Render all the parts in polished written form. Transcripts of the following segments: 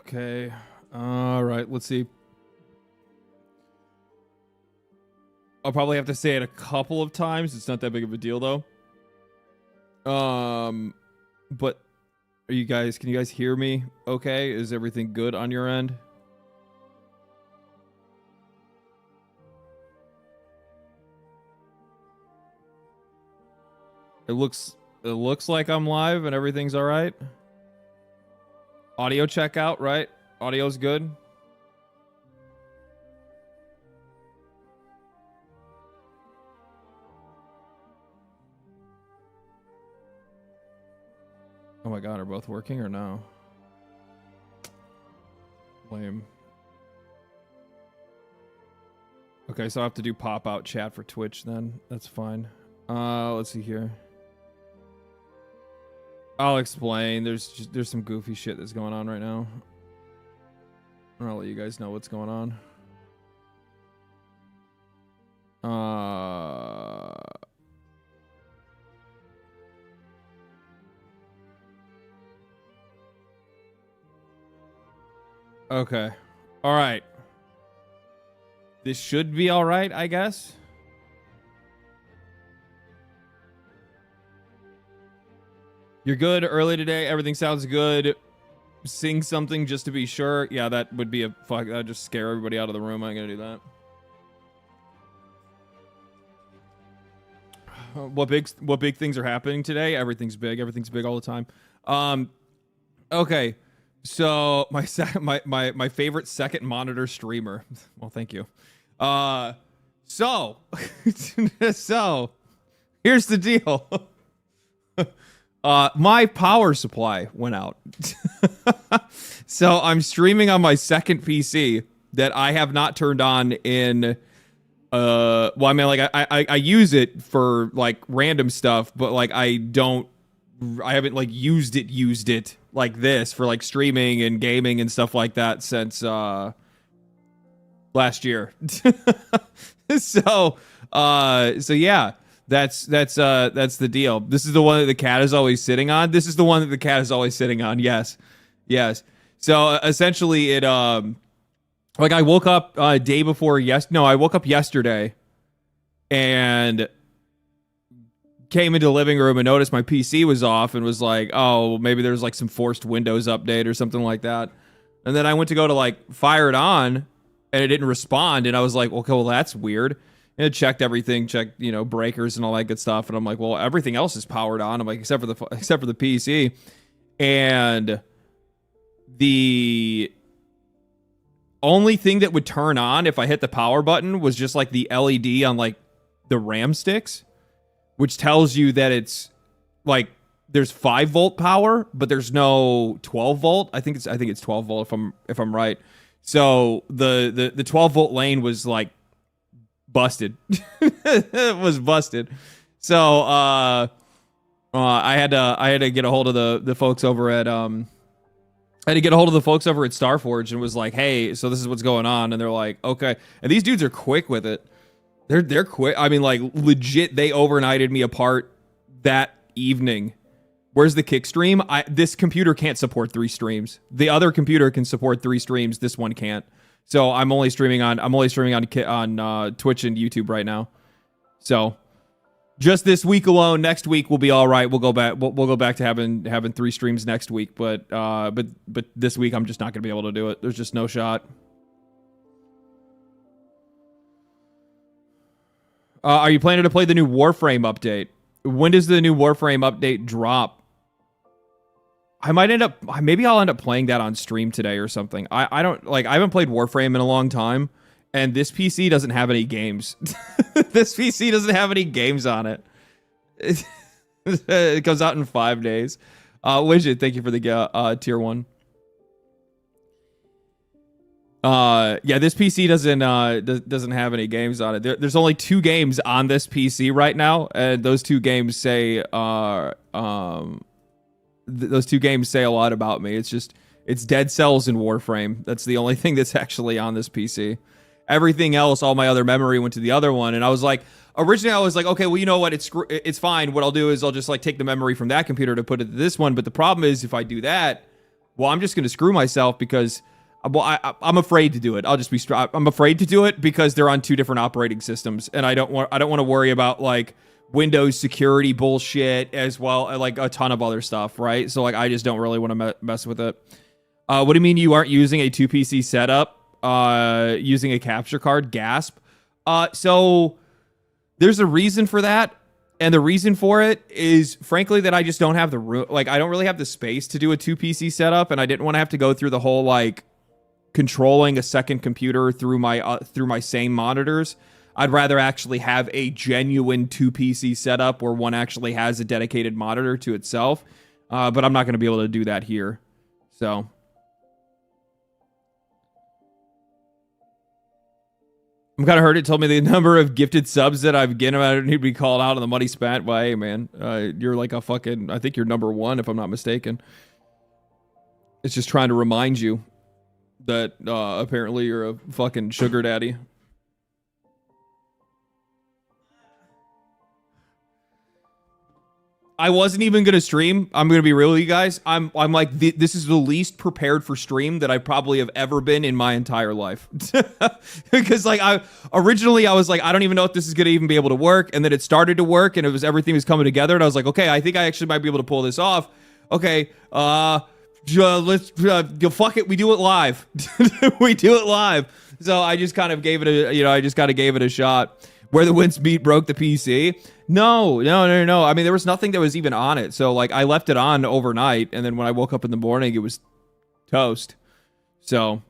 Okay. All right. Let's see. I'll probably have to say it a couple of times. It's not that big of a deal, though. But can you guys hear me okay? Is everything good on your end? It looks like I'm live and everything's all right. Audio check out, right? Audio's good. Oh my god, are both working or no? Lame. Okay, so I have to do pop-out chat for Twitch then. That's fine. Let's see here. I'll explain. There's some goofy shit that's going on right now. I'll let you guys know what's going on. Okay. All right. This should be all right, I guess. You're good early today. Everything sounds good. Sing something just to be sure. Yeah, that would be a fuck. That'd just scare everybody out of the room. I'm gonna do that. What big things are happening today? Everything's big. Everything's big all the time. Okay. So my favorite second monitor streamer. Well, thank you. So here's the deal. My power supply went out. So I'm streaming on my second PC that I have not turned on in well, I mean, like I use it for like random stuff, but like I haven't like used it like this for like streaming and gaming and stuff like that since last year. So yeah. That's the deal. This is the one that the cat is always sitting on. This is the one that the cat is always sitting on. Yes. So essentially it like I woke up day before I woke up yesterday and came into the living room and noticed my PC was off and was like, oh, maybe there's like some forced Windows update or something like that. And then I went to go to like fire it on and it didn't respond and I was like, okay, well that's weird. And it checked everything, checked, breakers and all that good stuff. And I'm like, well, everything else is powered on. I'm like, except for the PC. And the only thing that would turn on if I hit the power button was just like the LED on like the RAM sticks, which tells you that it's like there's 5-volt power, but there's no 12-volt. I think it's 12-volt if I'm right. So the 12-volt lane was like busted. It was busted. So I had to get a hold of the folks over at Starforge and was like, hey, so this is what's going on. And they're like, okay. And these dudes are quick with it. They're quick. I mean, like legit, they overnighted me apart that evening. Where's the kick stream? This computer can't support 3 streams. The other computer can support 3 streams. This one can't. So I'm only streaming on Twitch and YouTube right now. So just this week alone. Next week we'll be all right. We'll go back. We'll go back to having 3 streams next week. But this week I'm just not gonna be able to do it. There's just no shot. Are you planning to play the new Warframe update? When does the new Warframe update drop? Maybe I'll end up playing that on stream today or something. I haven't played Warframe in a long time, and this PC doesn't have any games. This PC doesn't have any games on it. It comes out in 5 days. Widget, thank you for the tier 1. Yeah, this PC doesn't have any games on it. There's only 2 games on this PC right now, and those 2 games say those 2 games say a lot about me. It's Dead Cells and Warframe. That's the only thing that's actually on this PC. Everything else, all my other memory went to the other one. And I was like, originally I was like, okay, well, you know what? It's fine. What I'll do is I'll just like take the memory from that computer to put it to this one. But the problem is if I do that, well, I'm just going to screw myself because, well, I'm afraid to do it. I'll just be I'm afraid to do it because they're on 2 different operating systems, and I don't want to worry about like Windows security bullshit as well, like a ton of other stuff, right? So like I just don't really want to mess with it. What do you mean you aren't using a 2 PC setup? Using a capture card? Gasp. So there's a reason for that. And the reason for it is, frankly, that I just don't have the room. Like, I don't really have the space to do a 2 PC setup, and I didn't want to have to go through the whole like controlling a second computer through my same monitors. I'd rather actually have a genuine 2 PC setup where one actually has a dedicated monitor to itself. But I'm not going to be able to do that here. So. I'm kind of hurt. It told me the number of gifted subs that I've given. I don't need to be called out on the money spent. Well, hey, man, you're like a fucking, I think you're number 1, if I'm not mistaken. It's just trying to remind you that apparently you're a fucking sugar daddy. I wasn't even going to stream. I'm going to be real with you guys. I'm like, this is the least prepared for stream that I probably have ever been in my entire life. Because like originally I was like, I don't even know if this is going to even be able to work. And then it started to work and everything was coming together. And I was like, okay, I think I actually might be able to pull this off. Okay. Let's fuck it. We do it live. We do it live. So I just kind of gave it a shot. Where the winds meet broke the PC. No. I mean, there was nothing that was even on it. So, like, I left it on overnight, and then when I woke up in the morning, it was toast. So.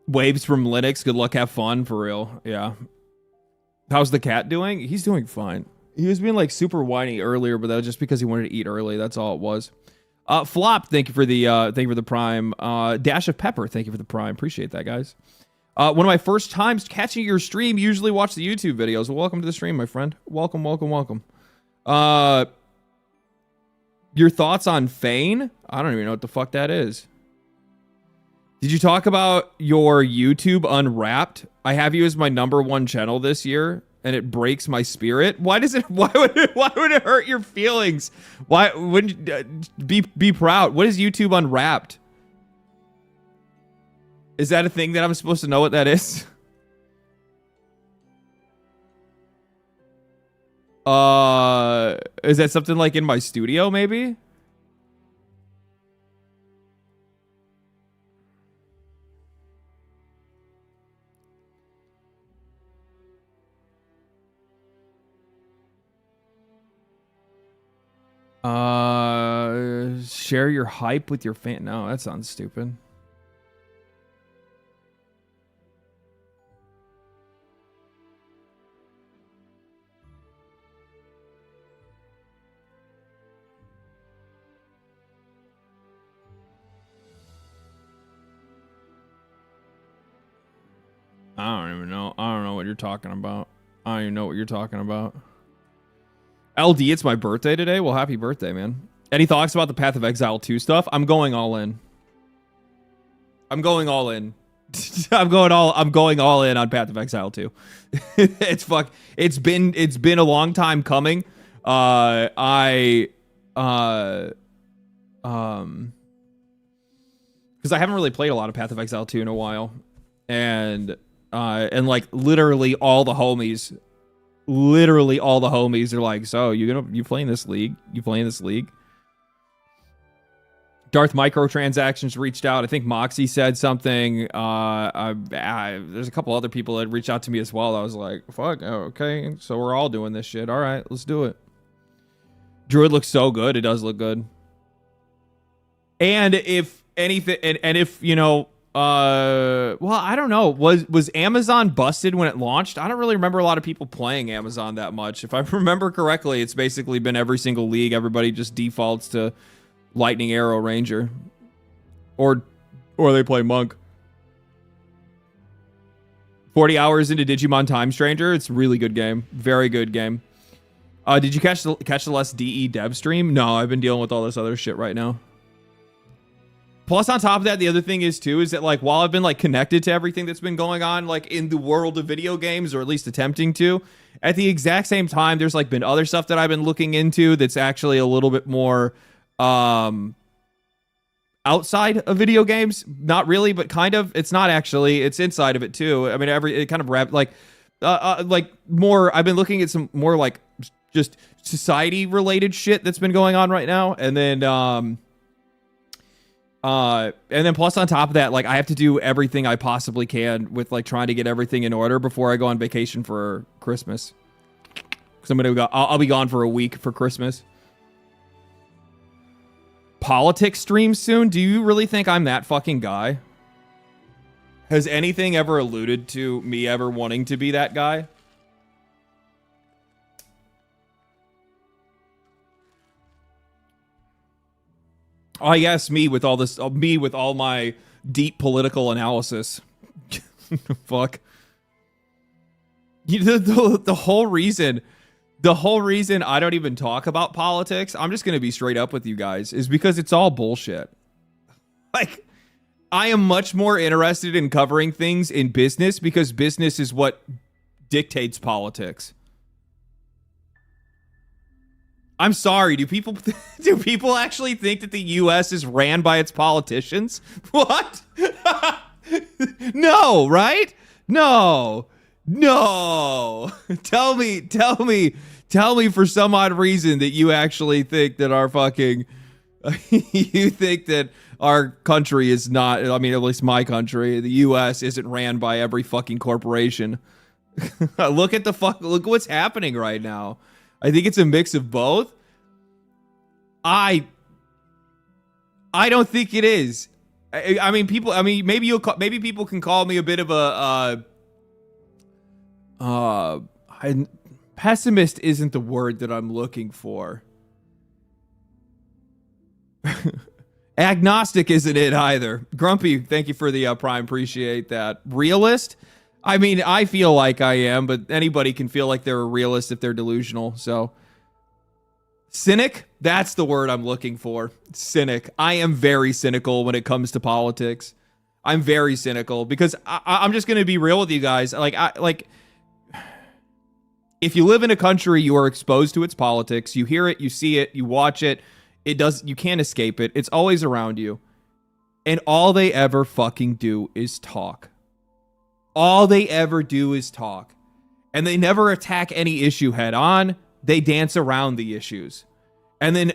Waves from Linux. Good luck. Have fun. For real. Yeah. How's the cat doing? He's doing fine. He was being, like, super whiny earlier, but that was just because he wanted to eat early. That's all it was. Flop, thank you for the Prime. Dash of Pepper, thank you for the Prime. Appreciate that, guys. One of my first times catching your stream. Usually watch the YouTube videos. Well, welcome to the stream, my friend. Welcome. Your thoughts on Fane? I don't even know what the fuck that is. Did you talk about your YouTube Unwrapped? I have you as my #1 channel this year, and it breaks my spirit. Why would it hurt your feelings? Why wouldn't be proud? What is YouTube Unwrapped? Is that a thing that I'm supposed to know what that is? Is that something like in my studio maybe? Share your hype with your fan. No, that sounds stupid. I don't even know. I don't know what you're talking about. I don't even know what you're talking about. LD, it's my birthday today. Well, happy birthday, man. Any thoughts about the Path of Exile 2 stuff? I'm going all in. I'm going all in. I'm going all in on Path of Exile 2. It's been a long time coming. Because I haven't really played a lot of Path of Exile 2 in a while. And like literally all the homies are like, so you playing this league? You playing this league? Darth Microtransactions reached out. I think Moxie said something. There's a couple other people that reached out to me as well. I was like, fuck, okay. So we're all doing this shit. All right, let's do it. Druid looks so good. It does look good. And if anything, and if, you know, well, I don't know. Was Amazon busted when it launched? I don't really remember a lot of people playing Amazon that much. If I remember correctly, it's basically been every single league. Everybody just defaults to Lightning Arrow Ranger. Or they play Monk. 40 hours into Digimon Time Stranger. It's a really good game. Very good game. Did you catch the less DE dev stream? No, I've been dealing with all this other shit right now. Plus, on top of that, the other thing is too is that like while I've been like connected to everything that's been going on like in the world of video games, or at least attempting to, at the exact same time, there's like been other stuff that I've been looking into that's actually a little bit more outside of video games. Not really, but kind of. It's not actually. It's inside of it too. I mean, it kind of like more. I've been looking at some more like just society related shit that's been going on right now, and then plus on top of that, like I have to do everything I possibly can with like trying to get everything in order before I go on vacation for Christmas. Because I'll be gone for a week for Christmas. Politics stream soon? Do you really think I'm that fucking guy? Has anything ever alluded to me ever wanting to be that guy? Oh, yes, me with all my deep political analysis. Fuck. The whole reason I don't even talk about politics, I'm just going to be straight up with you guys, is because it's all bullshit. Like, I am much more interested in covering things in business because business is what dictates politics. I'm sorry, do people actually think that the US is ran by its politicians? What? No, right? No. Tell me for some odd reason that you actually think that our fucking you think that our country is not, I mean, at least my country, the US isn't ran by every fucking corporation. Look what's happening right now. I think it's a mix of both. I don't think it is. I mean, maybe people can call me a bit of a pessimist isn't the word that I'm looking for. Agnostic isn't it either. Grumpy, thank you for the prime. Appreciate that. Realist? I mean, I feel like I am, but anybody can feel like they're a realist if they're delusional. So, cynic? That's the word I'm looking for. Cynic. I am very cynical when it comes to politics. I'm very cynical because I'm just going to be real with you guys. If you live in a country, you are exposed to its politics. You hear it, you see it, you watch it. You can't escape it. It's always around you. And all they ever fucking do is talk. All they ever do is talk. And they never attack any issue head on. They dance around the issues. And then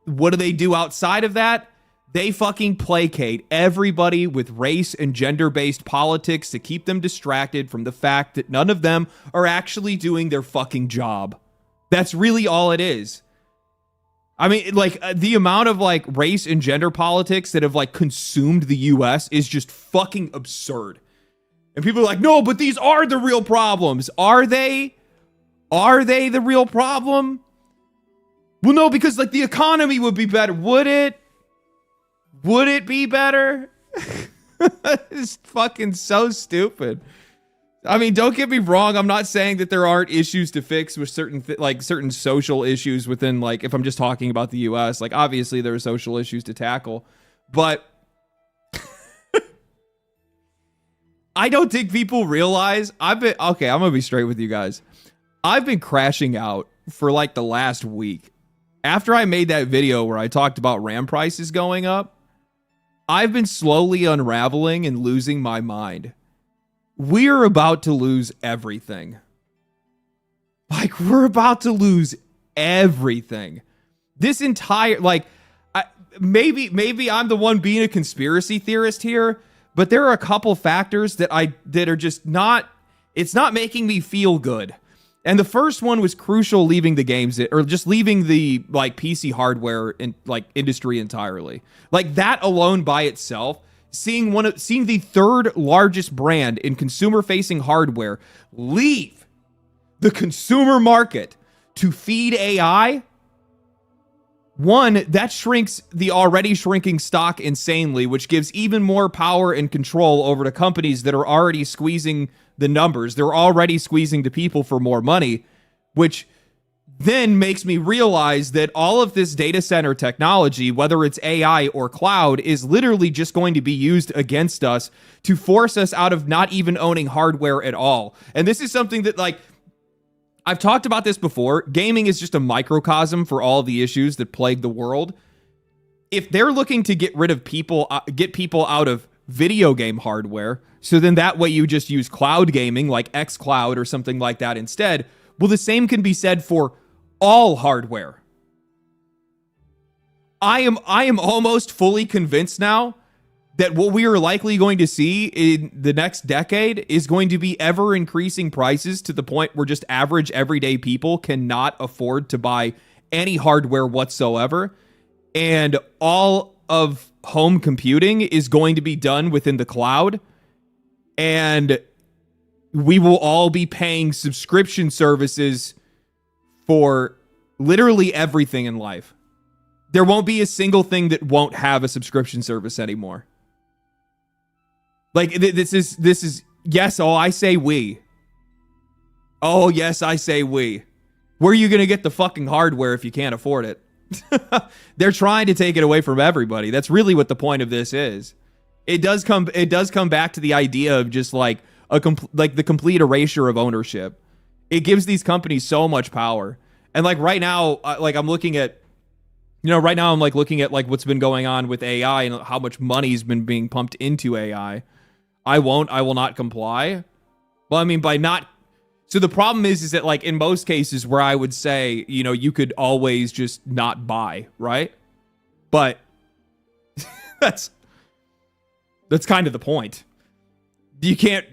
what do they do outside of that? They fucking placate everybody with race and gender-based politics to keep them distracted from the fact that none of them are actually doing their fucking job. That's really all it is. I mean, like, the amount of, like, race and gender politics that have, like, consumed the US is just fucking absurd. And people are like, no, but these are the real problems. Are they? Are they the real problem? Well, no, because, like, the economy would be better. Would it? Would it be better? It's fucking so stupid. I mean, don't get me wrong. I'm not saying that there aren't issues to fix with certain social issues within, like, if I'm just talking about the US, like, obviously there are social issues to tackle, but I don't think people realize I'm going to be straight with you guys. I've been crashing out for like the last week. After I made that video where I talked about RAM prices going up, I've been slowly unraveling and losing my mind. We're about to lose everything. Like, we're about to lose everything. This entire, like, maybe I'm the one being a conspiracy theorist here, but there are a couple factors that are just not, it's not making me feel good. And the first one was Crucial leaving the games, or just leaving the, like, PC hardware in, like, industry entirely. Like, that alone by itself, seeing the third largest brand in consumer-facing hardware leave the consumer market to feed AI, one, that shrinks the already shrinking stock insanely, which gives even more power and control over the companies that are already squeezing the numbers. They're already squeezing the people for more money, which then makes me realize that all of this data center technology, whether it's AI or cloud, is literally just going to be used against us to force us out of not even owning hardware at all. And this is something that, like, I've talked about this before. Gaming is just a microcosm for all the issues that plague the world. If they're looking to get rid of people, get people out of video game hardware, so then that way you just use cloud gaming like xCloud or something like that instead. Well, the same can be said for all hardware. I am almost fully convinced now that what we are likely going to see in the next decade is going to be ever increasing prices to the point where just average everyday people cannot afford to buy any hardware whatsoever. And all of home computing is going to be done within the cloud. And we will all be paying subscription services for literally everything in life. There won't be a single thing that won't have a subscription service anymore. Like, this is, yes, oh, I say we. Oh, yes, I say we. Where are you going to get the fucking hardware if you can't afford it? They're trying to take it away from everybody. That's really what the point of this is. It does come back to the idea of just like the complete erasure of ownership. It gives these companies so much power. And like right now, I'm looking at, looking at like what's been going on with AI and how much money's been being pumped into AI. I will not comply. Well, I mean, by not. So the problem is that like in most cases where I would say, you could always just not buy, right? But that's kind of the point. You can't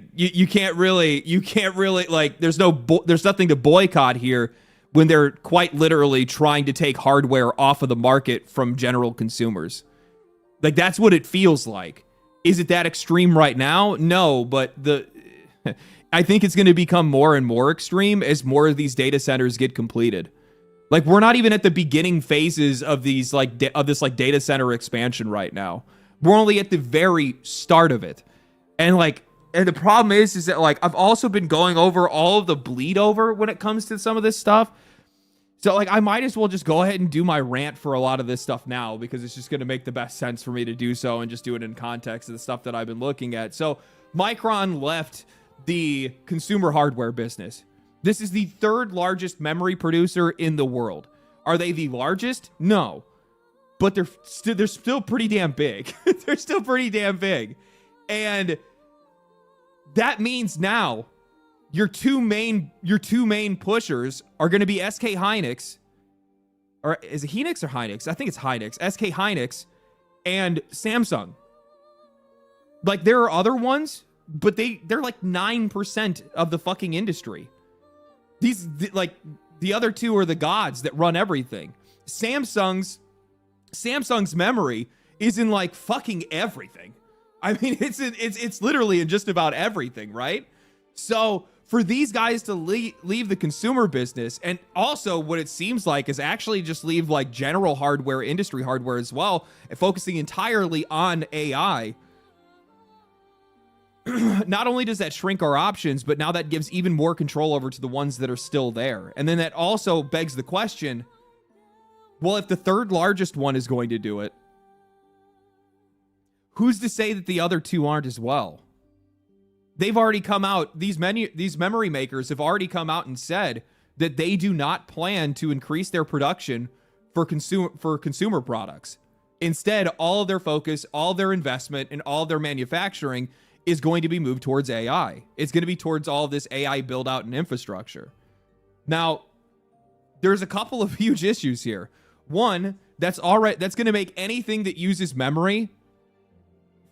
really like, there's nothing to boycott here when they're quite literally trying to take hardware off of the market from general consumers. Like, that's what it feels like. Is it that extreme right now? No, but I think it's going to become more and more extreme as more of these data centers get completed. Like, we're not even at the beginning phases of these this data center expansion right now. We're only at the very start of it. And the problem is that like I've also been going over all of the bleed over when it comes to some of this stuff. So like I might as well just go ahead and do my rant for a lot of this stuff now, because it's just going to make the best sense for me to do so and just do it in context of the stuff that I've been looking at. So Micron left the consumer hardware business. This is the third largest memory producer in the world. Are they the largest? No. But they're still pretty damn big. They're still pretty damn big. And that means now your two main pushers are going to be SK Hynix, or is it Hynix or Hynix? I think it's Hynix. SK Hynix and Samsung. Like, there are other ones, but they're like 9% of the fucking industry. The other two are the gods that run everything. Samsung's memory is in like fucking everything. I mean, it's literally in just about everything, right? So for these guys to leave the consumer business, and also what it seems like is actually just leave like general hardware, industry hardware as well, and focusing entirely on AI, not only does that shrink our options, but now that gives even more control over to the ones that are still there. And then that also begs the question, well, if the third largest one is going to do it, who's to say that the other two aren't as well? They've already come out, these memory makers have already come out and said that they do not plan to increase their production for consumer products. Instead, all of their focus, all their investment, and all their manufacturing is going to be moved towards AI. It's going to be towards all of this AI build out and infrastructure. Now, there's a couple of huge issues here. One, that's going to make anything that uses memory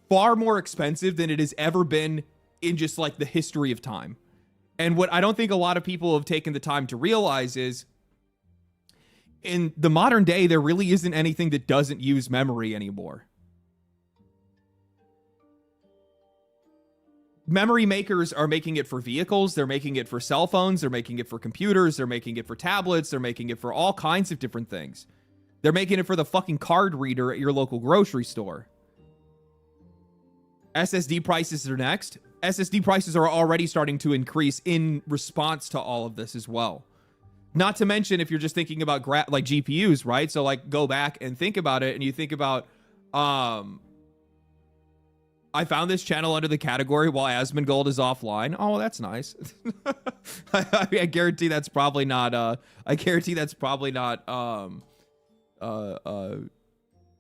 far more expensive than it has ever been in just like the history of time. And what I don't think a lot of people have taken the time to realize is, in the modern day, there really isn't anything that doesn't use memory anymore. Memory makers are making it for vehicles, they're making it for cell phones, they're making it for computers, they're making it for tablets, they're making it for all kinds of different things. They're making it for the fucking card reader at your local grocery store. SSD prices are next. SSD prices are already starting to increase in response to all of this as well. Not to mention if you're just thinking about like GPUs, right? So like go back and think about it, and you think about, I found this channel under the category while Asmongold is offline. Oh, that's nice. I guarantee that's probably not.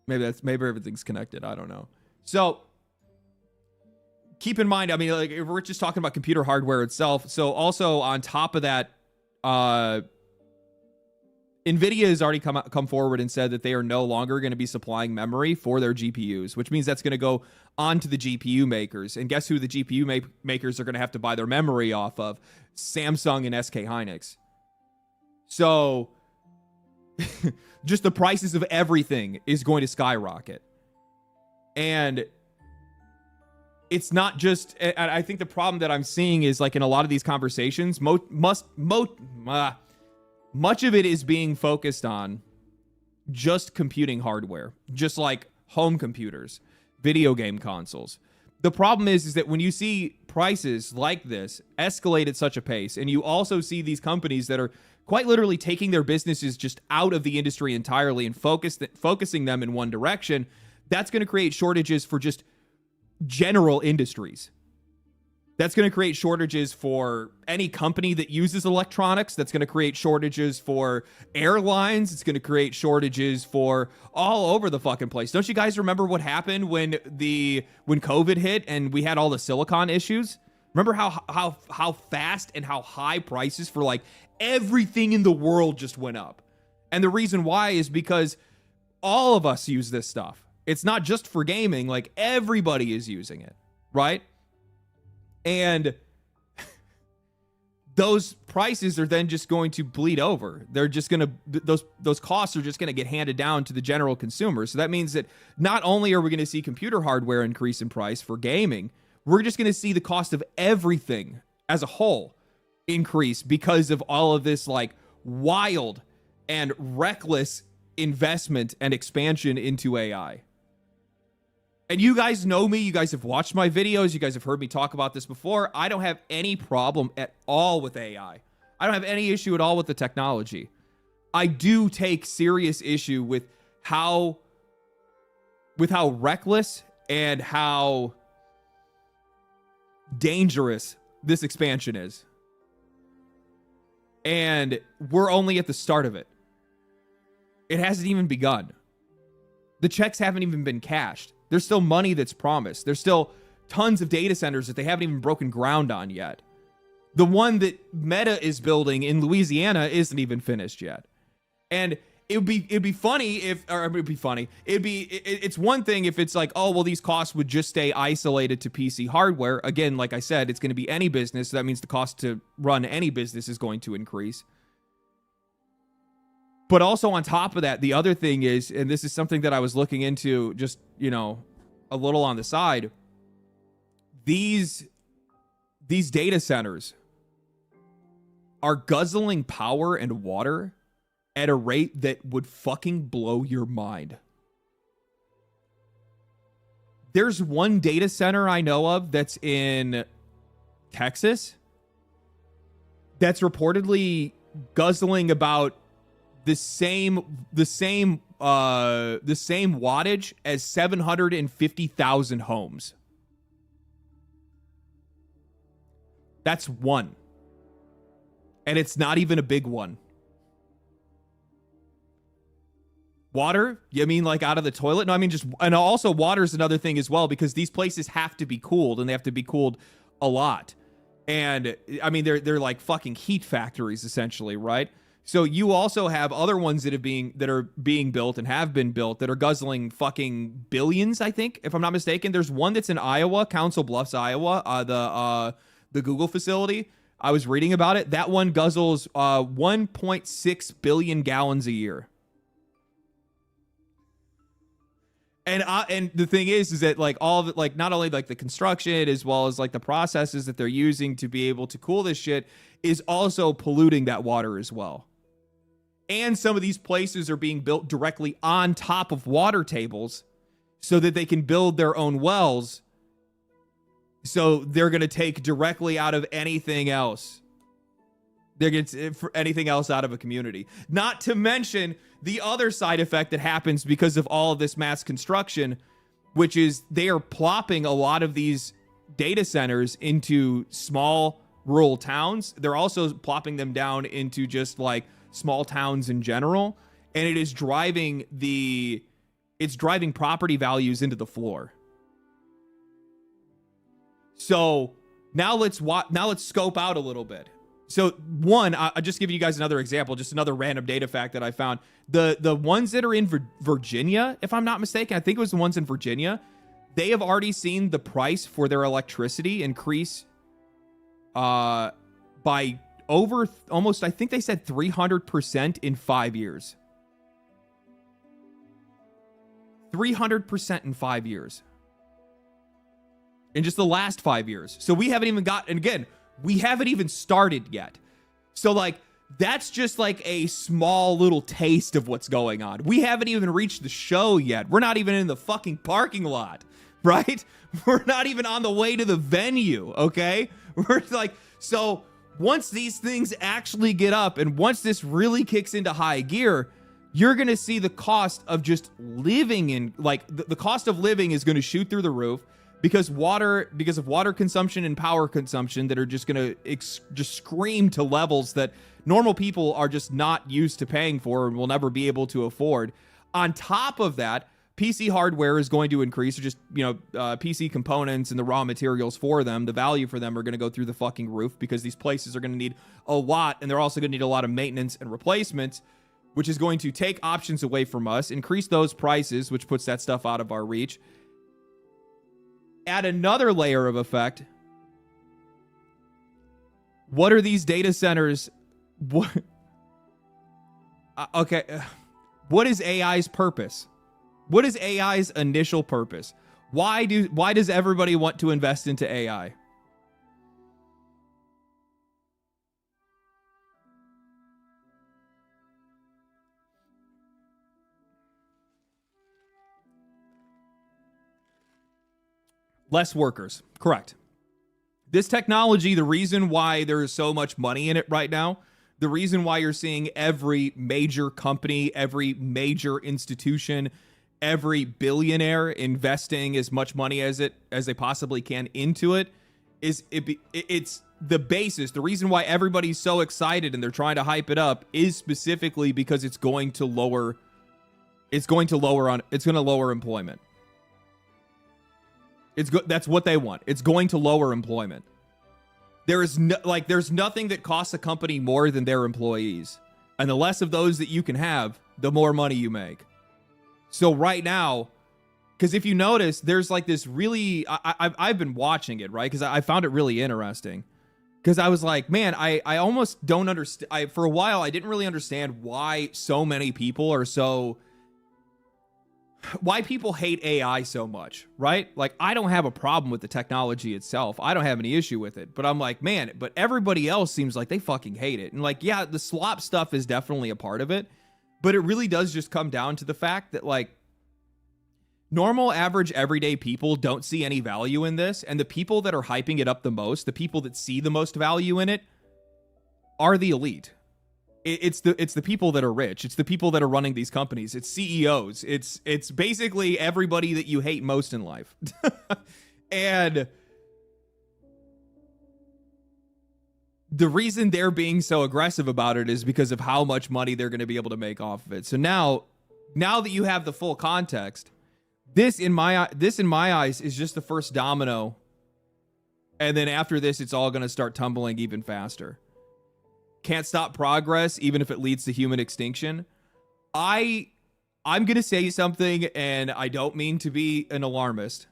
Maybe everything's connected. I don't know. So keep in mind, I mean, like if we're just talking about computer hardware itself. So also on top of that, NVIDIA has already come forward and said that they are no longer going to be supplying memory for their GPUs, which means that's going to go onto the GPU makers. And guess who the GPU makers are going to have to buy their memory off of? Samsung and SK Hynix. So just the prices of everything is going to skyrocket. And it's not just, I think the problem that I'm seeing is like in a lot of these conversations, much of it is being focused on just computing hardware, just like home computers, video game consoles. The problem is that when you see prices like this escalate at such a pace, and you also see these companies that are quite literally taking their businesses just out of the industry entirely and focusing them in one direction, that's going to create shortages for just general industries. That's going to create shortages for any company that uses electronics. That's going to create shortages for airlines. It's going to create shortages for all over the fucking place. Don't you guys remember what happened when COVID hit and we had all the silicon issues? Remember how fast and how high prices for like everything in the world just went up? And the reason why is because all of us use this stuff. It's not just for gaming. Like everybody is using it, right? And those prices are then just going to bleed over. They're just going to, those costs are just going to get handed down to the general consumer. So that means that not only are we going to see computer hardware increase in price for gaming, we're just going to see the cost of everything as a whole increase because of all of this like wild and reckless investment and expansion into AI. And you guys know me. You guys have watched my videos. You guys have heard me talk about this before. I don't have any problem at all with AI. I don't have any issue at all with the technology. I do take serious issue with how reckless and how dangerous this expansion is. And we're only at the start of it. It hasn't even begun. The checks haven't even been cashed. There's still money that's promised. There's still tons of data centers that they haven't even broken ground on yet. The one that Meta is building in Louisiana isn't even finished yet. And it'd be funny if, or it'd be funny. It's one thing if it's like, oh, well, these costs would just stay isolated to PC hardware. Again, like I said, it's going to be any business. So that means the cost to run any business is going to increase. But also on top of that, the other thing is, and this is something that I was looking into just, you know, a little on the side, these data centers are guzzling power and water at a rate that would fucking blow your mind. There's one data center I know of that's in Texas that's reportedly guzzling about the same wattage as 750,000 homes. That's one. And it's not even a big one. Water? You mean like out of the toilet? No, I mean just, and also water is another thing as well, because these places have to be cooled, and they have to be cooled a lot. And I mean, they're like fucking heat factories essentially, right? So you also have other ones that are being built and have been built that are guzzling fucking billions, I think, if I'm not mistaken. There's one that's in Iowa, Council Bluffs, Iowa, the Google facility. I was reading about it. That one guzzles 1.6 billion gallons a year. And the thing is that like all of it, like not only like the construction as well as like the processes that they're using to be able to cool this shit is also polluting that water as well. And some of these places are being built directly on top of water tables so that they can build their own wells. So they're going to take directly out of anything else. They get for anything else out of a community. Not to mention the other side effect that happens because of all of this mass construction, which is they are plopping a lot of these data centers into small rural towns. They're also plopping them down into just like small towns in general, and it is driving property values into the floor. So now let's scope out a little bit. So one, I'll just give you guys another example, just another random data fact that I found. The ones that are in Virginia, if I'm not mistaken, I think it was the ones in Virginia, they have already seen the price for their electricity increase by over almost, I think they said 300% in 5 years. 300% in 5 years. In just the last 5 years. So we haven't even got, and again, we haven't even started yet. So like, that's just like a small little taste of what's going on. We haven't even reached the show yet. We're not even in the fucking parking lot, right? We're not even on the way to the venue, okay? We're like, so once these things actually get up and once this really kicks into high gear, you're going to see the cost of just living in, like, the cost of living is going to shoot through the roof. Because of water consumption and power consumption that are just going to just scream to levels that normal people are just not used to paying for and will never be able to afford. On top of that, PC hardware is going to increase, or just, PC components and the raw materials for them, the value for them are going to go through the fucking roof because these places are going to need a lot, and they're also going to need a lot of maintenance and replacements, which is going to take options away from us, increase those prices, which puts that stuff out of our reach. Add another layer of effect. What are these data centers? What is AI's purpose? What is AI's initial purpose? Why does everybody want to invest into AI? Less workers. Correct. This technology, the reason why there is so much money in it right now, the reason why you're seeing every major company, every major institution, every billionaire investing as much money as they possibly can into it, it's the basis. The reason why everybody's so excited and they're trying to hype it up is specifically because it's going to lower employment. That's what they want. It's going to lower employment. There's nothing that costs a company more than their employees. And the less of those that you can have, the more money you make. So right now, because if you notice, there's like this really, I've been watching it, right? Because I found it really interesting. Because I was like, man, I almost don't understand. For a while, I didn't really understand why so many people are why people hate AI so much, right? Like, I don't have a problem with the technology itself. I don't have any issue with it. But I'm like, man, but everybody else seems like they fucking hate it. And like, yeah, the slop stuff is definitely a part of it. But it really does just come down to the fact that, like, normal, average, everyday people don't see any value in this. And the people that are hyping it up the most, the people that see the most value in it, are the elite. It's the people that are rich. It's the people that are running these companies. It's CEOs. It's basically everybody that you hate most in life. And the reason they're being so aggressive about it is because of how much money they're going to be able to make off of it. So now that you have the full context, this in my eyes is just the first domino. And then after this, it's all going to start tumbling even faster. Can't stop progress, even if it leads to human extinction. I'm going to say something, and I don't mean to be an alarmist.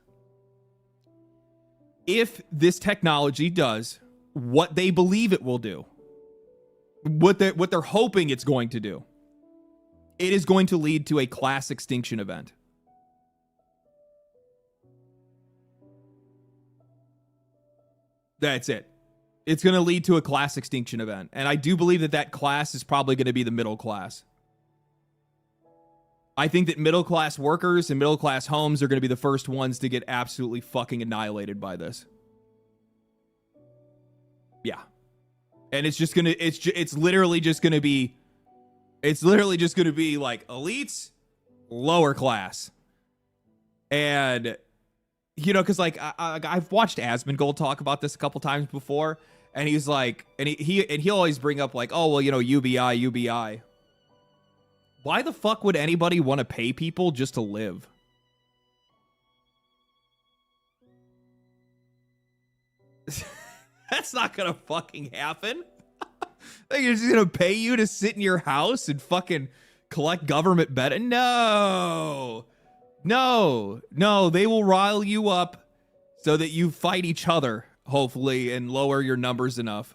If this technology does what they believe it will do, what they're hoping it's going to do, it is going to lead to a class extinction event. That's it. It's going to lead to a class extinction event. And I do believe that class is probably going to be the middle class. I think that middle class workers and middle class homes are going to be the first ones to get absolutely fucking annihilated by this. Yeah. and it's literally just gonna be like elites, lower class. And because like I've watched Asmongold talk about this a couple times before, and he's like, and he'll always bring up like, oh well, UBI. Why the fuck would anybody want to pay people just to live? That's not gonna fucking happen. They're just gonna pay you to sit in your house and fucking collect government bet. No, they will rile you up so that you fight each other, hopefully, and lower your numbers enough.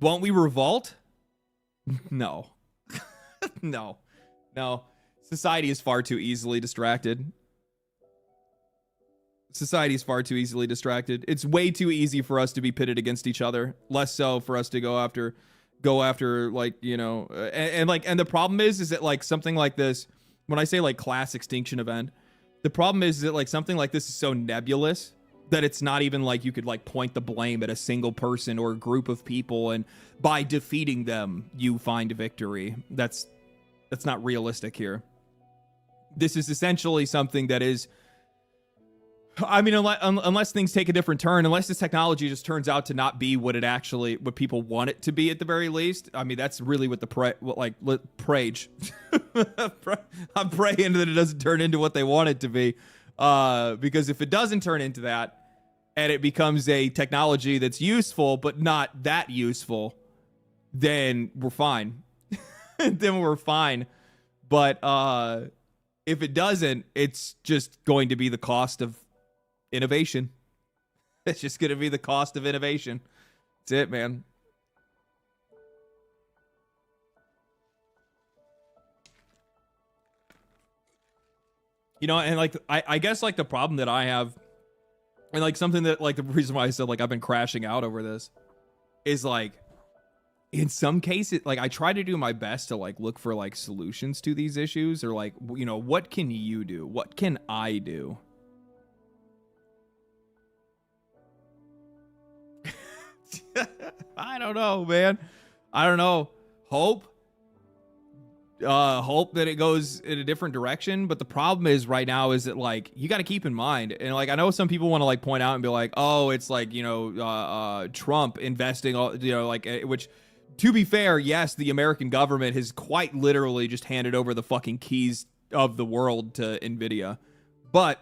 Won't we revolt? No. No. Society is far too easily distracted. It's way too easy for us to be pitted against each other. Less so for us to go after like, and the problem is that like something like this, when I say like class extinction event, the problem is that like something like this is so nebulous that it's not even like you could like point the blame at a single person or a group of people, and by defeating them you find victory. That's not realistic here. This is essentially something that is, I mean, unless things take a different turn, unless this technology just turns out to not be what people want it to be at the very least. I mean, that's really what Prage. I'm praying that it doesn't turn into what they want it to be. Because if it doesn't turn into that, and it becomes a technology that's useful, but not that useful, then we're fine. But if it doesn't, it's just going to be the cost of innovation. It's just going to be the cost of innovation. That's it, man. And like, I guess like the problem that I have, and like something that like the reason why I said like I've been crashing out over this is like, in some cases, like I try to do my best to like look for like solutions to these issues, or like, what can you do? What can I do? I don't know, man. I don't know. Hope that it goes in a different direction. But the problem is right now is that like, you got to keep in mind, and like, I know some people want to like point out and be like, oh, it's like, Trump investing all, which, to be fair, yes, the American government has quite literally just handed over the fucking keys of the world to Nvidia. But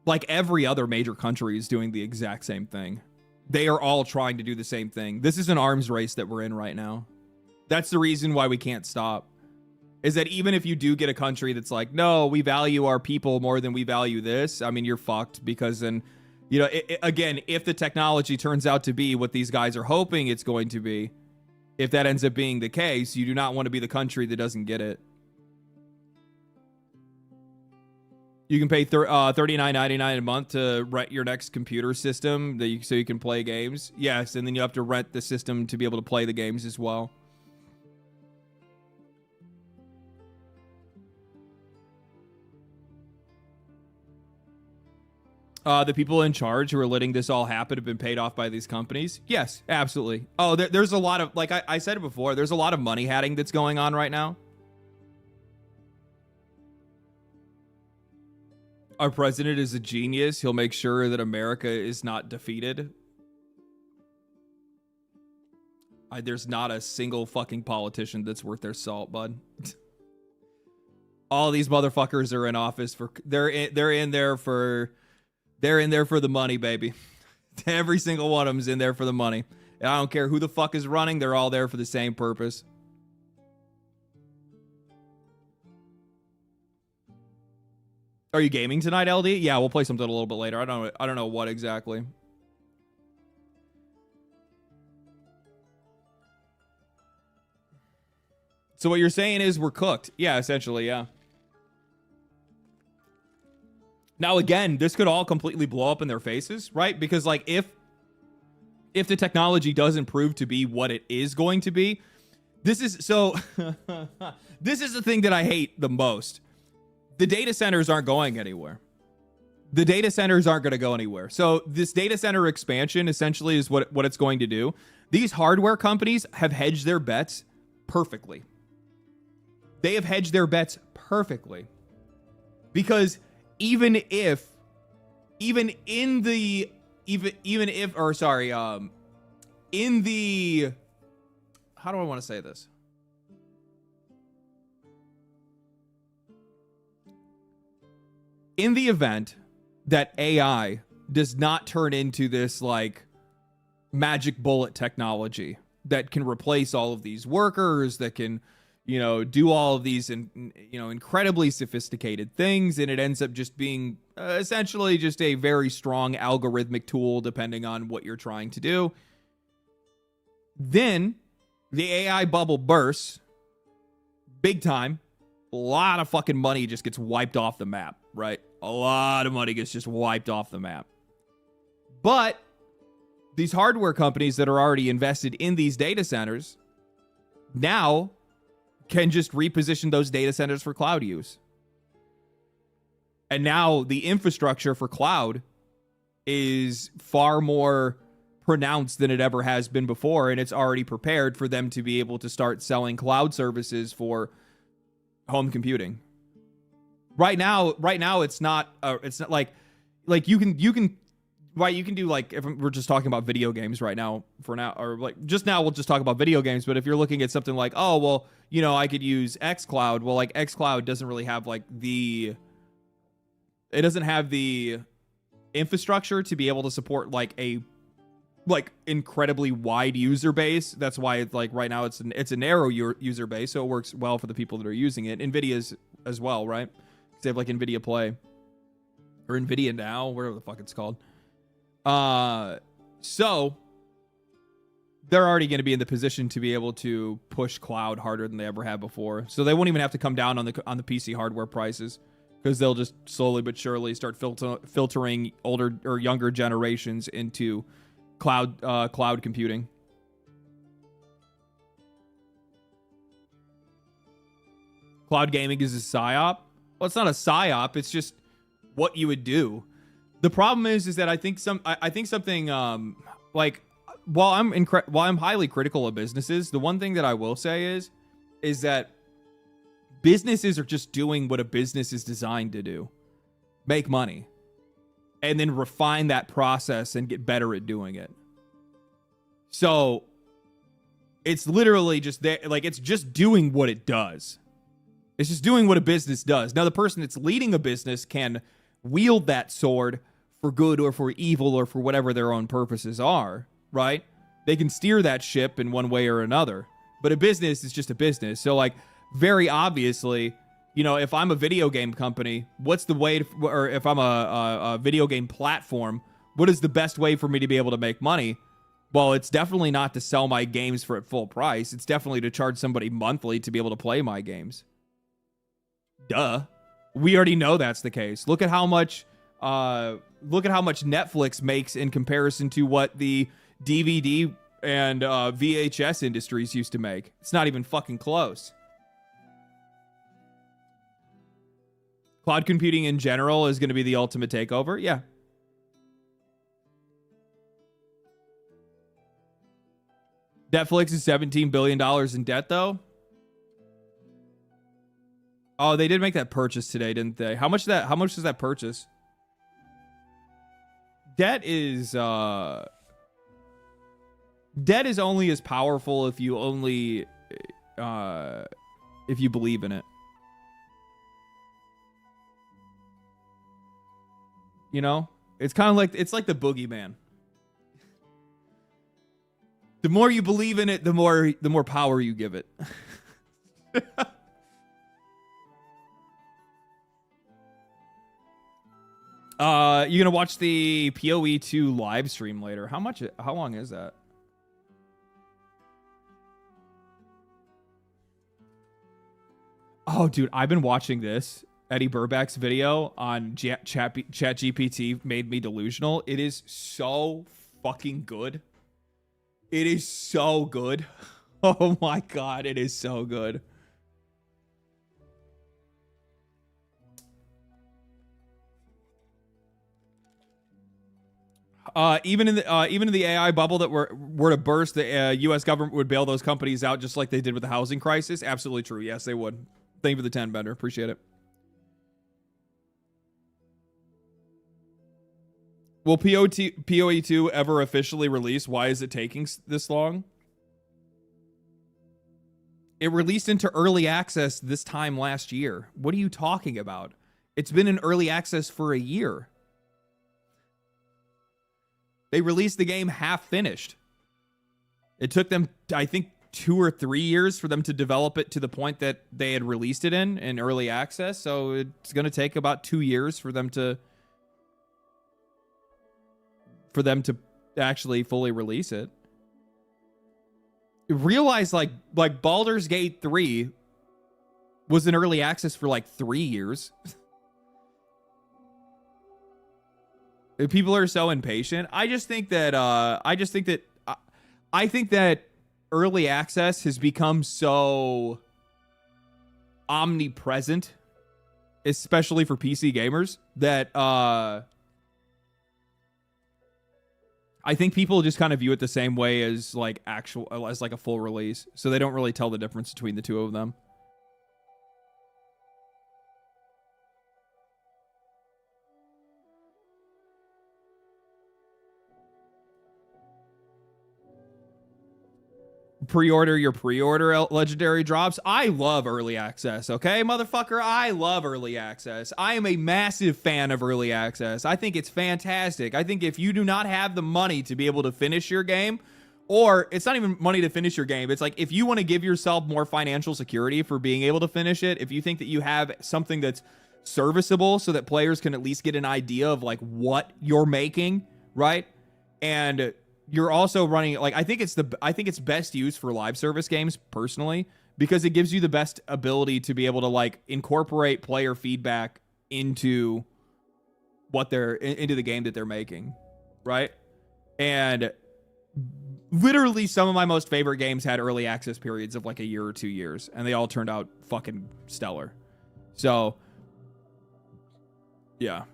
like every other major country is doing the exact same thing. They are all trying to do the same thing. This is an arms race that we're in right now. That's the reason why we can't stop. Is that even if you do get a country that's like, no, we value our people more than we value this, I mean, you're fucked, because then, again, if the technology turns out to be what these guys are hoping it's going to be, if that ends up being the case, you do not want to be the country that doesn't get it. You can pay $39.99 a month to rent your next computer system so you can play games. Yes, and then you have to rent the system to be able to play the games as well. The people in charge who are letting this all happen have been paid off by these companies. Yes, absolutely. Oh, there's a lot of, like I said it before, there's a lot of money hatting that's going on right now. Our president is a genius. He'll make sure that America is not defeated. There's not a single fucking politician that's worth their salt, bud. All these motherfuckers are in office for they're in there for the money, baby. Every single one of them's in there for the money. And I don't care who the fuck is running, they're all there for the same purpose. Are you gaming tonight, LD? Yeah, we'll play something a little bit later. I don't know what exactly. So what you're saying is we're cooked. Yeah, essentially, yeah. Now, again, this could all completely blow up in their faces, right? Because, like, if the technology doesn't prove to be what it is going to be, this is the thing that I hate the most. The data centers aren't going anywhere. the data centers aren't going to go anywhere. So this data center expansion essentially is what it's going to do. These hardware companies have hedged their bets perfectly. They have hedged their bets perfectly. Because even if in the how do I want to say this? In the event that AI does not turn into this like magic bullet technology that can replace all of these workers, that can, you know, do all of these incredibly sophisticated things, and it ends up just being essentially just a very strong algorithmic tool depending on what you're trying to do, then the AI bubble bursts big time. A lot of fucking money just gets wiped off the map, right? A lot of money gets just wiped off the map. But these hardware companies that are already invested in these data centers now can just reposition those data centers for cloud use. And now the infrastructure for cloud is far more pronounced than it ever has been before, and it's already prepared for them to be able to start selling cloud services for home computing. Right now it's not like you can do, like, if we're just talking about video games right now for now, or like just now we'll just talk about video games, but if you're looking at something like, oh, well, you know, I could use xCloud. Well, like xCloud doesn't really have it doesn't have the infrastructure to be able to support like a incredibly wide user base. That's why it's like right now it's a narrow user base, so it works well for the people that are using it. Nvidia's as well, right? They have like Nvidia Play or Nvidia Now, whatever the fuck it's called. So they're already going to be in the position to be able to push cloud harder than they ever have before. So they won't even have to come down on the PC hardware prices, because they'll just slowly but surely start filtering older or younger generations into cloud computing. Cloud gaming is a psyop. Well, it's not a psyop. It's just what you would do. The problem is that I think something like while I'm highly critical of businesses, the one thing that I will say is that businesses are just doing what a business is designed to do: make money, and then refine that process and get better at doing it. So it's literally just it's just doing what it does. It's just doing what a business does. Now, the person that's leading a business can wield that sword for good or for evil or for whatever their own purposes are, right? They can steer that ship in one way or another. But a business is just a business. So, like, very obviously, you know, if I'm a video game company, what's the way to, or if I'm a video game platform, what is the best way for me to be able to make money? Well, it's definitely not to sell my games for at full price. It's definitely to charge somebody monthly to be able to play my games. Duh. We already know that's the case. Look at how much Netflix makes in comparison to what the DVD and VHS industries used to make. It's not even fucking close. Cloud computing in general is going to be the ultimate takeover. Yeah. Netflix is $17 billion in debt, though. Oh, they did make that purchase today, didn't they? How much is that purchase? Debt is only as powerful if you believe in it. You know? It's kind of like the boogeyman. The more you believe in it, the more power you give it. You're gonna watch the PoE 2 live stream later. How long is that? Oh, dude, I've been watching this. Eddie Burback's video on ChatGPT made me delusional. It is so fucking good. It is so good. Oh my god, it is so good. Even in the AI bubble that were to burst, the U.S. government would bail those companies out just like they did with the housing crisis. Absolutely true. Yes, they would. Thank you for the 10, Bender. Appreciate it. Will PoE 2 ever officially release? Why is it taking this long? It released into early access this time last year. What are you talking about? It's been in early access for a year. They released the game half finished. It took them, I think, 2 or 3 years for them to develop it to the point that they had released it in early access. So it's going to take about 2 years for them to actually fully release it. Realize like Baldur's Gate 3 was in early access for like 3 years. People are so impatient. I think that early access has become so omnipresent, especially for PC gamers, that I think people just kind of view it the same way as like a full release. So they don't really tell the difference between the two of them. Pre-order your pre-order legendary drops. I love early access, okay, motherfucker? I love early access. I am a massive fan of early access. I think it's fantastic. I think if you do not have the money to be able to finish your game, or it's not even money to finish your game, it's like if you want to give yourself more financial security for being able to finish it, if you think that you have something that's serviceable so that players can at least get an idea of like what you're making, right? And you're also running, like, I think it's best used for live service games personally, because it gives you the best ability to be able to like incorporate player feedback into into the game that they're making, right? And literally some of my most favorite games had early access periods of like a year or 2 years, and they all turned out fucking stellar. So yeah.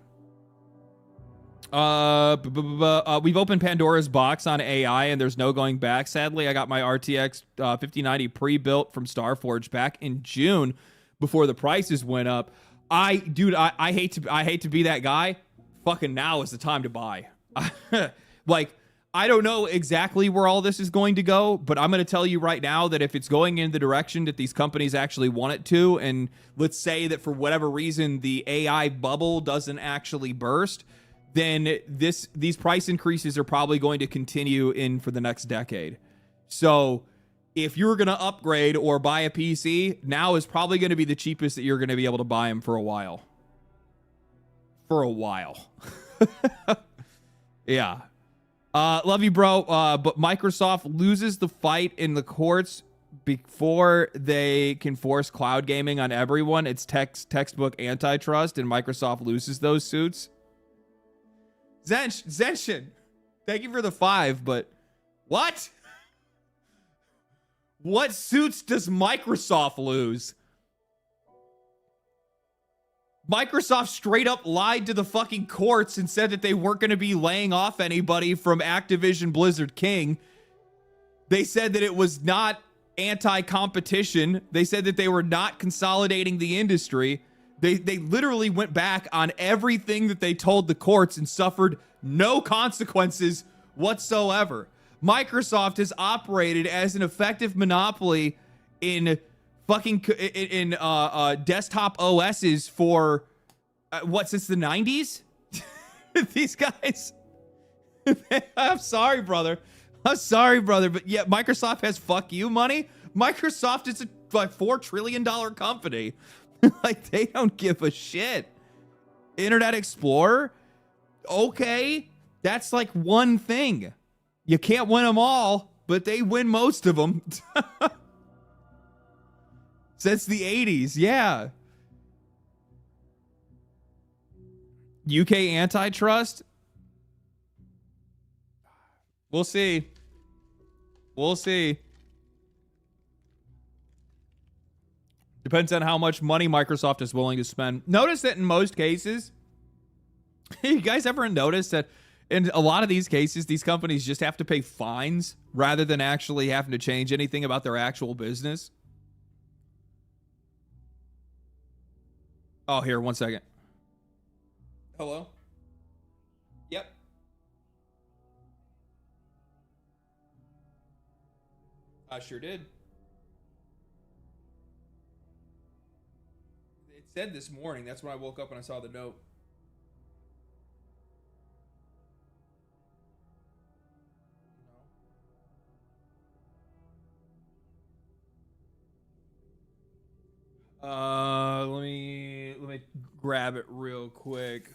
We've opened Pandora's box on AI, and there's no going back. Sadly, I got my RTX 5090 pre-built from Starforge back in June before the prices went up. I hate to be that guy. Fucking now is the time to buy. Like, I don't know exactly where all this is going to go, but I'm going to tell you right now that if it's going in the direction that these companies actually want it to, and let's say that for whatever reason the AI bubble doesn't actually burst, then these price increases are probably going to continue in for the next decade. So if you're going to upgrade or buy a PC, now is probably going to be the cheapest that you're going to be able to buy them for a while. For a while. Yeah. Love you, bro. But Microsoft loses the fight in the courts before they can force cloud gaming on everyone. It's textbook antitrust, and Microsoft loses those suits. Zenshin, thank you for the 5, but what? What suits does Microsoft lose? Microsoft straight up lied to the fucking courts and said that they weren't going to be laying off anybody from Activision Blizzard King. They said that it was not anti-competition. They said that they were not consolidating the industry. They literally went back on everything that they told the courts and suffered no consequences whatsoever. Microsoft has operated as an effective monopoly in fucking desktop OSs for since the 90s? These guys. I'm sorry, brother. But yeah, Microsoft has fuck you money. Microsoft is a $4 trillion company. Like, they don't give a shit. Internet Explorer? Okay, that's like one thing. You can't win them all, but they win most of them. Since the 80s, yeah. UK antitrust? We'll see. We'll see. Depends on how much money Microsoft is willing to spend. Notice that in most cases, you guys ever notice that In a lot of these cases, these companies just have to pay fines rather than actually having to change anything about their actual business. Oh, here, 1 second. Hello? Yep. I sure did. It said this morning. That's when I woke up and I saw the note. Let me grab it real quick.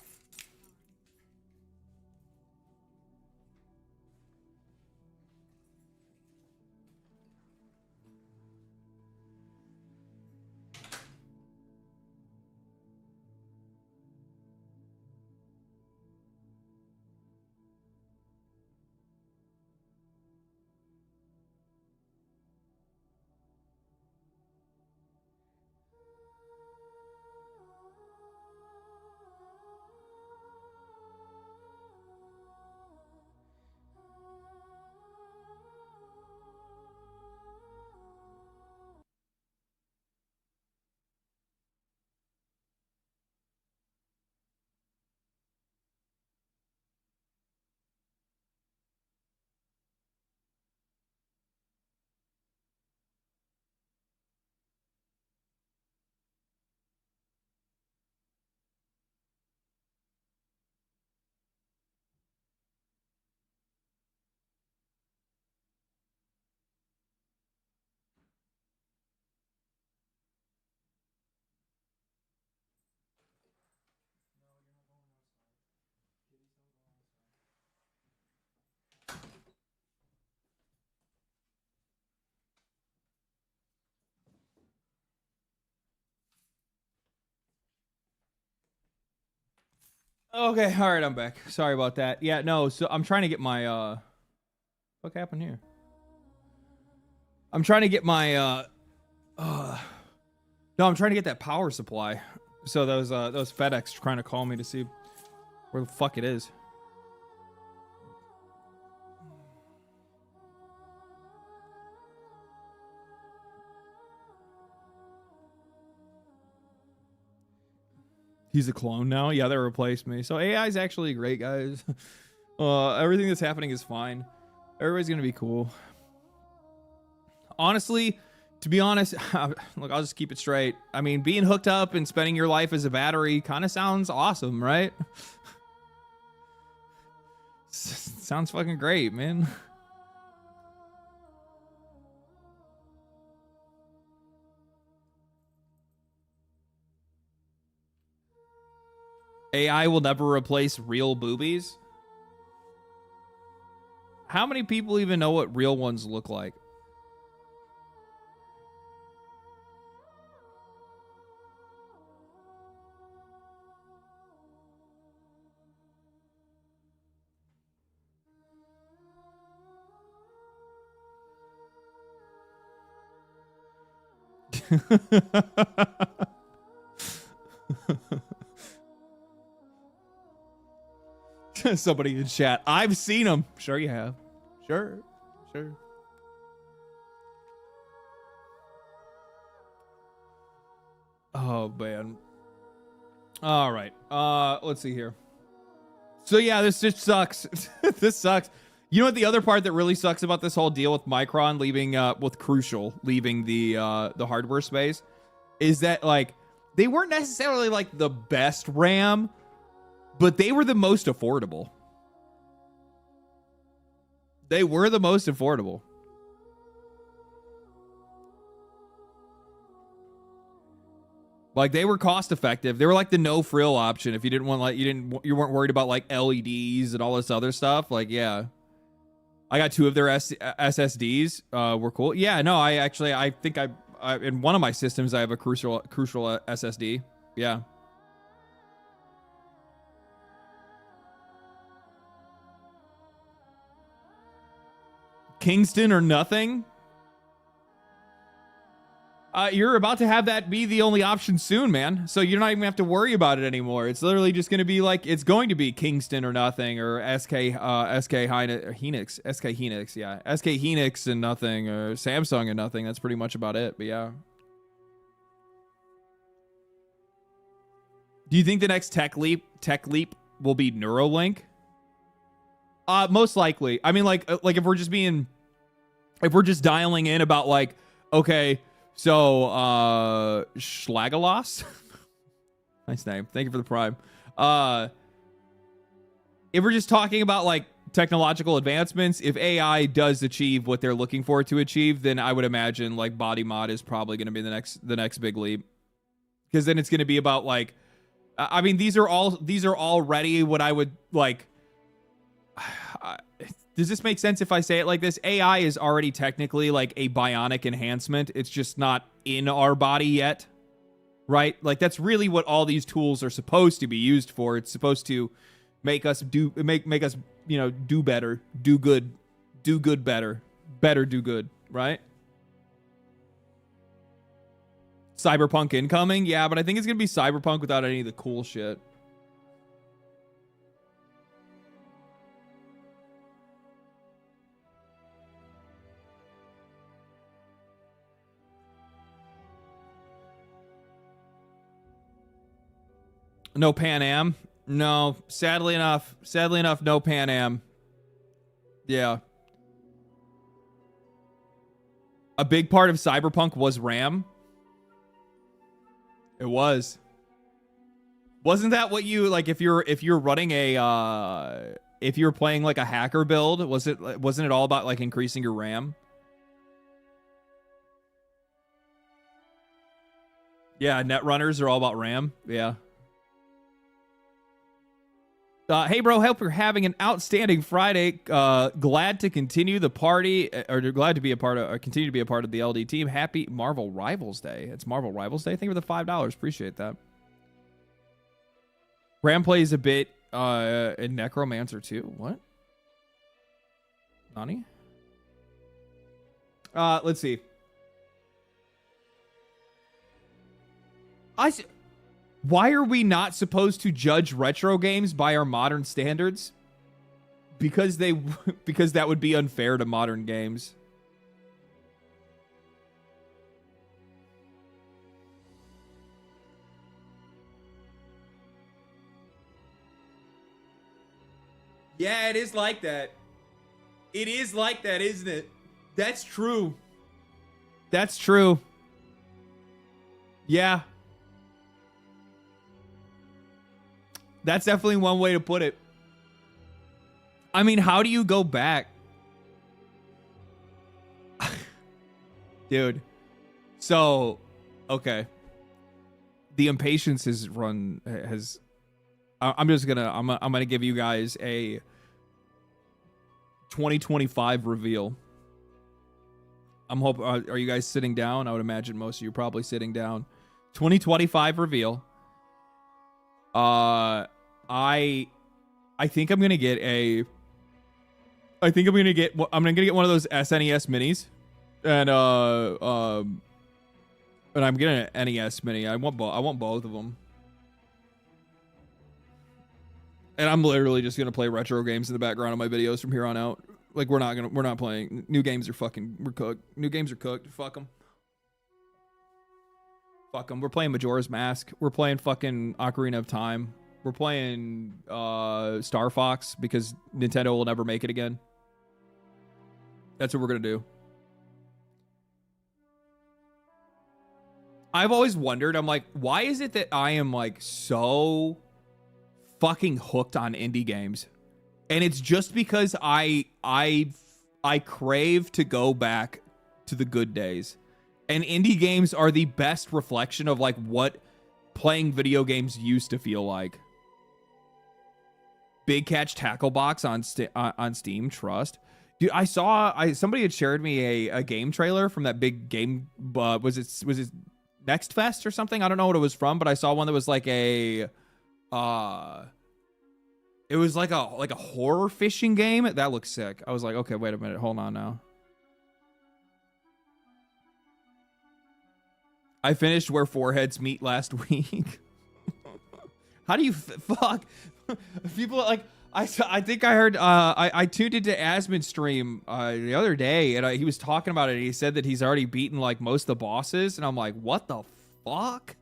Okay, all right, I'm back. Sorry about that. Yeah, no, so I'm trying to get my what happened here? I'm trying to get my no, I'm trying to get that power supply. So those FedEx trying to call me to see where the fuck it is. He's a clone now. Yeah, they replaced me. So AI is actually great, guys. Everything that's happening is fine. Everybody's gonna be cool. Honestly, to be honest, look, I'll just keep it straight. I mean, being hooked up and spending your life as a battery kind of sounds awesome, right? Sounds fucking great, man. AI will never replace real boobies. How many people even know what real ones look like? Somebody in chat. I've seen them. Sure you have. Sure. Oh, man. All right. Let's see here. So yeah, this just sucks. This sucks. You know what the other part that really sucks about this whole deal with Micron leaving with Crucial leaving the hardware space is that like they weren't necessarily like the best RAM, but they were the most affordable. They were the most affordable. Like they were cost effective. They were like the no frill option if you didn't want like you weren't worried about like LEDs and all this other stuff. Like yeah, I got 2 of their SSDs. Were cool. Yeah, no, I think I in one of my systems I have a crucial SSD. Yeah. Kingston or nothing. You're about to have that be the only option soon, man. So you're not even gonna have to worry about it anymore. It's literally just gonna be like, it's going to be Kingston or nothing, or SK Hynix, yeah, SK Hynix and nothing, or Samsung and nothing. That's pretty much about it. But yeah. Do you think the next tech leap will be Neuralink? Most likely. I mean, like if we're just dialing in about like, okay, so Schlagalos, nice name. Thank you for the prime. If we're just talking about like technological advancements, if AI does achieve what they're looking for it to achieve, then I would imagine like body mod is probably going to be the next big leap, because then it's going to be about like, I mean, these are already what I would like. Does this make sense if I say it like this? AI is already technically like a bionic enhancement. It's just not in our body yet, right? Like that's really what all these tools are supposed to be used for. It's supposed to make us do us, you know, do better, do good better, do good, right? Cyberpunk incoming? Yeah, but I think it's going to be Cyberpunk without any of the cool shit. No Pan Am? No, sadly enough, no Pan Am. Yeah. A big part of Cyberpunk was RAM. It was. Wasn't that what you like if you're running a if you're playing like a hacker build, wasn't it all about like increasing your RAM? Yeah, netrunners are all about RAM. Yeah. Hey, bro, hope you're having an outstanding Friday. Glad to continue the party, or glad to be a part of, or continue to be a part of the LD team. Happy Marvel Rivals Day. It's Marvel Rivals Day. Thank you for the $5. Appreciate that. Ram plays a bit in Necromancer too. What? Nani? Let's see. Why are we not supposed to judge retro games by our modern standards? Because that would be unfair to modern games. Yeah, it is like that. It is like that, isn't it? That's true. That's true. Yeah. That's definitely one way to put it. I mean, how do you go back? Dude. So, okay. The impatience has I'm gonna give you guys a 2025 reveal. Are you guys sitting down? I would imagine most of you are probably sitting down. 2025 reveal. I think I'm gonna get I'm gonna get one of those SNES minis, and I'm getting an NES mini. I want both of them, and I'm literally just gonna play retro games in the background of my videos from here on out. Like we're not playing new games. We're cooked. New games are cooked. Fuck them. Fuck them. We're playing Majora's Mask. We're playing fucking Ocarina of Time. We're playing Star Fox because Nintendo will never make it again. That's what we're going to do. I've always wondered, I'm like, why is it that I am like so fucking hooked on indie games? And it's just because I crave to go back to the good days. And indie games are the best reflection of like what playing video games used to feel like. Big Catch Tackle Box on Steam, trust. Dude, somebody had shared me a game trailer from that big game, was it Next Fest or something? I don't know what it was from, but I saw one that was like it was like a horror fishing game. That looks sick. I was like, okay, wait a minute, hold on now. I finished Where Foreheads Meet last week. How do you fuck? People like I think I heard I tuned into Asmon's stream the other day, and he was talking about it. And he said that he's already beaten like most of the bosses, and I'm like, what the fuck?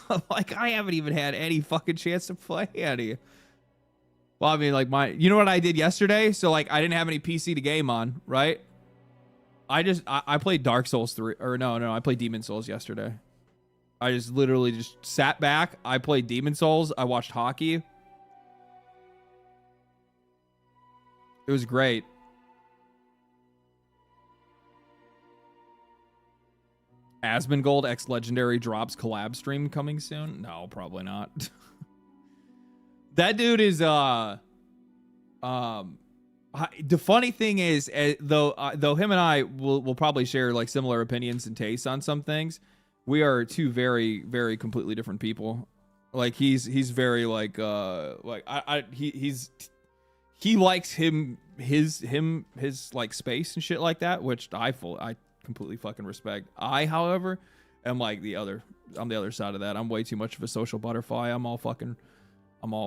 I'm like, I haven't even had any fucking chance to play any. Well, I mean, like you know what I did yesterday? So like I didn't have any PC to game on, right? I played Dark Souls 3, or no, I played Demon Souls yesterday. I just literally just sat back. I played Demon Souls. I watched hockey. It was great. Asmongold X Legendary drops collab stream coming soon? No, probably not. That dude is the funny thing is, though him and I will probably share like similar opinions and tastes on some things, we are two very, very completely different people. Like he's very like he likes his like space and shit like that, which I completely fucking respect. I, however, am like I'm the other side of that. I'm way too much of a social butterfly. I'm all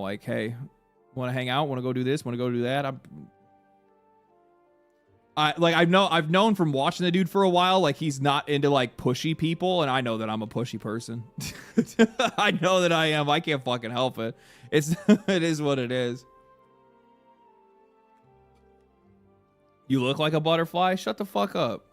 like, hey, want to hang out? Want to go do this? Want to go do that? I've known from watching the dude for a while, like he's not into like pushy people, and I know that I'm a pushy person. I know that I am. I can't fucking help it. It is what it is. You look like a butterfly? Shut the fuck up.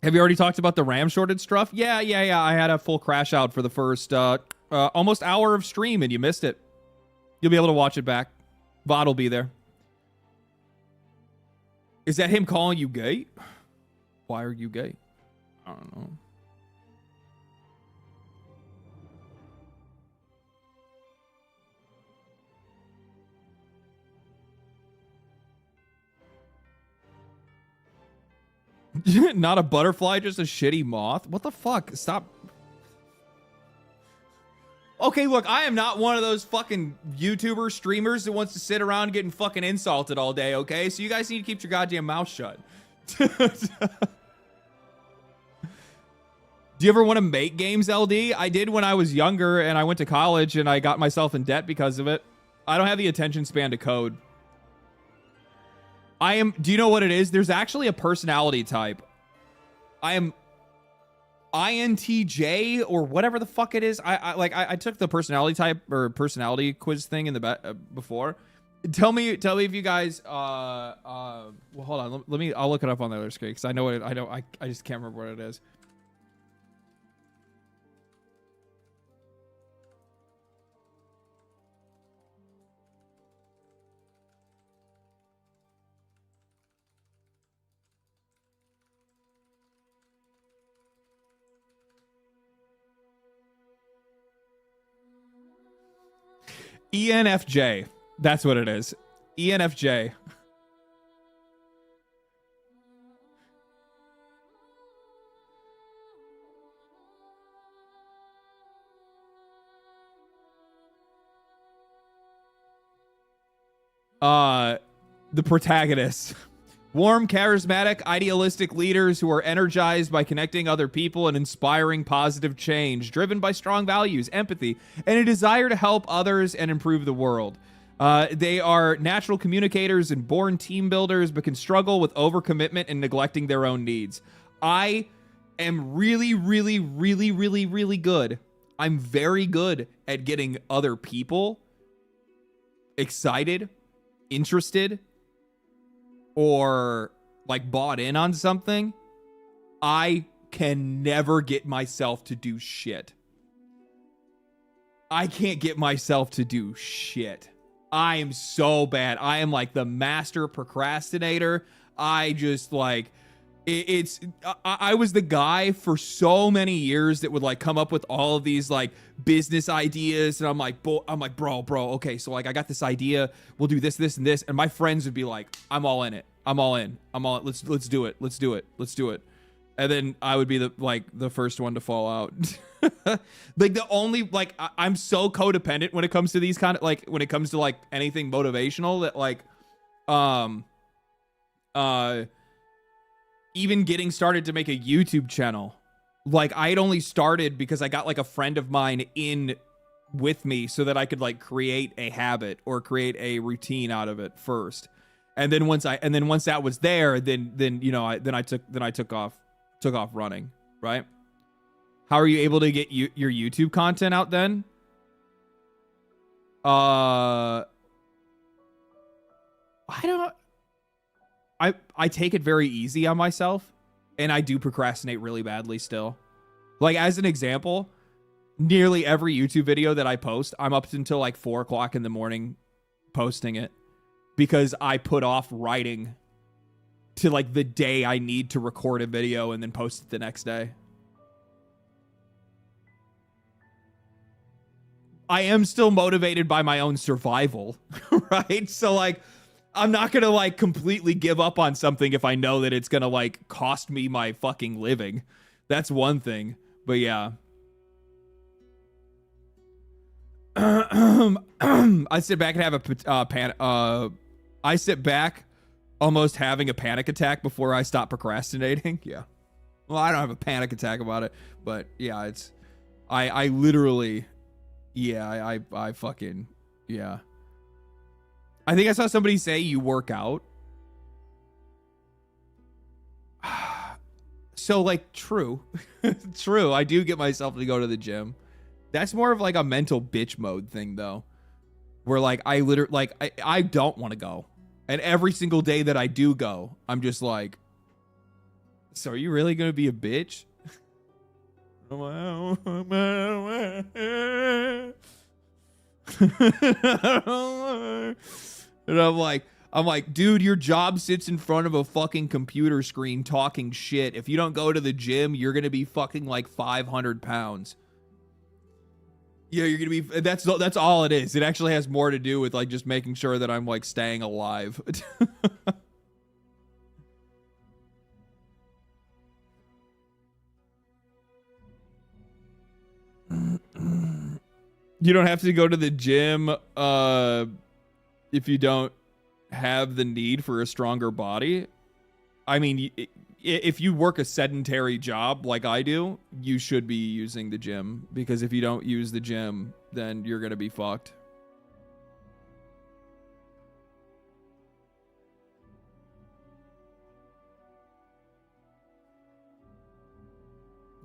Have you already talked about the RAM shortage stuff? Yeah. I had a full crash out for the first almost hour of stream, and you missed it. You'll be able to watch it back. VOD will be there. Is that him calling you gay? Why are you gay? I don't know. Not a butterfly, just a shitty moth. What the fuck? Stop. Okay, look, I am not one of those fucking YouTuber streamers that wants to sit around getting fucking insulted all day, okay? So you guys need to keep your goddamn mouth shut. Do you ever want to make games, LD? I did when I was younger, and I went to college, and I got myself in debt because of it. I don't have the attention span to code. Do you know what it is? There's actually a personality type. I am INTJ or whatever the fuck it is. I took the personality type or personality quiz thing in the before. Tell me if you guys well, hold on. I'll look it up on the other screen because I know what I just can't remember what it is. ENFJ. That's what it is. ENFJ. The protagonist. Warm, charismatic, idealistic leaders who are energized by connecting other people and inspiring positive change, driven by strong values, empathy, and a desire to help others and improve the world. They are natural communicators and born team builders, but can struggle with overcommitment and neglecting their own needs. I am really, really, really, really, really good. I'm very good at getting other people excited, interested, or like bought in on something. I can never get myself to do shit. I can't get myself to do shit. I am so bad. I am like the master procrastinator. I just like I was the guy for so many years that would like come up with all of these like business ideas, and I'm like, bro, okay, so like I got this idea, we'll do this, and this, and my friends would be like, I'm all in it. Let's do it. and then I would be the first one to fall out. Like the only like I'm so codependent when it comes to these kind of like when it comes to like anything motivational that like even getting started to make a YouTube channel, like I had only started because I got like a friend of mine in with me so that I could like create a habit or create a routine out of it first. And then once that was there, then you know, I took off running, right? How are you able to get your YouTube content out then? I take it very easy on myself, and I do procrastinate really badly still. Like as an example, nearly every YouTube video that I post, I'm up until like 4 o'clock in the morning posting it because I put off writing to like the day I need to record a video and then post it the next day. I am still motivated by my own survival, right? So like, I'm not going to like completely give up on something if I know that it's going to like cost me my fucking living. That's one thing. But yeah. I sit back and have I sit back almost having a panic attack before I stop procrastinating. Yeah. Well, I don't have a panic attack about it, but yeah, I literally, yeah, I fucking, yeah. I think I saw somebody say you work out. So like, true. True. I do get myself to go to the gym. That's more of like a mental bitch mode thing though. Where like, I literally, like, I don't want to go. And every single day that I do go, I'm just like, so are you really going to be a bitch? And I'm like, dude, your job sits in front of a fucking computer screen talking shit. If you don't go to the gym, you're going to be fucking like 500 pounds. Yeah, you're going to be, that's all it is. It actually has more to do with like just making sure that I'm like staying alive. You don't have to go to the gym if you don't have the need for a stronger body. I mean, if you work a sedentary job like I do, you should be using the gym, because if you don't use the gym, then you're going to be fucked.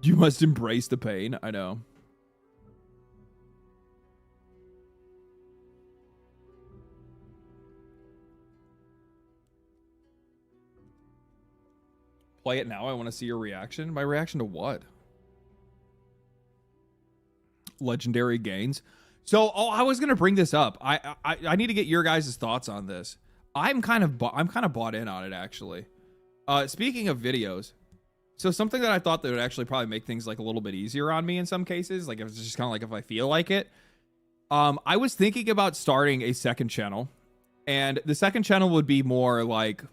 You must embrace the pain. I know. Play it now. I want to see your reaction. My reaction to what? Legendary gains. So, I was gonna bring this up. I need to get your guys' thoughts on this. I'm kind of bought in on it actually. Speaking of videos, so something that I thought that would actually probably make things like a little bit easier on me in some cases, like if it's just kind of like if I feel like it. I was thinking about starting a second channel, and the second channel would be more like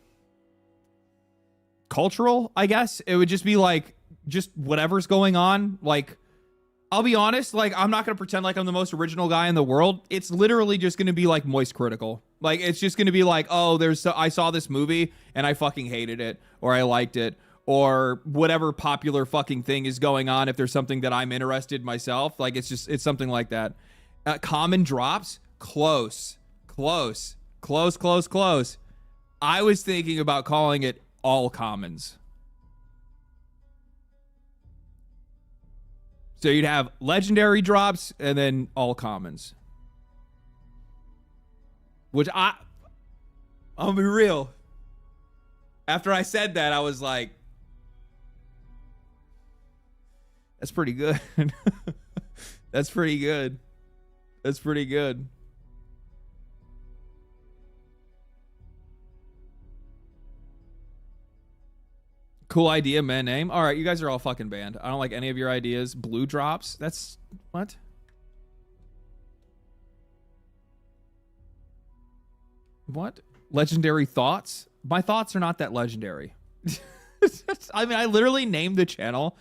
cultural, I guess. It would just be like just whatever's going on. Like, I'll be honest, like I'm not gonna pretend like I'm the most original guy in the world. It's literally just gonna be like moist critical. Like it's just gonna be like, oh, I saw this movie and I fucking hated it, or I liked it, or whatever popular fucking thing is going on. If there's something that I'm interested myself, like it's something like that. Common drops, close. I was thinking about calling it all commons. So you'd have legendary drops and then all commons. Which I'll be real. After I said that, I was like, that's pretty good. That's pretty good. That's pretty good. Cool idea, man. Name. All right, you guys are all fucking banned. I don't like any of your ideas. Blue drops. That's what? What? Legendary thoughts? My thoughts are not that legendary. I literally named the channel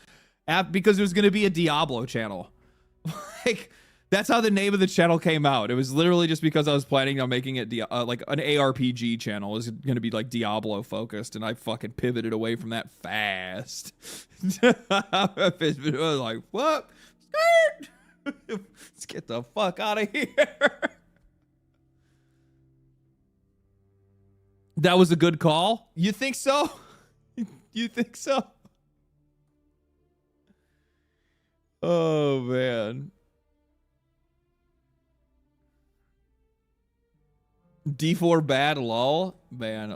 because it was going to be a Diablo channel. Like, that's how the name of the channel came out. It was literally just because I was planning on making it like an ARPG channel. It was going to be like Diablo focused, and I fucking pivoted away from that fast. I was like, what? Let's get the fuck out of here. That was a good call? You think so? You think so? Oh, man. D4 bad, lol. Man,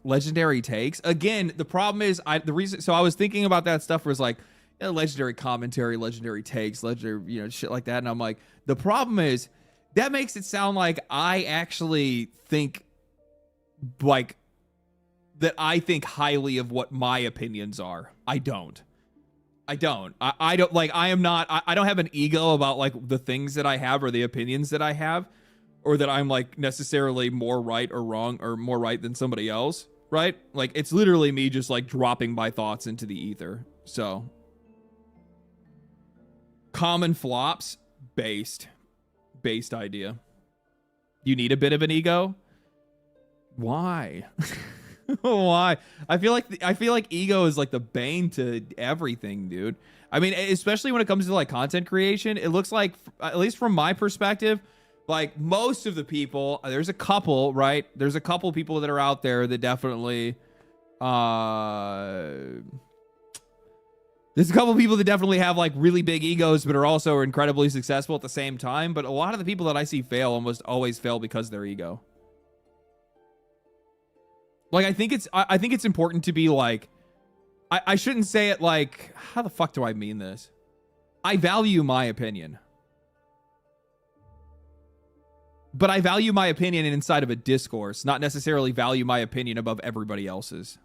legendary takes. Again, the problem is, I was thinking about that stuff was like, legendary commentary, legendary takes, legendary, shit like that. And I'm like, the problem is, that makes it sound like I actually think, like, that I think highly of what my opinions are. I don't. I don't have an ego about like the things that I have or the opinions that I have, or that I'm like necessarily more right or wrong or more right than somebody else, right? Like, it's literally me just like dropping my thoughts into the ether. So, common flops, based idea. You need a bit of an ego? Why? Why? I feel like ego is like the bane to everything, dude. I mean, especially when it comes to like content creation, it looks like, at least from my perspective, like most of the people, there's a couple, right? There's a couple people that are out there that definitely, there's a couple people that definitely have like really big egos, but are also incredibly successful at the same time. But a lot of the people that I see fail almost always fail because of their ego. Like, I think it's important to be like, I shouldn't say it like, how the fuck do I mean this? I value my opinion. But I value my opinion inside of a discourse, not necessarily value my opinion above everybody else's.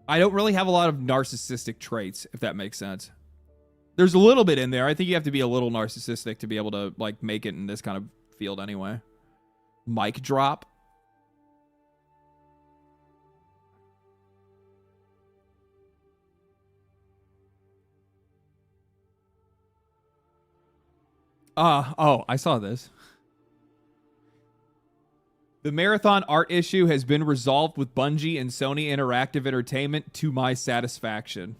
I don't really have a lot of narcissistic traits, if that makes sense. There's a little bit in there. I think you have to be a little narcissistic to be able to like make it in this kind of field anyway. Mic drop. Oh, I saw this. The marathon art issue has been resolved with Bungie and Sony Interactive Entertainment to my satisfaction.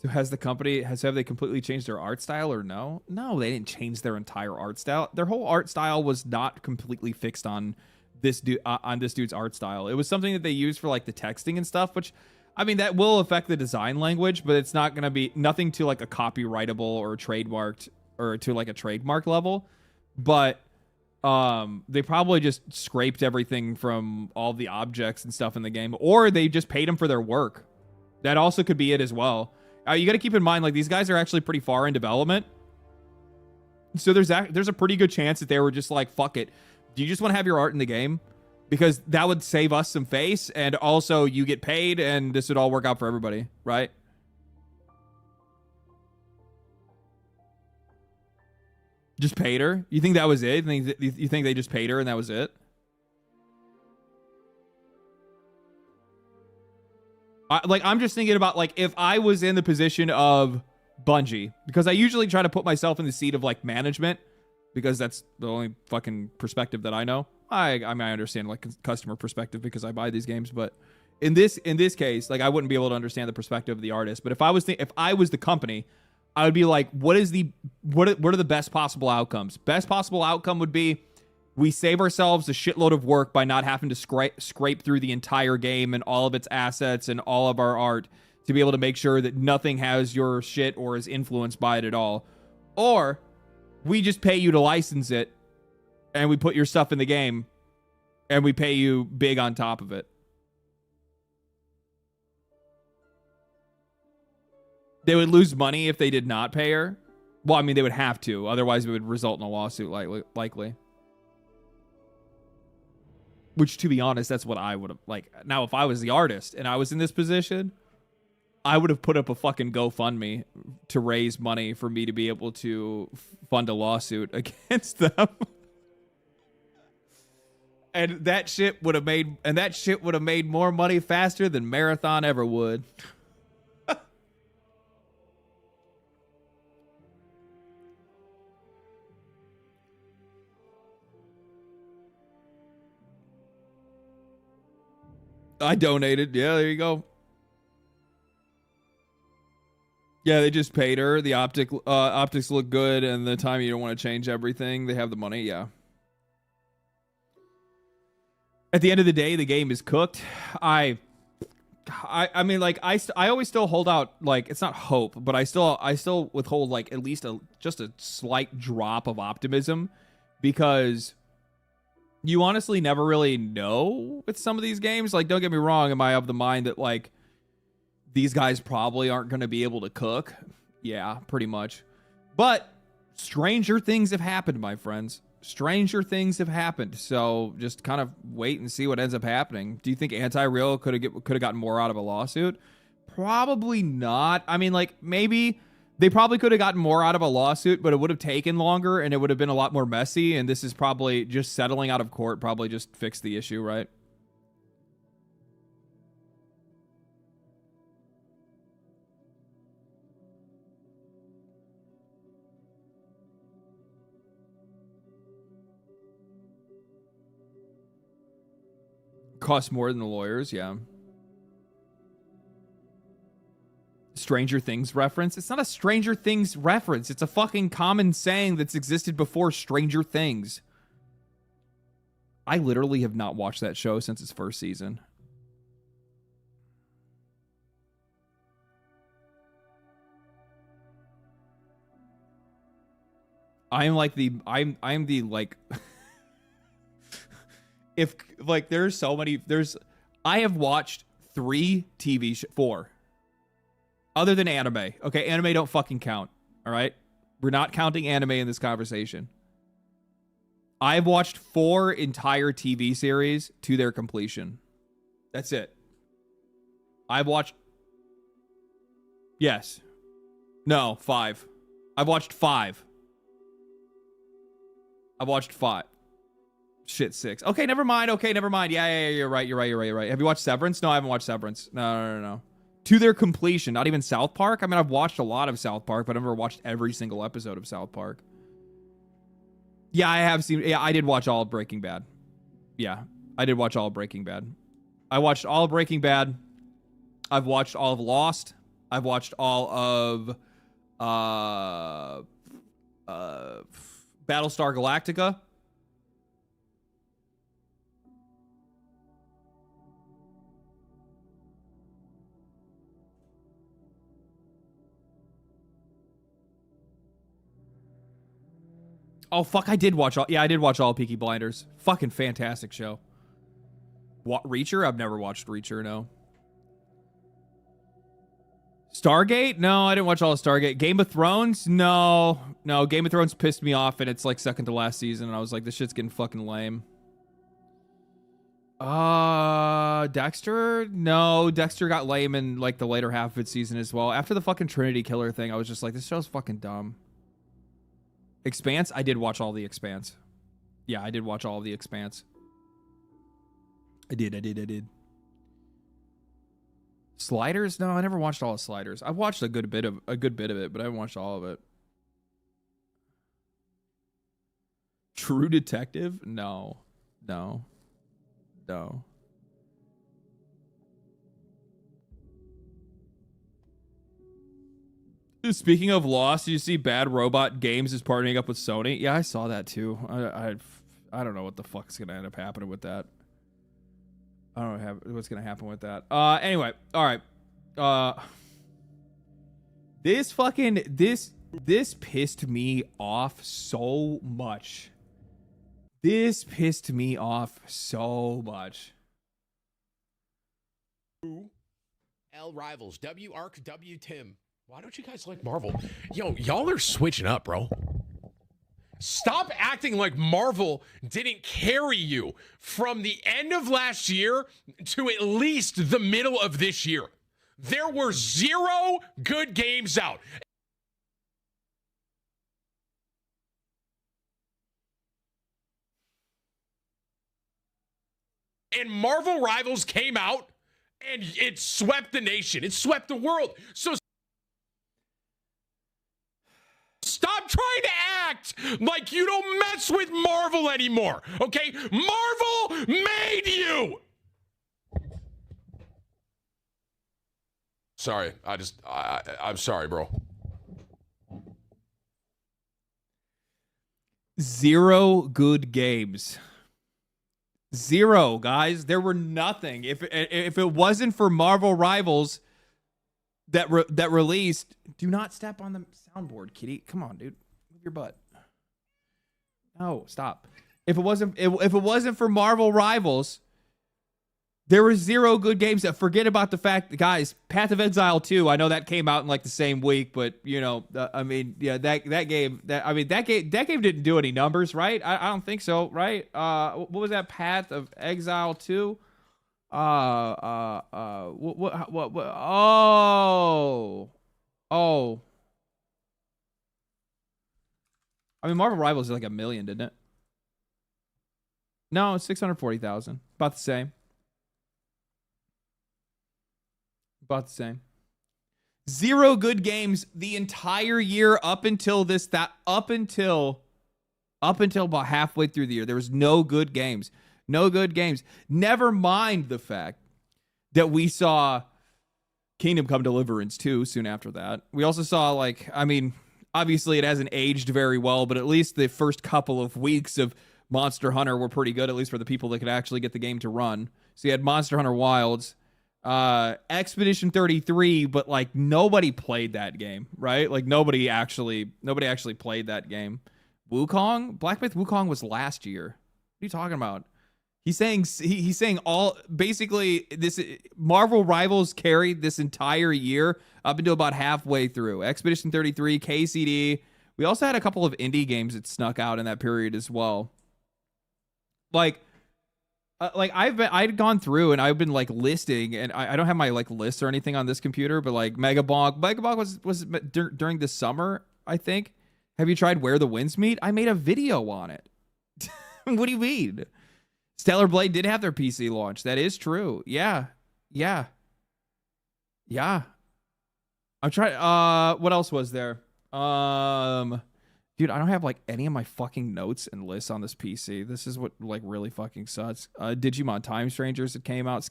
So have they completely changed their art style or no? No, they didn't change their entire art style. Their whole art style was not completely fixed on this dude's art style. It was something that they used for like the texting and stuff, which, I mean, that will affect the design language, but it's not going to be nothing to like a copyrightable or trademarked or to like a trademark level. But they probably just scraped everything from all the objects and stuff in the game, or they just paid them for their work. That also could be it as well. You got to keep in mind, like, these guys are actually pretty far in development. So there's a pretty good chance that they were just like, fuck it. Do you just want to have your art in the game? Because that would save us some face, and also you get paid, and this would all work out for everybody, right? Just paid her? You think that was it? You think they just paid her and that was it? I'm just thinking about, like, if I was in the position of Bungie, because I usually try to put myself in the seat of, like, management, because that's the only fucking perspective that I know. I mean, I understand like customer perspective because I buy these games, but in this case, like, I wouldn't be able to understand the perspective of the artist. But if I was the company, I would be like, what are the best possible outcomes? Best possible outcome would be we save ourselves a shitload of work by not having to scrape through the entire game and all of its assets and all of our art to be able to make sure that nothing has your shit or is influenced by it at all. Or we just pay you to license it, and we put your stuff in the game, and we pay you big on top of it. They would lose money if they did not pay her. Well, I mean, they would have to. Otherwise, it would result in a lawsuit, likely. Which, to be honest, that's what I would have... Like, now, if I was the artist and I was in this position, I would have put up a fucking GoFundMe to raise money for me to be able to fund a lawsuit against them. And that shit would have made more money faster than Marathon ever would. I donated. Yeah, there you go. Yeah, they just paid her. The optics look good, and the time you don't want to change everything, they have the money. Yeah. At the end of the day, the game is cooked. I mean, like, I always still hold out, like, it's not hope, but I still withhold, like, at least just a slight drop of optimism, because you honestly never really know with some of these games. Like, don't get me wrong, am I of the mind that, like, these guys probably aren't going to be able to cook? Yeah, pretty much. But stranger things have happened, my friends. Stranger things have happened. So just kind of wait and see what ends up happening. Do you think Anti-Real could have gotten more out of a lawsuit? Probably not. I mean, like, maybe they probably could have gotten more out of a lawsuit, but it would have taken longer and it would have been a lot more messy. And this is probably just settling out of court, probably just fixed the issue, right? Costs more than the lawyers, yeah. Stranger Things reference? It's not a Stranger Things reference. It's a fucking common saying that's existed before Stranger Things. I literally have not watched that show since its first season. I'm the like if like there's so many I have watched 4 other than anime. Okay, anime don't fucking count. All right, we're not counting anime in this conversation. I've watched 4 entire TV series to their completion. That's it. I've watched yes, no 5. I've watched 5. I've watched 5. Shit, 6. Okay, never mind. Yeah, you're right. Have you watched Severance? No, I haven't watched Severance. No. To their completion, not even South Park. I mean, I've watched a lot of South Park, but I've never watched every single episode of South Park. Yeah, I have seen. Yeah, I did watch all of Breaking Bad. Yeah, I did watch all of Breaking Bad. I watched all of Breaking Bad. I've watched all of Lost. I've watched all of Battlestar Galactica. Oh, fuck, I did watch all... Yeah, I did watch all Peaky Blinders. Fucking fantastic show. What, Reacher? I've never watched Reacher, no. Stargate? No, I didn't watch all of Stargate. Game of Thrones? No. No, Game of Thrones pissed me off, and it's like second to last season, and I was like, this shit's getting fucking lame. Dexter? No, Dexter got lame in like the later half of its season as well. After the fucking Trinity Killer thing, I was just like, this show's fucking dumb. Expanse? I did watch all the Expanse. Yeah, I did watch all of the Expanse. I did. Sliders? No, I never watched all of Sliders. I watched a good bit of it, but I haven't watched all of it. True Detective? No. Speaking of Lost, did you see Bad Robot Games is partnering up with Sony? Yeah, I saw that too. I don't know what the fuck's gonna end up happening with that. I don't know what's gonna happen with that. Anyway, all right. This pissed me off so much. L Rivals, W Arc, W Tim. Why don't you guys like Marvel? Yo, y'all are switching up, bro. Stop acting like Marvel didn't carry you from the end of last year to at least the middle of this year. There were 0 good games out. And Marvel Rivals came out and it swept the nation. It swept the world. So stop trying to act like you don't mess with Marvel anymore, okay? Marvel made you. Sorry, I'm sorry, bro. 0 good games. 0, guys. There were nothing. If it wasn't for Marvel Rivals that released, do not step on the soundboard, kitty. Come on, dude. Move your butt. No, stop. If it wasn't for Marvel Rivals, there were 0 good games. That forget about the fact that, guys, Path of Exile 2, I know that came out in like the same week, but you know, I mean, yeah, that game didn't do any numbers, right? I don't think so, right? What was that, Path of Exile 2? What oh. I mean, Marvel Rivals is like 1 million, didn't it? No, it's 640,000. About the same. About the same. 0 good games the entire year up until about halfway through the year. There was no good games. No good games. Never mind the fact that we saw Kingdom Come Deliverance 2 soon after that. We also saw, like, I mean, obviously it hasn't aged very well, but at least the first couple of weeks of Monster Hunter were pretty good, at least for the people that could actually get the game to run. So you had Monster Hunter Wilds, Expedition 33, but like nobody played that game, right? Like nobody actually played that game. Wukong? Black Myth Wukong was last year. What are you talking about? He's saying all basically this Marvel Rivals carried this entire year up until about halfway through. Expedition 33, KCD. We also had a couple of indie games that snuck out in that period as well. Like I'd gone through and I've been like listing, and I don't have my like lists or anything on this computer, but like Megabonk was during the summer, I think. Have you tried Where the Winds Meet? I made a video on it. What do you mean? Stellar Blade did have their PC launch. That is true. Yeah. I'm trying. What else was there? Dude, I don't have like any of my fucking notes and lists on this PC. This is what like really fucking sucks. Digimon Time Strangers that came out.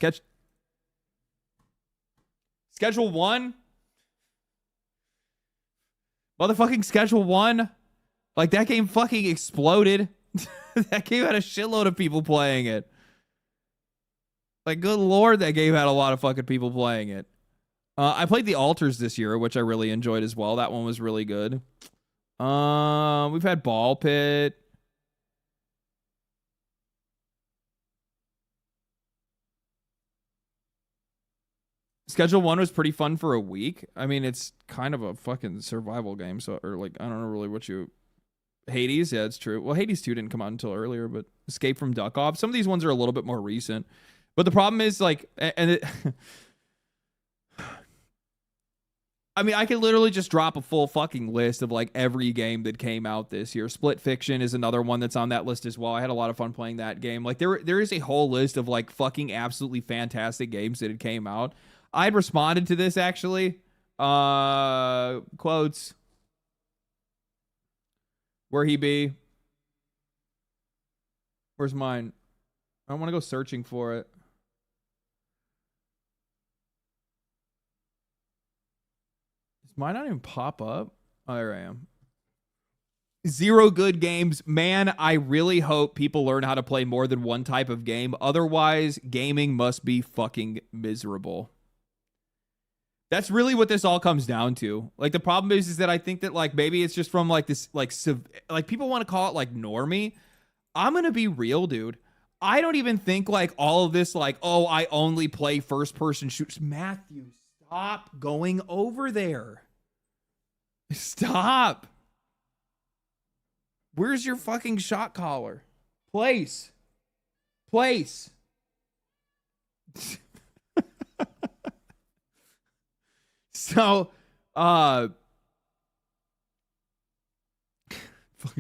Schedule 1. Motherfucking Schedule 1. Like that game fucking exploded. That game had a shitload of people playing it. Like, good lord, that game had a lot of fucking people playing it. I played The Altars this year, which I really enjoyed as well. That one was really good. We've had Ball Pit. Schedule 1 was pretty fun for a week. I mean, it's kind of a fucking survival game, so, or like, I don't know really what you... Hades, yeah, it's true. Well, Hades 2 didn't come out until earlier, but Escape from Duck Off. Some of these ones are a little bit more recent. But the problem is, like, and it... I mean, I could literally just drop a full fucking list of, like, every game that came out this year. Split Fiction is another one that's on that list as well. I had a lot of fun playing that game. Like, there is a whole list of, like, fucking absolutely fantastic games that had came out. I'd responded to this, actually. Quotes... Where he be? Where's mine? I want to go searching for it. Does mine not even pop up? Oh, there I am. 0 good games. Man, I really hope people learn how to play more than one type of game. Otherwise, gaming must be fucking miserable. That's really what this all comes down to. Like, the problem is that I think that, like, maybe it's just from, like, this, like people want to call it, like, normie. I'm going to be real, dude. I don't even think, like, all of this, like, oh, I only play first-person shooters. Matthew, stop going over there. Stop. Where's your fucking shot caller? Place. So, fucking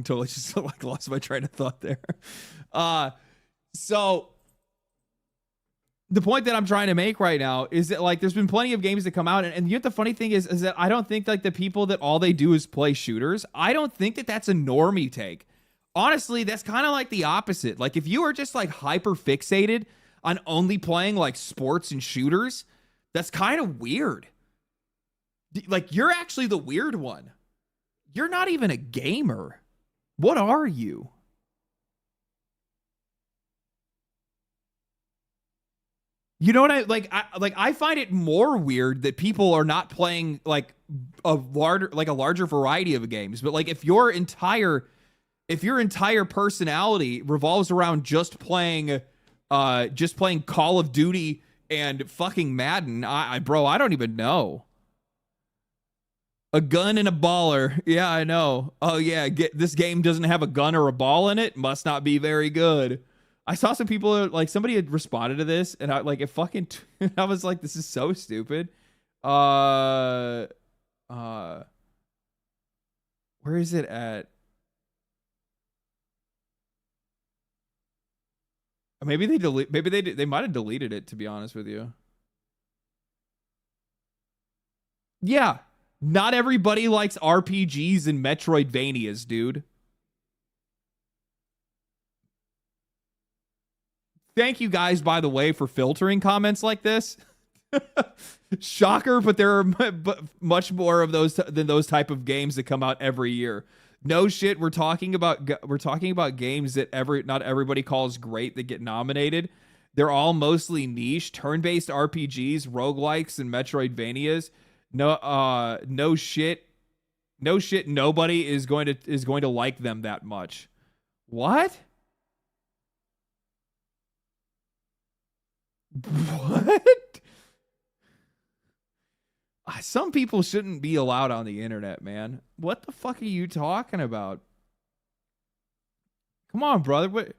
totally just like lost my train of thought there. So the point that I'm trying to make right now is that like there's been plenty of games that come out, and you know what the funny thing is that I don't think like the people that all they do is play shooters, I don't think that that's a normie take. Honestly, that's kind of like the opposite. Like if you are just like hyper fixated on only playing like sports and shooters, that's kind of weird. Like you're actually the weird one. You're not even a gamer. What are you? You know what I like? I find it more weird that people are not playing like a larger variety of games. But like if your entire personality revolves around just playing Call of Duty and fucking Madden, bro, I don't even know. A gun and a baller. Yeah, I know. Oh yeah, this game doesn't have a gun or a ball in it. Must not be very good. I saw some people like somebody had responded to this, and I like it fucking. I was like, this is so stupid. Where is it at? Maybe they delete. Maybe they might have deleted it. To be honest with you. Yeah, not everybody likes RPGs and Metroidvanias, dude. Thank you guys, by the way, for filtering comments like this. Shocker, but there are much more of those than those type of games that come out every year. No shit, we're talking about games that not everybody calls great that get nominated. They're all mostly niche, turn-based RPGs, roguelikes, and Metroidvanias. No shit. Nobody is going to like them that much. What? What? Some people shouldn't be allowed on the internet, man. What the fuck are you talking about? Come on, brother. What?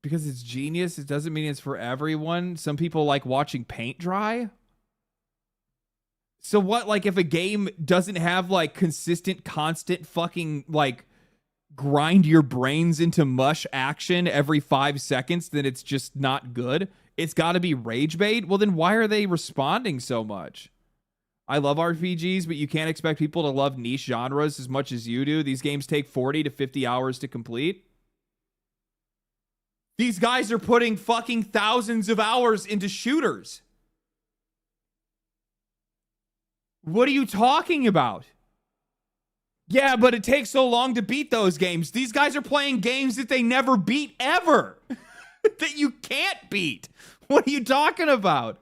Because it's genius, it doesn't mean it's for everyone. Some people like watching paint dry. So what, like, if a game doesn't have, like, consistent, constant fucking, like, grind your brains into mush action every 5 seconds, then it's just not good? It's got to be rage bait? Well, then why are they responding so much? I love RPGs, but you can't expect people to love niche genres as much as you do. These games take 40 to 50 hours to complete. These guys are putting fucking thousands of hours into shooters. What are you talking about? Yeah, but it takes so long to beat those games. These guys are playing games that they never beat ever. That you can't beat. What are you talking about?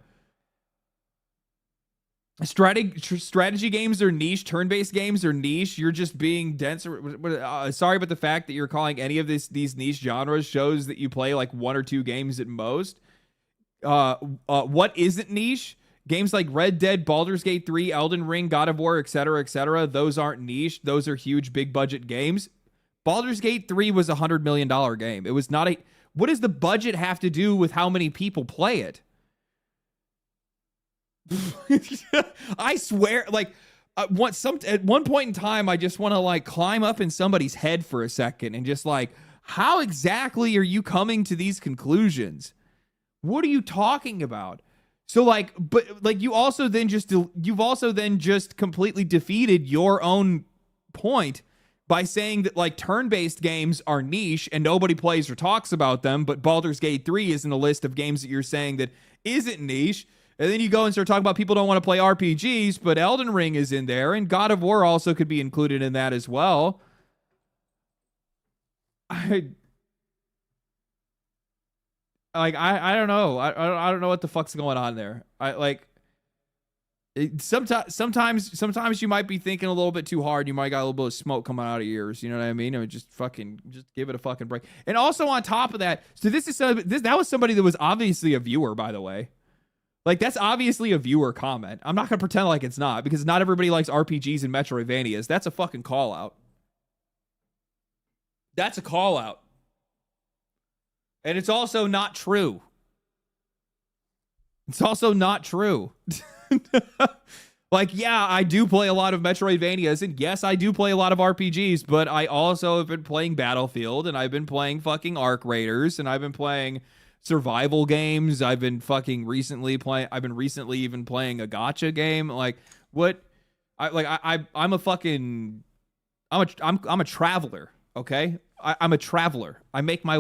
Strategy games are niche. Turn-based games are niche. You're just being dense. Sorry, but the fact that you're calling any of these niche genres shows that you play like 1 or 2 games at most. What isn't niche? Games like Red Dead, Baldur's Gate 3, Elden Ring, God of War, etc., etc. Those aren't niche. Those are huge, big budget games. Baldur's Gate 3 was a $100 million game. It was not a... What does the budget have to do with how many people play it? I swear, like, at one point in time, I just want to, like, climb up in somebody's head for a second and just, like, how exactly are you coming to these conclusions? What are you talking about? So, like, but, like, you've also then just completely defeated your own point by saying that, like, turn-based games are niche and nobody plays or talks about them, but Baldur's Gate 3 is in a list of games that you're saying that isn't niche. And then you go and start talking about people don't want to play RPGs, but Elden Ring is in there, and God of War also could be included in that as well. I don't know. I don't know what the fuck's going on there. Sometimes you might be thinking a little bit too hard. You might got a little bit of smoke coming out of your ears. You know what I mean? I mean, just give it a fucking break. And also on top of that, so that was somebody that was obviously a viewer, by the way. Like, that's obviously a viewer comment. I'm not gonna pretend like it's not, because not everybody likes RPGs and Metroidvanias. That's a fucking call out. That's a call out. And it's also not true. It's also not true. Like, yeah, I do play a lot of Metroidvanias, and yes, I do play a lot of RPGs, but I also have been playing Battlefield, and I've been playing fucking Arc Raiders, and I've been playing survival games. I've been recently even playing a gacha game. Like, what? I'm a fucking, I'm a traveler. Okay, I'm a traveler. I make my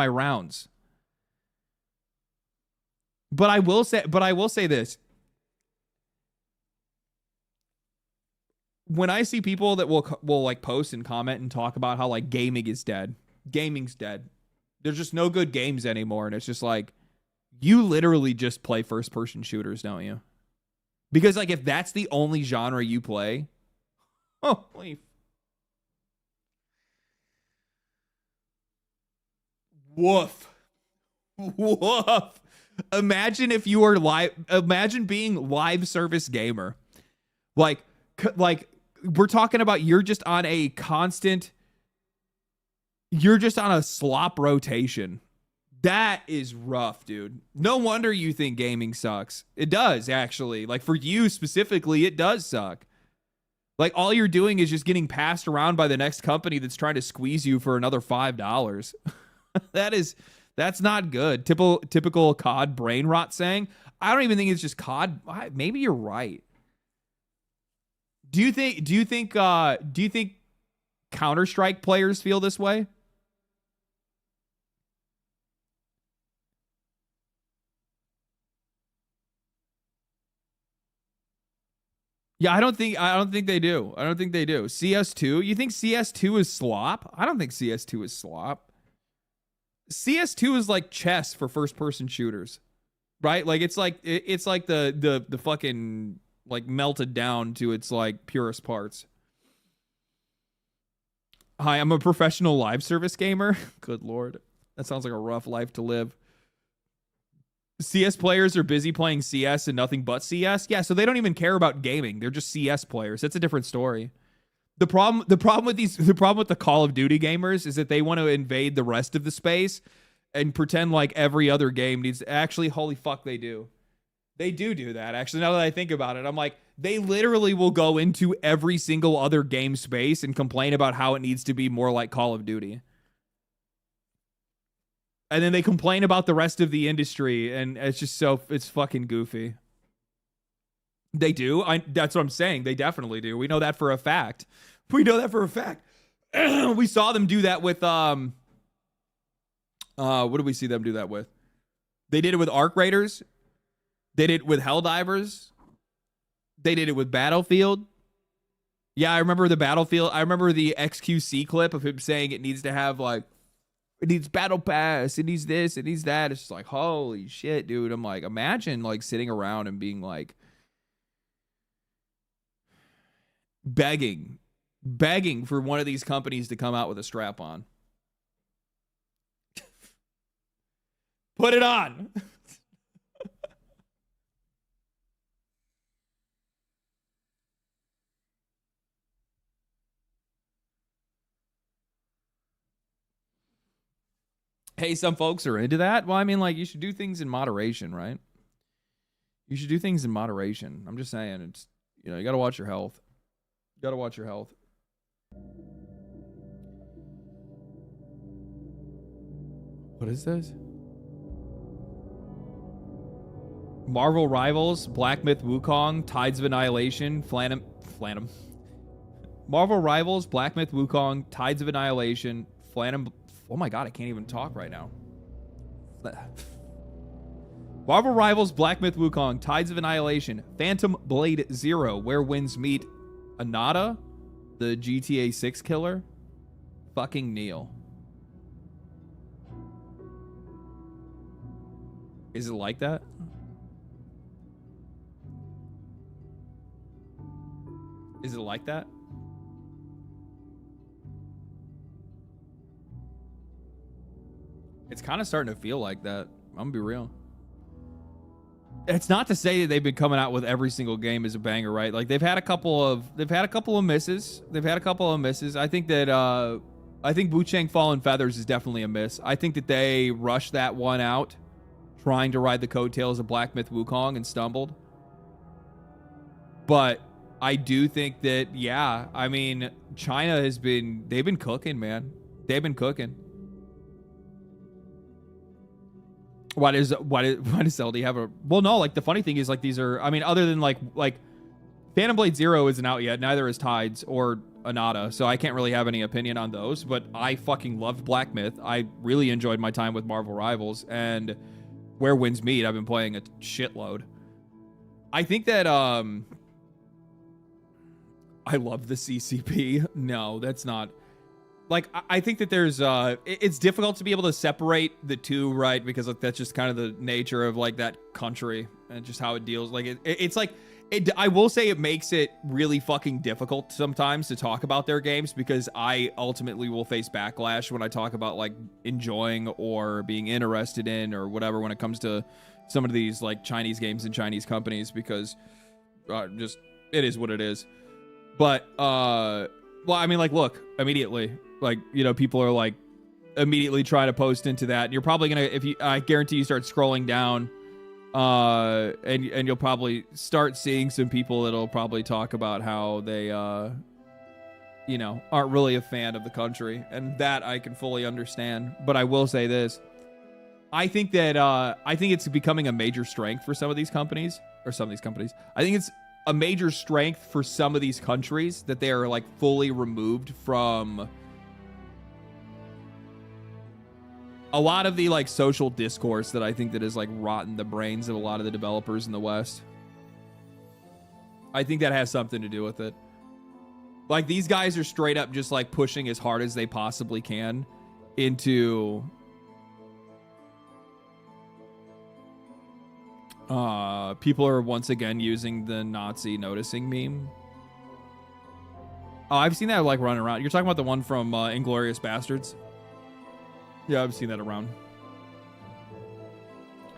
rounds. But I will say this. When I see people that will like post and comment and talk about how like gaming's dead, there's just no good games anymore, and it's just like, you literally just play first person shooters, don't you? Because like, if that's the only genre you play, holy woof. Imagine if you were imagine being live service gamer. Like we're talking about, you're just on a slop rotation. That is rough, dude. No wonder you think gaming sucks. It does, actually. Like, for you specifically, it does suck. Like, all you're doing is just getting passed around by the next company that's trying to squeeze you for another $5. That's not good. Typical COD brain rot saying. I don't even think it's just COD. Maybe you're right. Do you think Counter-Strike players feel this way? Yeah, I don't think they do. CS2, you think CS2 is slop? I don't think CS2 is slop. CS2 is like chess for first person shooters. Right? Like it's like the fucking like melted down to its like purest parts. Hi, I'm a professional live service gamer. Good lord. That sounds like a rough life to live. CS players are busy playing CS and nothing but CS. Yeah, so they don't even care about gaming. They're just CS players. That's a different story. The problem with the Call of Duty gamers is that they want to invade the rest of the space and pretend like every other game needs. Actually, holy fuck, they do. They do that. Actually, now that I think about it, I'm like, they literally will go into every single other game space and complain about how it needs to be more like Call of Duty. And then they complain about the rest of the industry, and it's fucking goofy. They do. That's what I'm saying. They definitely do. We know that for a fact. We saw them do that with what did we see them do that with? They did it with Arc Raiders. They did it with Helldivers. They did it with Battlefield. Yeah, I remember the Battlefield. I remember the XQC clip of him saying it needs to have like, it needs Battle Pass, it needs this, it needs that. It's just like, holy shit, dude. I'm like, imagine like sitting around and being like, begging for one of these companies to come out with a strap on. Put it on. Hey, some folks are into that. Well, I mean, like, you should do things in moderation, right? You should do things in moderation. I'm just saying, it's, you know, you got to watch your health. What is this? Marvel Rivals, Black Myth Wukong, Tides of Annihilation, Flanum. Marvel Rivals, Black Myth Wukong, Tides of Annihilation, Flanum. Oh my god, I can't even talk right now. Marvel Rivals, Black Myth Wukong, Tides of Annihilation, Phantom Blade Zero, Where Winds Meet, Anada, the GTA 6 killer, fucking Neil. Is it like that? Is it like that? It's kind of starting to feel like that. I'm gonna be real. It's not to say that they've been coming out with every single game as a banger, right? Like they've had a couple of misses. I think that Wu-Chang Fallen Feathers is definitely a miss. I think that they rushed that one out, trying to ride the coattails of Black Myth Wukong and stumbled. But I do think that, yeah, I mean, China they've been cooking, man. They've been cooking. Why does LD have a, well, no, like the funny thing is like these are, I mean, other than like Phantom Blade Zero isn't out yet. Neither is Tides or Anata. So I can't really have any opinion on those, but I fucking loved Black Myth. I really enjoyed my time with Marvel Rivals, and Where Winds Meet, I've been playing a shitload. I think that, I love the CCP. No, that's not. Like, I think that there's, it's difficult to be able to separate the two, right? Because like, that's just kind of the nature of like that country and just how it deals. Like, it's like, I will say it makes it really fucking difficult sometimes to talk about their games, because I ultimately will face backlash when I talk about like enjoying or being interested in or whatever when it comes to some of these like Chinese games and Chinese companies, because just, it is what it is. But, well, I mean, like, look, immediately, like, you know, people are like immediately trying to post into that. And you're probably going to, I guarantee you start scrolling down, and you'll probably start seeing some people that'll probably talk about how they, you know, aren't really a fan of the country. And that I can fully understand. But I will say this. I think that, I think it's becoming a major strength for some of these companies, or some of these companies. I think it's a major strength for some of these countries that they are like fully removed from a lot of the like social discourse that I think that is like rotten the brains of a lot of the developers in the West. I think that has something to do with it. Like, these guys are straight up just like pushing as hard as they possibly can into people are once again using the Nazi noticing meme. Oh, I've seen that like running around. You're talking about the one from Inglourious Bastards? Yeah, I've seen that around.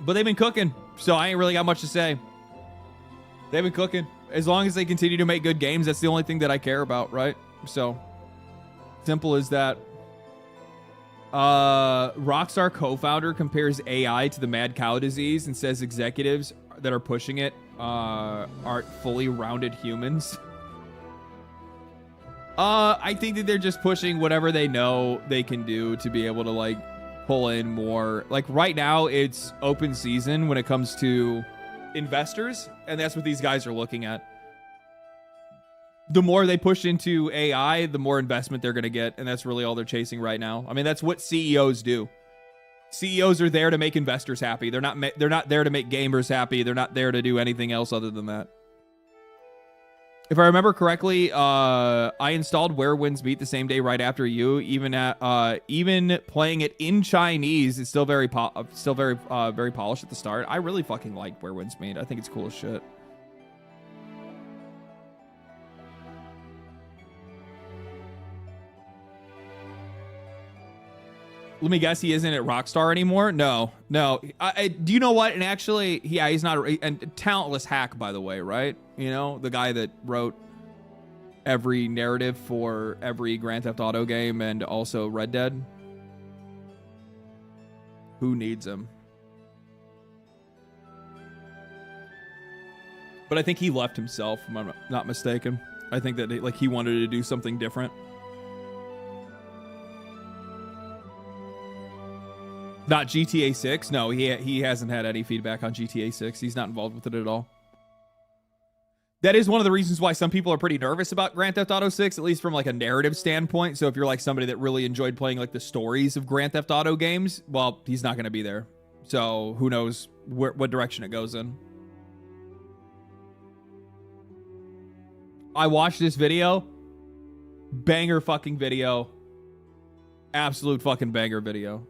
But they've been cooking, so I ain't really got much to say. They've been cooking. As long as they continue to make good games, that's the only thing that I care about, right? So, simple as that. Rockstar co-founder compares AI to the mad cow disease and says executives that are pushing it aren't fully rounded humans. I think that they're just pushing whatever they know they can do to be able to like pull in more. Like, right now it's open season when it comes to investors, and that's what these guys are looking at. The more they push into AI, the more investment they're going to get, and that's really all they're chasing right now. I mean, that's what CEOs do. CEOs are there to make investors happy. They're not there to make gamers happy. They're not there to do anything else other than that. If I remember correctly, I installed Where Winds Meet the same day right after you. Even playing it in Chinese, it's still very polished at the start. I really fucking like Where Winds Meet. I think it's cool as shit. Let me guess, he isn't at Rockstar anymore? No. Do you know what? And actually, yeah, he's not and talentless hack, by the way, right? You know, the guy that wrote every narrative for every Grand Theft Auto game and also Red Dead. Who needs him? But I think he left himself, if I'm not mistaken. I think that he wanted to do something different. Not GTA 6. No, he hasn't had any feedback on GTA 6. He's not involved with it at all. That is one of the reasons why some people are pretty nervous about Grand Theft Auto 6, at least from like a narrative standpoint. So if you're like somebody that really enjoyed playing like the stories of Grand Theft Auto games, well, he's not going to be there. So who knows what direction it goes in. I watched this video. Banger fucking video. Absolute fucking banger video.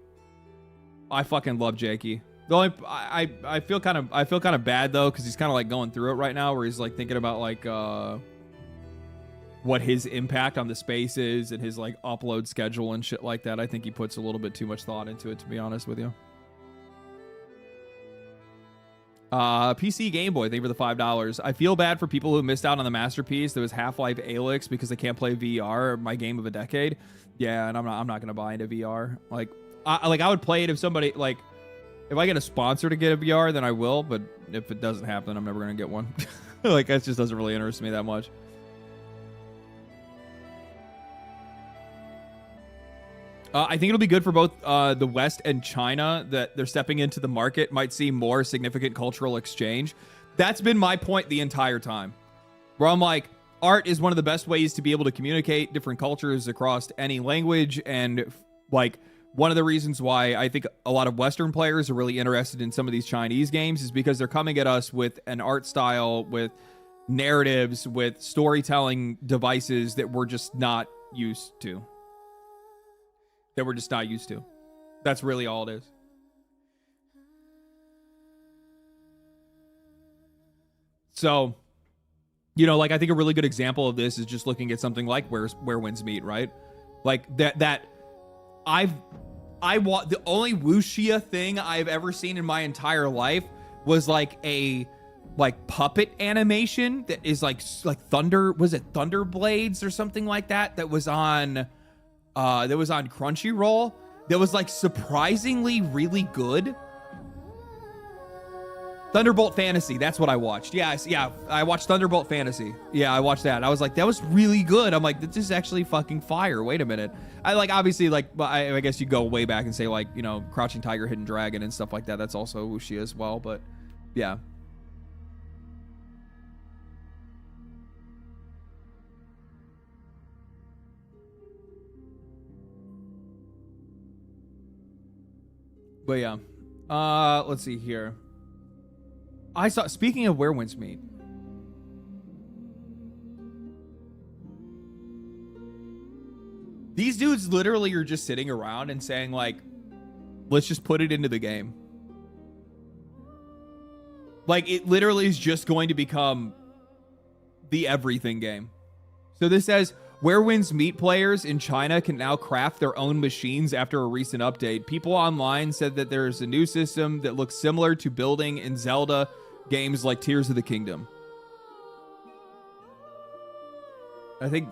I fucking love Jakey. The only I feel kind of bad though, because he's kind of like going through it right now, where he's like thinking about like what his impact on the space is and his like upload schedule and shit like that. I think he puts a little bit too much thought into it, to be honest with you. PC Game Boy, thank you for the $5. I feel bad for people who missed out on the masterpiece that was Half-Life Alyx because they can't play VR, my game of a decade. Yeah, and I'm not gonna buy into VR. Like I would play it if somebody, like, if I get a sponsor to get a VR, then I will, but if it doesn't happen, I'm never going to get one. Like, that just doesn't really interest me that much. I think it'll be good for both the West and China that they're stepping into the market, might see more significant cultural exchange. That's been my point the entire time, where I'm like, art is one of the best ways to be able to communicate different cultures across any language. And like, one of the reasons why I think a lot of Western players are really interested in some of these Chinese games is because they're coming at us with an art style, with narratives, with storytelling devices that we're just not used to. That's really all it is. So, you know, like, I think a really good example of this is just looking at something like Where Winds Meet, right? Like, the only wuxia thing I've ever seen in my entire life was like a puppet animation that is like Thunder, was it Thunder Blades or something like that, that was on Crunchyroll, that was like surprisingly really good. Thunderbolt Fantasy, that's what I watched. Yeah, I watched Thunderbolt Fantasy. Yeah, I watched that. I was like, that was really good. I'm like, this is actually fucking fire. Wait a minute. I like, obviously, like, I guess you go way back and say, like, you know, Crouching Tiger, Hidden Dragon and stuff like that. That's also wuxia as well, but yeah. But yeah. Let's see here. Speaking of Where Winds Meet, these dudes literally are just sitting around and saying, like, let's just put it into the game. Like, it literally is just going to become the everything game. So this says, Where Winds Meet players in China can now craft their own machines after a recent update. People online said that there's a new system that looks similar to building in Zelda games like Tears of the Kingdom. I think...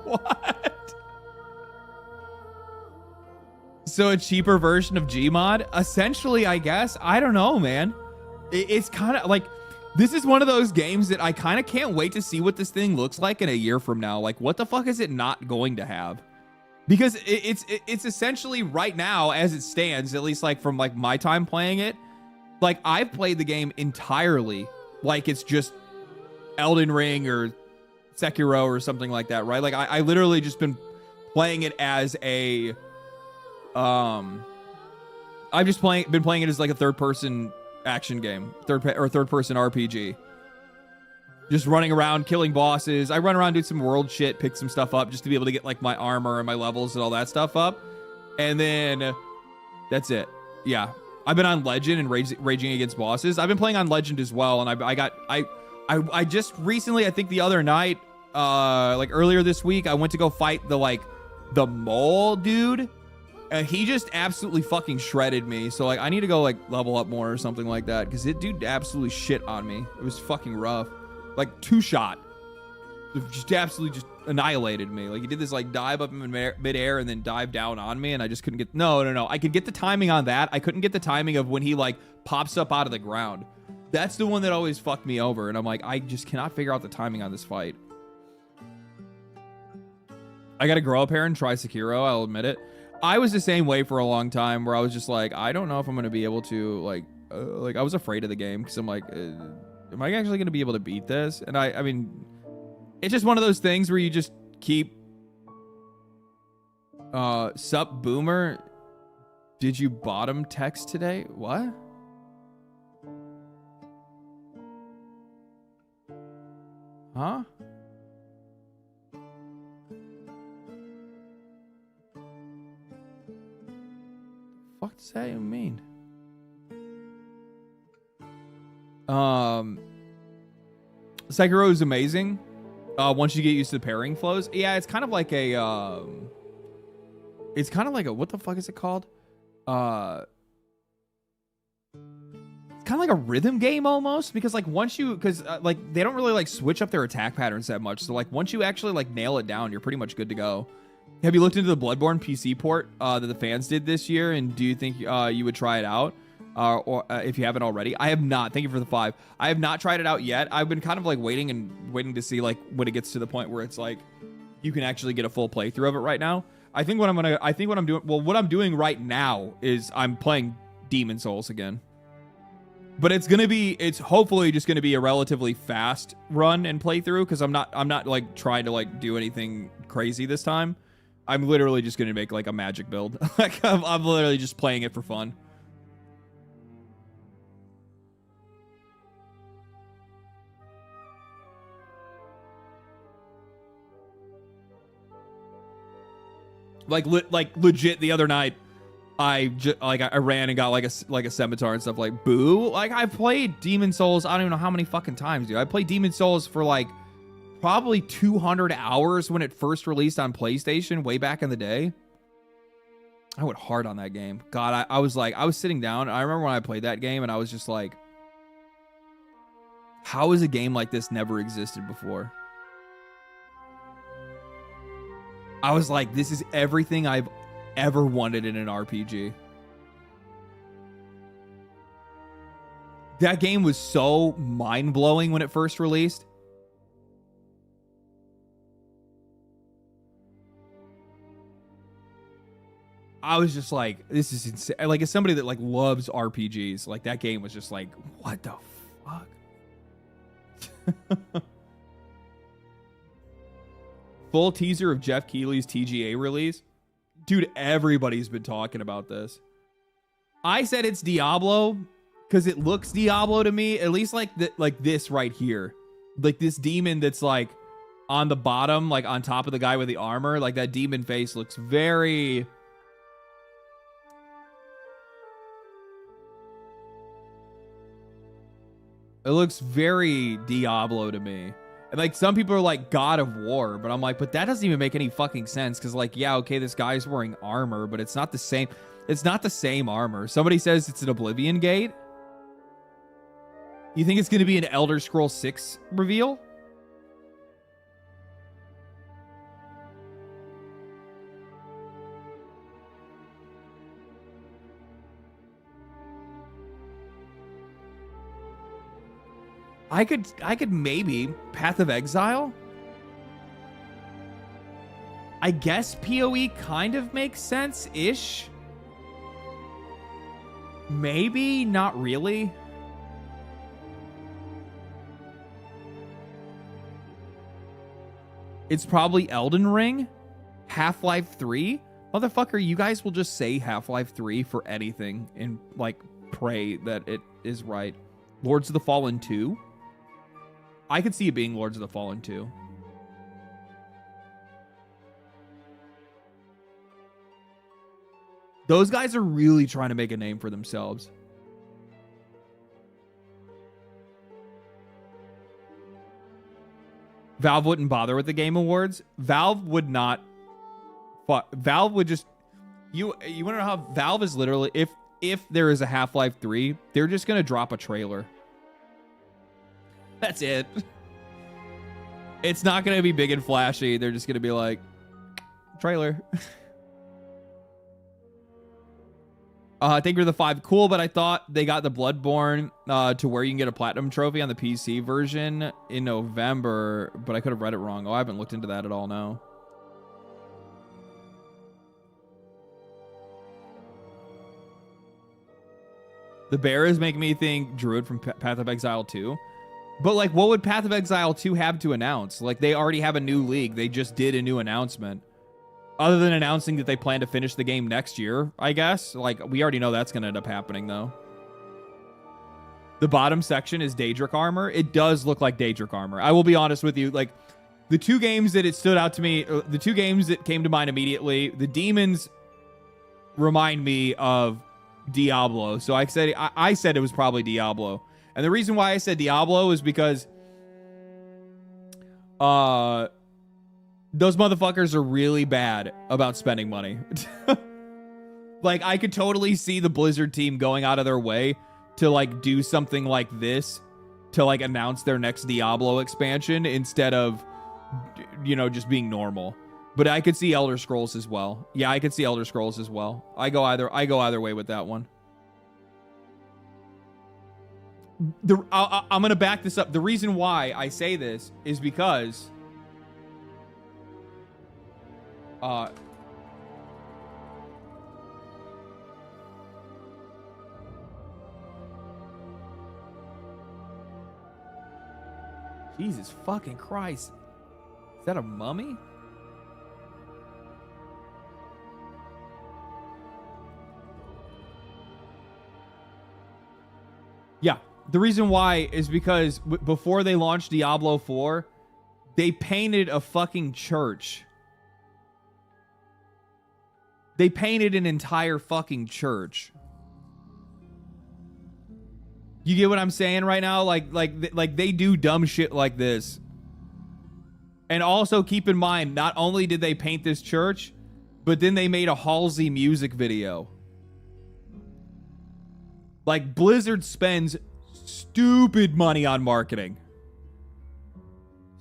What? So a cheaper version of Gmod? Essentially, I guess. I don't know, man. It's kind of like, this is one of those games that I kind of can't wait to see what this thing looks like in a year from now. Like, what the fuck is it not going to have? Because it's essentially right now, as it stands, at least like from like my time playing it, like, I've played the game entirely like it's just Elden Ring or Sekiro or something like that, right? Like, I literally just been playing it as a I've just been playing it as like a third person action game, third person RPG. Just running around killing bosses. I run around, do some world shit, pick some stuff up just to be able to get like my armor and my levels and all that stuff up, and then that's it. Yeah, I've been on Legend and raging against bosses. I've been playing on Legend as well, and I just recently, I think the other night, like earlier this week, I went to go fight the mole dude, and he just absolutely fucking shredded me. So like, I need to go like level up more or something like that, because it dude absolutely shit on me. It was fucking rough. Like, two-shot. Just absolutely just annihilated me. Like, he did this like dive up in midair and then dive down on me, and I just couldn't get... No. I could get the timing on that. I couldn't get the timing of when he like pops up out of the ground. That's the one that always fucked me over, and I'm like, I just cannot figure out the timing on this fight. I gotta grow up here and try Sekiro, I'll admit it. I was the same way for a long time, where I was just like, I don't know if I'm gonna be able to, like I was afraid of the game, because I'm like... am I actually going to be able to beat this? And I mean, it's just one of those things where you just keep... Sup, Boomer? Did you bottom text today? What? Huh? What does that even mean? Sekiro is amazing. Once you get used to the parrying flows. Yeah, it's kind of like a what the fuck is it called? It's kind of like a rhythm game almost, because like like they don't really like switch up their attack patterns that much. So like once you actually like nail it down, you're pretty much good to go. Have you looked into the Bloodborne PC port that the fans did this year, and do you think you would try it out? Or if you haven't already? I have not. Thank you for the 5. I have not tried it out yet. I've been kind of like waiting to see like when it gets to the point where it's like you can actually get a full playthrough of it right now. What I'm doing right now is I'm playing Demon Souls again. But it's hopefully just gonna be a relatively fast run and playthrough, because I'm not like trying to like do anything crazy this time. I'm literally just gonna make like a magic build. Like I'm literally just playing it for fun. Like legit the other night, I ran and got like a scimitar and stuff. Like, boo. Like, I've played Demon Souls, I don't even know how many fucking times, dude. I played Demon Souls for like probably 200 hours when it first released on PlayStation way back in the day. I went hard on that game. God, I was sitting down. I remember when I played that game and I was just like, how has a game like this never existed before? I was like, this is everything I've ever wanted in an RPG. That game was so mind-blowing when it first released. I was just like, this is insane. Like, as somebody that like loves RPGs, like that game was just like, what the fuck? Full teaser of Jeff Keighley's TGA release. Dude, everybody's been talking about this. I said it's Diablo because it looks Diablo to me, at least like this right here. Like this demon that's like on the bottom, like on top of the guy with the armor. Like that demon face looks very... It looks very Diablo to me. And like some people are like God of War, but I'm like, but that doesn't even make any fucking sense, because like, yeah, okay, this guy's wearing armor, but it's not the same. It's not the same armor. Somebody says it's an Oblivion Gate. You think it's going to be an Elder Scrolls 6 reveal? I could maybe Path of Exile. I guess PoE kind of makes sense-ish. Maybe, not really. It's probably Elden Ring, Half-Life 3. Motherfucker, you guys will just say Half-Life 3 for anything and like pray that it is right. Lords of the Fallen 2. I could see it being Lords of the Fallen 2. Those guys are really trying to make a name for themselves. Valve wouldn't bother with the Game Awards. Valve would not. Valve would just... You want to know how Valve is literally... If there is a Half-Life 3, they're just going to drop a trailer. That's it. It's not going to be big and flashy. They're just going to be like, trailer. Thank you for the 5. Cool, but I thought they got the Bloodborne to where you can get a platinum trophy on the PC version in November, but I could have read it wrong. Oh, I haven't looked into that at all now. The bear is making me think Druid from Path of Exile 2. But, like, what would Path of Exile 2 have to announce? Like, they already have a new league. They just did a new announcement. Other than announcing that they plan to finish the game next year, I guess. Like, we already know that's going to end up happening, though. The bottom section is Daedric armor. It does look like Daedric armor. I will be honest with you. Like, the two games that it stood out to me, the two games that came to mind immediately, the demons remind me of Diablo. So I said it was probably Diablo. And the reason why I said Diablo is because those motherfuckers are really bad about spending money. Like, I could totally see the Blizzard team going out of their way to, like, do something like this to, like, announce their next Diablo expansion instead of, you know, just being normal. But I could see Elder Scrolls as well. Yeah, I could see Elder Scrolls as well. I go either way with that one. I'm going to back this up. The reason why I say this is because Jesus fucking Christ. Is that a mummy? Yeah. The reason why is because before they launched Diablo 4, they painted a fucking church. They painted an entire fucking church. You get what I'm saying right now? Like they do dumb shit like this. And also keep in mind, not only did they paint this church, but then they made a Halsey music video. Like, Blizzard spends stupid money on marketing.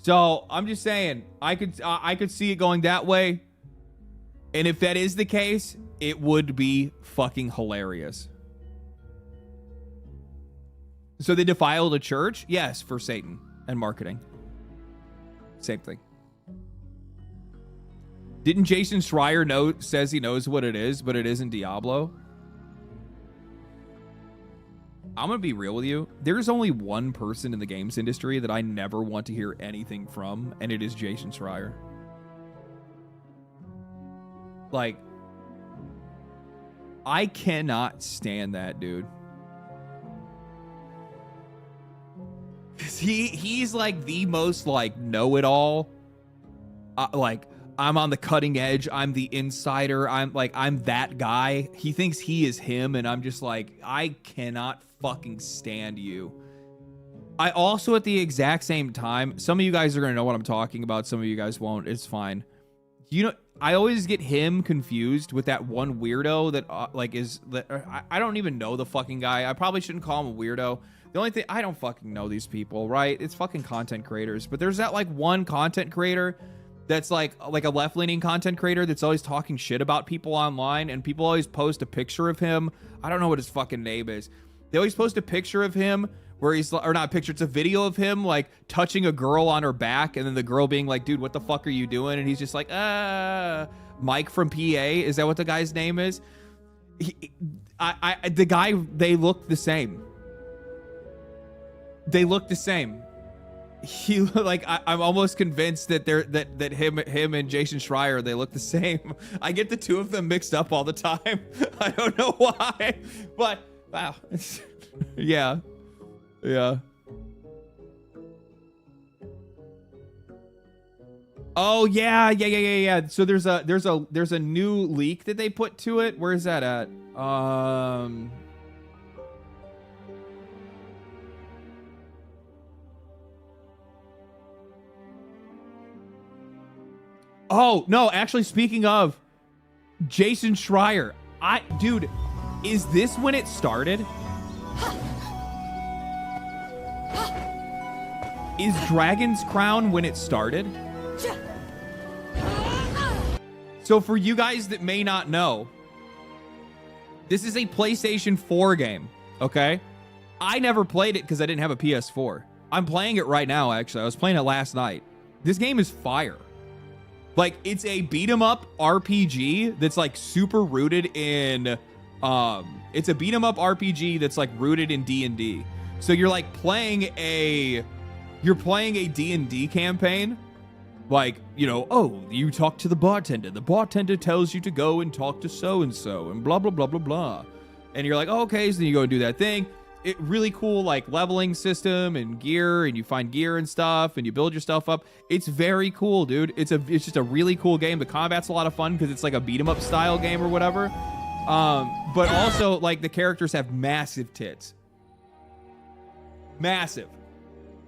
So I'm just saying, I could see it going that way. And if that is the case, it would be fucking hilarious. So they defiled a church? Yes, for Satan and marketing. Same thing. Didn't Jason Schreier says he knows what it is, but it isn't Diablo? I'm going to be real with you. There's only one person in the games industry that I never want to hear anything from, and it is Jason Schreier. Like, I cannot stand that dude. He's like the most like know-it-all. Like, I'm on the cutting edge. I'm the insider. I'm that guy. He thinks he is him, and I'm just like, I cannot fucking stand you. I also, at the exact same time, some of you guys are gonna know what I'm talking about. Some of you guys won't. It's fine. You know, I always get him confused with that one weirdo that I don't even know the fucking guy. I probably shouldn't call him a weirdo. The only thing, I don't fucking know these people, right? It's fucking content creators. But there's that like one content creator that's like a left-leaning content creator that's always talking shit about people online, and people always post a picture of him. I don't know what his fucking name is. They always post a picture of him where he's, or not a picture, it's a video of him like touching a girl on her back, and then the girl being like, dude, what the fuck are you doing? And he's just like, Mike from PA. Is that what the guy's name is? The guy, they look the same. They look the same. He like, I'm almost convinced that that him and Jason Schreier, they look the same. I get the two of them mixed up all the time. I don't know why, but wow. Yeah. Oh yeah. So there's a new leak that they put to it. Where is that at? Oh, no, actually, speaking of Jason Schreier, dude, is this when it started? Is Dragon's Crown when it started? So for you guys that may not know, this is a PlayStation 4 game, okay? I never played it because I didn't have a PS4. I'm playing it right now, actually. I was playing it last night. This game is fire. Like, it's a beat-em-up RPG that's, like, super rooted in, it's a beat-em-up RPG that's, like, rooted in D&D. So you're, like, playing a D&D campaign. Like, you know, oh, you talk to the bartender. The bartender tells you to go and talk to so-and-so and blah, blah, blah, blah, blah. And you're like, oh, okay, so then you go and do that thing. It really cool, like, leveling system and gear, and you find gear and stuff, and you build your stuff up. It's very cool, dude. It's just a really cool game. The combat's a lot of fun because it's like a beat 'em up style game or whatever. But also, like, the characters have massive tits. Massive.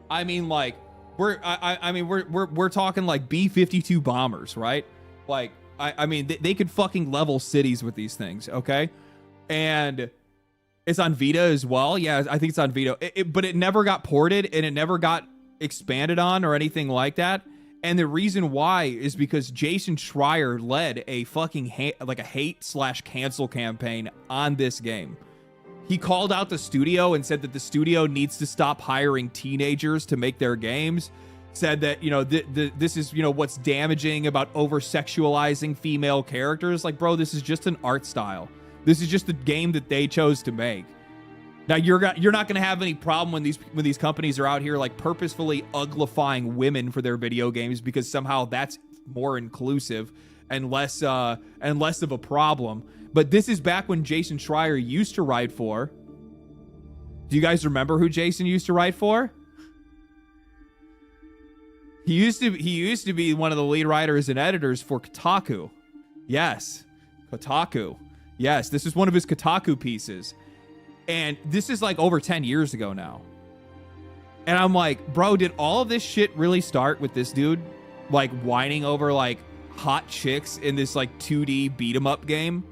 I mean, like, we're talking like B-52 bombers, right? Like, I mean, they could fucking level cities with these things, okay? And it's on Vita as well. Yeah, I think it's on Vita. But it never got ported and it never got expanded on or anything like that. And the reason why is because Jason Schreier led a fucking hate/cancel campaign on this game. He called out the studio and said that the studio needs to stop hiring teenagers to make their games. Said that, you know, this is, you know, what's damaging about over-sexualizing female characters. Like, bro, this is just an art style. This is just the game that they chose to make. Now, you're not going to have any problem when these companies are out here like purposefully uglifying women for their video games, because somehow that's more inclusive and less of a problem. But this is back when Jason Schreier used to write for. Do you guys remember who Jason used to write for? He used to be one of the lead writers and editors for Kotaku. Yes, Kotaku. Yes, this is one of his Kotaku pieces. And this is like over 10 years ago now. And I'm like, bro, did all of this shit really start with this dude like whining over like hot chicks in this like 2D beat 'em up game?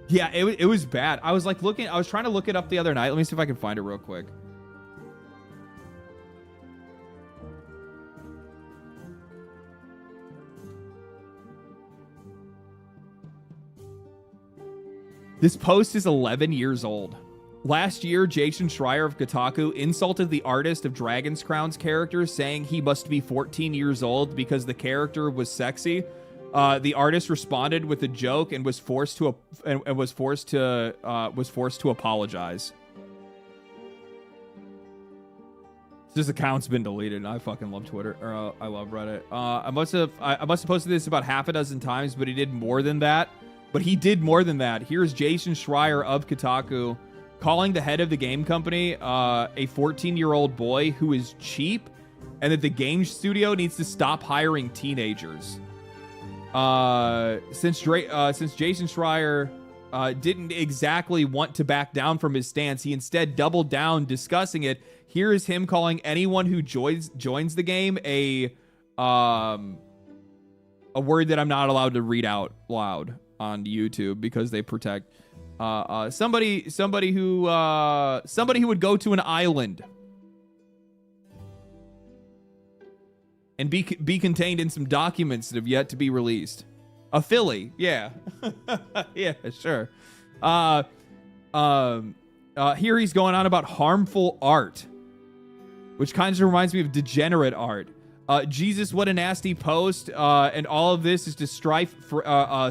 Yeah, it was bad. I was trying to look it up the other night. Let me see if I can find it real quick. This post is 11 years old. Last year, Jason Schreier of Kotaku insulted the artist of Dragon's Crown's character, saying he must be 14 years old because the character was sexy. The artist responded with a joke and was forced to apologize. This account's been deleted, and I fucking love Twitter. Or I love Reddit. I must have posted this about half a dozen times, but he did more than that. Here's Jason Schreier of Kotaku calling the head of the game company a 14-year-old boy who is cheap, and that the game studio needs to stop hiring teenagers. Since Jason Schreier didn't exactly want to back down from his stance, he instead doubled down discussing it. Here is him calling anyone who joins the game a word that I'm not allowed to read out loud on YouTube because they protect somebody who would go to an island and be contained in some documents that have yet to be released. A Philly, yeah. Yeah, sure. Here he's going on about harmful art, which kind of reminds me of degenerate art. Jesus, what a nasty post. And all of this is to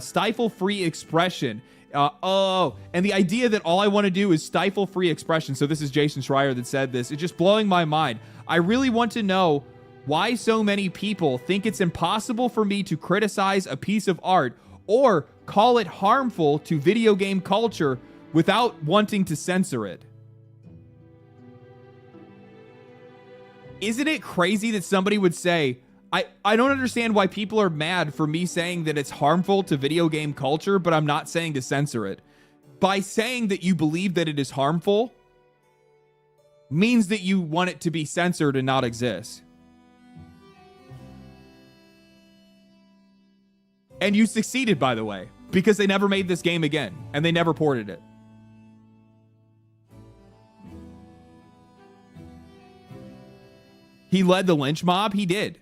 stifle free expression. And the idea that all I want to do is stifle free expression. So this is Jason Schreier that said this. It's just blowing my mind. I really want to know why so many people think it's impossible for me to criticize a piece of art or call it harmful to video game culture without wanting to censor it. Isn't it crazy that somebody would say, I don't understand why people are mad for me saying that it's harmful to video game culture, but I'm not saying to censor it. By saying that you believe that it is harmful means that you want it to be censored and not exist. And you succeeded, by the way, because they never made this game again, and they never ported it. He led the lynch mob? He did.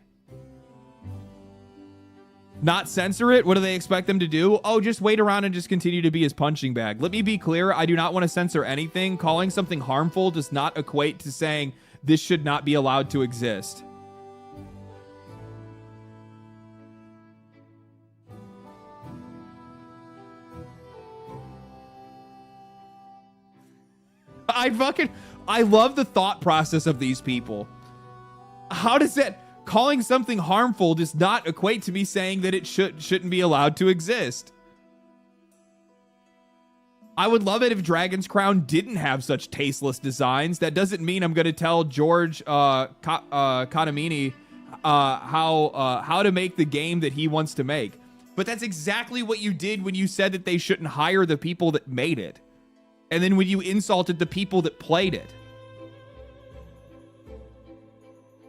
Not censor it? What do they expect them to do? Oh, just wait around and just continue to be his punching bag. Let me be clear, I do not want to censor anything. Calling something harmful does not equate to saying this should not be allowed to exist. I love the thought process of these people. How does that, calling something harmful does not equate to me saying that it shouldn't be allowed to exist. I would love it if Dragon's Crown didn't have such tasteless designs. That doesn't mean I'm going to tell George Katamini how to make the game that he wants to make. But that's exactly what you did when you said that they shouldn't hire the people that made it. And then when you insulted the people that played it.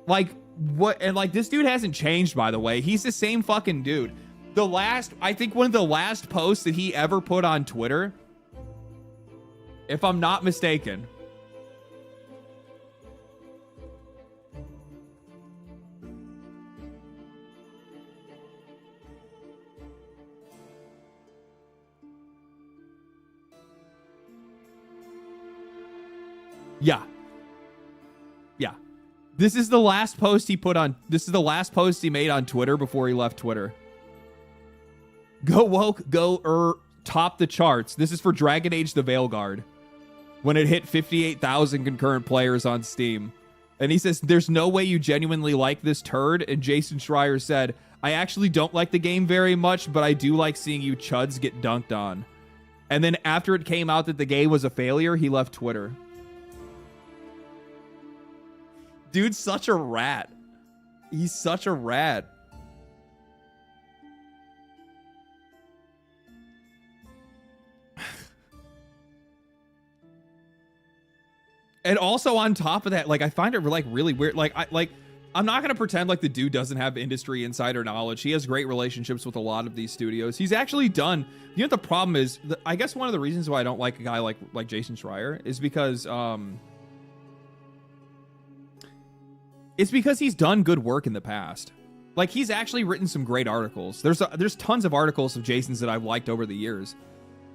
Like, what? And like, this dude hasn't changed, by the way. He's the same fucking dude. I think one of the last posts that he ever put on Twitter, if I'm not mistaken, yeah. This is the last post he made on Twitter before he left Twitter. Go woke, top the charts. This is for Dragon Age the Veilguard, when it hit 58,000 concurrent players on Steam. And he says, there's no way you genuinely like this turd. And Jason Schreier said, I actually don't like the game very much, but I do like seeing you chuds get dunked on. And then after it came out that the game was a failure, he left Twitter. Dude's such a rat. He's such a rat. And also on top of that, like, I find it like really weird. I'm not gonna pretend like the dude doesn't have industry insider knowledge. He has great relationships with a lot of these studios. He's actually done. You know what the problem is? I guess one of the reasons why I don't like a guy like Jason Schreier is because it's because he's done good work in the past. Like, he's actually written some great articles. There's tons of articles of Jason's that I've liked over the years.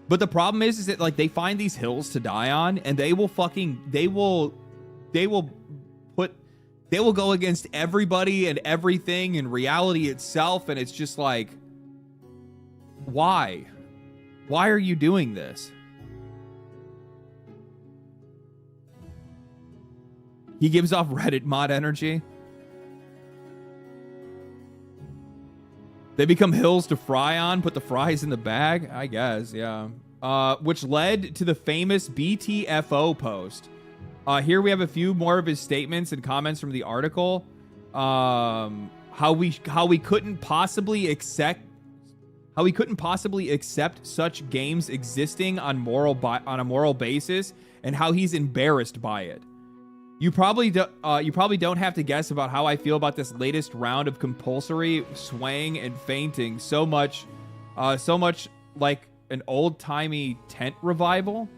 But the problem is that, like, they find these hills to die on, and they will go against everybody and everything and reality itself, and it's just like, why? Why are you doing this? He gives off Reddit mod energy. They become hills to fry on, put the fries in the bag, I guess, yeah. Which led to the famous BTFO post. Here we have a few more of his statements and comments from the article. How we couldn't possibly accept such games existing on a moral basis, and how he's embarrassed by it. You probably don't have to guess about how I feel about this latest round of compulsory swaying and fainting. So much like an old-timey tent revival.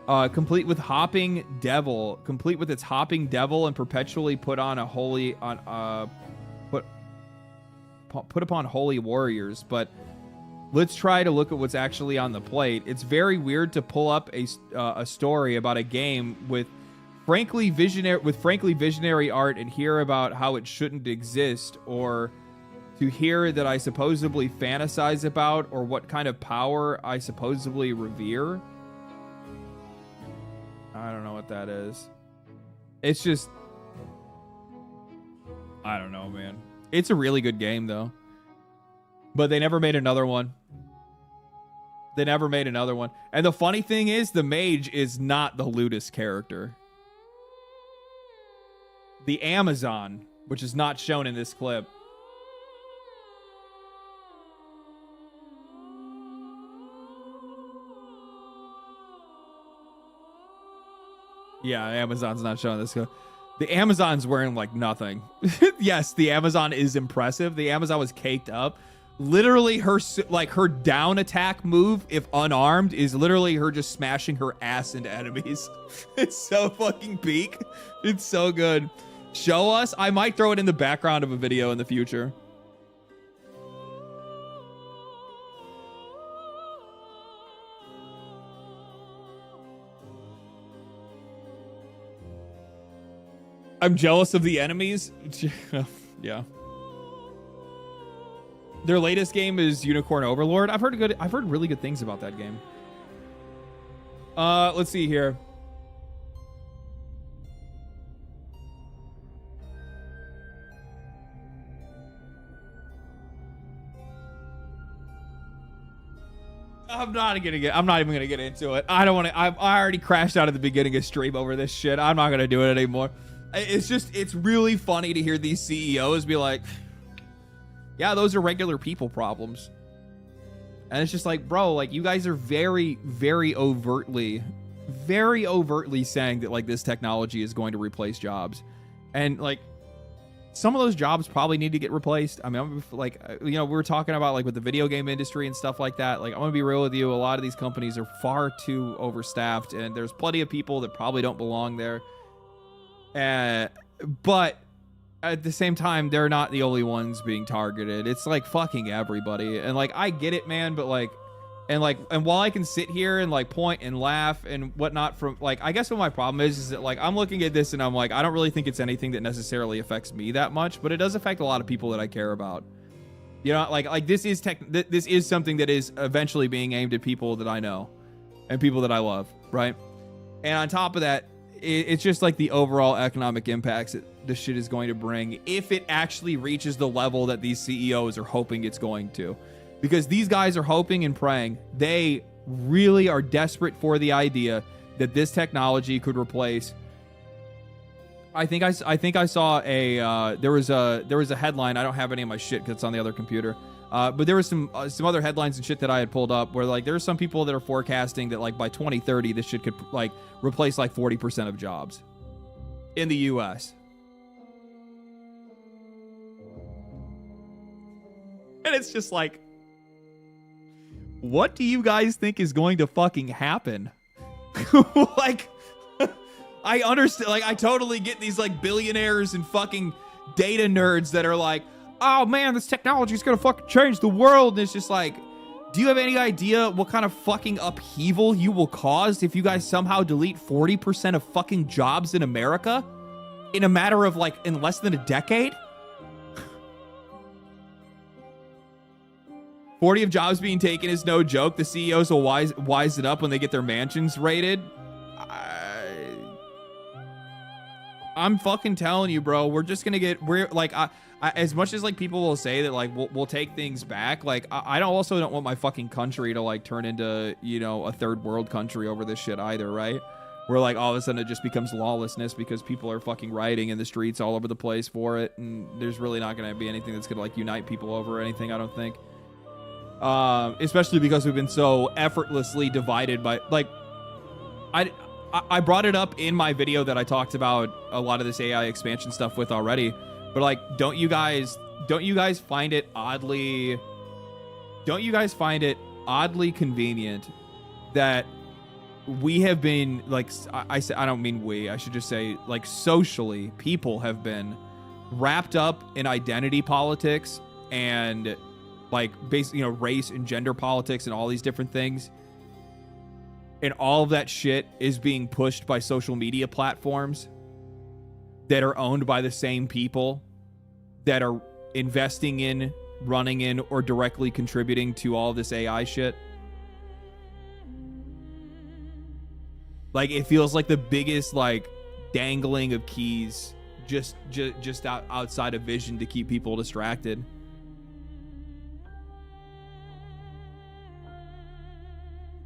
Complete with its hopping devil, and perpetually put upon holy warriors. But let's try to look at what's actually on the plate. It's very weird to pull up a story about a game with frankly visionary art and hear about how it shouldn't exist, or to hear that I supposedly fantasize about, or what kind of power I supposedly revere. I don't know what that is. It's just, I don't know, man. It's a really good game, though. But they never made another one. And the funny thing is, the mage is not the Ludus character. The Amazon, which is not shown in this clip. Yeah, Amazon's not showing this clip. The Amazon's wearing like nothing. Yes, the Amazon is impressive. The Amazon was caked up. Literally, her down attack move, if unarmed, is literally her just smashing her ass into enemies. It's so fucking peak. It's so good. Show us. I might throw it in the background of a video in the future. I'm jealous of the enemies. Yeah. Their latest game is Unicorn Overlord. I've heard really good things about that game. Let's see here. I'm not even gonna get into it. I already crashed out at the beginning of stream over this shit. I'm not gonna do it anymore. It's really funny to hear these CEOs be like, Yeah, those are regular people problems. And it's just like, bro, like, you guys are very, very overtly saying that, like, this technology is going to replace jobs. And, like, some of those jobs probably need to get replaced. I mean, like, you know, we were talking about, like, with the video game industry and stuff like that. Like, I'm going to be real with you. A lot of these companies are far too overstaffed, and there's plenty of people that probably don't belong there. But at the same time, they're not the only ones being targeted. It's like fucking everybody. And like, I get it, man, but like, and while I can sit here and like point and laugh and whatnot from like, I guess what my problem is that like, I'm looking at this and I'm like, I don't really think it's anything that necessarily affects me that much, but it does affect a lot of people that I care about. You know, like this is something that is eventually being aimed at people that I know and people that I love, right? And on top of that, it's just like the overall economic impacts that this shit is going to bring if it actually reaches the level that these CEOs are hoping it's going to. Because these guys are hoping and praying. They really are desperate for the idea that this technology could replace. I think I saw a there was a headline. I don't have any of my shit because it's on the other computer. But there was some other headlines and shit that I had pulled up where like there's some people that are forecasting that like by 2030 this shit could like replace like 40% of jobs in the US. And it's just like, what do you guys think is going to fucking happen? Like, I understand, like, I totally get these like billionaires and fucking data nerds that are like, oh man, this technology is gonna fucking change the world. And it's just like, do you have any idea what kind of fucking upheaval you will cause if you guys somehow delete 40% of fucking jobs in America in a matter of like, in less than a decade? 40 of jobs being taken is no joke. The CEOs will wise it up when they get their mansions raided. I'm fucking telling you, bro. We're just gonna get. We're like, as much as like people will say that like we'll take things back. Like I don't want my fucking country to like turn into, you know, a third world country over this shit either, right? Where like all of a sudden it just becomes lawlessness because people are fucking rioting in the streets all over the place for it, and there's really not gonna be anything that's gonna like unite people over anything. I don't think. Especially because we've been so effortlessly divided by like, I brought it up in my video that I talked about a lot of this AI expansion stuff with already, but like, don't you guys find it oddly convenient that we have been like, I don't mean we, I should just say like socially, people have been wrapped up in identity politics and like basically, you know, race and gender politics and all these different things. And all of that shit is being pushed by social media platforms that are owned by the same people that are investing in, running in, or directly contributing to all this AI shit. Like, it feels like the biggest, like, dangling of keys just outside of vision to keep people distracted.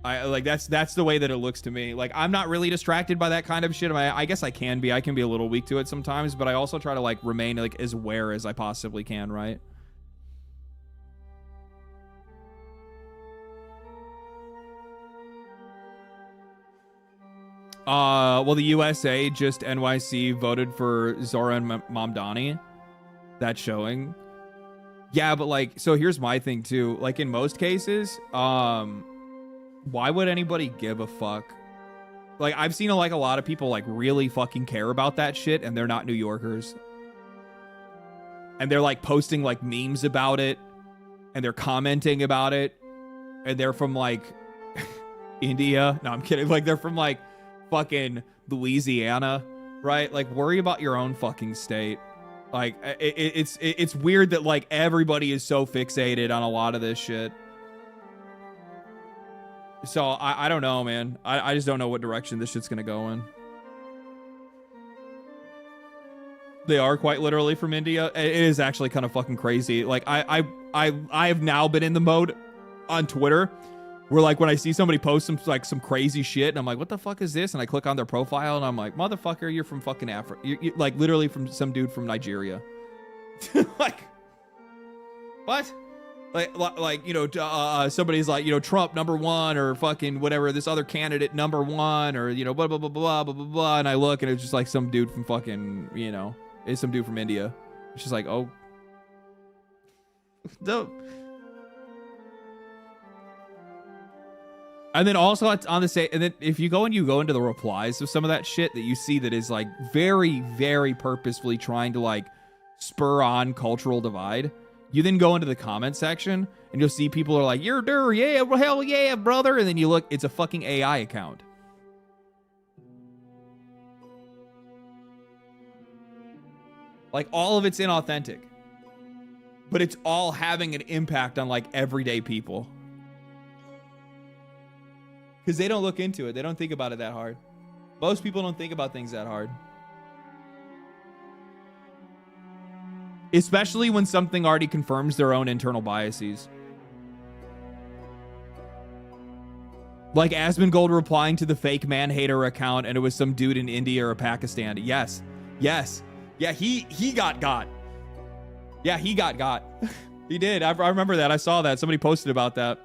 Like that's the way that it looks to me. Like, I'm not really distracted by that kind of shit. I guess I can be a little weak to it sometimes, but I also try to like remain like as aware as I possibly can, right? Well, the USA just NYC voted for Zoran Mamdani. That's showing. Yeah, but like, so here's my thing too. Like in most cases, why would anybody give a fuck? Like, I've seen like a lot of people like really fucking care about that shit, and they're not New Yorkers. And they're like posting like memes about it, and they're commenting about it, and they're from like India. No, I'm kidding. Like, they're from like fucking Louisiana, right? Like, worry about your own fucking state. Like, it's weird that like everybody is so fixated on a lot of this shit. So I don't know, man. I just don't know what direction this shit's gonna go in. They are quite literally from India. It is actually kind of fucking crazy. Like I have now been in the mode on Twitter where like when I see somebody post some crazy shit and I'm like, what the fuck is this? And I click on their profile and I'm like, motherfucker, you're from fucking Africa. You're like literally from some dude from Nigeria. Like, what? Like somebody's like, Trump #1 or fucking whatever, this other candidate #1 or, blah, blah, blah, blah, blah, blah, blah. And I look and it's just like some dude from fucking, it's some dude from India. It's just like, oh. Dope. And then also on the same, and then if you go into the replies of some of that shit that you see that is like very, very purposefully trying to like spur on cultural divide, you then go into the comment section and you'll see people are like, you're der, yeah, well, hell yeah, brother. And then you look, it's a fucking AI account. Like all of it's inauthentic, but it's all having an impact on like everyday people. Because they don't look into it. They don't think about it that hard. Most people don't think about things that hard. Especially when something already confirms their own internal biases. Like Asmongold replying to the fake man-hater account and it was some dude in India or Pakistan. Yes. Yes. Yeah, he got. Yeah, he got. He did. I remember that. I saw that. Somebody posted about that.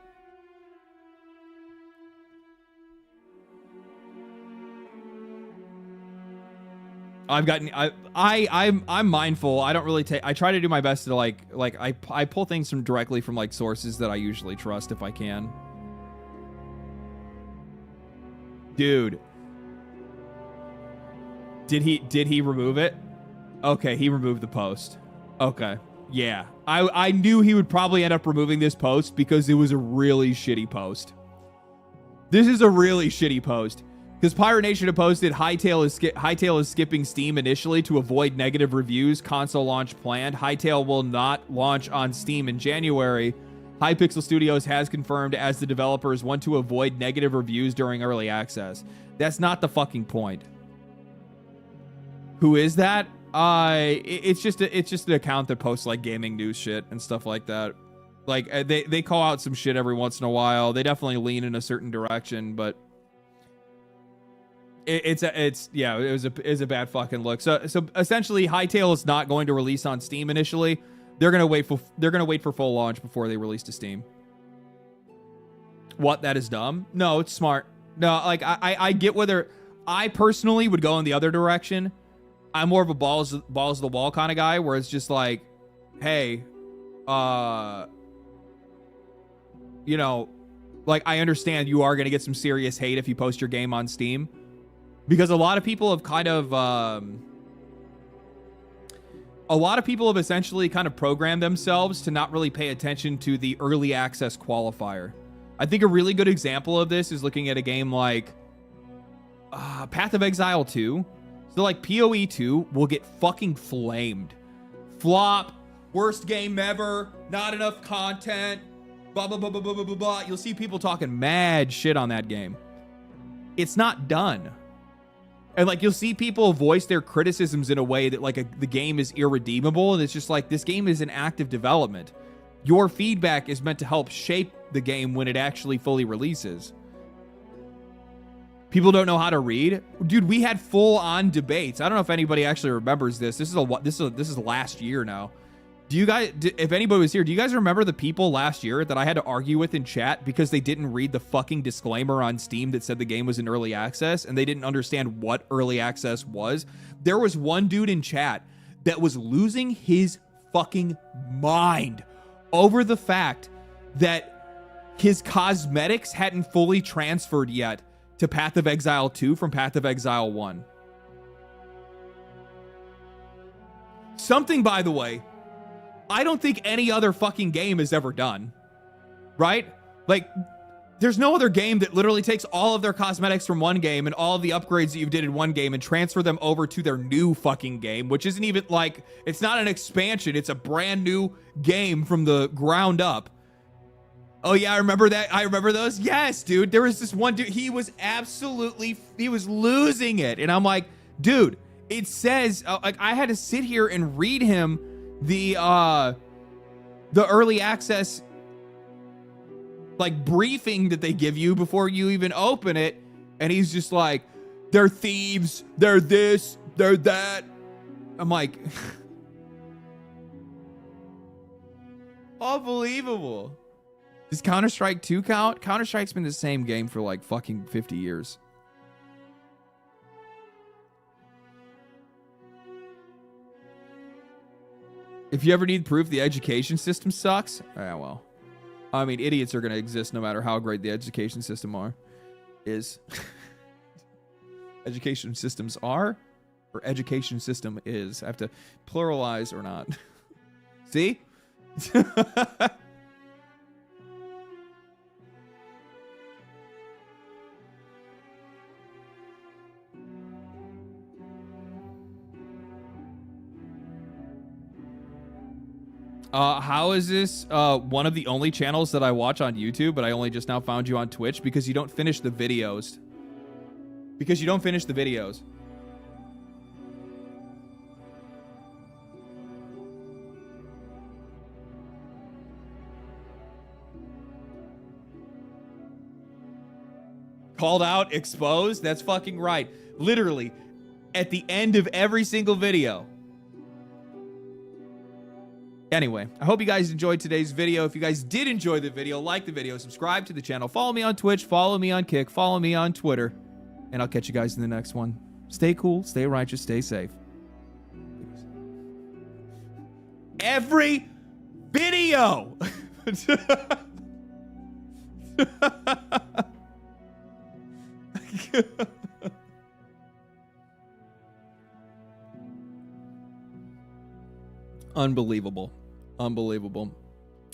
I'm mindful. I don't really take, I try to do my best to I pull things from directly from like sources that I usually trust if I can. Dude. Did he remove it? Okay, he removed the post. Okay. Yeah. I knew he would probably end up removing this post because it was a really shitty post. This is a really shitty post. Because Pirate Nation had posted, Hytale is skipping Steam initially to avoid negative reviews. Console launch planned. Hytale will not launch on Steam in January. Hypixel Studios has confirmed as the developers want to avoid negative reviews during early access. That's not the fucking point. Who is that? It's just an account that posts like gaming news shit and stuff like that. Like they call out some shit every once in a while. They definitely lean in a certain direction, but it was a bad fucking look. So essentially, Hytale is not going to release on Steam initially. They're gonna wait for full launch before they release to Steam. What? That is dumb? No, it's smart. No, like I get whether I personally would go in the other direction. I'm more of a balls to the wall kind of guy, where it's just like, hey, like I understand you are gonna get some serious hate if you post your game on Steam. Because a lot of people have essentially kind of programmed themselves to not really pay attention to the early access qualifier. I think a really good example of this is looking at a game like Path of Exile 2. So like PoE 2 will get fucking flamed. Flop, worst game ever, not enough content, blah, blah, blah, blah, blah, blah, blah. You'll see people talking mad shit on that game. It's not done. And like you'll see people voice their criticisms in a way that like the game is irredeemable, and it's just like, this game is in active development. Your feedback is meant to help shape the game when it actually fully releases. People don't know how to read. Dude, we had full on debates. I don't know if anybody actually remembers this. This is last year now. Do you guys, if anybody was here, do you guys remember the people last year that I had to argue with in chat because they didn't read the fucking disclaimer on Steam that said the game was in early access and they didn't understand what early access was? There was one dude in chat that was losing his fucking mind over the fact that his cosmetics hadn't fully transferred yet to Path of Exile 2 from Path of Exile 1. Something, by the way, I don't think any other fucking game has ever done. Right? Like, there's no other game that literally takes all of their cosmetics from one game and all of the upgrades that you did in one game and transfer them over to their new fucking game, which isn't even like, it's not an expansion. It's a brand new game from the ground up. Oh yeah, I remember that. I remember those. Yes, dude. There was this one dude. He was losing it. And I'm like, dude, it says, like, I had to sit here and read him the early access like briefing that they give you before you even open it, and he's just like, they're thieves, they're this, they're that. I'm like Unbelievable. Does Counter-Strike 2 count? Counter-Strike's been the same game for like fucking 50 years. If you ever need proof the education system sucks, yeah, well, I mean, idiots are going to exist no matter how great the education system is. Education systems are, or education system is. I have to pluralize or not. See? How is this one of the only channels that I watch on YouTube, but I only just now found you on Twitch? Because you don't finish the videos. Because you don't finish the videos. Called out, exposed? That's fucking right. Literally, at the end of every single video. Anyway, I hope you guys enjoyed today's video. If you guys did enjoy the video, like the video, subscribe to the channel, follow me on Twitch, follow me on Kick, follow me on Twitter, and I'll catch you guys in the next one. Stay cool, stay righteous, stay safe. Every video! Unbelievable. Unbelievable.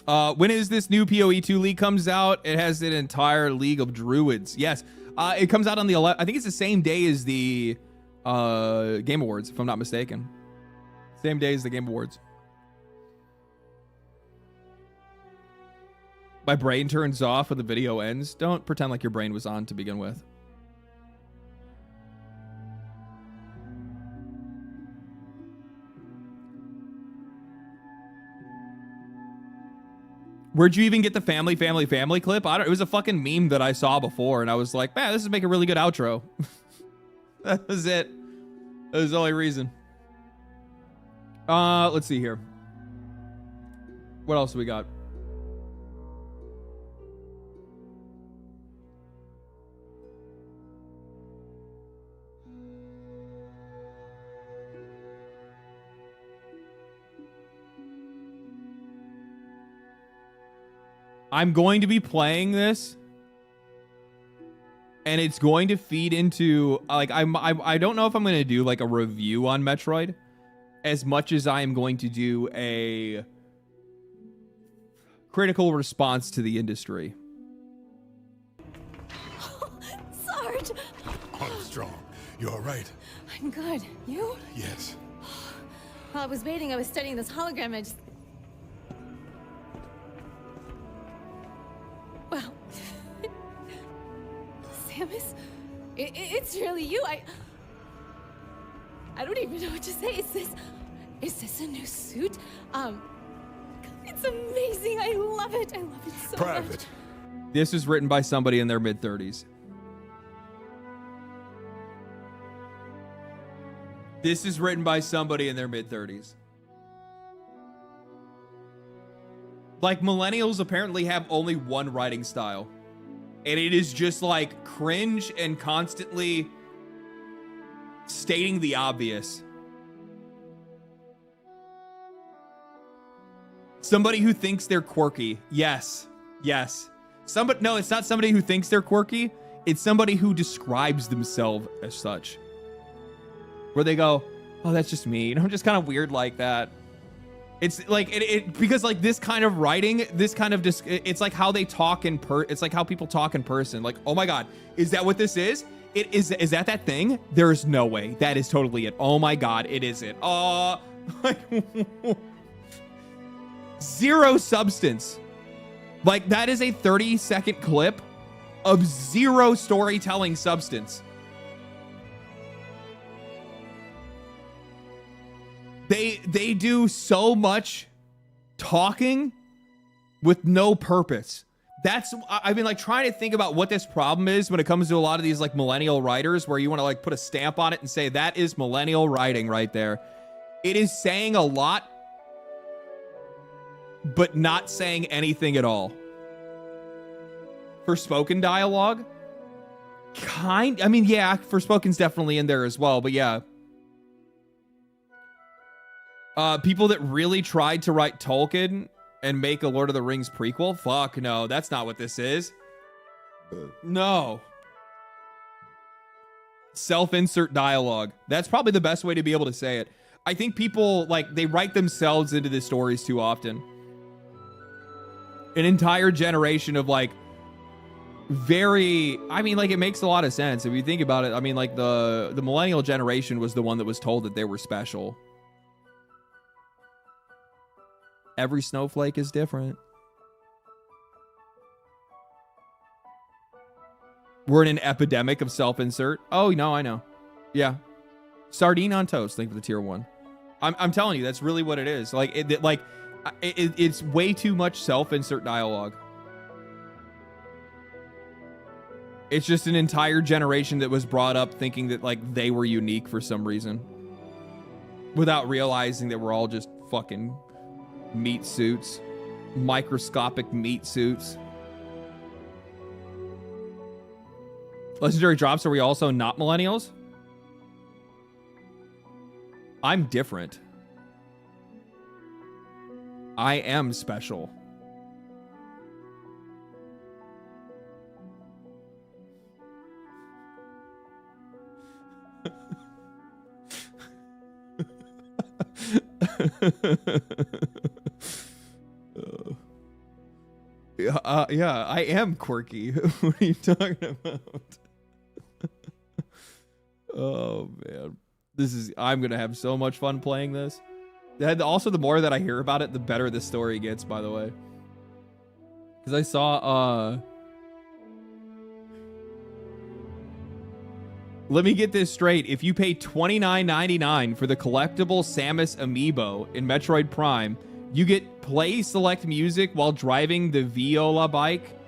When is this new PoE2 league comes out? It has an entire League of Druids. Yes. It comes out on the 11th. I think it's the same day as the Game Awards, if I'm not mistaken. Same day as the Game Awards. My brain turns off when the video ends. Don't pretend like your brain was on to begin with. Where'd you even get the family clip? It was a fucking meme that I saw before, and I was like, man, this would make a really good outro. That was it. That was the only reason. Let's see here. What else do we got? I'm going to be playing this, and it's going to feed into like I don't know if I'm going to do like a review on Metroid as much as I am going to do a critical response to the industry. Sarge! Armstrong, you all right? I'm good. You? Yes. While I was waiting, I was studying this hologram. I just... Well... Samus? It's really you. I don't even know what to say. Is this a new suit? It's amazing. I love it. I love it so Private. much. This is written by somebody in their mid-30s. This is written by somebody in their mid-30s. Like, millennials apparently have only one writing style. And it is just like cringe and constantly stating the obvious. Somebody who thinks they're quirky. Yes. Yes. No, it's not somebody who thinks they're quirky. It's somebody who describes themselves as such. Where they go, oh, that's just me. You know, I'm just kind of weird like that. It's like because like this kind of writing, this kind of it's like how they talk it's like how people talk in person. Like, oh my God, is that what this is? Is that thing? There's no way. That is totally it. Oh my God, it is it. Zero substance. Like, that is a 30-second clip of zero storytelling substance. They do so much talking with no purpose. I've been like trying to think about what this problem is when it comes to a lot of these like millennial writers, where you want to like put a stamp on it and say that is millennial writing right there. It is saying a lot but not saying anything at all. For spoken dialogue, I mean, yeah, for spoken's definitely in there as well, but yeah. People that really tried to write Tolkien and make a Lord of the Rings prequel? Fuck no, that's not what this is. No. Self-insert dialogue. That's probably the best way to be able to say it. I think people, like, they write themselves into the stories too often. An entire generation of, like, I mean, like, it makes a lot of sense if you think about it. I mean, like, the millennial generation was the one that was told that they were special. Every snowflake is different. We're in an epidemic of self-insert. Oh, no, I know. Yeah. Sardine on toast. Thank you for the tier 1. I'm telling you, that's really what it is. Like, it's way too much self-insert dialogue. It's just an entire generation that was brought up thinking that, like, they were unique for some reason. Without realizing that we're all just fucking meat suits. Microscopic meat suits. Legendary drops, are we also not millennials? I'm different. I am special. Yeah, I am quirky. What are you talking about? Oh man, I'm gonna have so much fun playing this. Also, the more that I hear about it, the better the story gets, by the way. Because I saw let me get this straight. If you pay $29.99 for the collectible Samus amiibo in Metroid Prime, you get play select music while driving the Viola bike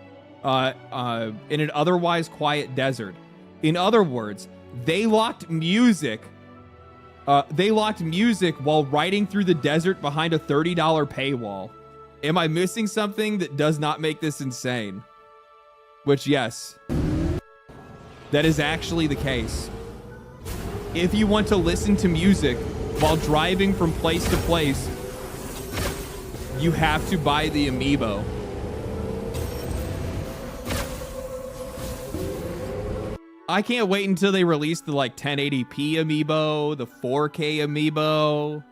in an otherwise quiet desert. In other words, they locked music while riding through the desert behind a $30 paywall. Am I missing something that does not make this insane? Which, yes, that is actually the case. If you want to listen to music while driving from place to place, you have to buy the amiibo. I can't wait until they release the, like, 1080p amiibo, the 4K amiibo.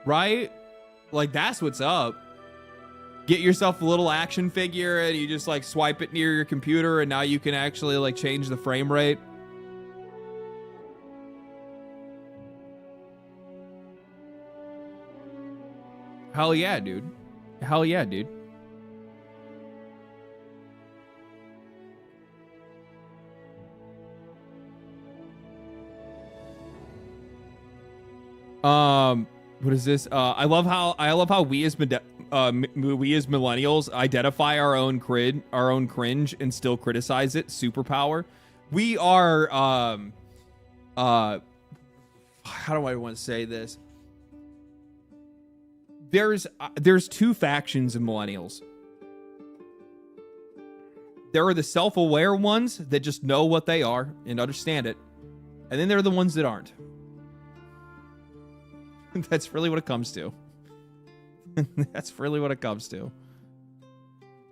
Right? Like, that's what's up. Get yourself a little action figure and you just, like, swipe it near your computer and now you can actually, like, change the frame rate. Hell yeah, dude. Hell yeah, dude. What is this? I love how we as millennials identify our own cringe and still criticize it. Superpower. We are how do I want to say this? There's two factions of millennials. There are the self-aware ones that just know what they are and understand it. And then there are the ones that aren't. That's really what it comes to. That's really what it comes to.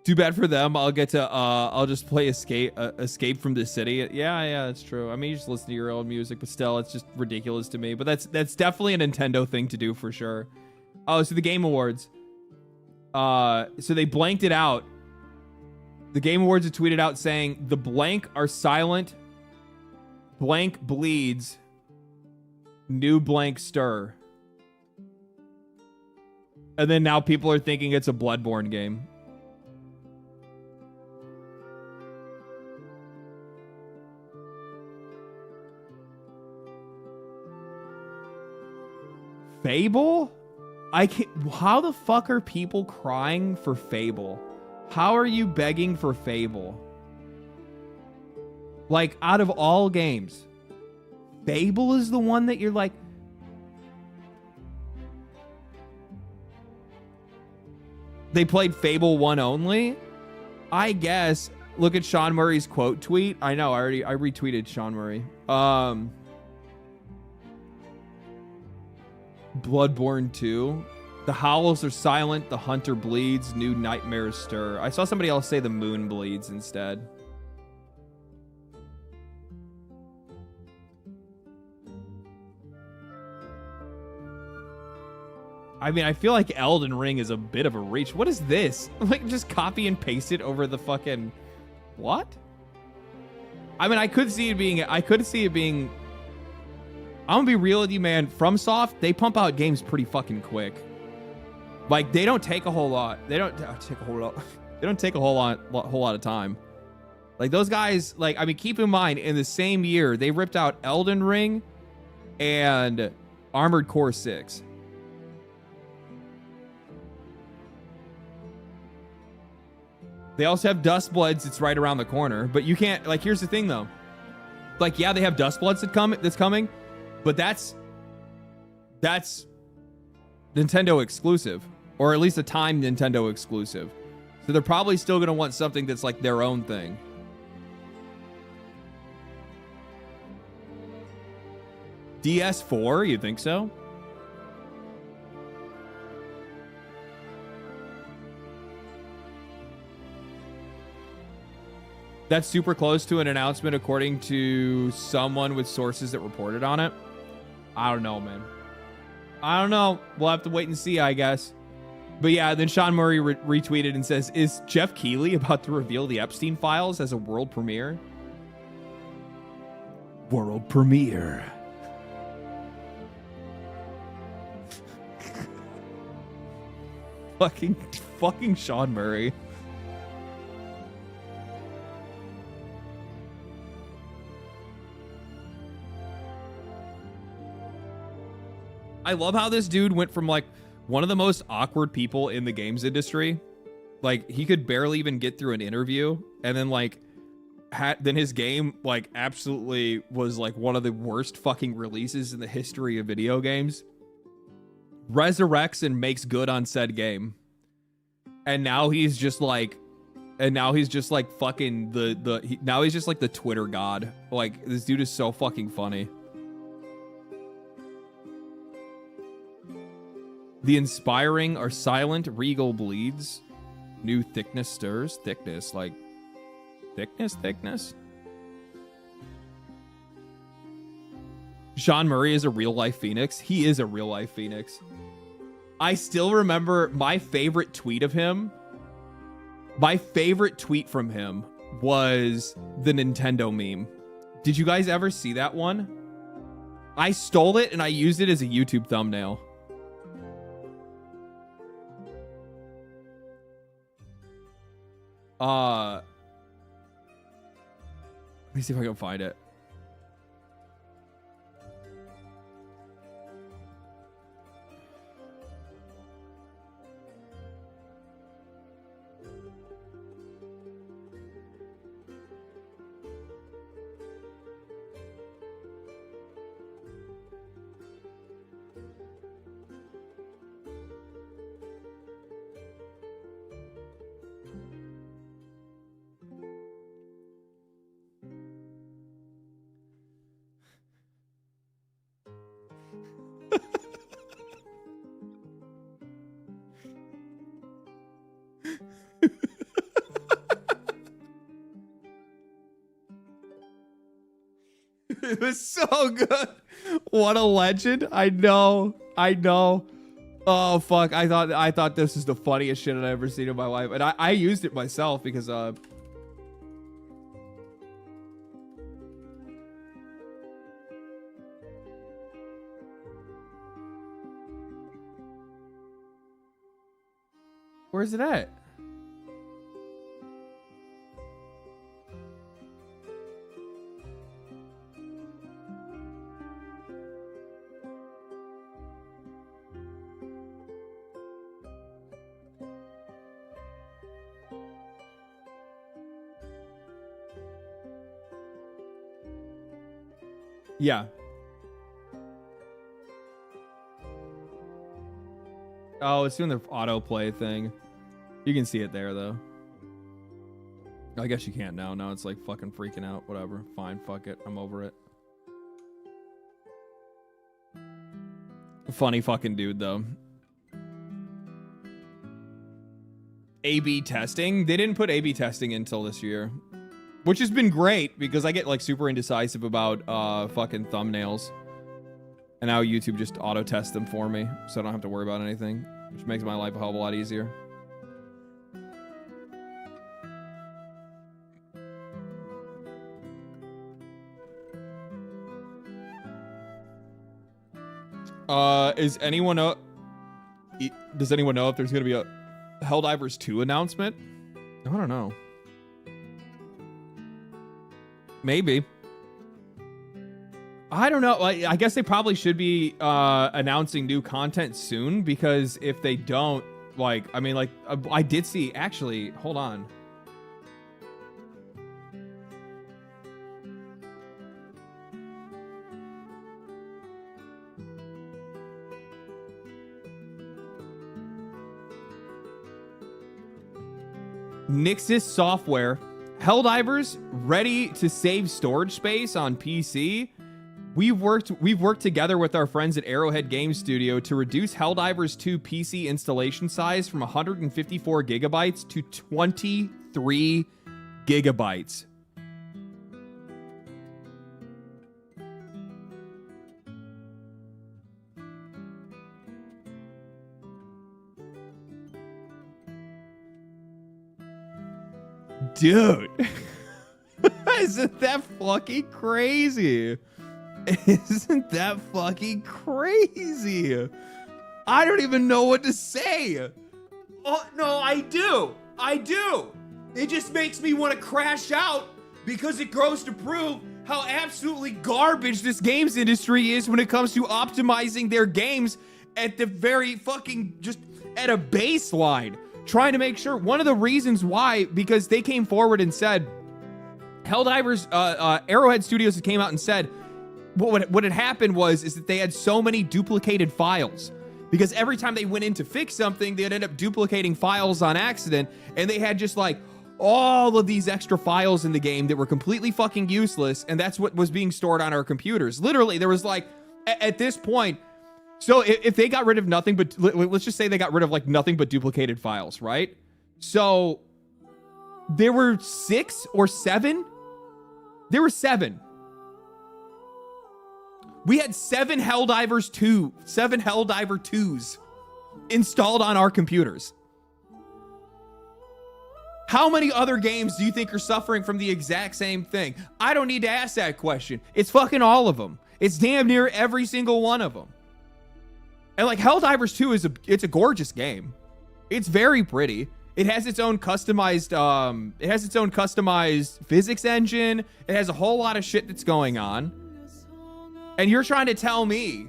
Too bad for them. I'll get to I'll just play Escape from the City. Yeah, that's true. I mean, you just listen to your own music, but still it's just ridiculous to me. But that's definitely a Nintendo thing to do for sure. Oh, so the Game Awards. So they blanked it out. The Game Awards have tweeted out saying the blank are silent. Blank bleeds. New blank stir. And then now people are thinking it's a Bloodborne game. Fable? I can't. How the fuck are people crying for Fable? How are you begging for Fable? Like, out of all games, Fable is the one that you're like, they played Fable 1 only? I guess. Look at Sean Murray's quote tweet. I know, I retweeted Sean Murray. Bloodborne 2. The howls are silent, the hunter bleeds, new nightmares stir. I saw somebody else say the moon bleeds instead. I mean, I feel like Elden Ring is a bit of a reach. What is this? Like, just copy and paste it over the fucking... What? I mean, I could see it being... I'm gonna be real with you, man. FromSoft, they pump out games pretty fucking quick. Like, they don't take a whole lot. They don't take a whole lot. They don't take a whole lot of time. Like, those guys, like, I mean, keep in mind, in the same year, they ripped out Elden Ring and Armored Core 6. They also have Dustbloods. It's right around the corner. But you can't... Like, here's the thing, though. Like, yeah, they have Dustbloods that's coming. But that's Nintendo exclusive. Or at least a timed Nintendo exclusive. So they're probably still going to want something that's, like, their own thing. DS4? You think so? That's super close to an announcement, according to someone with sources that reported on it. I don't know, man. I don't know. We'll have to wait and see, I guess. But yeah, then Sean Murray retweeted and says, is Jeff Keighley about to reveal the Epstein files as a world premiere? World premiere. fucking Sean Murray. I love how this dude went from like one of the most awkward people in the games industry. Like, he could barely even get through an interview, and then like then his game like absolutely was like one of the worst fucking releases in the history of video games. Resurrects and makes good on said game. And now he's just like fucking now he's just like the Twitter god. Like, this dude is so fucking funny. The inspiring are silent, regal bleeds. New thickness stirs. Thickness, like... Thickness? Sean Murray is a real-life Phoenix. He is a real-life Phoenix. I still remember my favorite tweet of him. My favorite tweet from him was the Nintendo meme. Did you guys ever see that one? I stole it and I used it as a YouTube thumbnail. Let me see if I can find it. It was so good. What a legend. I know. Oh fuck. I thought this is the funniest shit I've ever seen in my life. And I used it myself because where's it at? Yeah. Oh, it's doing the autoplay thing. You can see it there, though. I guess you can't now. Now it's like fucking freaking out. Whatever. Fine. Fuck it. I'm over it. Funny fucking dude, though. A/B testing? They didn't put A/B testing until this year. Which has been great, because I get like super indecisive about fucking thumbnails. And now YouTube just auto-tests them for me, so I don't have to worry about anything. Which makes my life a hell of a lot easier. Does anyone know if there's gonna be a Helldivers 2 announcement? I don't know. Maybe. I don't know. I guess they probably should be announcing new content soon, because if they don't, like, I mean, like, I did see, actually, hold on. Nixis Software, Helldivers ready to save storage space on PC. We've worked together with our friends at Arrowhead Game Studio to reduce Helldivers 2 PC installation size from 154 gigabytes to 23 gigabytes. Dude, isn't that fucking crazy? Isn't that fucking crazy? I don't even know what to say. Oh, no, I do. It just makes me want to crash out, because it goes to prove how absolutely garbage this games industry is when it comes to optimizing their games at the very fucking, just at a baseline. Trying to make sure. One of the reasons why, because they came forward and said, Helldivers, Arrowhead Studios came out and said, what had happened is that they had so many duplicated files, because every time they went in to fix something, they'd end up duplicating files on accident, and they had just like all of these extra files in the game that were completely fucking useless, and that's what was being stored on our computers. Literally, there was like, at this point, so if they got rid of nothing but, let's just say they got rid of like nothing but duplicated files, right? So there were 6 or 7. There were 7. We had 7 Helldivers 2, 7 Helldiver 2s installed on our computers. How many other games do you think are suffering from the exact same thing? I don't need to ask that question. It's fucking all of them. It's damn near every single one of them. And like Helldivers 2 it's a gorgeous game. It's very pretty. It has its own customized physics engine. It has a whole lot of shit that's going on. And you're trying to tell me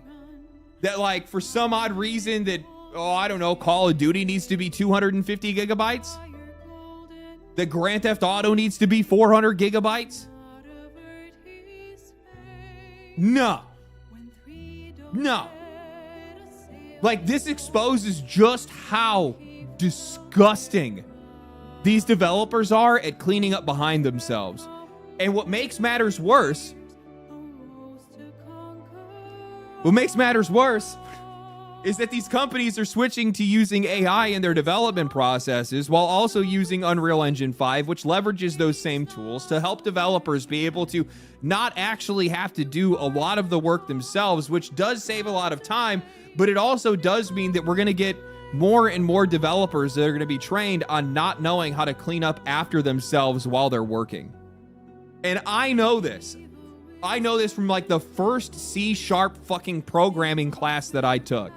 that, like, for some odd reason that, I don't know, Call of Duty needs to be 250 gigabytes? That Grand Theft Auto needs to be 400 gigabytes? No. Like, this exposes just how disgusting these developers are at cleaning up behind themselves. And what makes matters worse is that these companies are switching to using AI in their development processes while also using Unreal Engine 5, which leverages those same tools to help developers be able to not actually have to do a lot of the work themselves, which does save a lot of time, but it also does mean that we're going to get more and more developers that are going to be trained on not knowing how to clean up after themselves while they're working. And I know this. I know this from like the first C# fucking programming class that I took.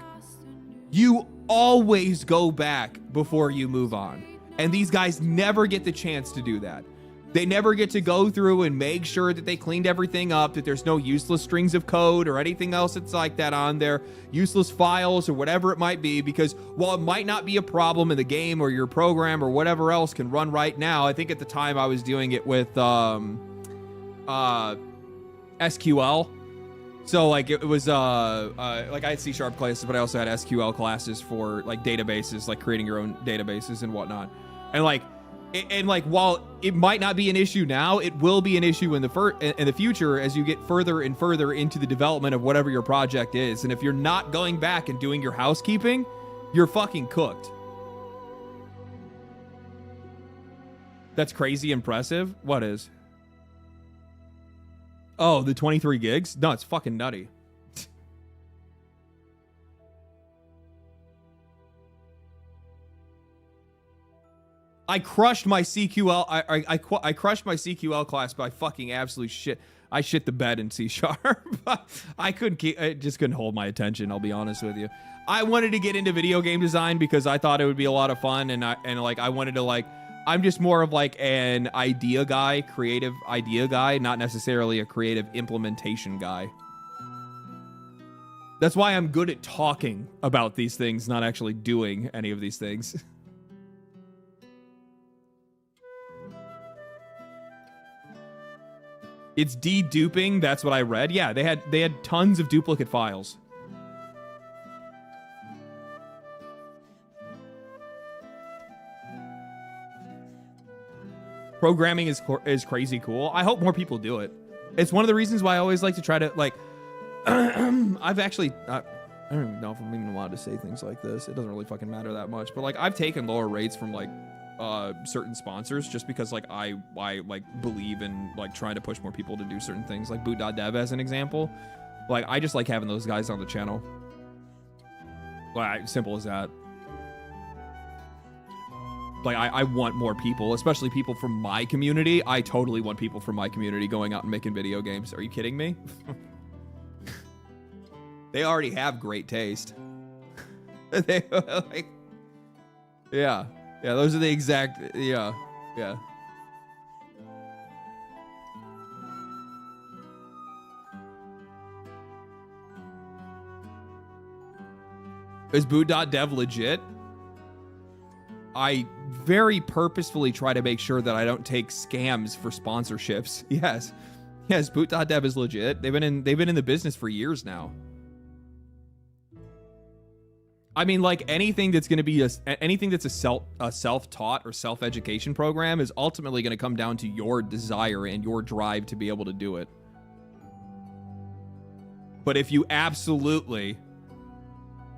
You always go back before you move on. And these guys never get the chance to do that. They never get to go through and make sure that they cleaned everything up, that there's no useless strings of code or anything else that's like that on there, useless files or whatever it might be, because while it might not be a problem in the game or your program or whatever else can run right now, I think at the time I was doing it with SQL. So like it was like I had C# classes, but I also had SQL classes for like databases, like creating your own databases and whatnot. And like while it might not be an issue now, it will be an issue in the future as you get further and further into the development of whatever your project is. And if you're not going back and doing your housekeeping, you're fucking cooked. That's crazy impressive. What is? Oh, the 23 gigs? No, it's fucking nutty. I crushed my CQL. I crushed my CQL class by fucking absolute shit. I shit the bed in C#. I just couldn't hold my attention. I'll be honest with you. I wanted to get into video game design because I thought it would be a lot of fun, and I wanted to like. I'm just more of like an idea guy, creative idea guy, not necessarily a creative implementation guy. That's why I'm good at talking about these things, not actually doing any of these things. It's deduping, that's what I read. Yeah, they had tons of duplicate files. Programming is crazy cool. I hope more people do it. It's one of the reasons why I always like to try to like. I've actually I don't even know if I'm even allowed to say things like this. It doesn't really fucking matter that much. But like I've taken lower rates from like certain sponsors just because like I like believe in like trying to push more people to do certain things. Like boot.dev as an example. Like I just like having those guys on the channel. Like simple as that. Like, I want more people, especially people from my community. I totally want people from my community going out and making video games. Are you kidding me? They already have great taste. They, like, yeah. Yeah, those are the exact... Yeah. Yeah. Is boot.dev legit? I very purposefully try to make sure that I don't take scams for sponsorships. Yes, boot.dev is legit. They've been in the business for years now. I mean, like anything that's going to be anything that's a self-taught or self-education program is ultimately going to come down to your desire and your drive to be able to do it. But if you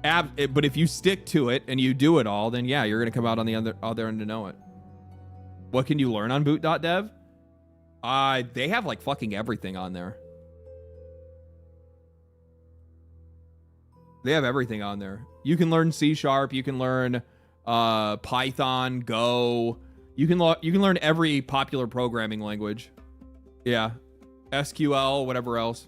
but if you stick to it and you do it all, then yeah, you're going to come out on the other end to know it. What can you learn on boot.dev? They have like fucking everything on there. They have everything on there. You can learn C#, you can learn Python, Go. You can learn every popular programming language. Yeah. SQL, whatever else.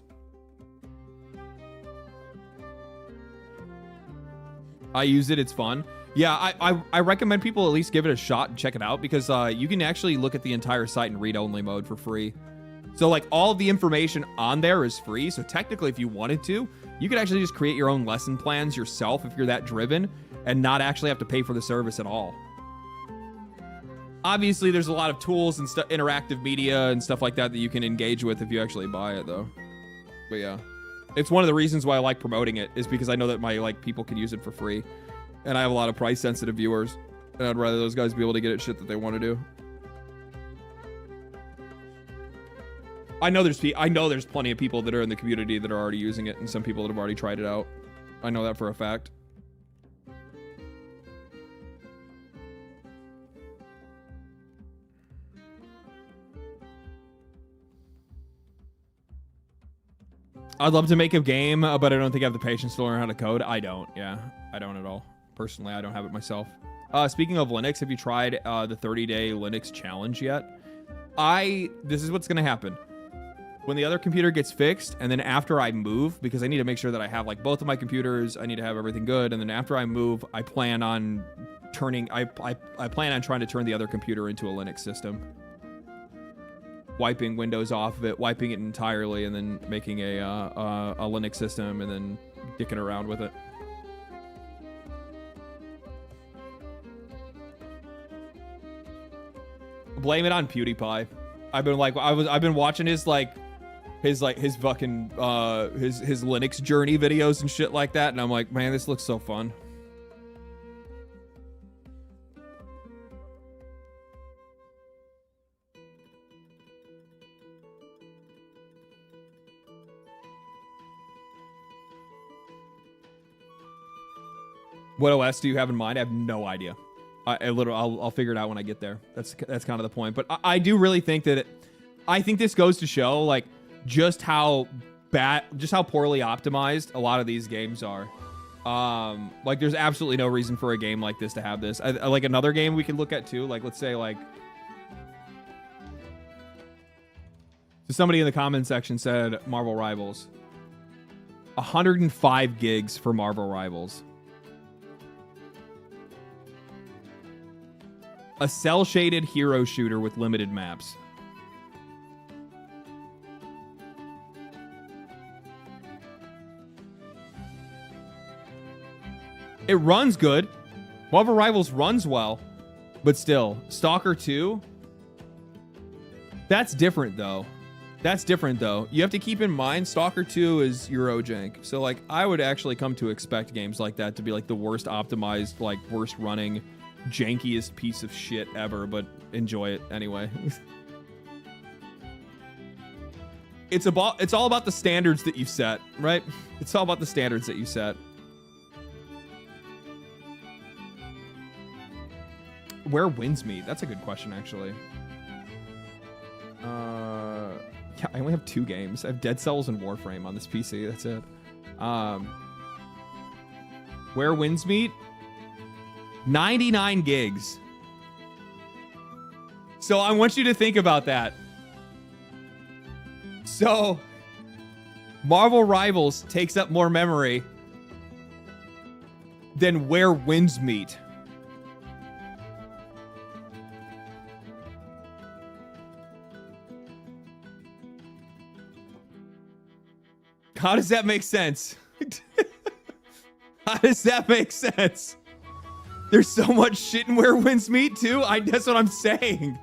I use it. It's fun. Yeah, I recommend people at least give it a shot and check it out because you can actually look at the entire site in read-only mode for free. So like all of the information on there is free. So technically, if you wanted to, you could actually just create your own lesson plans yourself if you're that driven and not actually have to pay for the service at all. Obviously, there's a lot of tools and interactive media and stuff like that that you can engage with if you actually buy it, though. But yeah. It's one of the reasons why I like promoting it is because I know that my like people can use it for free, and I have a lot of price sensitive viewers, and I'd rather those guys be able to get it shit that they want to do. I know there's plenty of people that are in the community that are already using it, and some people that have already tried it out. I know that for a fact. I'd love to make a game, but I don't think I have the patience to learn how to code. I don't. Yeah, I don't at all. Personally, I don't have it myself. Speaking of Linux, have you tried the 30-day Linux challenge yet? This is what's going to happen. When the other computer gets fixed, and then after I move, because I need to make sure that I have like both of my computers, I need to have everything good, and then after I move, I plan on trying to turn the other computer into a Linux system. Wiping Windows off of it, wiping it entirely, and then making a Linux system, and then dicking around with it. Blame it on PewDiePie. I've been watching his like his fucking his Linux journey videos and shit like that, and I'm like, man, this looks so fun. What OS do you have in mind? I have no idea. I literally, I'll figure it out when I get there. That's kind of the point. But I do really think that I think this goes to show like just how poorly optimized a lot of these games are. Like there's absolutely no reason for a game like this to have this. I like another game we could look at too. Like let's say like. So somebody in the comment section said Marvel Rivals. 105 gigs for Marvel Rivals. A cel-shaded hero shooter with limited maps. It runs good. Marvel Rivals runs well. But still, Stalker 2? That's different, though. You have to keep in mind, Stalker 2 is Eurojank. So, like, I would actually come to expect games like that to be, like, the worst optimized, like, worst running, jankiest piece of shit ever, but enjoy it anyway. It's all about the standards that you've set, right? It's all about the standards that you set. Where wins meet? That's a good question, actually. Yeah, I only have 2 games. I have Dead Cells and Warframe on this PC. That's it. Where wins meet? 99 gigs. So I want you to think about that. So Marvel Rivals takes up more memory than Where Winds Meet. How does that make sense? How does that make sense? There's so much shit in Where Winds Meet too. That's what I'm saying.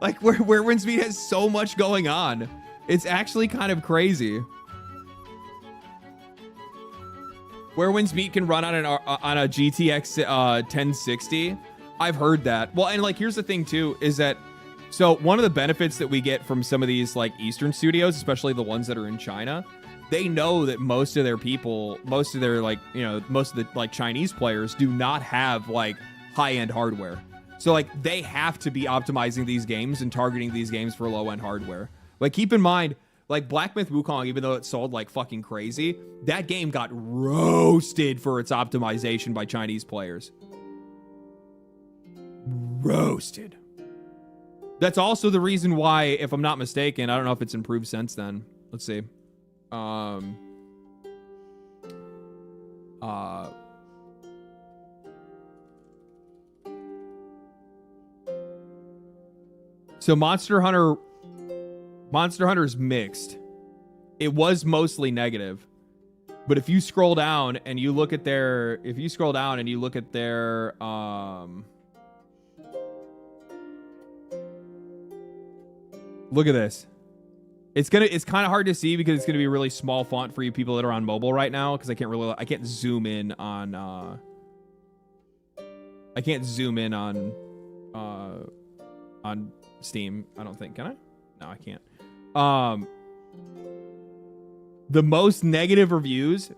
Like Where Winds Meet has so much going on. It's actually kind of crazy. Where Winds Meet can run on a GTX 1060. I've heard that. Well, and like here's the thing too is that so one of the benefits that we get from some of these like Eastern studios, especially the ones that are in China, they know that most of their people, most of their like, you know, most of the like Chinese players do not have like high-end hardware. So like they have to be optimizing these games and targeting these games for low-end hardware. Like keep in mind, like Black Myth Wukong, even though it sold like fucking crazy, that game got roasted for its optimization by Chinese players. Roasted. That's also the reason why, if I'm not mistaken, I don't know if it's improved since then. Let's see. So Monster Hunter's mixed. It was mostly negative. But if you scroll down and you look at their look at this. It's kind of hard to see because it's gonna be a really small font for you people that are on mobile right now because I can't zoom in on Steam. I don't think, can I? No, I can't. The most negative reviews,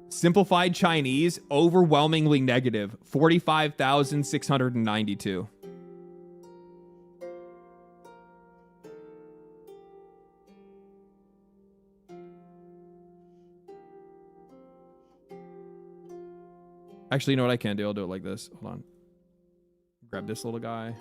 simplified Chinese, overwhelmingly negative, 45,692. Actually, you know what I can do? I'll do it like this. Hold on. Grab this little guy.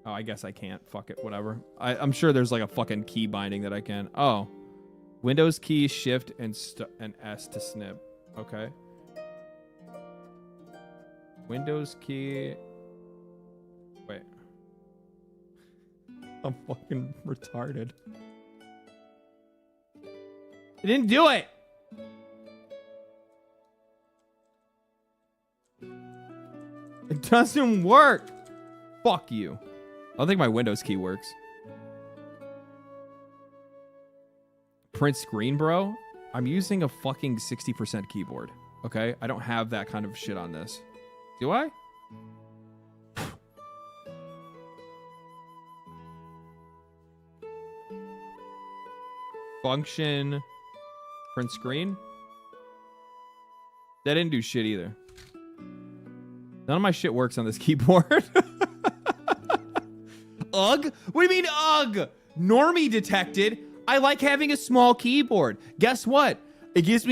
Oh, I guess I can't. Fuck it. Whatever. I'm sure there's like a fucking key binding that I can. Oh. Windows key, shift, and S to snip. Okay. Windows key. Wait. I'm fucking retarded. I didn't do it. It doesn't work. Fuck you. I don't think my Windows key works. Print screen, bro. I'm using a fucking 60% keyboard. Okay? I don't have that kind of shit on this. Do I? Function. Print screen. That didn't do shit either. None of my shit works on this keyboard. Ugh? What do you mean, ugh? Normie detected. I like having a small keyboard. Guess what? It gives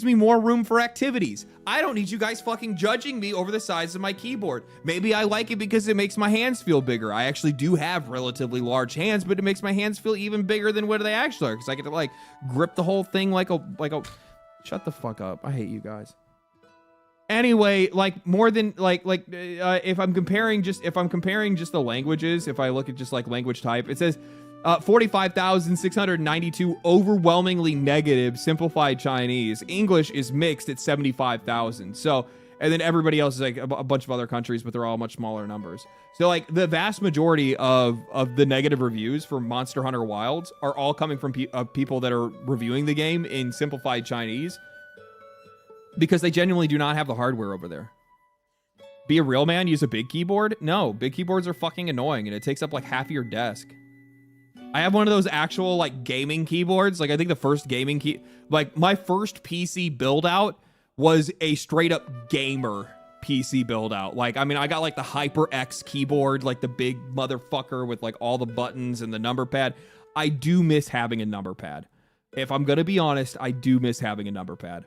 me more room for activities. I don't need you guys fucking judging me over the size of my keyboard. Maybe I like it because it makes my hands feel bigger. I actually do have relatively large hands, but it makes my hands feel even bigger than what they actually are, because I get to like grip the whole thing like a. Shut the fuck up. I hate you guys. Anyway, like more than if I'm comparing just the languages, if I look at just like language type, it says 45,692 overwhelmingly negative simplified Chinese. English is mixed at 75,000. So, and then everybody else is like a bunch of other countries, but they're all much smaller numbers. So like the vast majority of the negative reviews for Monster Hunter Wilds are all coming from people that are reviewing the game in simplified Chinese, because they genuinely do not have the hardware over there. Be a real man, use a big keyboard? No, big keyboards are fucking annoying and it takes up like half of your desk. I have one of those actual like gaming keyboards. Like I think the first my first PC build out was a straight up gamer PC build out. Like, I mean, I got like the HyperX keyboard, like the big motherfucker with like all the buttons and the number pad. I do miss having a number pad. If I'm going to be honest, I do miss having a number pad.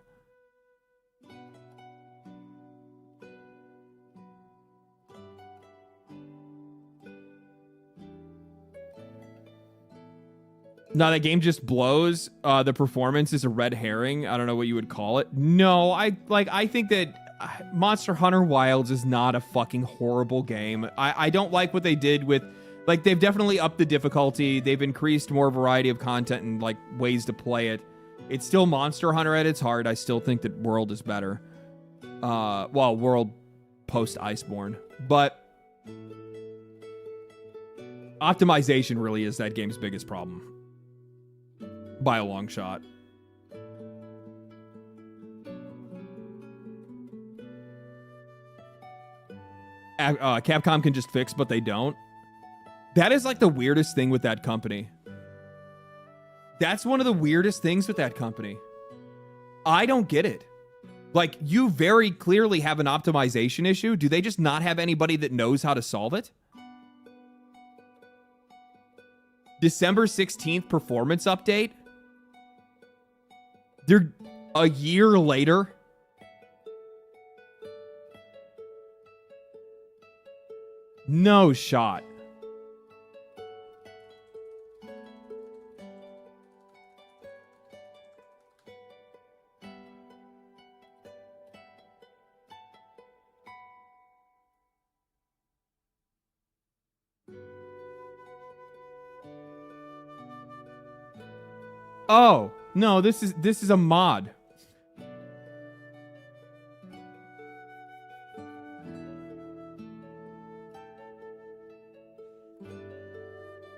No, that game just blows. The performance is a red herring. I don't know what you would call it. No, I think that Monster Hunter Wilds is not a fucking horrible game. I don't like what they did with, like, they've definitely upped the difficulty. They've increased more variety of content and like ways to play it. It's still Monster Hunter at its heart. I still think that World is better. Well, World post Iceborne, but optimization really is that game's biggest problem. By a long shot. Capcom can just fix, but they don't. That is like the weirdest thing with that company. That's one of the weirdest things with that company. I don't get it. Like, you very clearly have an optimization issue. Do they just not have anybody that knows how to solve it? December 16th performance update? They're a year later. No shot. Oh, no, this is a mod.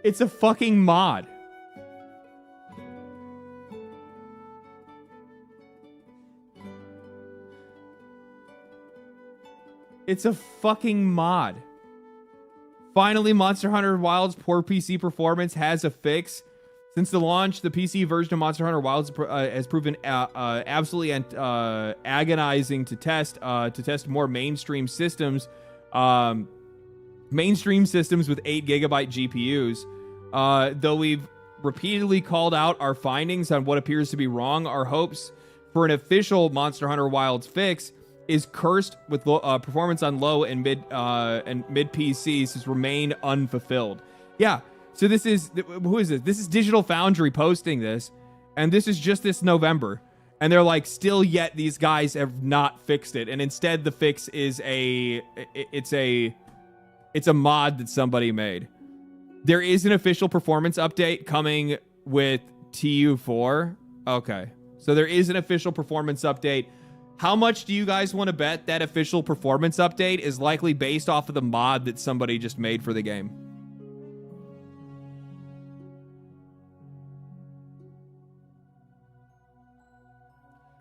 It's a fucking mod. It's a fucking mod. Finally, Monster Hunter Wilds' poor PC performance has a fix. Since the launch, the PC version of Monster Hunter Wilds has proven absolutely agonizing to test more mainstream systems. Mainstream systems with 8 gigabyte GPUs. Though we've repeatedly called out our findings on what appears to be wrong, our hopes for an official Monster Hunter Wilds fix is cursed with performance on low and mid PCs has remained unfulfilled. Yeah. So this is, who is this? This is Digital Foundry posting this, and this is just this November. And they're like, still yet these guys have not fixed it. And instead the fix is it's a mod that somebody made. There is an official performance update coming with TU4. Okay. So there is an official performance update How much do you guys want to bet that official performance update is likely based off of the mod that somebody just made for the game?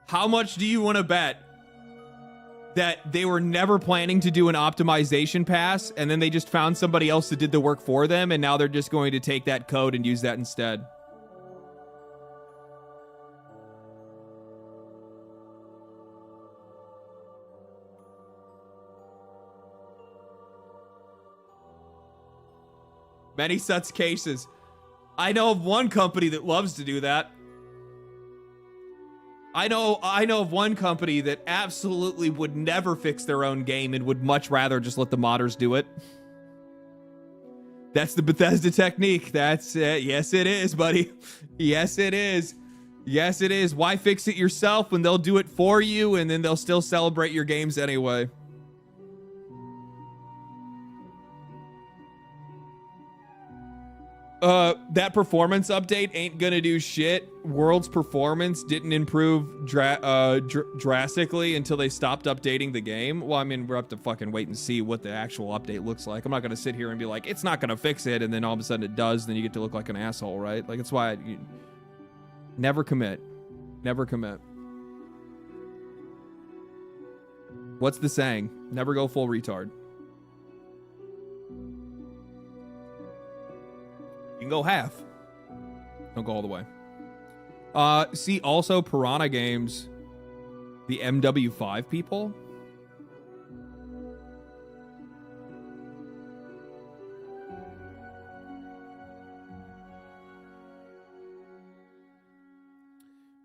How much do you want to bet that they were never planning to do an optimization pass and then they just found somebody else that did the work for them and now they're just going to take that code and use that instead? Many such cases. I know of one company that loves to do that. I know of one company that absolutely would never fix their own game and would much rather just let the modders do it. That's the Bethesda technique. That's it. Yes, it is, buddy. Yes, it is. Yes, it is. Why fix it yourself when they'll do it for you and then they'll still celebrate your games anyway? That performance update ain't gonna do shit. World's performance didn't improve drastically until they stopped updating the game. Well, I mean, we'll have to fucking wait and see what the actual update looks like. I'm not gonna sit here and be like, it's not gonna fix it, and then all of a sudden it does, and then you get to look like an asshole, right? Like, it's why you never commit. Never commit. What's the saying? Never go full retard. You can go half. Don't go all the way. See also Piranha Games, the MW5 people.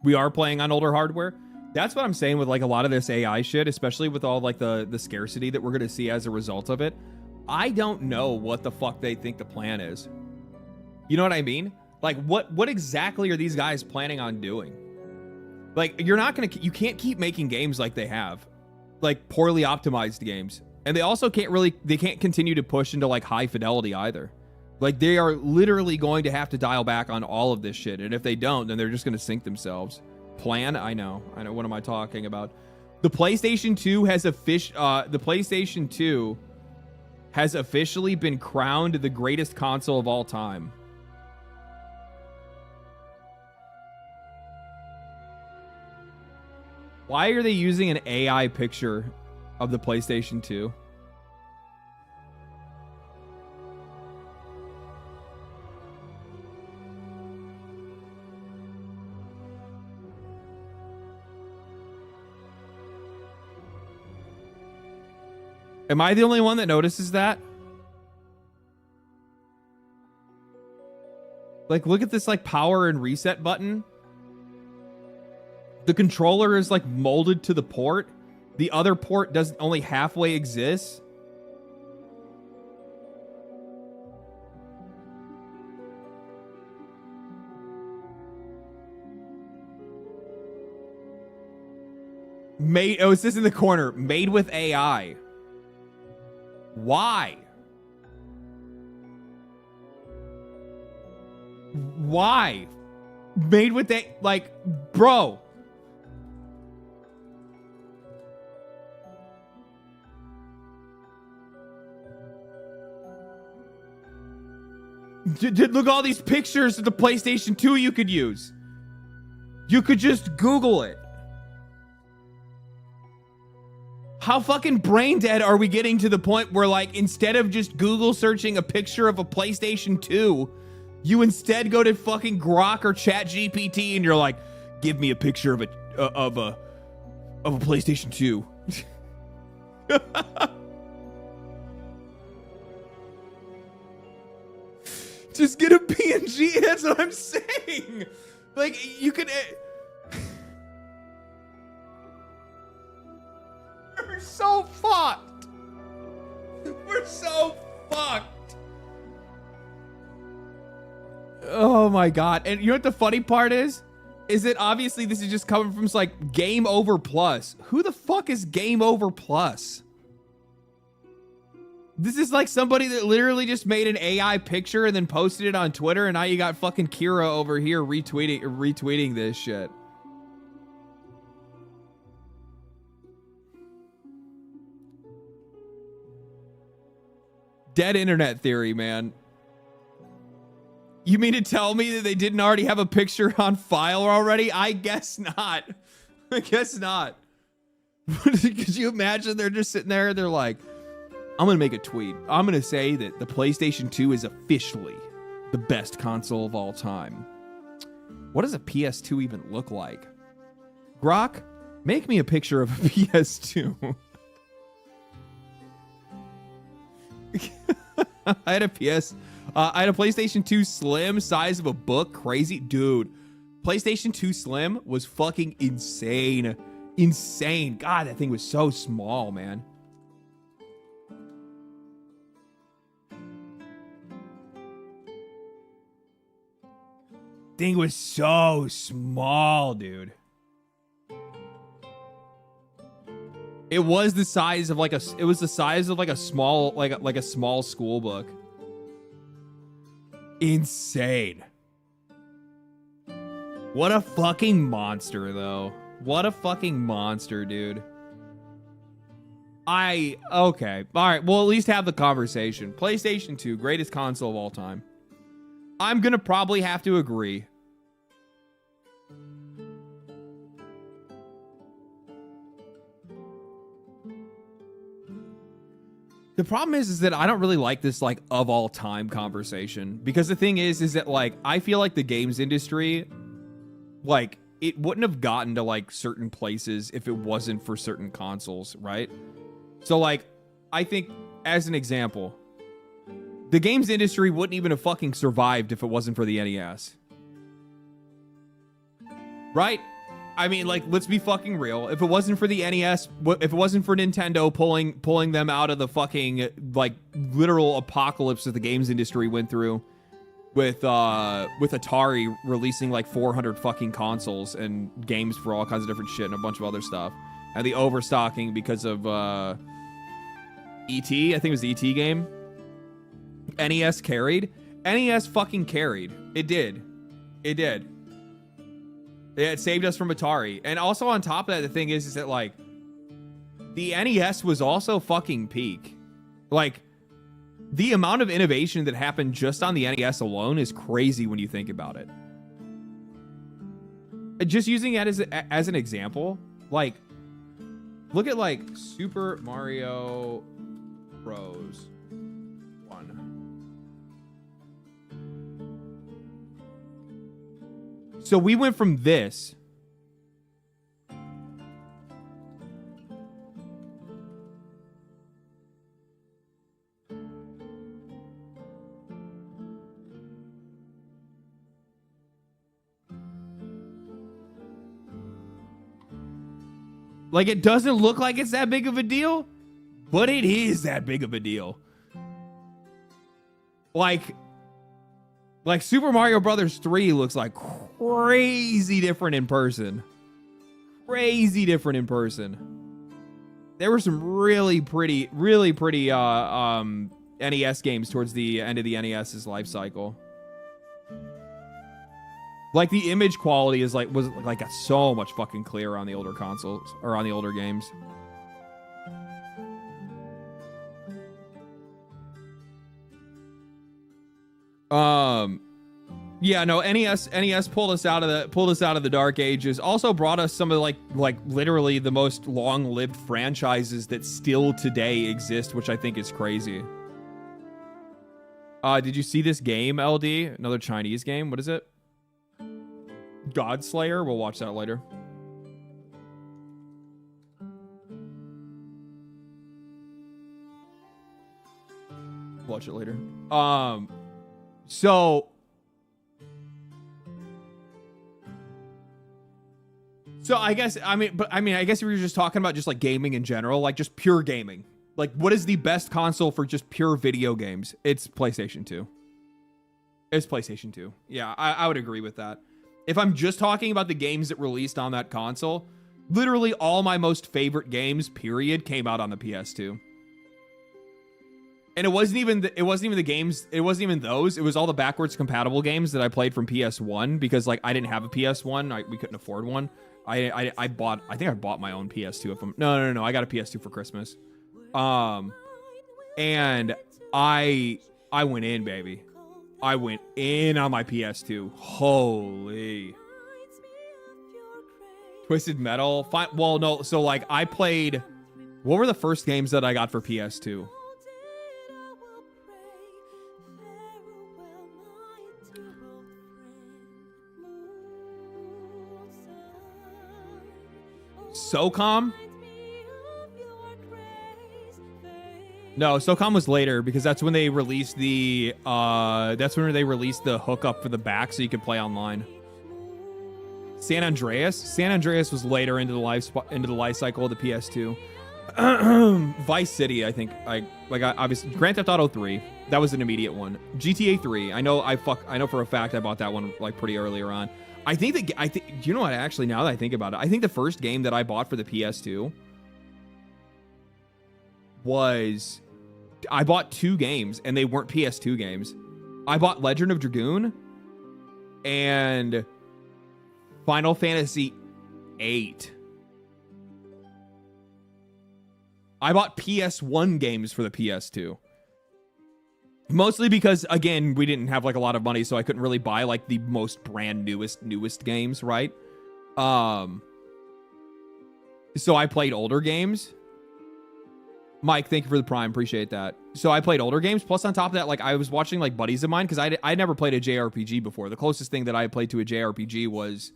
We are playing on older hardware. That's what I'm saying with like a lot of this AI shit, especially with all like the scarcity that we're going to see as a result of it. I don't know what the fuck they think the plan is. You know what I mean? Like, what exactly are these guys planning on doing? Like, you can't keep making games like they have, like poorly optimized games. And they also can't continue to push into like high fidelity either. Like, they are literally going to have to dial back on all of this shit. And if they don't, then they're just going to sink themselves. Plan? I know. What am I talking about? The PlayStation 2 has officially been crowned the greatest console of all time. Why are they using an AI picture of the PlayStation 2? Am I the only one that notices that? Like, look at this like power and reset button. The controller is like molded to the port. The other port doesn't only halfway exist. It says in the corner, made with AI. Why? Why? Made with like, bro. Look at all these pictures of the PlayStation 2 you could use. You could just Google it. How fucking brain dead are we getting to the point where, like, instead of just Google searching a picture of a PlayStation 2, you instead go to fucking Grok or ChatGPT and you're like, give me a picture of a PlayStation 2. Just get a PNG. That's what I'm saying. Like, you could. We're so fucked. We're so fucked. Oh my god. And you know what the funny part is? Is that obviously this is just coming from like Game Over Plus. Who the fuck is Game Over Plus? This is like somebody that literally just made an AI picture and then posted it on Twitter, and now you got fucking Kira over here retweeting this shit. Dead internet theory, man. You mean to tell me that they didn't already have a picture on file already? I guess not. I guess not. Could you imagine they're just sitting there? They're like, I'm going to make a tweet. I'm going to say that the PlayStation 2 is officially the best console of all time. What does a PS2 even look like? Grok, make me a picture of a PS2. I had a PlayStation 2 Slim, size of a book. Crazy. Dude, PlayStation 2 Slim was fucking insane. Insane. God, that thing was so small, man. Thing was so small, dude. It was the size of like a small like a small school book. Insane. What a fucking monster, though. What a fucking monster, dude. Okay. All right. We'll at least have the conversation. PlayStation 2, greatest console of all time. I'm going to probably have to agree. The problem is that I don't really like this like of all time conversation, because the thing is that like I feel like the games industry, like it wouldn't have gotten to like certain places if it wasn't for certain consoles, right? So like I think as an example, the games industry wouldn't even have fucking survived if it wasn't for the NES. Right? I mean, like, let's be fucking real. If it wasn't for the NES, if it wasn't for Nintendo pulling them out of the fucking, like, literal apocalypse that the games industry went through with Atari releasing, like, 400 fucking consoles and games for all kinds of different shit and a bunch of other stuff. And the overstocking because of, E.T., I think it was the E.T. game. NES carried. NES fucking carried. It did. It did. It saved us from Atari. And also on top of that, the thing is that like the NES was also fucking peak. Like the amount of innovation that happened just on the NES alone is crazy when you think about it. Just using that as an example, like look at like Super Mario Bros. 1. So we went from this like it doesn't look like it's that big of a deal, but it is that big of a deal. Like Super Mario Brothers 3 looks like crazy different in person. Crazy different in person. There were some really pretty NES games towards the end of the NES's life cycle. Like the image quality was so much fucking clearer on the older consoles or on the older games. Yeah, no, NES pulled us out of the dark ages. Also brought us some of like literally the most long-lived franchises that still today exist, which I think is crazy. Did you see this game, LD? Another Chinese game. What is it? Godslayer? We'll watch that later. Watch it later. So I guess I guess if you're just talking about just like gaming in general, like just pure gaming, like what is the best console for just pure video games? It's PlayStation 2. It's PlayStation 2. Yeah, I would agree with that. If I'm just talking about the games that released on that console, literally all my most favorite games, period, came out on the PS2. And it wasn't even the games. It wasn't even those. It was all the backwards compatible games that I played from PS1 because like I didn't have a PS1. We couldn't afford one. I think I bought my own PS2 of them. No. I got a PS2 for Christmas. And I went in, baby. I went in on my PS2. Holy. Twisted Metal. Well, no. So, like, I played... What were the first games that I got for PS2? SOCOM? No, SOCOM was later because that's when they released the hookup for the back so you could play online. San Andreas? San Andreas was later into the life cycle of the PS2. Vice City, I think. Obviously Grand Theft Auto 3. That was an immediate one. GTA 3. I know for a fact I bought that one like pretty earlier on. I think you know what, actually, now that I think about it, I think the first game that I bought for the PS2 was, I bought 2 games and they weren't PS2 games. I bought Legend of Dragoon and Final Fantasy 8. I bought PS1 games for the PS2. Mostly because, again, we didn't have like a lot of money, so I couldn't really buy like the most brand newest games, right? So I played older games. Mike, thank you for the Prime. Appreciate that. So I played older games. Plus, on top of that, like, I was watching like buddies of mine because I never played a JRPG before. The closest thing that I played to a JRPG was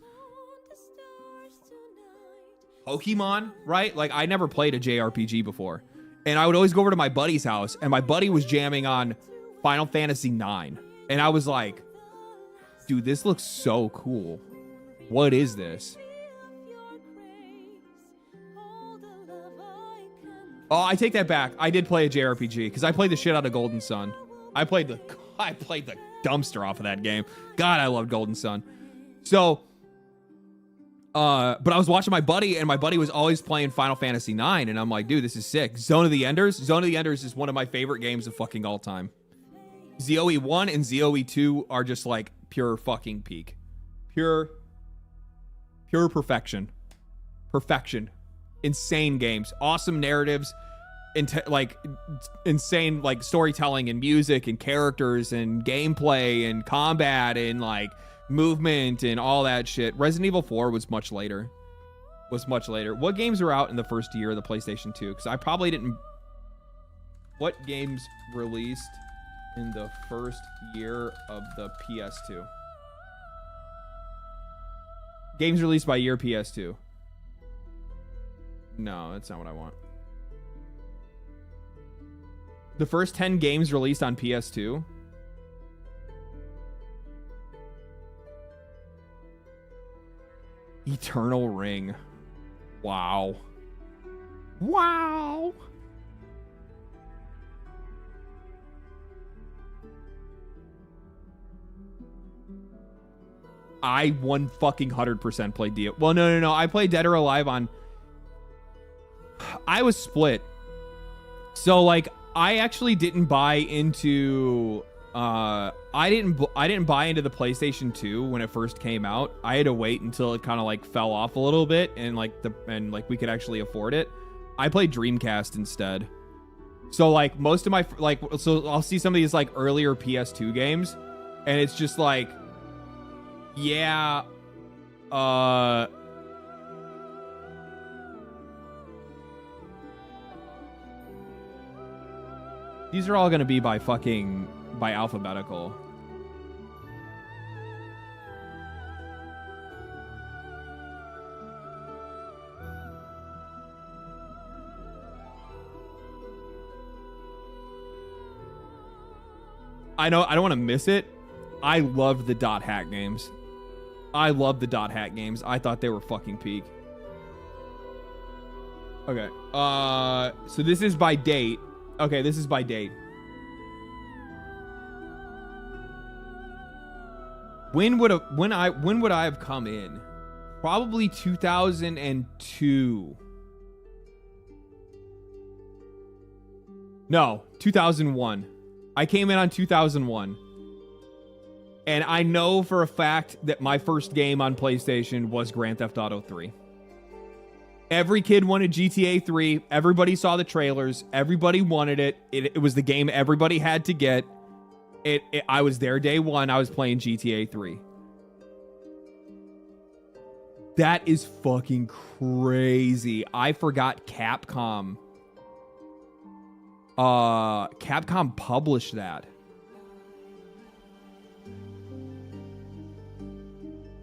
Pokemon, right? Like, I never played a JRPG before. And I would always go over to my buddy's house, and my buddy was jamming on Final Fantasy 9. And I was like, dude, this looks so cool. What is this? Oh, I take that back. I did play a JRPG because I played the shit out of Golden Sun. I played the dumpster off of that game. God, I loved Golden Sun. So, but I was watching my buddy, and my buddy was always playing Final Fantasy 9, and I'm like, dude, this is sick. Zone of the Enders. Zone of the Enders is one of my favorite games of fucking all time. ZOE 1 and ZOE 2 are just like pure fucking peak. Pure perfection. Perfection. Insane games. Awesome narratives. Like insane like storytelling and music and characters and gameplay and combat and like movement and all that shit. Resident Evil 4 was much later. What games were out in the first year of the PlayStation 2? Because I probably didn't... What games released in the first year of the PS2? Games released by year PS2. No, that's not what I want. The first 10 games released on PS2. Eternal Ring. Wow. Wow. I 100% played D. Well, no. I played Dead or Alive on... I was split. So, like, I actually didn't buy into... I didn't buy into the PlayStation 2 when it first came out. I had to wait until it kind of like fell off a little bit and we could actually afford it. I played Dreamcast instead. So like most of my so I'll see some of these like earlier PS2 games and it's just like, yeah, these are all going to be by alphabetical. I know I don't want to miss it. I loved the dot hack games. I thought they were fucking peak. Okay. So this is by date. Okay, this is by date. When would I have come in? Probably 2002. No, 2001. I came in on 2001. And I know for a fact that my first game on PlayStation was Grand Theft Auto 3. Every kid wanted GTA 3. Everybody saw the trailers. Everybody wanted it. It was the game everybody had to get. I was there day one. I was playing GTA 3. That is fucking crazy. I forgot Capcom. Capcom published that.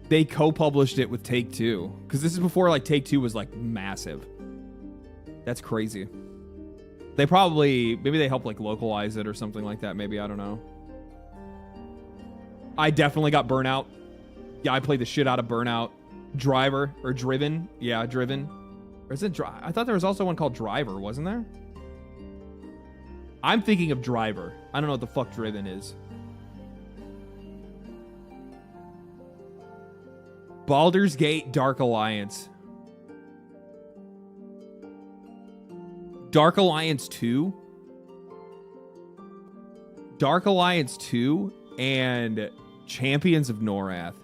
They co-published it with Take-Two, because this is before like Take-Two was like massive. That's crazy. They probably, maybe they helped like localize it or something like that. Maybe, I don't know. I definitely got Burnout. Yeah, I played the shit out of Burnout. Driver or Driven. Yeah, Driven. Or is it I thought there was also one called Driver, wasn't there? I'm thinking of Driver. I don't know what the fuck Driven is. Baldur's Gate Dark Alliance. Dark Alliance 2? Dark Alliance 2 and Champions of Norath.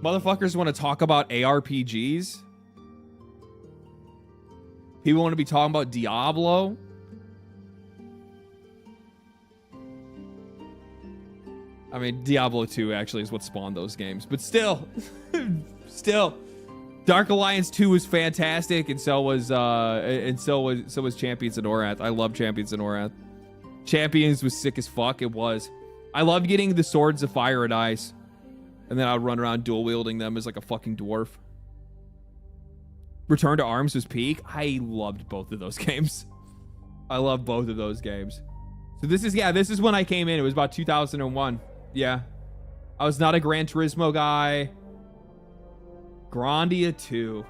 Motherfuckers want to talk about ARPGs? People want to be talking about Diablo? I mean, Diablo 2 actually is what spawned those games, but still, Dark Alliance 2 was fantastic, and so was Champions of Norath. I love Champions of Norath. Champions was sick as fuck. It was. I loved getting the swords of fire and ice, and then I'd run around dual wielding them as like a fucking dwarf. Return to Arms was peak. I loved both of those games. I love both of those games. So this is when I came in. It was about 2001. Yeah. I was not a Gran Turismo guy. Grandia 2.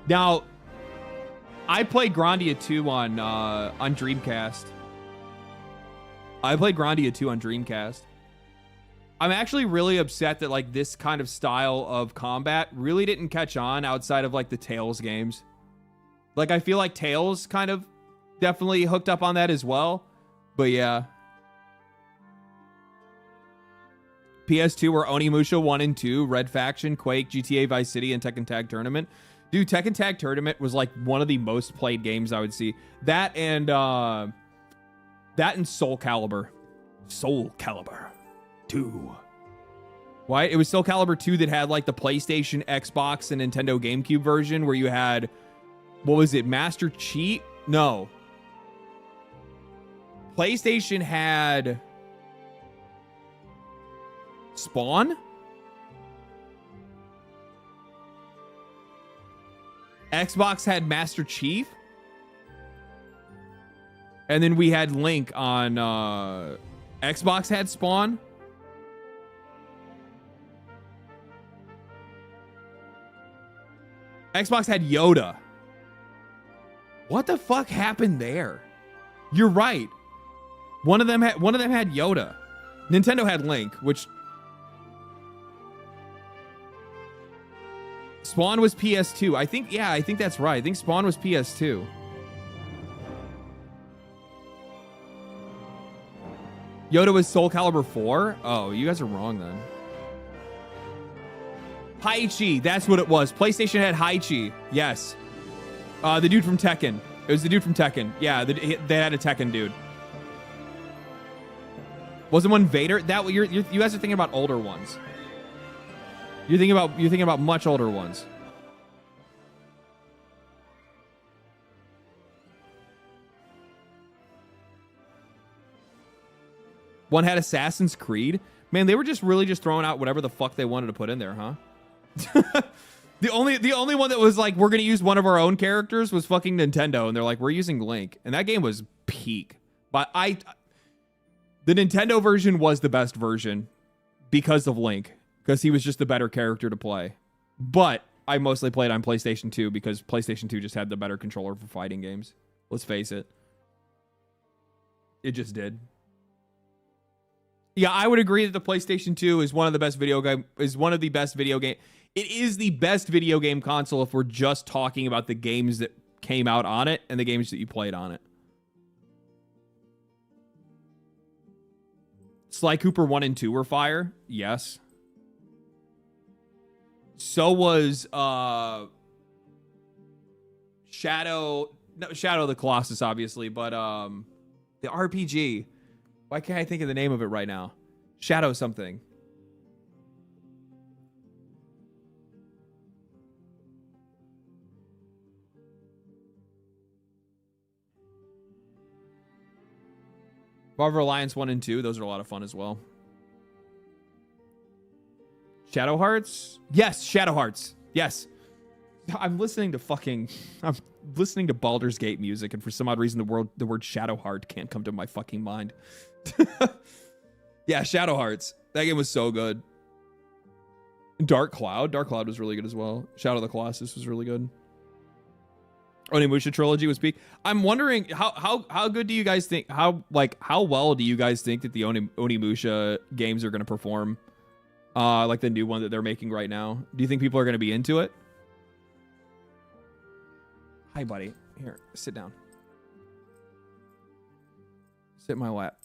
Now, I played Grandia 2 on Dreamcast. I played Grandia 2 on Dreamcast. I'm actually really upset that like this kind of style of combat really didn't catch on outside of like the Tales games. Like I feel like Tales kind of definitely hooked up on that as well. But yeah. PS2 were Onimusha 1 and 2, Red Faction, Quake, GTA Vice City, and Tekken Tag Tournament. Dude, Tekken Tag Tournament was like one of the most played games I would see. That and Soul Calibur. Soul Calibur 2. Why? It was Soul Calibur 2 that had like the PlayStation, Xbox, and Nintendo GameCube version where you had, what was it, Master Chief? No. PlayStation had Spawn? Xbox had Master Chief? And then we had Link on Xbox had Spawn? Xbox had Yoda. What the fuck happened there? You're right. One of them had Yoda. Nintendo had Link, which Spawn was PS2. I think that's right. I think Spawn was PS2. Yoda was Soul Calibur 4? Oh, you guys are wrong then. Haichi, that's what it was. PlayStation had Haichi. Yes. The dude from Tekken. It was the dude from Tekken. Yeah, they had a Tekken dude. Wasn't one Vader? You guys are thinking about older ones. You're thinking about much older ones. One had Assassin's Creed. Man, they were just really just throwing out whatever the fuck they wanted to put in there, huh? The only one that was like, we're gonna use one of our own characters was fucking Nintendo, and they're like, we're using Link, and that game was peak. But the Nintendo version was the best version because of Link, because he was just the better character to play. But I mostly played on PlayStation 2 because PlayStation 2 just had the better controller for fighting games. Let's face it. It just did. Yeah, I would agree that the PlayStation 2 is one of the best video game. It is the best video game console if we're just talking about the games that came out on it and the games that you played on it. Sly Cooper 1 and 2 were fire. Yes. So was Shadow of the Colossus, obviously, but the RPG. Why can't I think of the name of it right now? Shadow something. Marvel Alliance 1 and 2, those are a lot of fun as well. Shadow Hearts? Yes, Shadow Hearts. Yes. I'm listening to Baldur's Gate music, and for some odd reason the word Shadow Heart can't come to my fucking mind. Yeah, Shadow Hearts. That game was so good. Dark Cloud was really good as well. Shadow of the Colossus was really good. Onimusha trilogy was peak. I'm wondering how good do you guys think, how well do you guys think that the Onimusha games are going to perform? Like the new one that they're making right now. Do you think people are going to be into it? Hi, buddy. Here, sit down. Sit in my lap.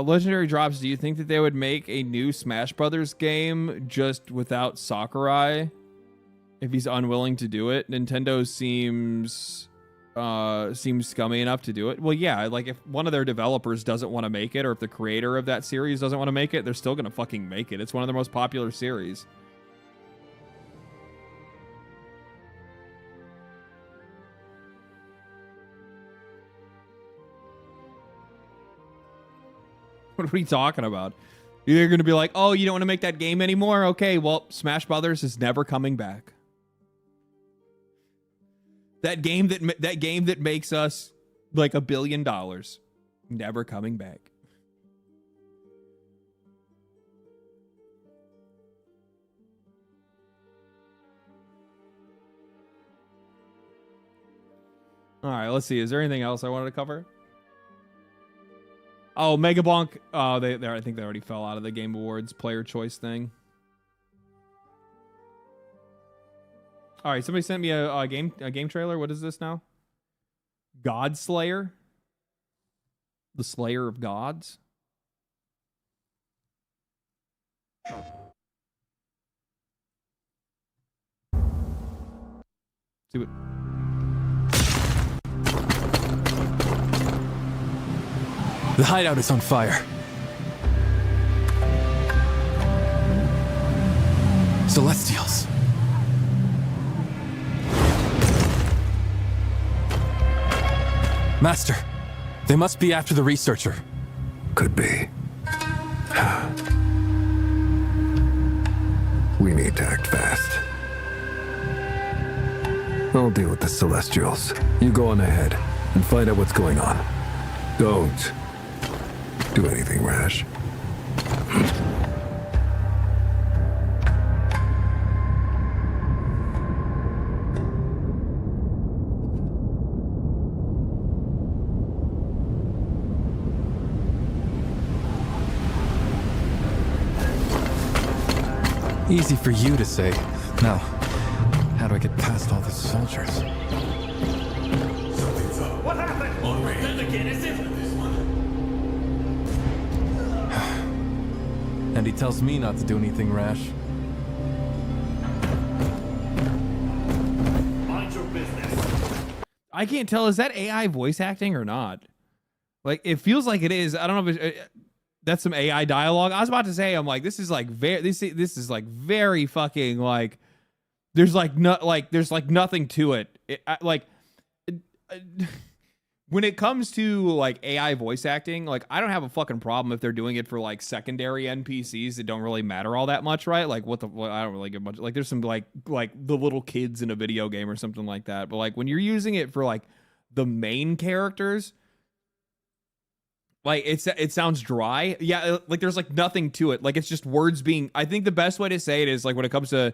Legendary Drops, do you think that they would make a new Smash Brothers game just without Sakurai if he's unwilling to do it? Nintendo seems scummy enough to do it. Well, yeah, like if one of their developers doesn't want to make it, or if the creator of that series doesn't want to make it, they're still gonna fucking make it. It's one of their most popular series. What are we talking about? You're going to be like, oh, you don't want to make that game anymore? Okay, well, Smash Brothers is never coming back. That game that makes us like $1 billion, never coming back. All right, let's see. Is there anything else I wanted to cover? Oh, Mega Bonk. Oh, I think they already fell out of the Game Awards player choice thing. All right, somebody sent me a game trailer. What is this now? God Slayer? The Slayer of Gods? See what... The hideout is on fire. Celestials. Master, they must be after the researcher. Could be. We need to act fast. I'll deal with the Celestials. You go on ahead and find out what's going on. Don't do anything rash. Easy for you to say. Now, how do I get past all the soldiers? What happened? Then again, is it? And he tells me not to do anything rash. Mind your business. I can't tell. Is that AI voice acting or not? Like, it feels like it is. I don't know if it's, that's some AI dialogue. I was about to say, I'm like, this is like this is like very fucking like. There's like there's like nothing to it. When it comes to like AI voice acting, like I don't have a fucking problem if they're doing it for like secondary NPCs that don't really matter all that much, right? Like I don't really get much. Like there's some like the little kids in a video game or something like that. But like when you're using it for like the main characters, like it sounds dry. Yeah, like there's like nothing to it. Like it's just words being. I think the best way to say it is like when it comes to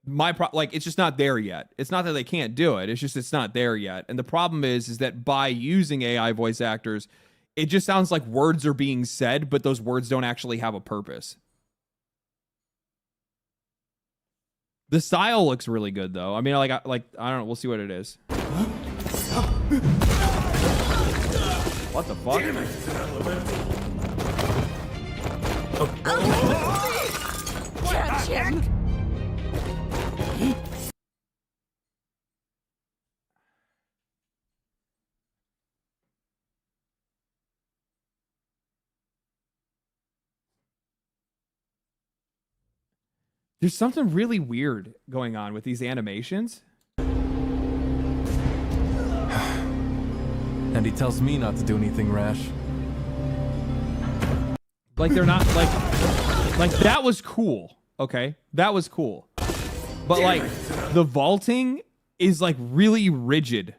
like it's just not there yet. It's not that they can't do it. It's just it's not there yet. And the problem is that by using AI voice actors, it just sounds like words are being said, but those words don't actually have a purpose. The style looks really good though. I mean, I don't know. We'll see what it is. What the fuck? Catch. There's something really weird going on with these animations. And he tells me not to do anything rash. Like they're not like that was cool. Okay, that was cool. But like the vaulting is like really rigid.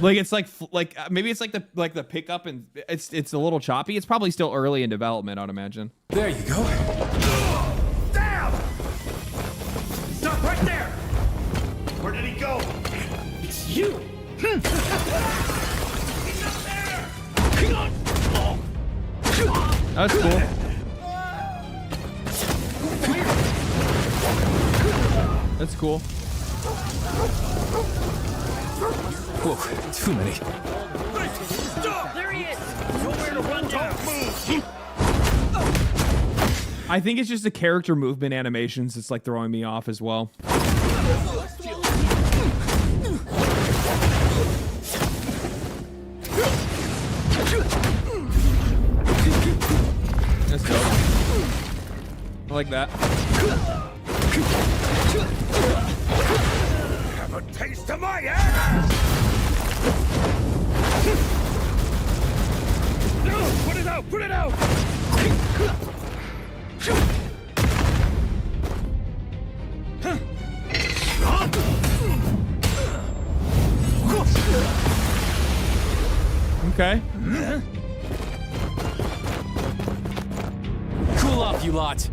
Like it's like maybe it's like the pickup and it's a little choppy. It's probably still early in development, I'd imagine. There you go. Damn! Stop right there! Where did he go? It's you! He's up there! That's cool. That's cool. Whoa, too many. Stop! There he is! Nowhere to run down! Move! I think it's just the character movement animations that's like throwing me off as well. That's dope. I like that. Have a taste of my ass! Put it out! Put it out! Okay. Cool off, you lot.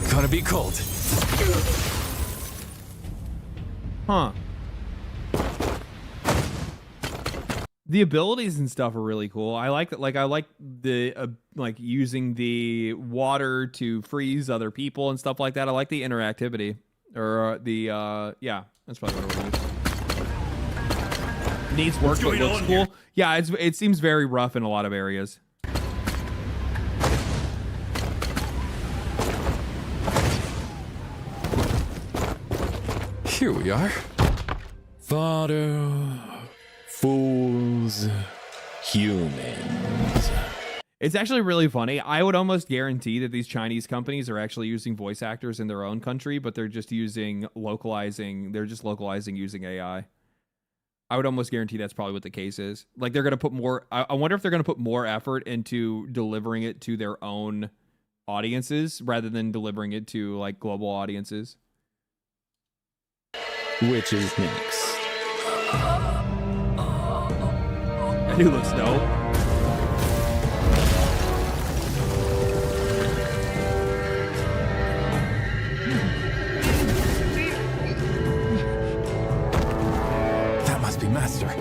Gonna be cold. Huh. The abilities and stuff are really cool. I like that. Like I like the like using the water to freeze other people and stuff like that. I like the interactivity or yeah, that's probably what it is. Needs work but looks cool. Yeah, it seems very rough in a lot of areas. Here we are. Fodder. Fools. Humans. It's actually really funny. I would almost guarantee that these Chinese companies are actually using voice actors in their own country, but they're just localizing using AI. I would almost guarantee that's probably what the case is. Like they're going to put more, I wonder if they're going to put more effort into delivering it to their own audiences rather than delivering it to like global audiences. Which is next? That dude looks dope. That must be Master.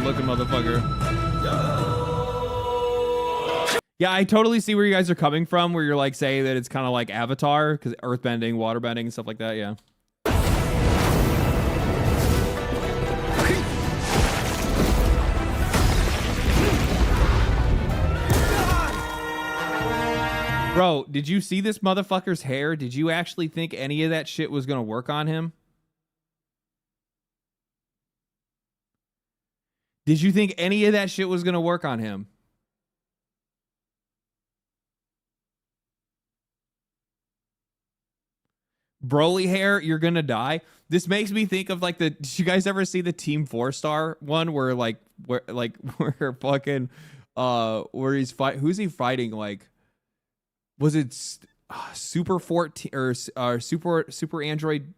Looking motherfucker. Yeah, I totally see where you guys are coming from, where you're like saying that it's kind of like Avatar, because earthbending, waterbending, and stuff like that, yeah. Bro, did you see this motherfucker's hair? Did you actually think any of that shit was gonna work on him? Did you think any of that shit was going to work on him? Broly hair, you're going to die. This makes me think of like did you guys ever see the Team 4-Star one where where fucking where he's who's he fighting, like was it Super 14 or Super Android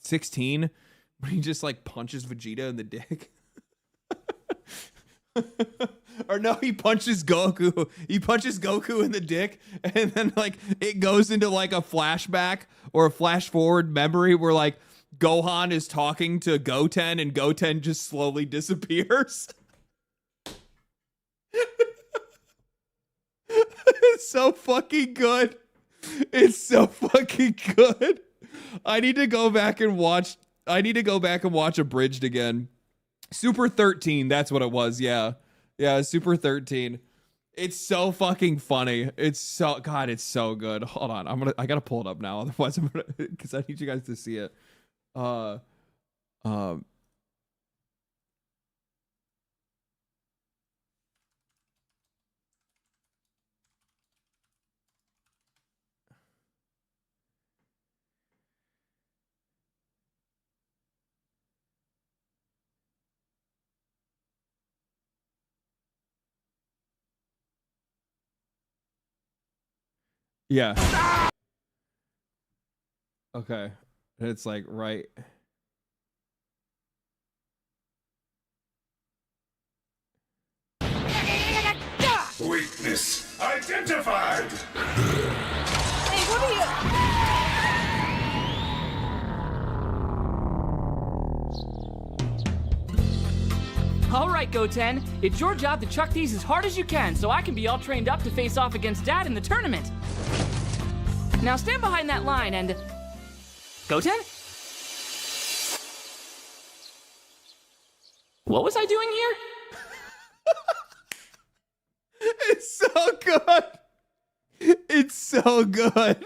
16 when he just like punches Vegeta in the dick? Or no, he punches Goku. He punches Goku in the dick, and then like it goes into like a flashback or a flash forward memory where like Gohan is talking to Goten and Goten just slowly disappears. It's so fucking good. It's so fucking good. I need to go back and watch Abridged again. Super 13, that's what it was. Yeah, Super 13. It's so fucking funny. It's so good. Hold on, I gotta pull it up now. Otherwise, because I need you guys to see it. Yeah. Okay. It's like right. Weakness identified! Hey, what are you? All right, Goten. It's your job to chuck these as hard as you can so I can be all trained up to face off against Dad in the tournament. Now stand behind that line and... Goten? What was I doing here? It's so good. It's so good.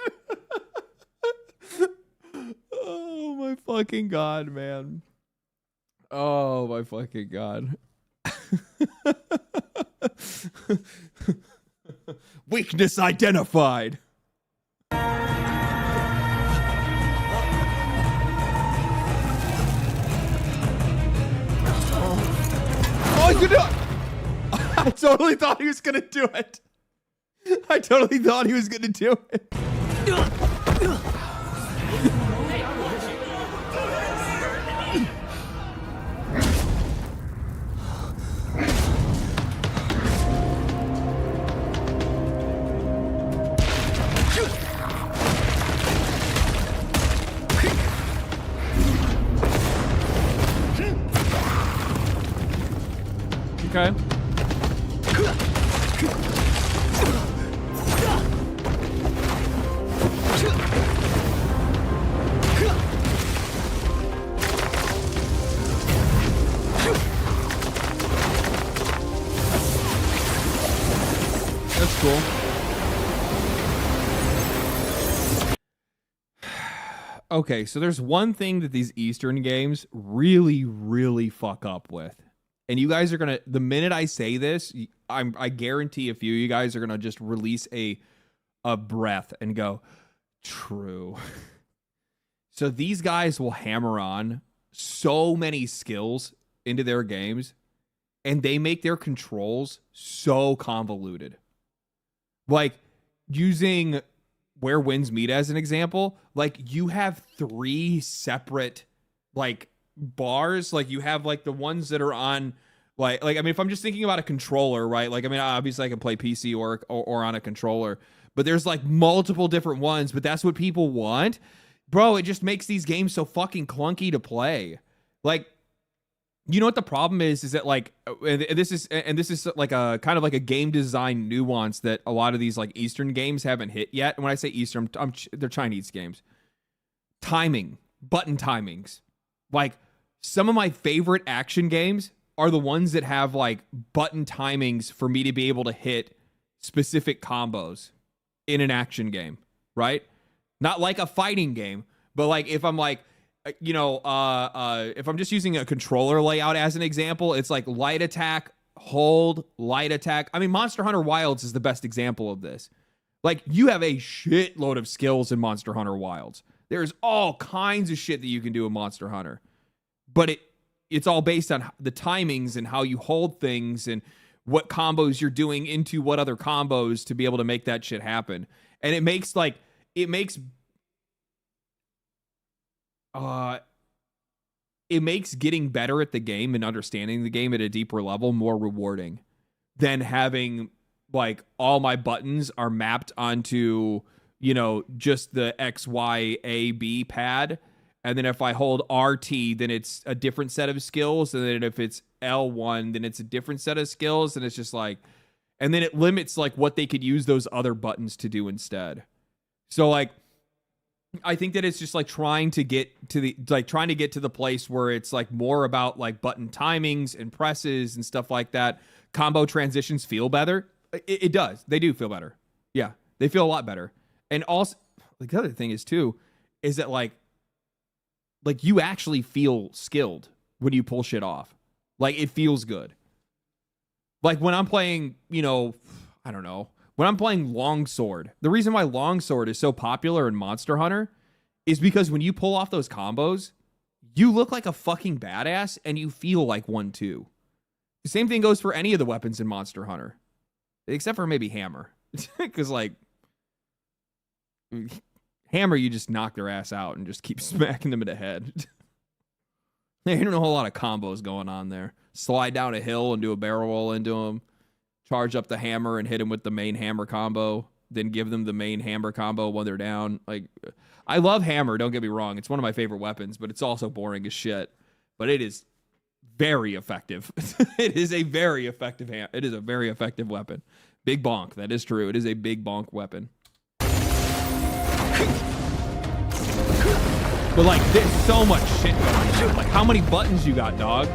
Oh my fucking god, man. Oh my fucking god. Weakness identified. Oh, he's gonna... I totally thought he was gonna do it. I totally thought he was gonna do it. Okay. That's cool. Okay, so there's one thing that these Eastern games really, really fuck up with. And you guys are gonna, the minute I say this, I guarantee a few of you guys are gonna just release a breath and go, true. So these guys will hammer on so many skills into their games, and they make their controls so convoluted. Like using Where Winds Meet as an example, like you have 3 separate like bars. Like you have like the ones that are on like I mean, if I'm just thinking about a controller, right? Like I mean, obviously I can play PC or on a controller, but there's like multiple different ones, but that's what people want. Bro, it just makes these games so fucking clunky to play. Like, you know what the problem is that like, and this is like a kind of like a game design nuance that a lot of these like Eastern games haven't hit yet. And when I say Eastern, they're Chinese games. Timing, button timings. Like some of my favorite action games are the ones that have like button timings for me to be able to hit specific combos in an action game, right? Not like a fighting game, but like if I'm like, you know, if I'm just using a controller layout as an example, it's like light attack, hold, light attack. I mean, Monster Hunter Wilds is the best example of this. Like, you have a shitload of skills in Monster Hunter Wilds. There's all kinds of shit that you can do in Monster Hunter. But it's all based on the timings and how you hold things and what combos you're doing into what other combos to be able to make that shit happen. And it makes getting better at the game and understanding the game at a deeper level more rewarding than having like all my buttons are mapped onto, you know, just the X, Y, A, B pad. And then if I hold RT, then it's a different set of skills. And then if it's L1, then it's a different set of skills. And it's just like, and then it limits like what they could use those other buttons to do instead. So like, I think that it's just like trying to get to the place where it's like more about like button timings and presses and stuff like that. Combo transitions feel better. It does. They do feel better. Yeah, they feel a lot better. And also, like the other thing is too, is that like you actually feel skilled when you pull shit off. Like it feels good. Like when I'm playing, you know, I don't know, when I'm playing Longsword, the reason why Longsword is so popular in Monster Hunter is because when you pull off those combos, you look like a fucking badass and you feel like one too. The same thing goes for any of the weapons in Monster Hunter, except for maybe Hammer. Because like Hammer, you just knock their ass out and just keep smacking them in the head. There ain't a whole lot of combos going on there. Slide down a hill and do a barrel roll into them. Charge up the hammer and hit them with the main hammer combo. Then give them the main hammer combo when they're down. Like, I love Hammer, don't get me wrong. It's one of my favorite weapons, but it's also boring as shit. But it is very effective. It is a very effective it is a very effective weapon. Big bonk, that is true. It is a big bonk weapon. But like, there's so much shit going on. Like, how many buttons you got, dog?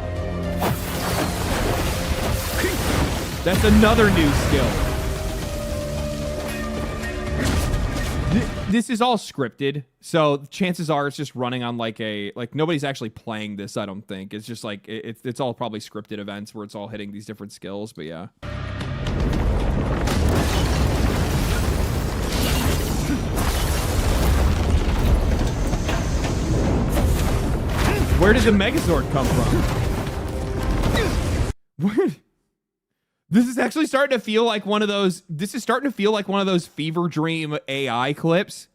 That's another new skill. This is all scripted, so chances are it's just running on like nobody's actually playing this. I don't think it's just like it's all probably scripted events where it's all hitting these different skills. But yeah. Where did the Megazord come from? Where? This is actually starting to feel like one of those. This is starting to feel like one of those fever dream AI clips.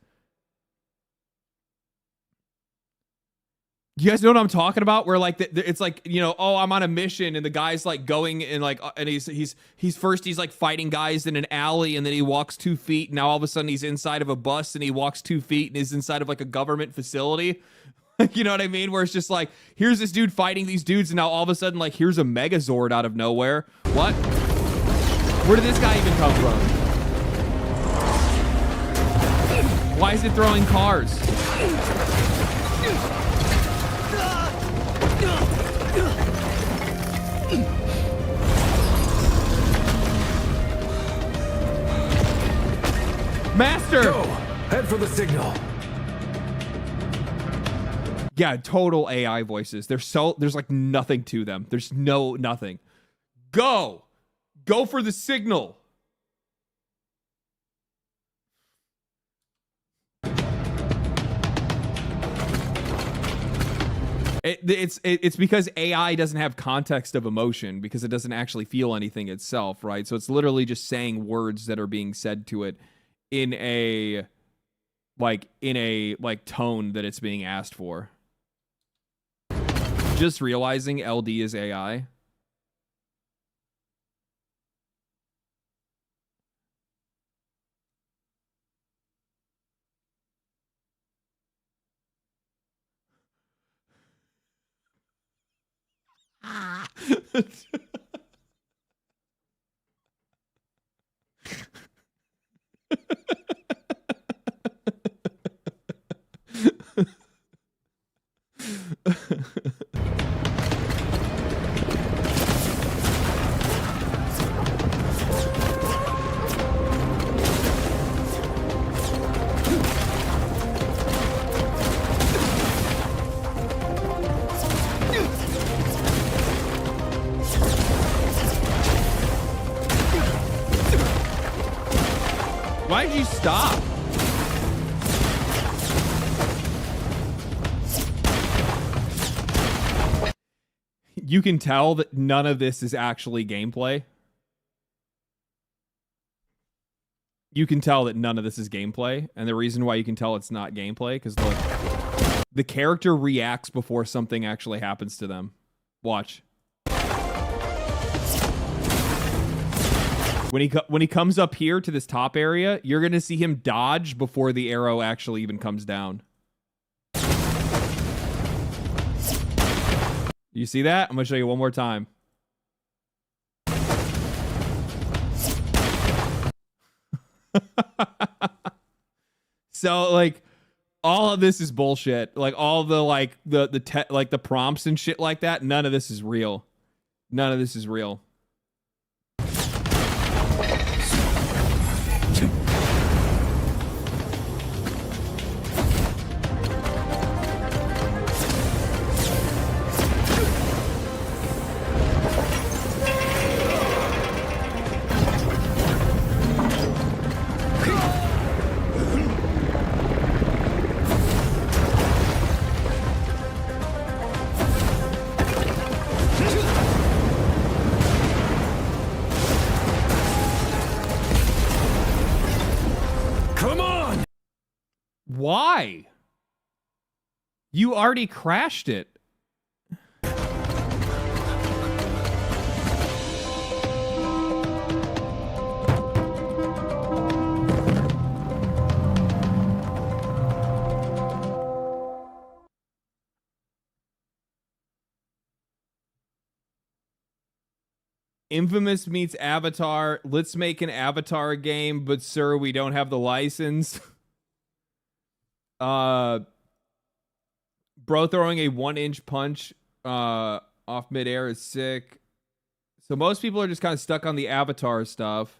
You guys know what I'm talking about? Where like it's like, you know, oh, I'm on a mission and the guy's like going and like, and he's like fighting guys in an alley and then he walks 2 feet and now all of a sudden he's inside of a bus and he walks 2 feet and is inside of like a government facility. You know what I mean? Where it's just like, here's this dude fighting these dudes and now all of a sudden like here's a Megazord out of nowhere. What? Where did this guy even come from? Why is it throwing cars? Master! Go! Head for the signal. Yeah, total AI voices. There's like nothing to them. There's nothing. Go for the signal. It's because AI doesn't have context of emotion because it doesn't actually feel anything itself, right? So it's literally just saying words that are being said to it in a tone that it's being asked for. Just realizing LD is AI. Why did you stop? You can tell that none of this is actually gameplay. you can tell that none of this is gameplay, and the reason why you can tell it's not gameplay because the character reacts before something actually happens to them. Watch. When he comes up here to this top area, you're gonna see him dodge before the arrow actually even comes down. You see that? I'm gonna show you one more time. So like all of this is bullshit. Like all the like the prompts and shit like that, none of this is real. None of this is real. Why? You already crashed it. Infamous meets Avatar. Let's make an Avatar game, but sir, we don't have the license. Bro throwing a 1-inch punch off midair is sick. So most people are just kind of stuck on the Avatar stuff.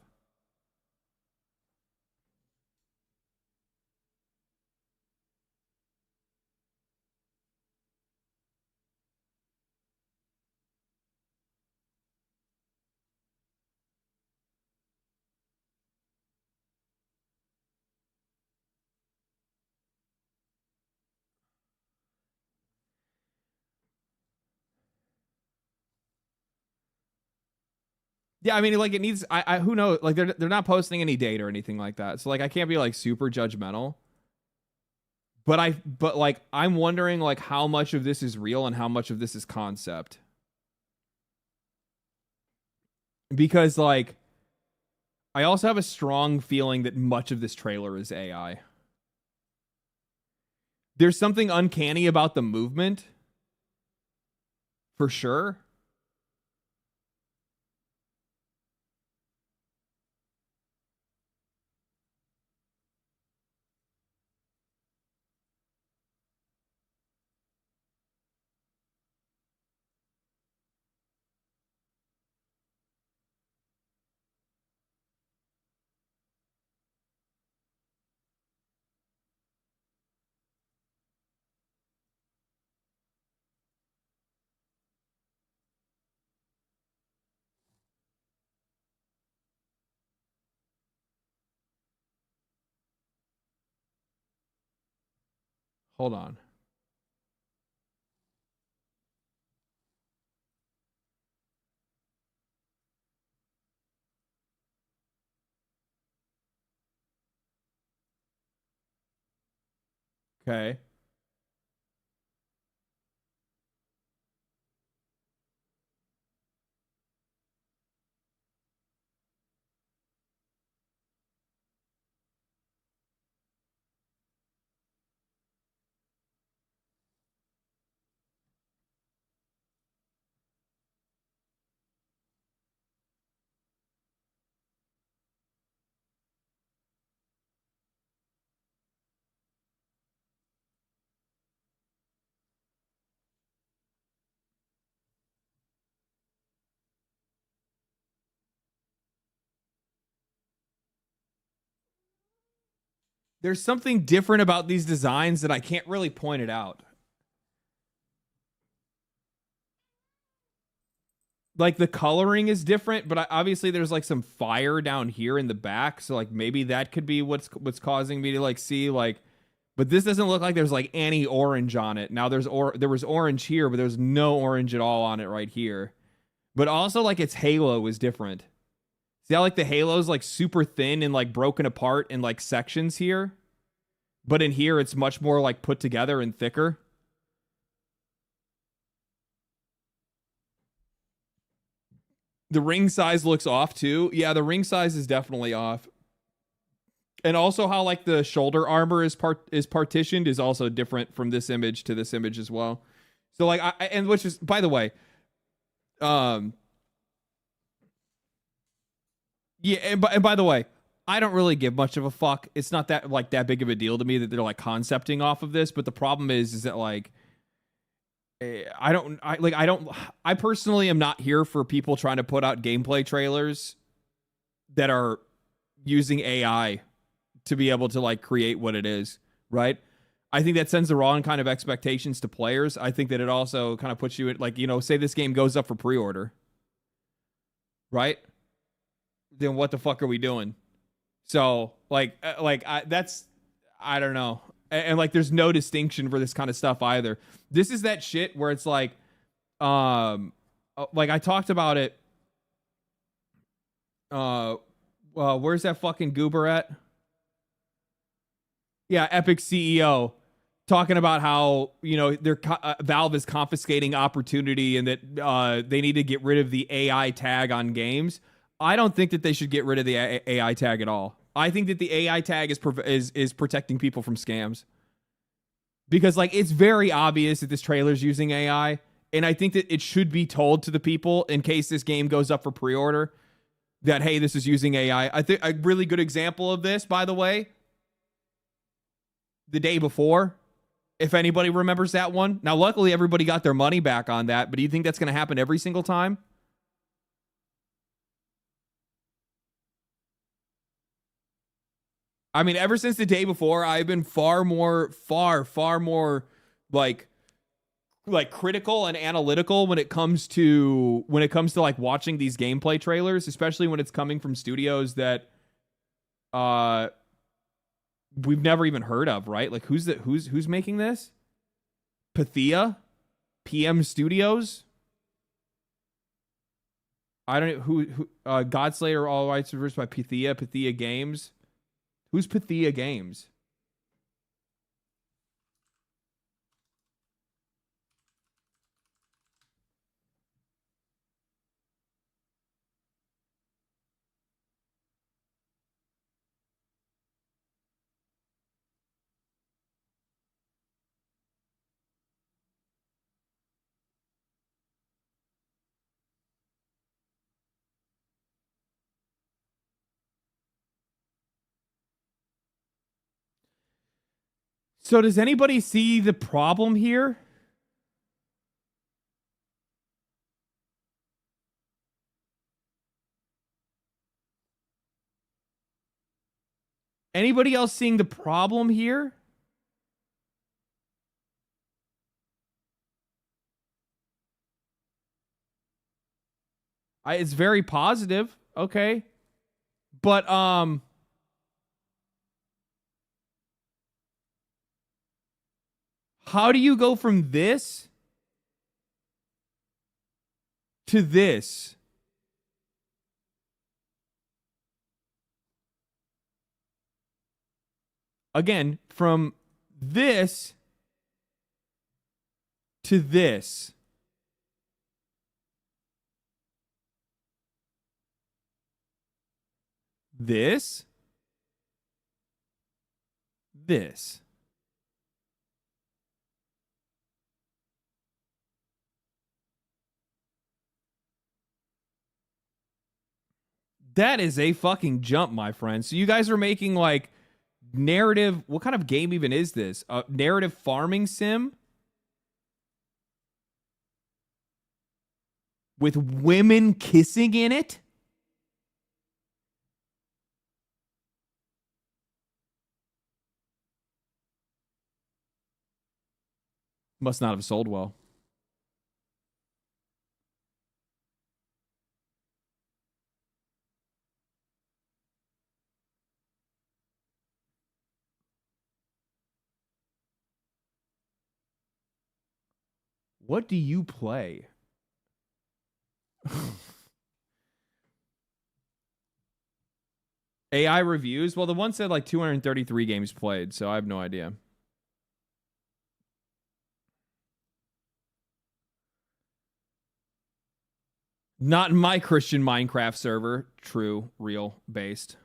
Yeah, I mean, like it needs. I who knows? Like they're not posting any data or anything like that. So like I can't be like super judgmental. But like I'm wondering like how much of this is real and how much of this is concept. Because like I also have a strong feeling that much of this trailer is AI. There's something uncanny about the movement. For sure. Hold on. Okay. There's something different about these designs that I can't really point it out. Like the coloring is different, but obviously there's like some fire down here in the back, so like maybe that could be what's causing me to like see like. But this doesn't look like there's like any orange on it. Now there was orange here, but there's no orange at all on it right here. But also like its halo is different. See how like the halo's like super thin and like broken apart in like sections here? But in here it's much more like put together and thicker. The ring size looks off too. Yeah, the ring size is definitely off. And also how like the shoulder armor is partitioned is also different from this image to this image as well. So like and which is, by the way, yeah, and by the way, I don't really give much of a fuck. It's not that like that big of a deal to me that they're like concepting off of this, but the problem is that like I personally am not here for people trying to put out gameplay trailers that are using AI to be able to like create what it is, right? I think that sends the wrong kind of expectations to players. I think that it also kind of puts you at like, you know, say this game goes up for pre-order, right? Then what the fuck are we doing? So I don't know. And like, there's no distinction for this kind of stuff either. This is that shit where it's like I talked about it. Where's that fucking goober at? Yeah, Epic CEO talking about how, you know, Valve is confiscating opportunity and that they need to get rid of the AI tag on games. I don't think that they should get rid of the AI tag at all. I think that the AI tag is protecting people from scams. Because like it's very obvious that this trailer is using AI, and I think that it should be told to the people in case this game goes up for pre-order that hey, this is using AI. I think a really good example of this, by the way, the day before, if anybody remembers that one. Now, luckily, everybody got their money back on that, but do you think that's going to happen every single time? I mean, ever since the day before, I've been far more like critical and analytical when it comes to like watching these gameplay trailers, especially when it's coming from studios that we've never even heard of, right? Like who's making this? Pythia? PM Studios? I don't know who Godslayer, all rights reversed by Pythia Games. Who's Pythia Games? So does anybody see the problem here? Anybody else seeing the problem here? It's very positive. Okay. But how do you go from this to this? Again, from this to this. This. This. That is a fucking jump, my friend. So you guys are making like narrative. What kind of game even is this? A narrative farming sim with women kissing in it? Must not have sold well. What do you play? AI reviews? Well, the one said like 233 games played, so I have no idea. Not in my Christian Minecraft server. True, real, based.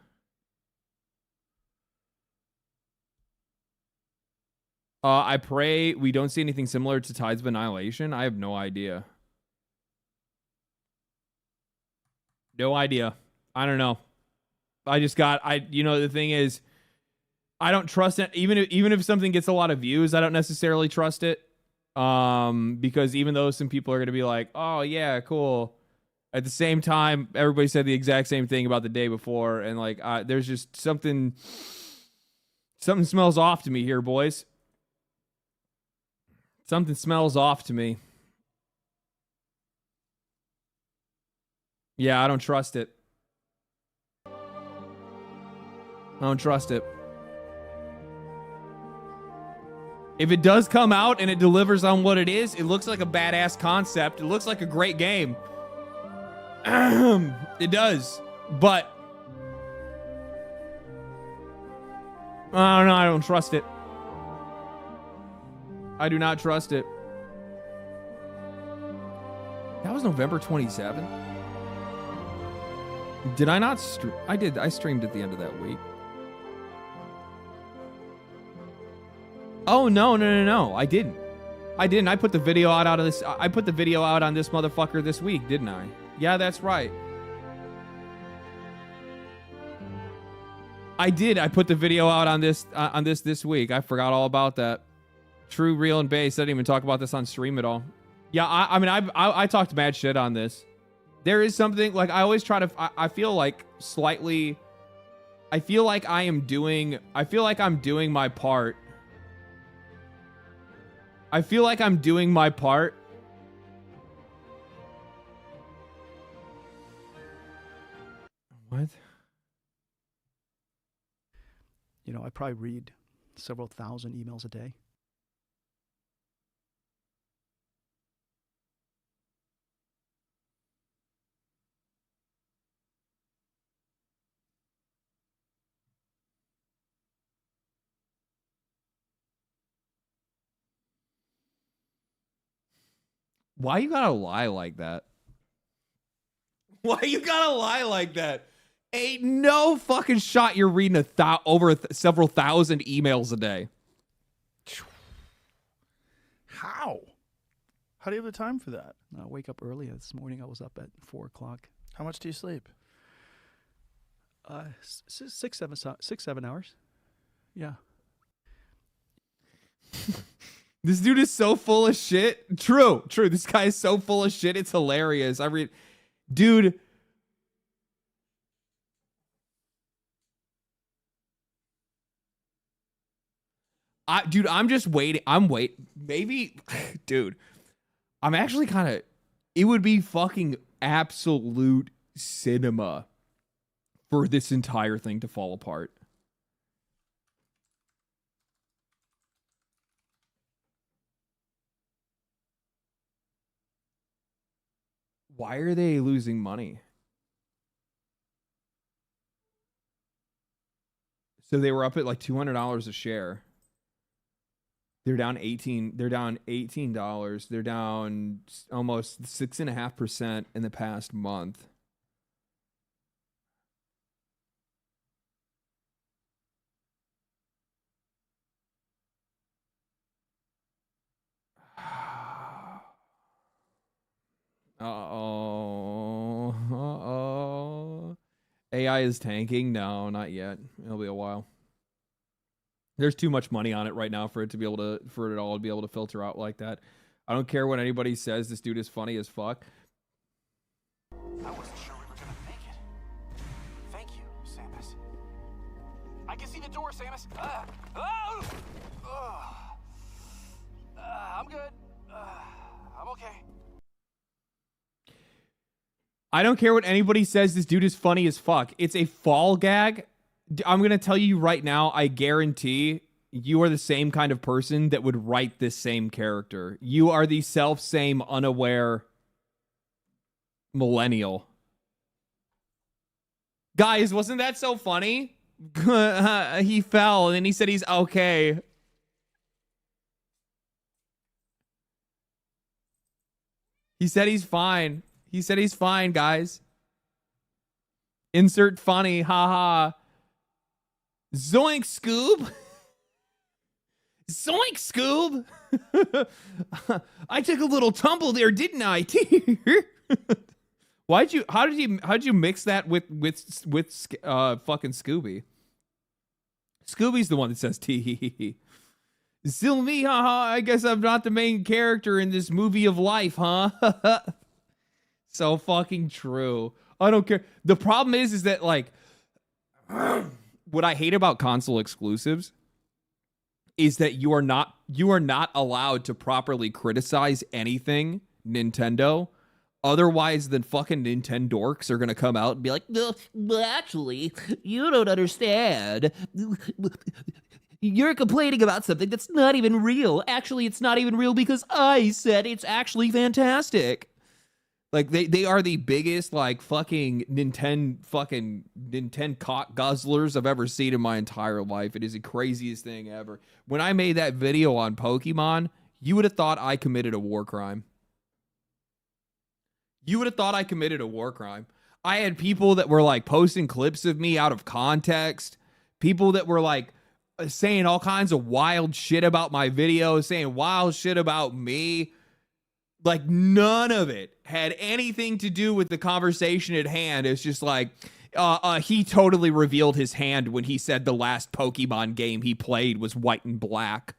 I pray we don't see anything similar to Tides of Annihilation. I have no idea. No idea. I don't know. The thing is, I don't trust it. Even if something gets a lot of views, I don't necessarily trust it. Because even though some people are going to be like, oh yeah, cool. At the same time, everybody said the exact same thing about the day before. And like, there's just something smells off to me here, boys. Something smells off to me. Yeah, I don't trust it. I don't trust it. If it does come out and it delivers on what it is, it looks like a badass concept. It looks like a great game. It does. But I don't know. I don't trust it. I do not trust it. That was November 27th. Did I not stream? I did. I streamed at the end of that week. Oh, no. I didn't. I put the video out of this. I put the video out on this motherfucker this week, didn't I? Yeah, that's right. I did. I put the video out on this week. I forgot all about that. True, real, and base. I didn't even talk about this on stream at all. Yeah, I talked mad shit on this. There is something, like, I always try to, I feel like slightly, I feel like I'm doing my part. I feel like I'm doing my part. What? You know, I probably read several thousand emails a day. Why you gotta lie like that? Why you gotta lie like that? Ain't no fucking shot you're reading several thousand emails a day. How? How do you have the time for that? I wake up early. This morning I was up at 4 o'clock. How much do you sleep? 6-7 hours. Yeah. This dude is so full of shit. True. This guy is so full of shit. It's hilarious. Dude. I'm just waiting. Maybe, dude, I'm actually kind of, it would be fucking absolute cinema for this entire thing to fall apart. Why are they losing money? So they were up at like $200 a share. They're down $18. They're down $18. They're down almost 6.5% in the past month. Uh-oh. AI is tanking? No, not yet. It'll be a while. There's too much money on it right now for it all to be able to filter out like that. I don't care what anybody says. This dude is funny as fuck. I wasn't sure we were gonna make it. Thank you, Samus. I can see the door, Samus. I'm good. I'm okay. I don't care what anybody says. This dude is funny as fuck. It's a fall gag. I'm going to tell you right now, I guarantee you are the same kind of person that would write this same character. You are the self-same, unaware millennial. Guys, wasn't that so funny? He fell and then he said he's okay. He said he's fine. He said he's fine, guys. Insert funny, haha. Zoink, Scoob. Zoink, Scoob. I took a little tumble there, didn't I? How did you mix that with fucking Scooby? Scooby's the one that says tee. Still me, haha. I guess I'm not the main character in this movie of life, huh? So fucking true. I don't care. The problem is that like what I hate about console exclusives is that you are not allowed to properly criticize anything Nintendo. Otherwise, then fucking Nintendo dorks are gonna come out and be like, well, actually, you don't understand. You're complaining about something that's not even real. Actually, it's not even real because I said it's actually fantastic. Like they are the biggest like fucking Nintendo cock guzzlers I've ever seen in my entire life. It is the craziest thing ever. When I made that video on Pokemon, you would have thought I committed a war crime. You would have thought I committed a war crime. I had people that were like posting clips of me out of context. People that were like saying all kinds of wild shit about my videos, saying wild shit about me. Like none of it had anything to do with the conversation at hand. It's just like, he totally revealed his hand when he said the last Pokemon game he played was white and black.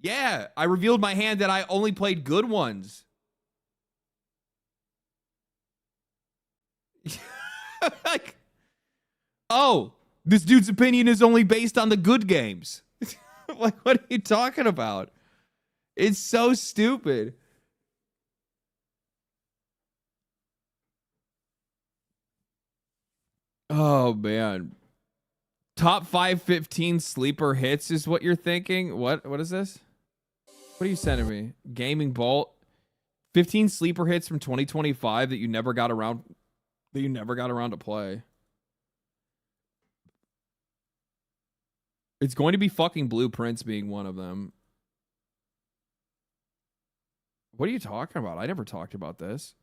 Yeah, I revealed my hand that I only played good ones. Like, oh, this dude's opinion is only based on the good games. Like, what are you talking about? It's so stupid. Oh, man. Top 515 sleeper hits is what you're thinking? What is this? What are you sending me? Gaming Bolt. 15 sleeper hits from 2025 that you never got around to play. It's going to be fucking Blueprints being one of them. What are you talking about? I never talked about this.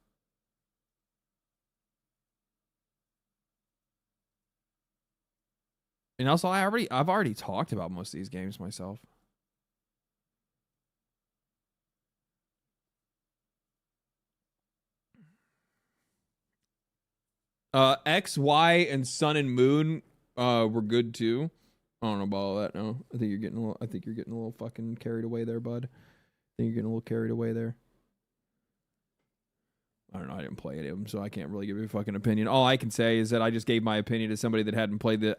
And also, I've already talked about most of these games myself. X, Y, and Sun and Moon were good too. I don't know about all that. No, I think you're getting a little fucking carried away there, bud. I think you're getting a little carried away there. I don't know. I didn't play it, so I can't really give you a fucking opinion. All I can say is that I just gave my opinion to somebody that hadn't played the.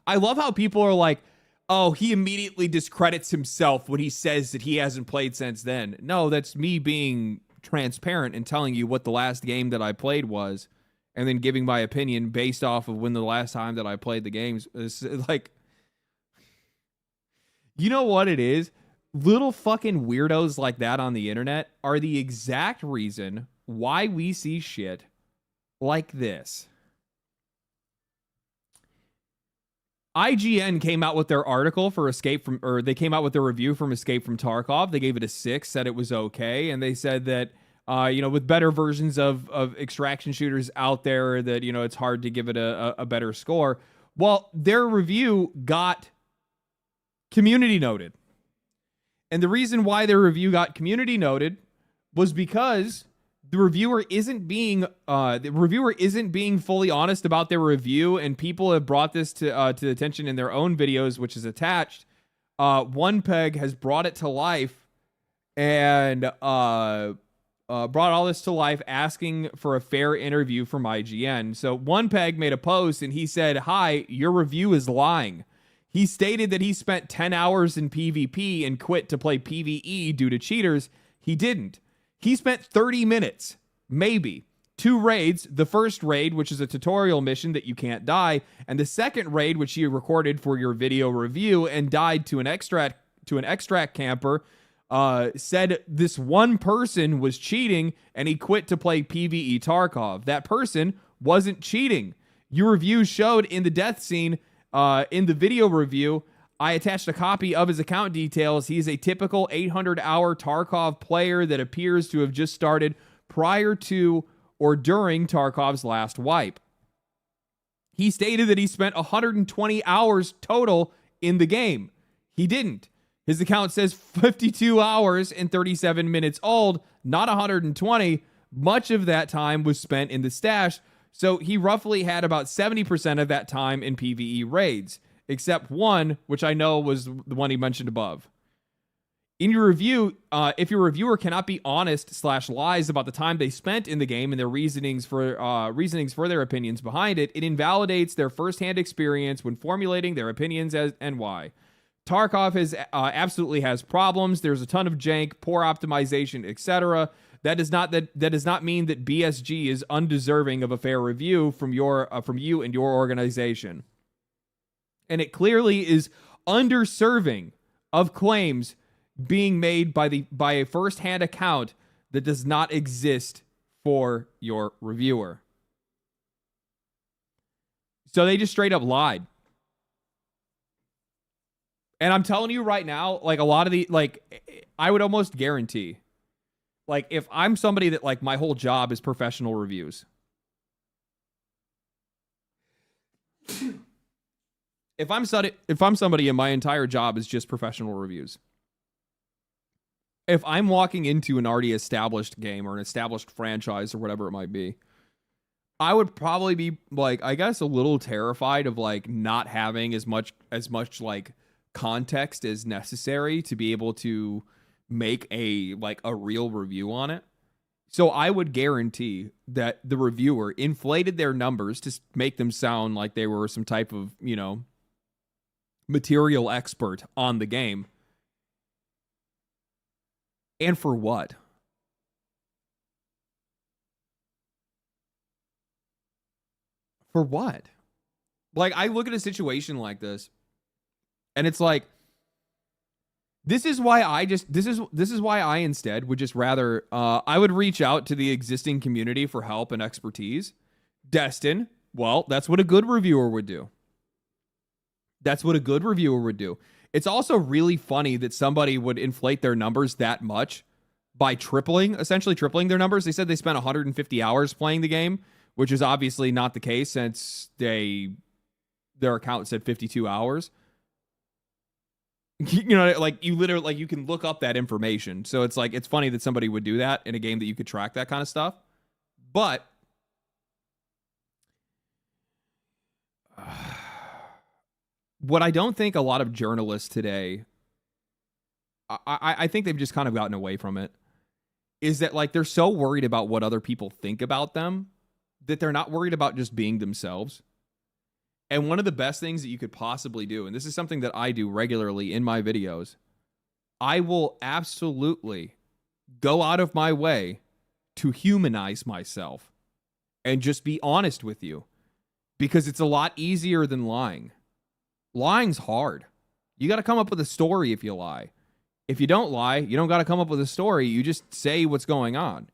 I love how people are like, oh, he immediately discredits himself when he says that he hasn't played since then. No, that's me being transparent and telling you what the last game that I played was, and then giving my opinion based off of when the last time that I played the games. It's like, you know what it is? Little fucking weirdos like that on the internet are the exact reason why we see shit like this. IGN came out with their article for they came out with their review from Escape from Tarkov. They gave it a 6, said it was okay, and they said that with better versions of extraction shooters out there, that it's hard to give it a better score. Well, their review got community noted. And the reason why their review got community noted was because the reviewer isn't being fully honest about their review, and people have brought this to attention in their own videos, which is attached. One Peg has brought it to life and brought all this to life, asking for a fair interview from IGN. So One Peg made a post and he said, "Hi, your review is lying." He stated that he spent 10 hours in PvP and quit to play PvE due to cheaters. He didn't. He spent 30 minutes, maybe. 2 raids. The first raid, which is a tutorial mission that you can't die, and the second raid, which you recorded for your video review and died to an extract camper, said this one person was cheating and he quit to play PvE Tarkov. That person wasn't cheating. Your review showed in the death scene, in the video review, I attached a copy of his account details. He's a typical 800-hour Tarkov player that appears to have just started prior to or during Tarkov's last wipe. He stated that he spent 120 hours total in the game. He didn't. His account says 52 hours and 37 minutes old, not 120. Much of that time was spent in the stash, so he roughly had about 70% of that time in PvE raids, except one, which I know was the one he mentioned above. In your review, if your reviewer cannot be honest/lies about the time they spent in the game and their reasonings for their opinions behind it, it invalidates their firsthand experience when formulating their opinions and why. Tarkov absolutely has problems. There's a ton of jank, poor optimization, etc. That does not mean that BSG is undeserving of a fair review from you and your organization. And it clearly is underserving of claims being made by a first-hand account that does not exist for your reviewer. So they just straight up lied. And I'm telling you right now, like a lot of the, like, I would almost guarantee, like, if I'm somebody that, like, my whole job is professional reviews. If I'm somebody and my entire job is just professional reviews. If I'm walking into an already established game or an established franchise or whatever it might be, I would probably be, like, I guess a little terrified of, like, not having as much like context as necessary to be able to make a real review on it. So I would guarantee that the reviewer inflated their numbers to make them sound like they were some type of, material expert on the game. And for what? For what? Like, I look at a situation like this, and it's like, this is why I instead would just rather, I would reach out to the existing community for help and expertise. Destin, well, that's what a good reviewer would do. That's what a good reviewer would do. It's also really funny that somebody would inflate their numbers that much by essentially tripling their numbers. They said they spent 150 hours playing the game, which is obviously not the case since their account said 52 hours. Like, you literally, like, you can look up that information. So it's like, it's funny that somebody would do that in a game that you could track that kind of stuff. But what I don't think a lot of journalists today, I think they've just kind of gotten away from it, is that, like, they're so worried about what other people think about them that they're not worried about just being themselves. And one of the best things that you could possibly do, and this is something that I do regularly in my videos, I will absolutely go out of my way to humanize myself and just be honest with you, because it's a lot easier than lying. Lying's hard. You got to come up with a story if you lie. If you don't lie, you don't got to come up with a story. You just say what's going on.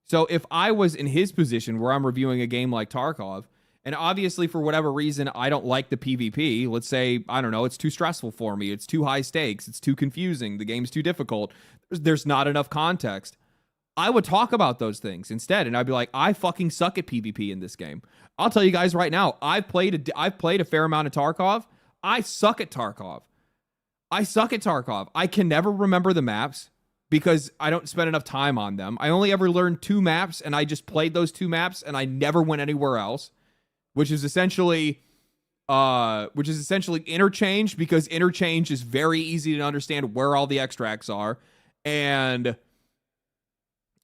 So if I was in his position where I'm reviewing a game like Tarkov, and obviously for whatever reason I don't like the PvP, let's say, I don't know, it's too stressful for me, it's too high stakes, it's too confusing, the game's too difficult, there's not enough context, I would talk about those things instead, and I'd be like, I fucking suck at PvP in this game. I'll tell you guys right now, I've played a fair amount of Tarkov. I suck at Tarkov. I can never remember the maps because I don't spend enough time on them. I only ever learned 2 maps, and I just played those 2 maps, and I never went anywhere else, which is essentially interchange, because interchange is very easy to understand where all the extracts are, and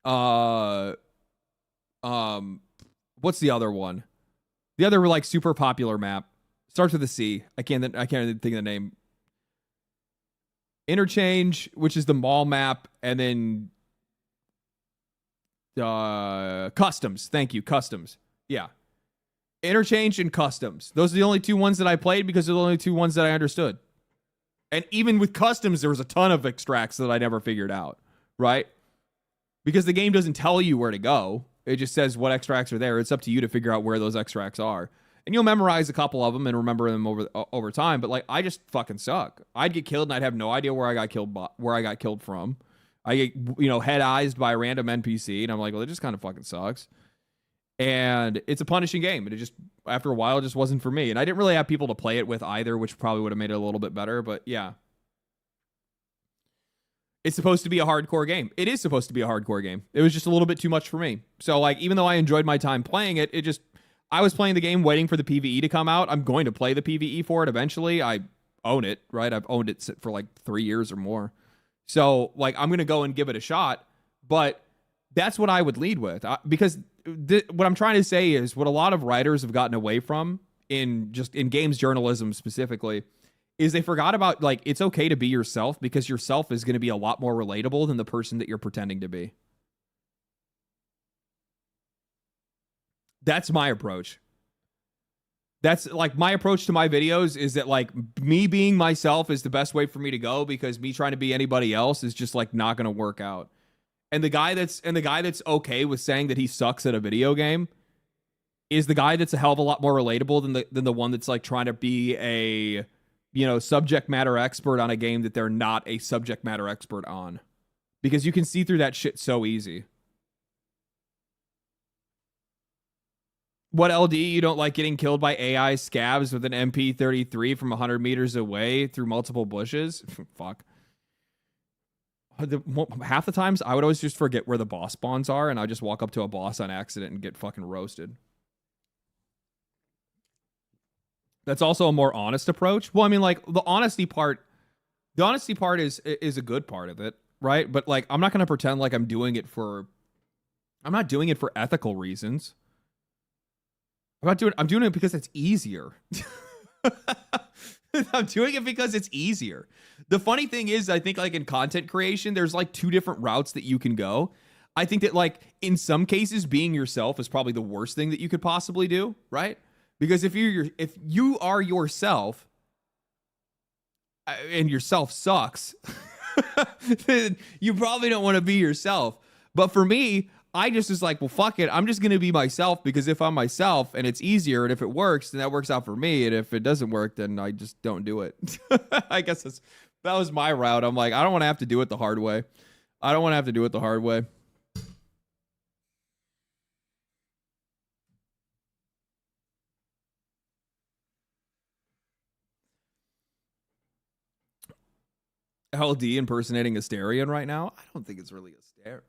what's the other one? The other, like, super popular map starts with a C. I can't even think of the name. Interchange, which is the mall map, and then Customs. Thank you, Customs. Yeah. Interchange and Customs. Those are the only 2 ones that I played because they're the only 2 ones that I understood. And even with Customs, there was a ton of extracts that I never figured out, right? Because the game doesn't tell you where to go. It just says what extracts are there. It's up to you to figure out where those extracts are. And you'll memorize a couple of them and remember them over time. But like, I just fucking suck. I'd get killed and I'd have no idea where I got killed from. I get, head-eyed by a random NPC, and I'm like, well, it just kind of fucking sucks. And it's a punishing game, and it just, after a while, it just wasn't for me. And I didn't really have people to play it with either, which probably would have made it a little bit better. But yeah, it's supposed to be a hardcore game. It is supposed to be a hardcore game. It was just a little bit too much for me. So like, even though I enjoyed my time playing it, I was playing the game waiting for the PvE to come out. I'm going to play the PvE for it eventually. I own it, right? I've owned it for like 3 years or more. So like, I'm going to go and give it a shot, but that's what I would lead with, because what I'm trying to say is what a lot of writers have gotten away from in games journalism specifically is they forgot about, like, it's okay to be yourself, because yourself is going to be a lot more relatable than the person that you're pretending to be. That's my approach. That's like my approach to my videos, is that like me being myself is the best way for me to go, because me trying to be anybody else is just like not going to work out. And the guy that's okay with saying that he sucks at a video game is the guy that's a hell of a lot more relatable than the one that's like trying to be a, subject matter expert on a game that they're not a subject matter expert on, because you can see through that shit so easy. What, LD, you don't like getting killed by AI scabs with an MP33 from 100 meters away through multiple bushes? Fuck. Half the times, I would always just forget where the boss spawns are, and I just walk up to a boss on accident and get fucking roasted. That's also a more honest approach. Well, I mean, like, the honesty part is a good part of it, right? But, like, I'm not going to pretend like I'm not doing it for ethical reasons. I'm doing it because it's easier. I'm doing it because it's easier. The funny thing is, I think like in content creation, there's like two different routes that you can go. I think that like in some cases, being yourself is probably the worst thing that you could possibly do, right? Because if you are yourself and yourself sucks, then you probably don't want to be yourself. But for me, I just was like, well, fuck it. I'm just going to be myself, because if I'm myself and it's easier, and if it works, then that works out for me. And if it doesn't work, then I just don't do it. I guess that was my route. I'm like, I don't want to have to do it the hard way. LD impersonating Asterion right now? I don't think it's really Asterion.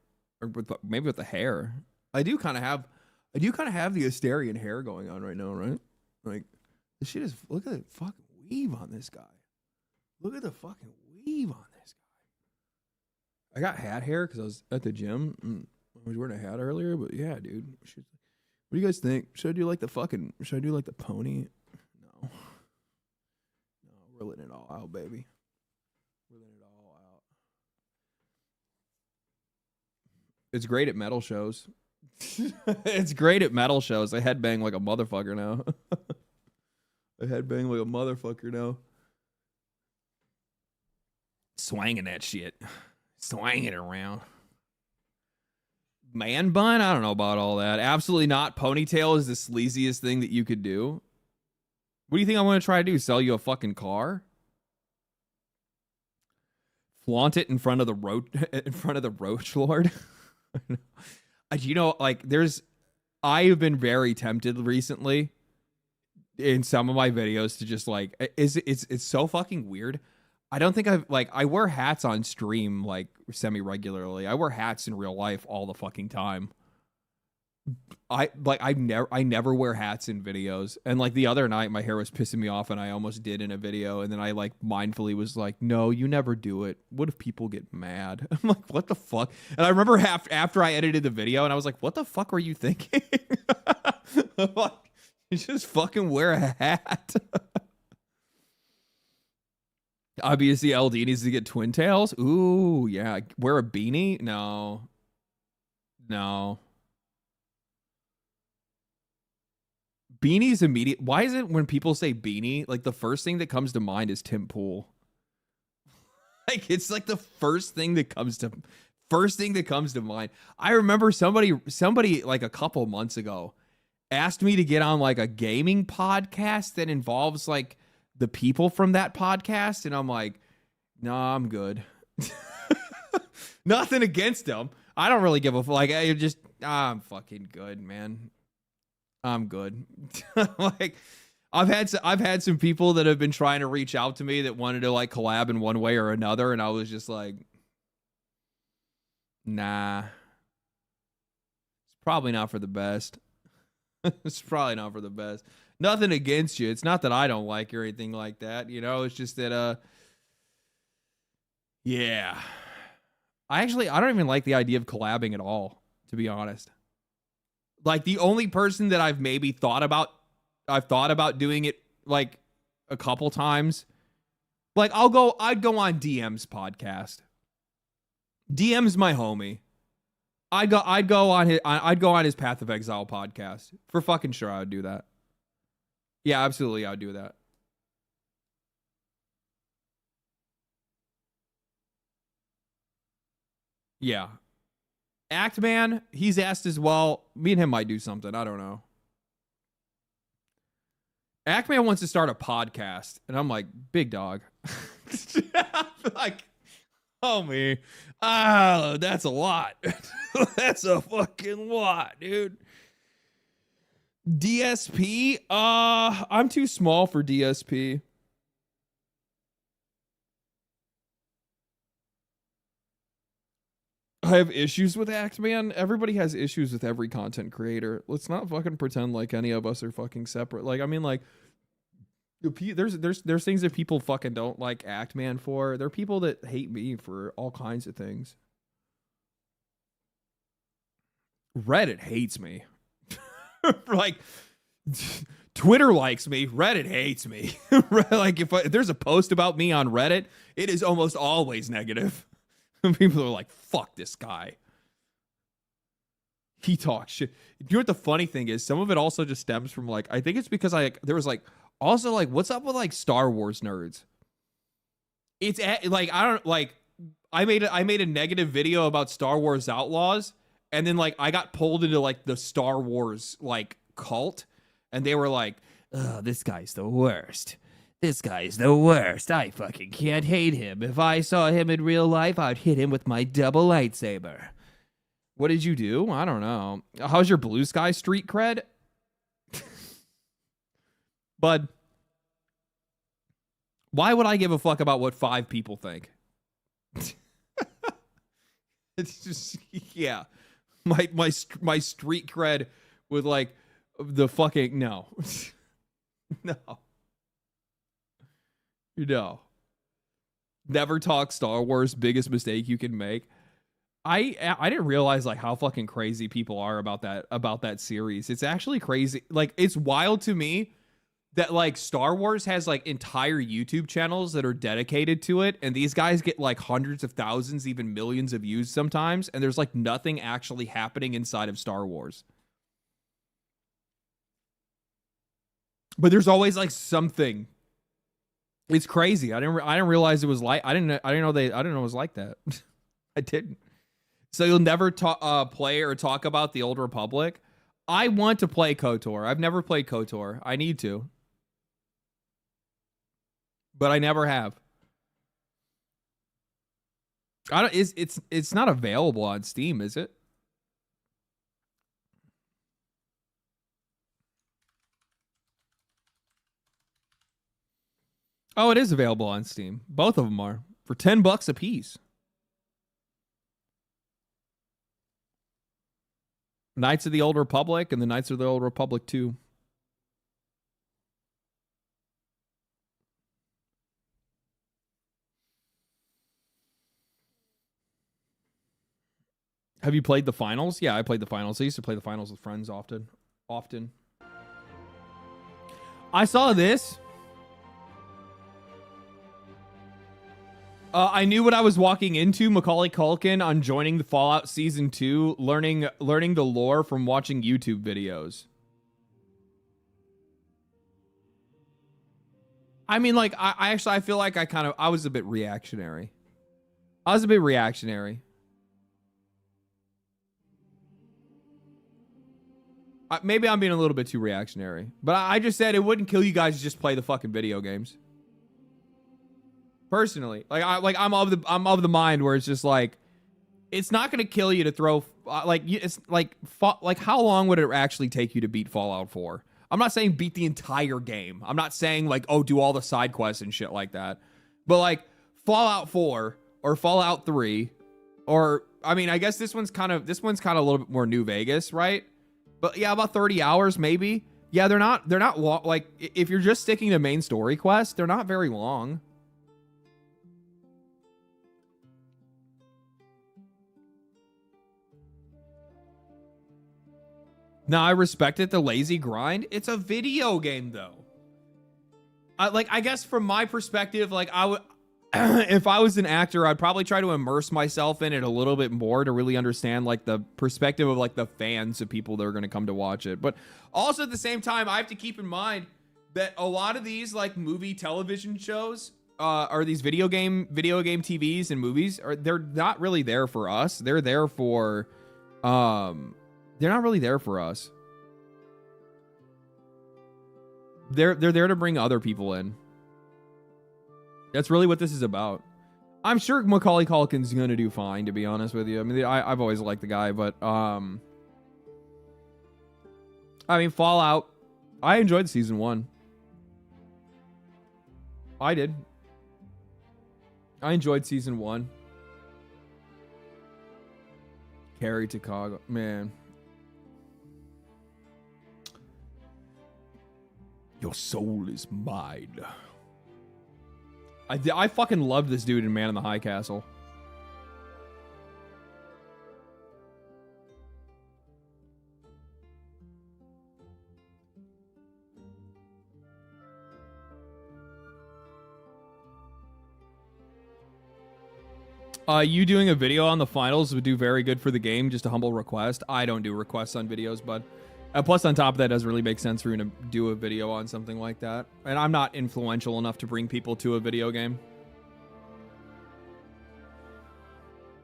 Or maybe with the hair. I do kind of have the Asterion hair going on right now, right? Like, this shit is, look at the fucking weave on this guy. Look at the fucking weave on this guy. I got hat hair because I was at the gym. I was wearing a hat earlier, but yeah, dude. What do you guys think? Should I do like the pony? No, we're letting it all out, baby. It's great at metal shows. It's great at metal shows. I headbang like a motherfucker now. Swanging that shit. Swanging it around. Man bun? I don't know about all that. Absolutely not. Ponytail is the sleaziest thing that you could do. What do you think I'm going to try to do? Sell you a fucking car? Flaunt it in front of the Roach Lord? I have been very tempted recently in some of my videos to just like, it's so fucking weird. I don't think I wear hats on stream like semi-regularly. I wear hats in real life all the fucking time. I never wear hats in videos. And like the other night, my hair was pissing me off and I almost did in a video. And then I like mindfully was like, no, you never do it. What if people get mad? I'm like, what the fuck? And I remember after I edited the video and I was like, what the fuck were you thinking? Like, you just fucking wear a hat. Obviously, LD needs to get twin tails. Ooh, yeah. Wear a beanie? No. Beanie's immediate. Why is it when people say beanie, like the first thing that comes to mind is Tim Pool? Like it's like the first thing that comes to First thing that comes to mind. I remember somebody like a couple months ago asked me to get on like a gaming podcast that involves like the people from that podcast. And I'm like, no, I'm good. Nothing against them. I don't really give a like. I'm fucking good, man. I'm good. Like, I've had some people that have been trying to reach out to me that wanted to like collab in one way or another, and I was just like, nah. It's probably not for the best. It's probably not for the best. Nothing against you. It's not that I don't like you or anything like that. You know, it's just that yeah. I don't even like the idea of collabing at all, to be honest. Like, the only person that I've thought about doing it like a couple times. Like, I'd go on DM's podcast. DM's my homie. I'd go on his Path of Exile podcast. For fucking sure I would do that. Yeah, absolutely I would do that. Yeah. Actman, he's asked as well. Me and him might do something. I don't know. Actman wants to start a podcast, and I'm like, big dog. Like, homie, that's a lot. That's a fucking lot, dude. DSP, I'm too small for DSP. I have issues with Actman. Everybody has issues with every content creator. Let's not fucking pretend like any of us are fucking separate. Like, I mean, like, there's things that people fucking don't like Actman for. There are people that hate me for all kinds of things. Reddit hates me. Like, Twitter likes me. Reddit hates me. Like, if there's a post about me on Reddit, it is almost always negative. People are like, fuck this guy. He talks shit. You know what the funny thing is? Some of it also just stems from like, I think it's because there was like, also like, what's up with like Star Wars nerds? It's like, I made a negative video about Star Wars Outlaws, and then like I got pulled into like the Star Wars like cult, and they were like, oh, this guy's the worst. This guy's the worst. I fucking can't hate him. If I saw him in real life, I'd hit him with my double lightsaber. What did you do? I don't know. How's your Blue Sky street cred? Bud, why would I give a fuck about what 5 people think? It's just, yeah. My street cred with like the fucking, no. No. No. Never talk Star Wars, biggest mistake you can make. I didn't realize like how fucking crazy people are about that series. It's actually crazy. Like, it's wild to me that like Star Wars has like entire YouTube channels that are dedicated to it, and these guys get like hundreds of thousands, even millions of views sometimes, and there's like nothing actually happening inside of Star Wars. But there's always like something. It's crazy. I didn't realize it was like, I didn't know it was like that. I didn't. So you'll never play or talk about the Old Republic? I want to play KOTOR. I've never played KOTOR. I need to. But I never have. It's not available on Steam, is it? Oh, it is available on Steam. Both of them are for $10 a piece. Knights of the Old Republic and the Knights of the Old Republic 2. Have you played the finals? Yeah, I played the finals. I used to play the finals with friends often. I saw this. I knew what I was walking into. Macaulay Culkin on joining the Fallout Season 2, learning the lore from watching YouTube videos. I mean, like, I feel like I was a bit reactionary. Maybe I'm being a little bit too reactionary, but I just said it wouldn't kill you guys to just play the fucking video games. Personally, I'm of the mind where it's just like, it's not gonna kill you to throw it's like how long would it actually take you to beat Fallout 4? I'm not saying beat the entire game. I'm not saying like, oh, do all the side quests and shit like that. But like Fallout 4 or Fallout 3, or I mean, I guess this one's kind of a little bit more New Vegas, right? But yeah, about 30 hours maybe. Yeah, they're not like, if you're just sticking to main story quests, they're not very long. Now, I respect it, the lazy grind. It's a video game, though. I guess from my perspective, like, I would, if I was an actor, I'd probably try to immerse myself in it a little bit more to really understand, like, the perspective of, like, the fans of people that are going to come to watch it. But also at the same time, I have to keep in mind that a lot of these, like, movie television shows, or these video game TVs and movies, they're not really there for us. They're there for, they're not really there for us. They're there to bring other people in. That's really what this is about. I'm sure Macaulay Culkin's gonna do fine, to be honest with you. I mean, I've always liked the guy, but I mean, Fallout, I enjoyed season 1. I did. I enjoyed season 1. Carrie Chicago, man. Your soul is mine. I fucking love this dude in Man in the High Castle. You doing a video on the finals would do very good for the game. Just a humble request. I don't do requests on videos, bud. Plus, on top of that, it doesn't really make sense for you to do a video on something like that. And I'm not influential enough to bring people to a video game.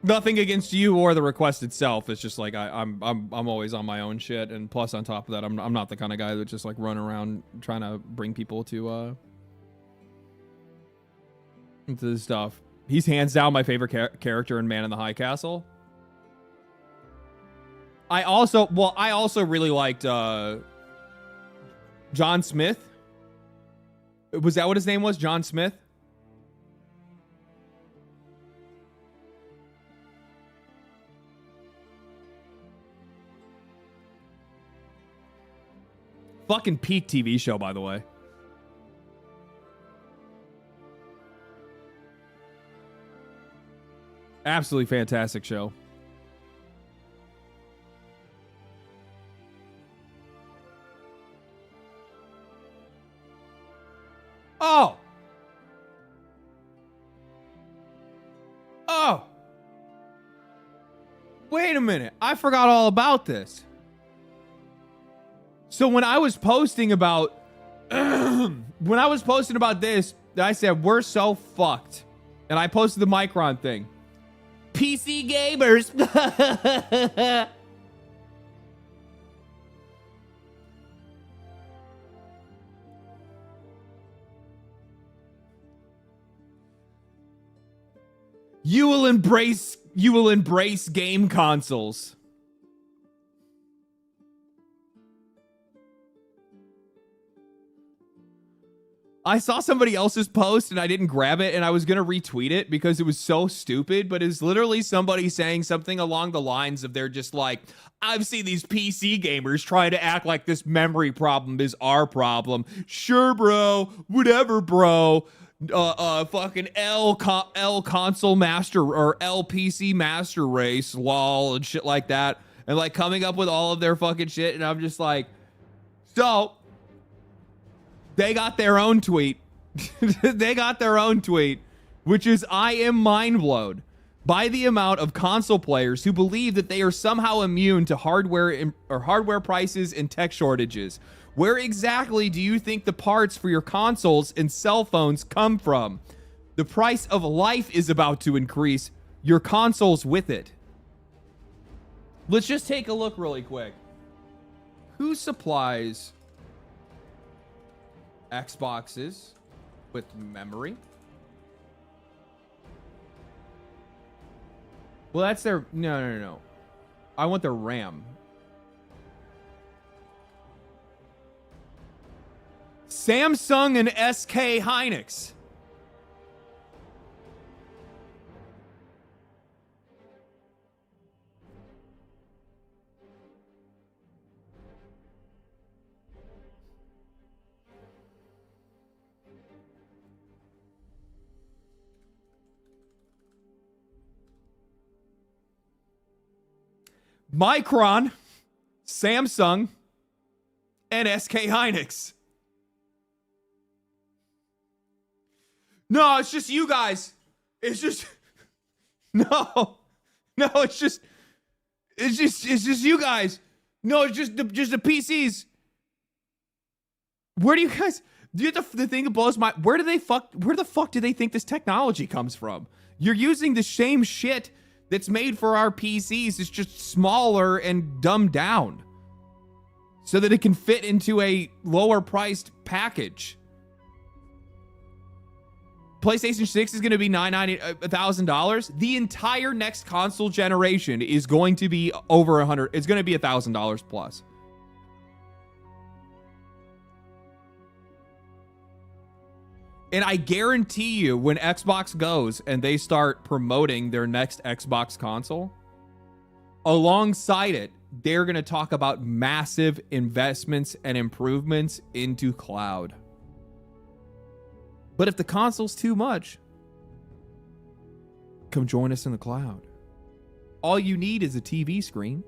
Nothing against you or the request itself. It's just like I'm always on my own shit. And plus, on top of that, I'm not the kind of guy that just like run around trying to bring people to into this stuff. He's hands down my favorite character in Man in the High Castle. I also really liked John Smith. Was that what his name was? John Smith? Fucking peak TV show, by the way. Absolutely fantastic show. Oh! Oh! Wait a minute. I forgot all about this. So when I was posting about this, I said, we're so fucked. And I posted the Micron thing. PC gamers. You will embrace game consoles. I saw somebody else's post and I didn't grab it and I was going to retweet it because it was so stupid, but it's literally somebody saying something along the lines of they're just like, I've seen these PC gamers trying to act like this memory problem is our problem. Sure, bro. Whatever, bro. Fucking L console master or L PC master race, lol, and shit like that. And like coming up with all of their fucking shit. And I'm just like, so they got their own tweet. They got their own tweet, which is, I am mind blown by the amount of console players who believe that they are somehow immune to hardware prices and tech shortages. Where exactly do you think the parts for your consoles and cell phones come from? The price of life is about to increase, your consoles with it. Let's just take a look really quick. Who supplies Xboxes with memory? Well, that's their... No. I want their RAM. Samsung and SK Hynix. Micron, Samsung, and SK Hynix. No, it's just you guys. It's just no, it's just you guys. No, it's just the PCs. Where do you guys? The thing that blows my... Where the fuck do they think this technology comes from? You're using the same shit that's made for our PCs. It's just smaller and dumbed down so that it can fit into a lower priced package. PlayStation 6 is going to be $1,000. The entire next console generation is going to be over $100. It's going to be $1,000 plus. And I guarantee you, when Xbox goes and they start promoting their next Xbox console, alongside it, they're going to talk about massive investments and improvements into cloud. But if the console's too much, come join us in the cloud. All you need is a TV screen.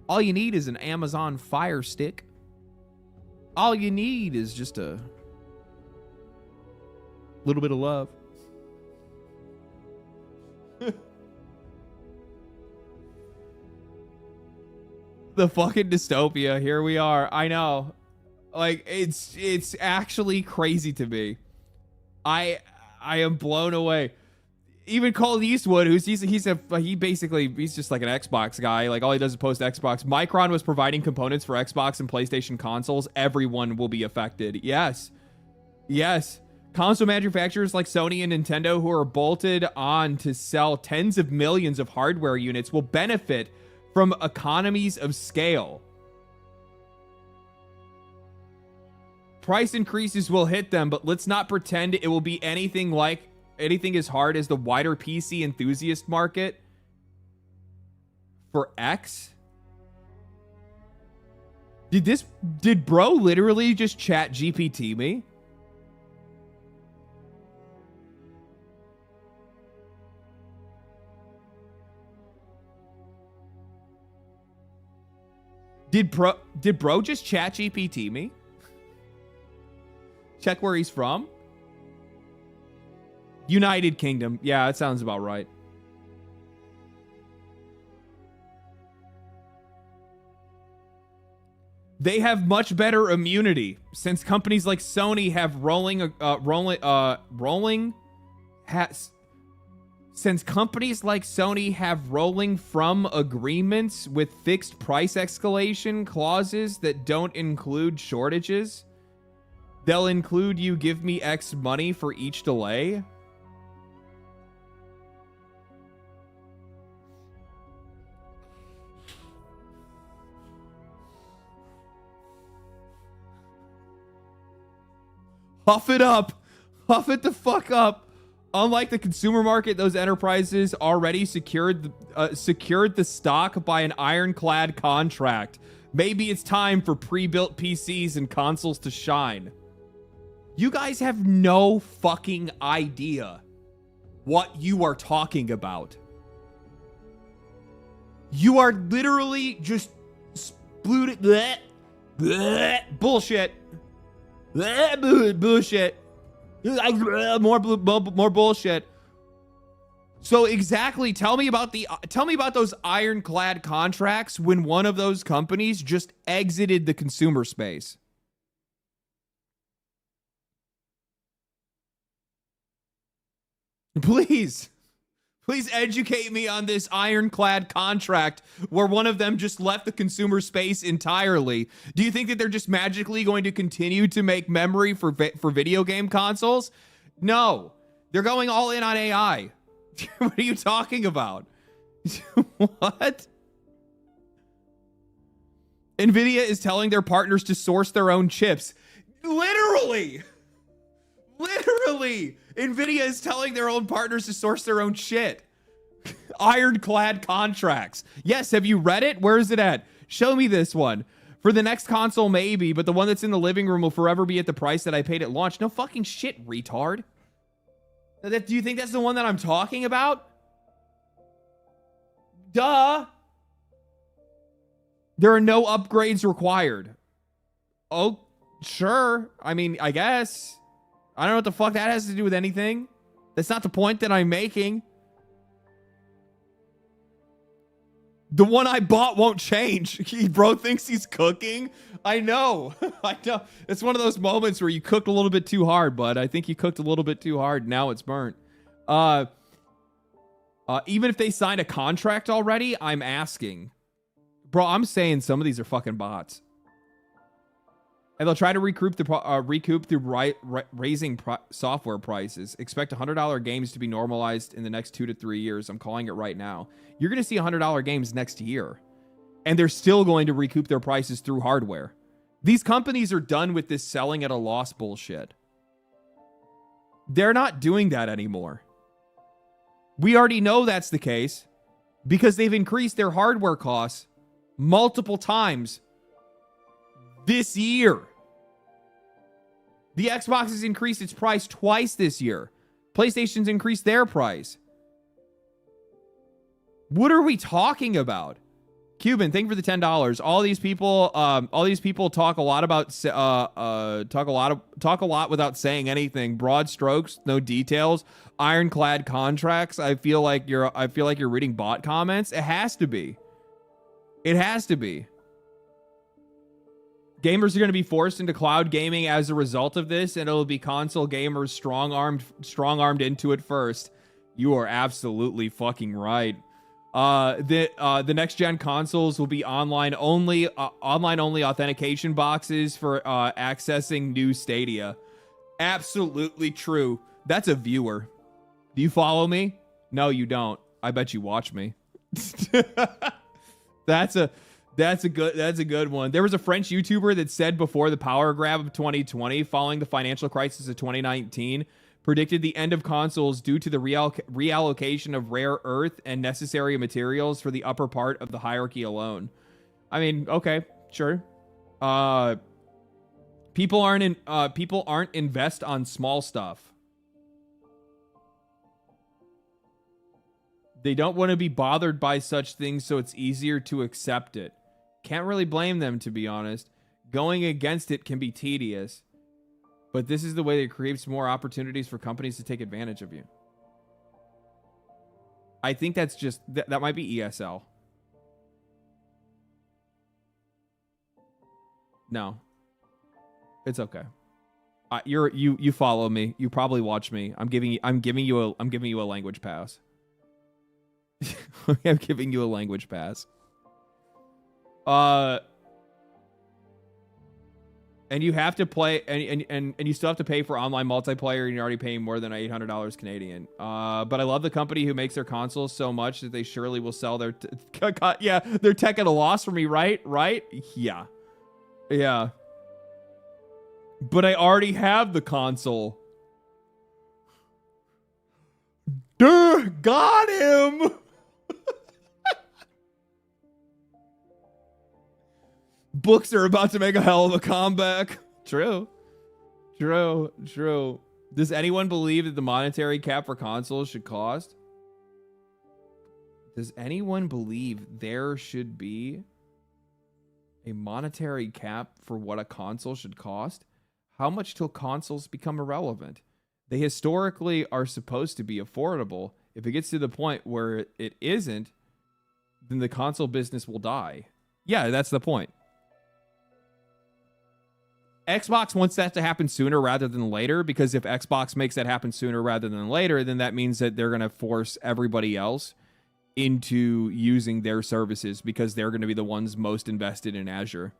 All you need is an Amazon Fire Stick. All you need is just a little bit of love. The fucking dystopia. Here we are. I know. Like, it's actually crazy to me. I am blown away. Even Cole Eastwood, he's just like an Xbox guy. Like, all he does is post Xbox. Micron was providing components for Xbox and PlayStation consoles. Everyone will be affected. Yes. Console manufacturers like Sony and Nintendo, who are bolted on to sell tens of millions of hardware units, will benefit from economies of scale. Price increases will hit them, but let's not pretend it will be anything as hard as the wider PC enthusiast market for X. Did bro literally just chat GPT me? Did bro just chat GPT me? Check where he's from. United Kingdom. Yeah, that sounds about right. They have much better immunity since companies like Sony have rolling from agreements with fixed price escalation clauses that don't include shortages. They'll include you give me X money for each delay. Huff it up. Huff it the fuck up. Unlike the consumer market, those enterprises already secured the stock by an ironclad contract. Maybe it's time for pre-built PCs and consoles to shine. You guys have no fucking idea what you are talking about. You are literally just bullshit. Bullshit. More bullshit. So exactly, tell me about those ironclad contracts when one of those companies just exited the consumer space. Please. Please educate me on this ironclad contract where one of them just left the consumer space entirely. Do you think that they're just magically going to continue to make memory for video game consoles? No. They're going all in on AI. What are you talking about? What? NVIDIA is telling their partners to source their own chips. Literally. NVIDIA is telling their own partners to source their own shit. Ironclad contracts. Yes, have you read it? Where is it at? Show me this one. For the next console, maybe, but the one that's in the living room will forever be at the price that I paid at launch. No fucking shit, retard. Do you think that's the one that I'm talking about? Duh. There are no upgrades required. Oh, sure. I mean, I guess. I don't know what the fuck that has to do with anything. That's not the point that I'm making. The one I bought won't change. Bro thinks he's cooking. I know. I know. It's one of those moments where you cooked a little bit too hard, bud. I think you cooked a little bit too hard. Now it's burnt. Even if they signed a contract already, I'm asking. Bro, I'm saying some of these are fucking bots. And they'll try to recoup through raising software prices. Expect $100 games to be normalized in the next 2 to 3 years. I'm calling it right now. You're going to see $100 games next year. And they're still going to recoup their prices through hardware. These companies are done with this selling at a loss bullshit. They're not doing that anymore. We already know that's the case because they've increased their hardware costs multiple times this year. The Xbox has increased its price twice this year. PlayStation's increased their price. What are we talking about? Cuban, thank you for the $10. All these people talk a lot about talk a lot without saying anything. Broad strokes, no details. Ironclad contracts. I feel like you're reading bot comments. It has to be. It has to be. Gamers are going to be forced into cloud gaming as a result of this, and it'll be console gamers strong-armed into it first. You are absolutely fucking right. The next gen consoles will be online only authentication boxes for accessing new Stadia. Absolutely true. That's a viewer. Do you follow me? No, you don't. I bet you watch me. That's a good one. There was a French YouTuber that said before the power grab of 2020, following the financial crisis of 2019, predicted the end of consoles due to the reallocation of rare earth and necessary materials for the upper part of the hierarchy alone. I mean, okay, sure. People aren't invest on small stuff. They don't want to be bothered by such things, so it's easier to accept it. Can't really blame them, to be honest. Going against it can be tedious, but this is the way that creates more opportunities for companies to take advantage of you. I think that's just that might be ESL. No, it's okay. You follow me. You probably watch me. I'm giving you a language pass. I'm giving you a language pass. And you have to play, and you still have to pay for online multiplayer, and you're already paying more than $800 Canadian. But I love the company who makes their consoles so much that they surely will sell their their tech at a loss for me, right? Yeah. But I already have the console. Duh, got him. Books are about to make a hell of a comeback. True. Does anyone believe that the monetary cap for consoles should cost? Does anyone believe there should be a monetary cap for what a console should cost? How much till consoles become irrelevant? They historically are supposed to be affordable. If it gets to the point where it isn't, then the console business will die. Yeah, that's the point. Xbox wants that to happen sooner rather than later, because if Xbox makes that happen sooner rather than later, then that means that they're going to force everybody else into using their services because they're going to be the ones most invested in Azure.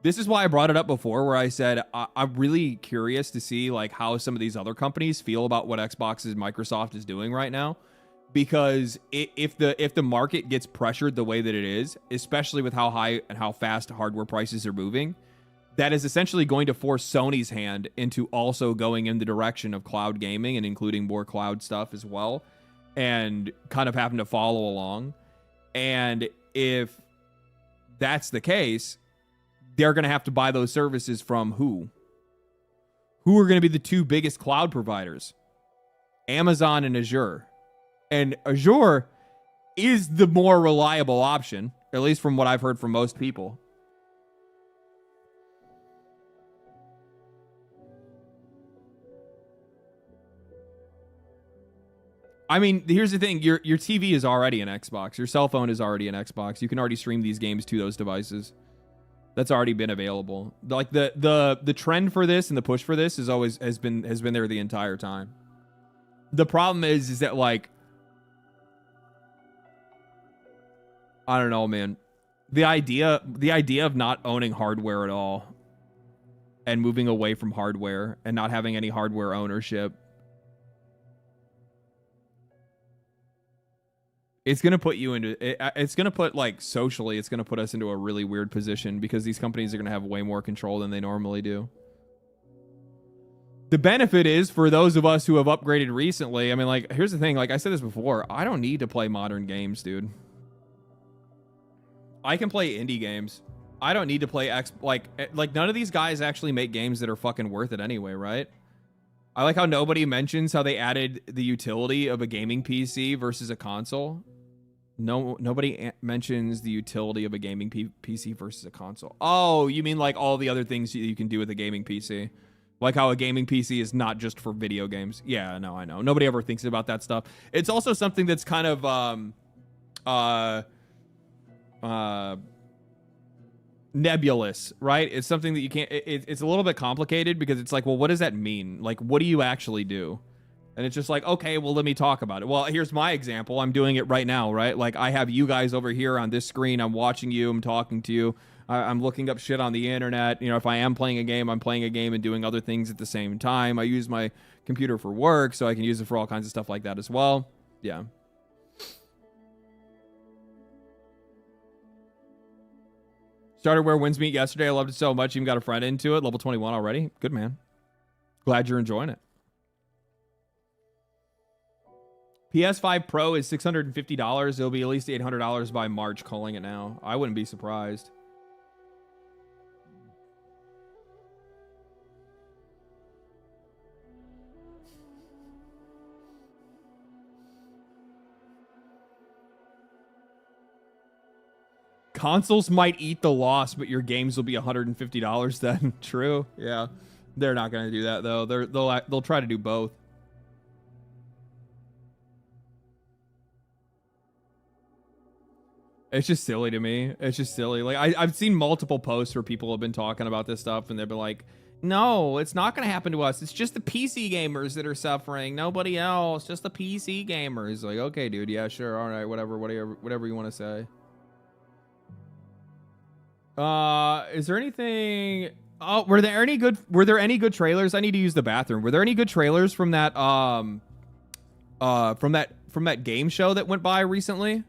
This is why I brought it up before, where I said I'm really curious to see like how some of these other companies feel about what Xbox's Microsoft is doing right now, because if the market gets pressured the way that it is, especially with how high and how fast hardware prices are moving, that is essentially going to force Sony's hand into also going in the direction of cloud gaming and including more cloud stuff as well, and kind of having to follow along. And if that's the case, they're going to have to buy those services from who? Who are going to be the two biggest cloud providers? Amazon and Azure. And Azure is the more reliable option, at least from what I've heard from most people. I mean, here's the thing. Your TV is already an Xbox. Your cell phone is already an Xbox. You can already stream these games to those devices. That's already been available. Like the trend for this and the push for this has been there the entire time. The problem is that, like, I don't know, man. The idea of not owning hardware at all and moving away from hardware and not having any hardware ownership, it's going to put you into it's going to put, like, socially, it's going to put us into a really weird position because these companies are going to have way more control than they normally do. The benefit is for those of us who have upgraded recently. I mean, like, here's the thing. Like I said this before, I don't need to play modern games, dude. I can play indie games. I don't need to play like none of these guys actually make games that are fucking worth it anyway, right? I like how nobody mentions how they added the utility of a gaming PC versus a console. Nobody mentions the utility of a gaming PC versus a console. Oh, you mean like all the other things you can do with a gaming PC? Like how a gaming PC is not just for video games. Yeah, no, I know. Nobody ever thinks about that stuff. It's also something that's kind of nebulous, right? It's something that you can't, it's a little bit complicated because it's like, well, what does that mean? Like, what do you actually do? And it's just like, okay, well, let me talk about it. Well, here's my example. I'm doing it right now, right? Like, I have you guys over here on this screen. I'm watching you. I'm talking to you. I'm looking up shit on the internet. You know, if I am playing a game, I'm playing a game and doing other things at the same time. I use my computer for work, so I can use it for all kinds of stuff like that as well. Yeah. Started where Winds Meet yesterday. I loved it so much. Even got a friend into it. Level 21 already. Good, man. Glad you're enjoying it. PS5 Pro is $650. It'll be at least $800 by March, calling it now. I wouldn't be surprised. Consoles might eat the loss, but your games will be $150 then. True. Yeah. They're not going to do that, though. They'll try to do both. It's just silly to me. It's just silly. Like, I've seen multiple posts where people have been talking about this stuff, and they've been like, no, it's not going to happen to us. It's just the PC gamers that are suffering. Nobody else. Just the PC gamers. Like, okay, dude. Yeah, sure. All right. Whatever you want to say. Is there anything? Oh, were there any good trailers? I need to use the bathroom. Were there any good trailers from that from that game show that went by recently?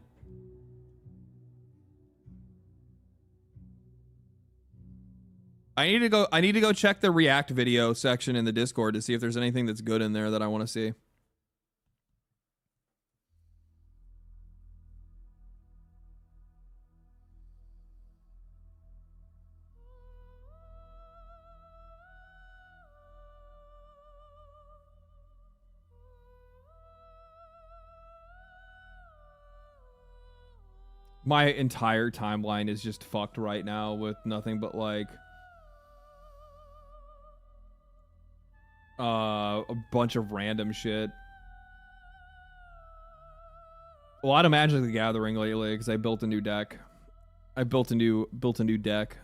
I need to go check the React video section in the Discord to see if there's anything that's good in there that I want to see. My entire timeline is just fucked right now with nothing but like a bunch of random shit. A lot of Magic the Gathering lately because I built a new deck. I built a new deck.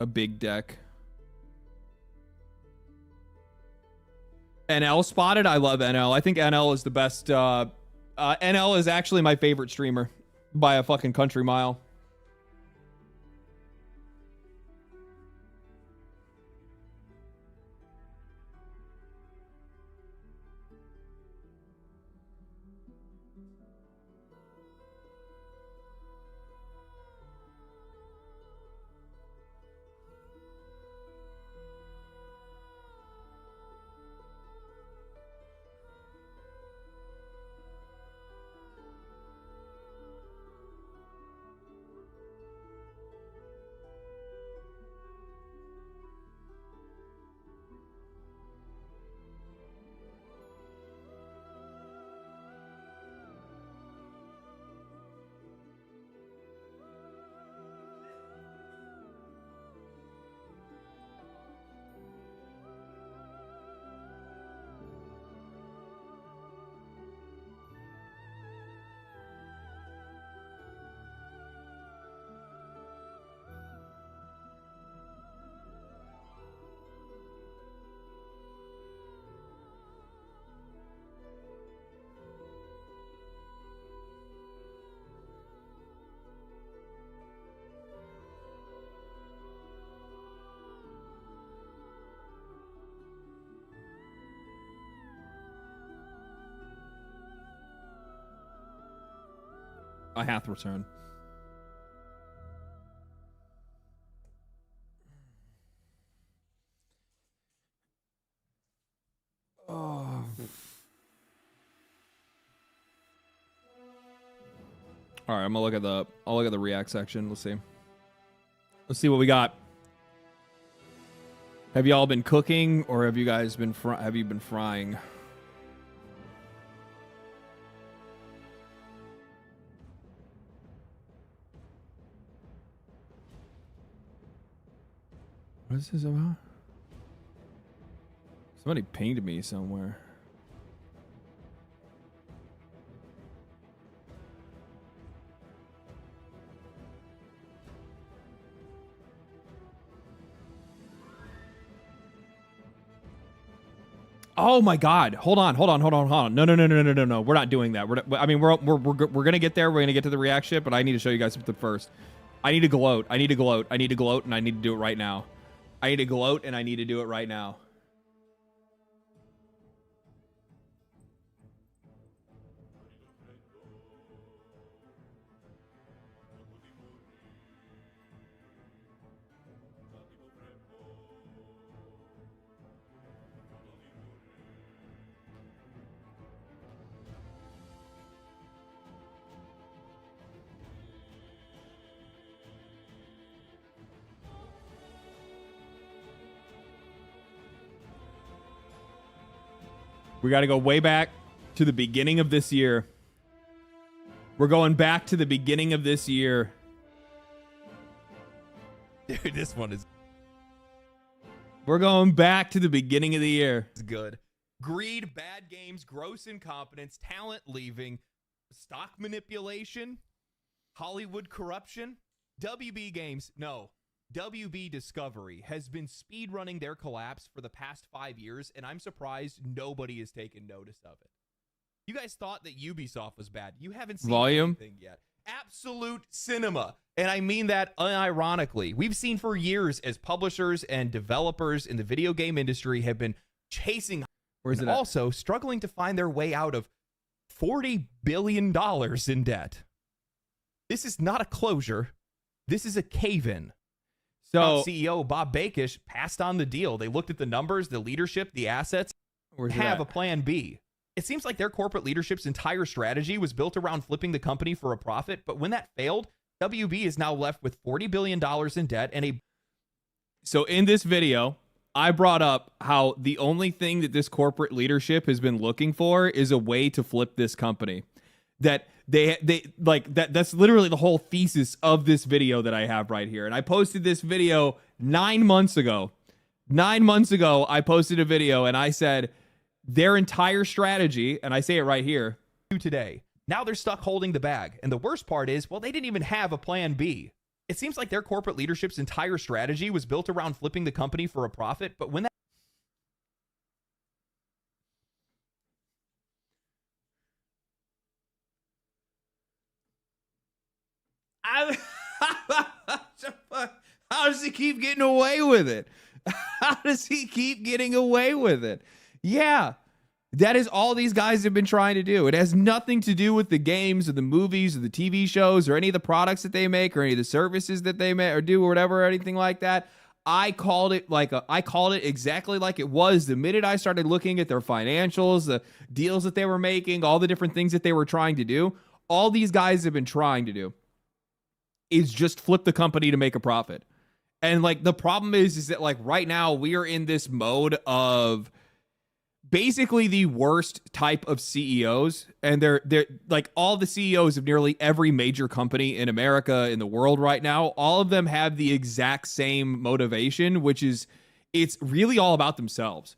a big deck. NL spotted. I love NL. I think NL is the best. NL is actually my favorite streamer by a fucking country mile. I hath return. Oh. All right, I'm gonna look at the. I'll look at the React section. Let's see. Let's see what we got. Have y'all been cooking, or have you guys been? Have you been frying? What is this about? Somebody pinged me somewhere. Oh my God! Hold on. No. We're not doing that. We're gonna get there. We're gonna get to the React shit, but I need to show you guys something first. I need to gloat. And I need to do it right now. I need to gloat, and I need to do it right now. We got to go way back to the beginning of this year. We're going back to the beginning of this year. Dude, this one is... We're going back to the beginning of the year. It's good. Greed, bad games, gross incompetence, talent leaving, stock manipulation, Hollywood corruption, WB Games. No. WB Discovery has been speedrunning their collapse for the past 5 years, and I'm surprised nobody has taken notice of it. You guys thought that Ubisoft was bad. You haven't seen anything yet. Absolute cinema. And I mean that unironically. We've seen for years as publishers and developers in the video game industry have been chasing and also struggling to find their way out of $40 billion in debt. This is not a closure. This is a cave-in. So CEO Bob Bakish passed on the deal. They looked at the numbers, the leadership, the assets, have a plan B. It seems like their corporate leadership's entire strategy was built around flipping the company for a profit. But when that failed, WB is now left with $40 billion in debt and a... So in this video, I brought up how the only thing that this corporate leadership has been looking for is a way to flip this company. That they like that's literally the whole thesis of this video that I have right here. And I posted this video 9 months ago. 9 months ago, I posted a video and I said their entire strategy, and I say it right here, today. Now they're stuck holding the bag. And the worst part is, well, they didn't even have a plan B. It seems like their corporate leadership's entire strategy was built around flipping the company for a profit, but when that how does he keep getting away with it? How does he keep getting away with it? Yeah, that is all these guys have been trying to do. It has nothing to do with the games or the movies or the TV shows or any of the products that they make or any of the services that they make or do or whatever or anything like that. I called it exactly like it was the minute I started looking at their financials, the deals that they were making, all the different things that they were trying to do. All these guys have been trying to do is just flip the company to make a profit. And like the problem is that like right now we are in this mode of basically the worst type of CEOs, and they're like all the CEOs of nearly every major company in America, in the world right now, all of them have the exact same motivation, which is it's really all about themselves.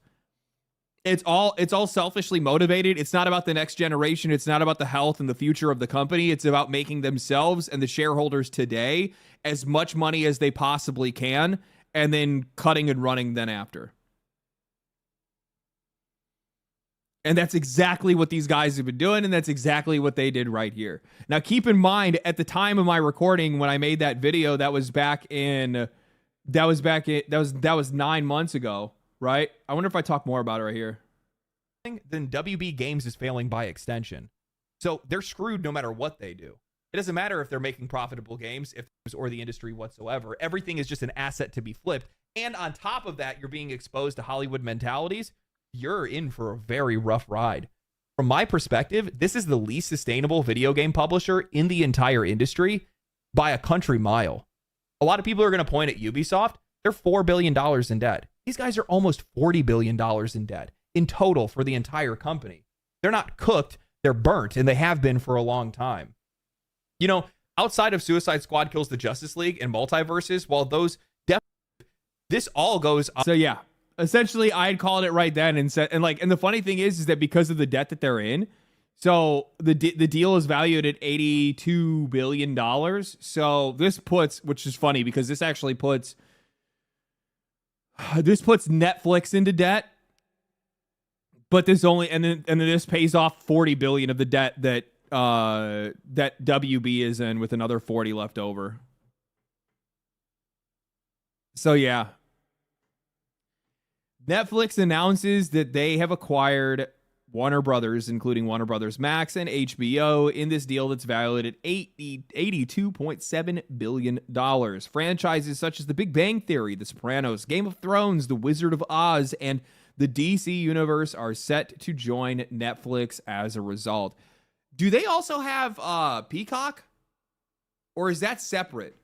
It's all selfishly motivated. It's not about the next generation. It's not about the health and the future of the company. It's about making themselves and the shareholders today as much money as they possibly can, and then cutting and running then after. And that's exactly what these guys have been doing, and that's exactly what they did right here. Now, keep in mind, at the time of my recording, when I made that video, that was 9 months ago, right? I wonder if I talk more about it right here. then WB Games is failing by extension. So they're screwed no matter what they do. It doesn't matter if they're making profitable games or the industry whatsoever. Everything is just an asset to be flipped. And on top of that, you're being exposed to Hollywood mentalities. You're in for a very rough ride. From my perspective, this is the least sustainable video game publisher in the entire industry by a country mile. A lot of people are going to point at Ubisoft. They're $4 billion in debt. These guys are almost $40 billion in debt in total for the entire company. They're not cooked, they're burnt, and they have been for a long time. You know, outside of Suicide Squad Kills the Justice League and Multiverses, while those this all goes up. So yeah, essentially I had called it right then and said, and the funny thing is that because of the debt that they're in, so the deal is valued at $82 billion. So this puts, which is funny because this actually puts Netflix into debt, but this only, and then this pays off $40 billion of the debt that WB is in, with another 40 left over. So yeah, Netflix announces that they have acquired Warner Brothers, including Warner Brothers Max and HBO, in this deal that's valued at $82.7 billion. Franchises such as The Big Bang Theory, The Sopranos, Game of Thrones, The Wizard of Oz, and the DC Universe are set to join Netflix as a result. Do they also have Peacock? Or is that separate?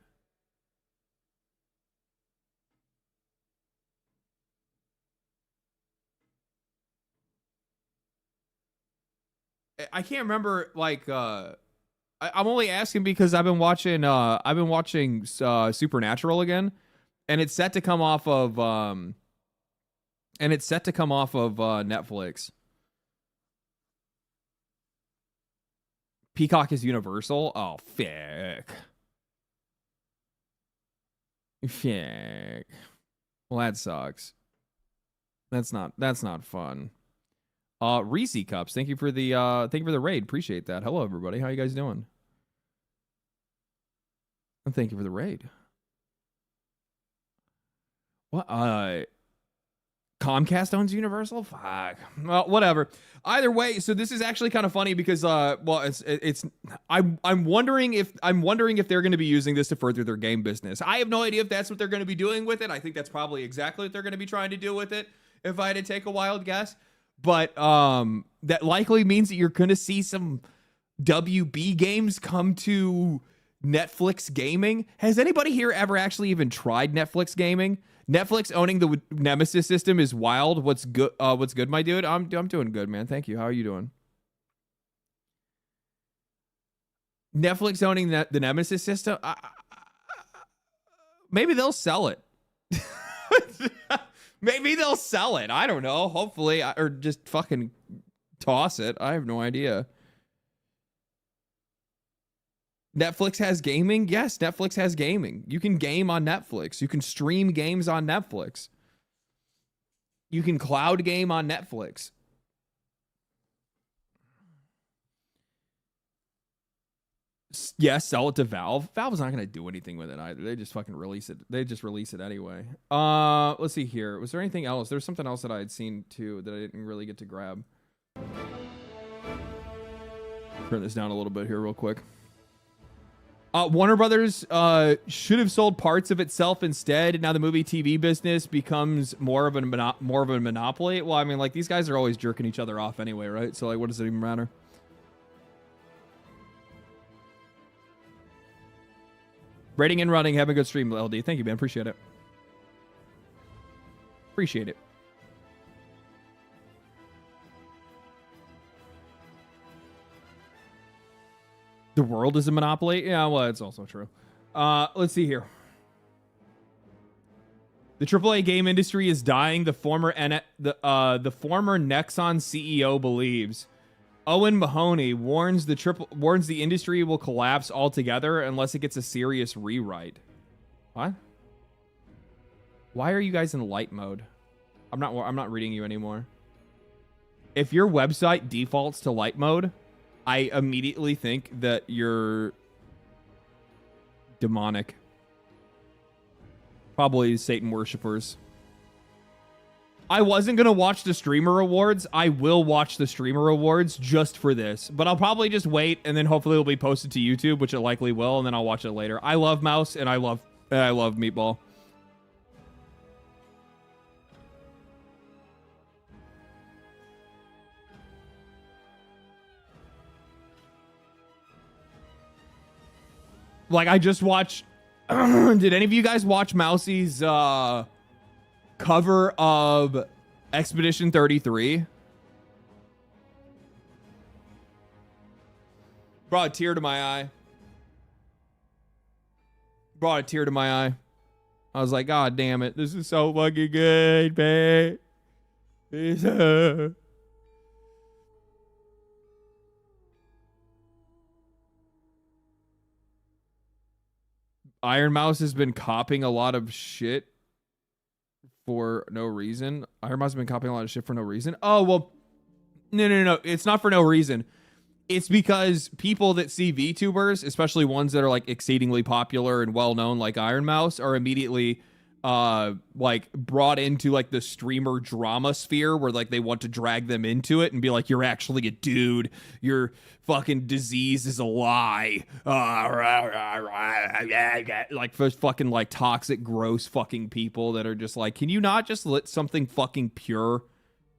I can't remember, I'm only asking because I've been watching Supernatural again, and it's set to come off of Netflix. Peacock is Universal. Oh, fuck. Well, that sucks. That's not fun. Reese Cups, thank you for the raid. Appreciate that. Hello everybody. How you guys doing? And thank you for the raid. What Comcast owns Universal? Fuck. Well, whatever. Either way, so this is actually kind of funny because I'm wondering if they're going to be using this to further their game business. I have no idea if that's what they're going to be doing with it. I think that's probably exactly what they're going to be trying to do with it, if I had to take a wild guess. But that likely means that you're going to see some WB games come to Netflix gaming. Has anybody here ever actually even tried Netflix gaming? Netflix owning the Nemesis system is wild. What's good? What's good, my dude? I'm doing good, man. Thank you. How are you doing? Netflix owning the Nemesis system. Maybe they'll sell it. Maybe they'll sell it. I don't know. Hopefully, or just fucking toss it. I have no idea. Netflix has gaming. Yes, Netflix has gaming. You can game on Netflix. You can stream games on Netflix. You can cloud game on Netflix. Yes, sell it to Valve. Valve's not going to do anything with it either. They just fucking release it. They just release it anyway. Let's see here. Was there anything else? There's something else that I had seen too that I didn't really get to grab. Turn this down a little bit here real quick. Warner Brothers should have sold parts of itself instead. Now the movie TV business becomes more of a monopoly. Well, I mean, like, these guys are always jerking each other off anyway, right? So, like, what does it even matter? Rating and running. Have a good stream, LD. Thank you, man. Appreciate it. Appreciate it. The world is a monopoly? Yeah, well, it's also true. Let's see here. The AAA game industry is dying. The former Nexon CEO believes. Owen Mahoney warns the industry will collapse altogether unless it gets a serious rewrite. What? Why are you guys in light mode? I'm not reading you anymore. If your website defaults to light mode, I immediately think that you're demonic. Probably Satan worshippers. I wasn't going to watch the streamer awards. I will watch the streamer awards just for this. But I'll probably just wait, and then hopefully it'll be posted to YouTube, which it likely will, and then I'll watch it later. I love Mouse, and I love Meatball. Like, I just watched... Did any of you guys watch Mousie's cover of Expedition 33? Brought a tear to my eye. Brought a tear to my eye. I was like, God damn it. This is so fucking good, man. Iron Mouse has been copying a lot of shit for no reason. Iron Mouse has been copying a lot of shit for no reason. Oh, well, no. It's not for no reason. It's because people that see VTubers, especially ones that are like exceedingly popular and well-known like Iron Mouse, are immediately like brought into like the streamer drama sphere where like they want to drag them into it and be like, you're actually a dude, your fucking disease is a lie, like fucking like toxic, gross fucking people that are just like, can you not just let something fucking pure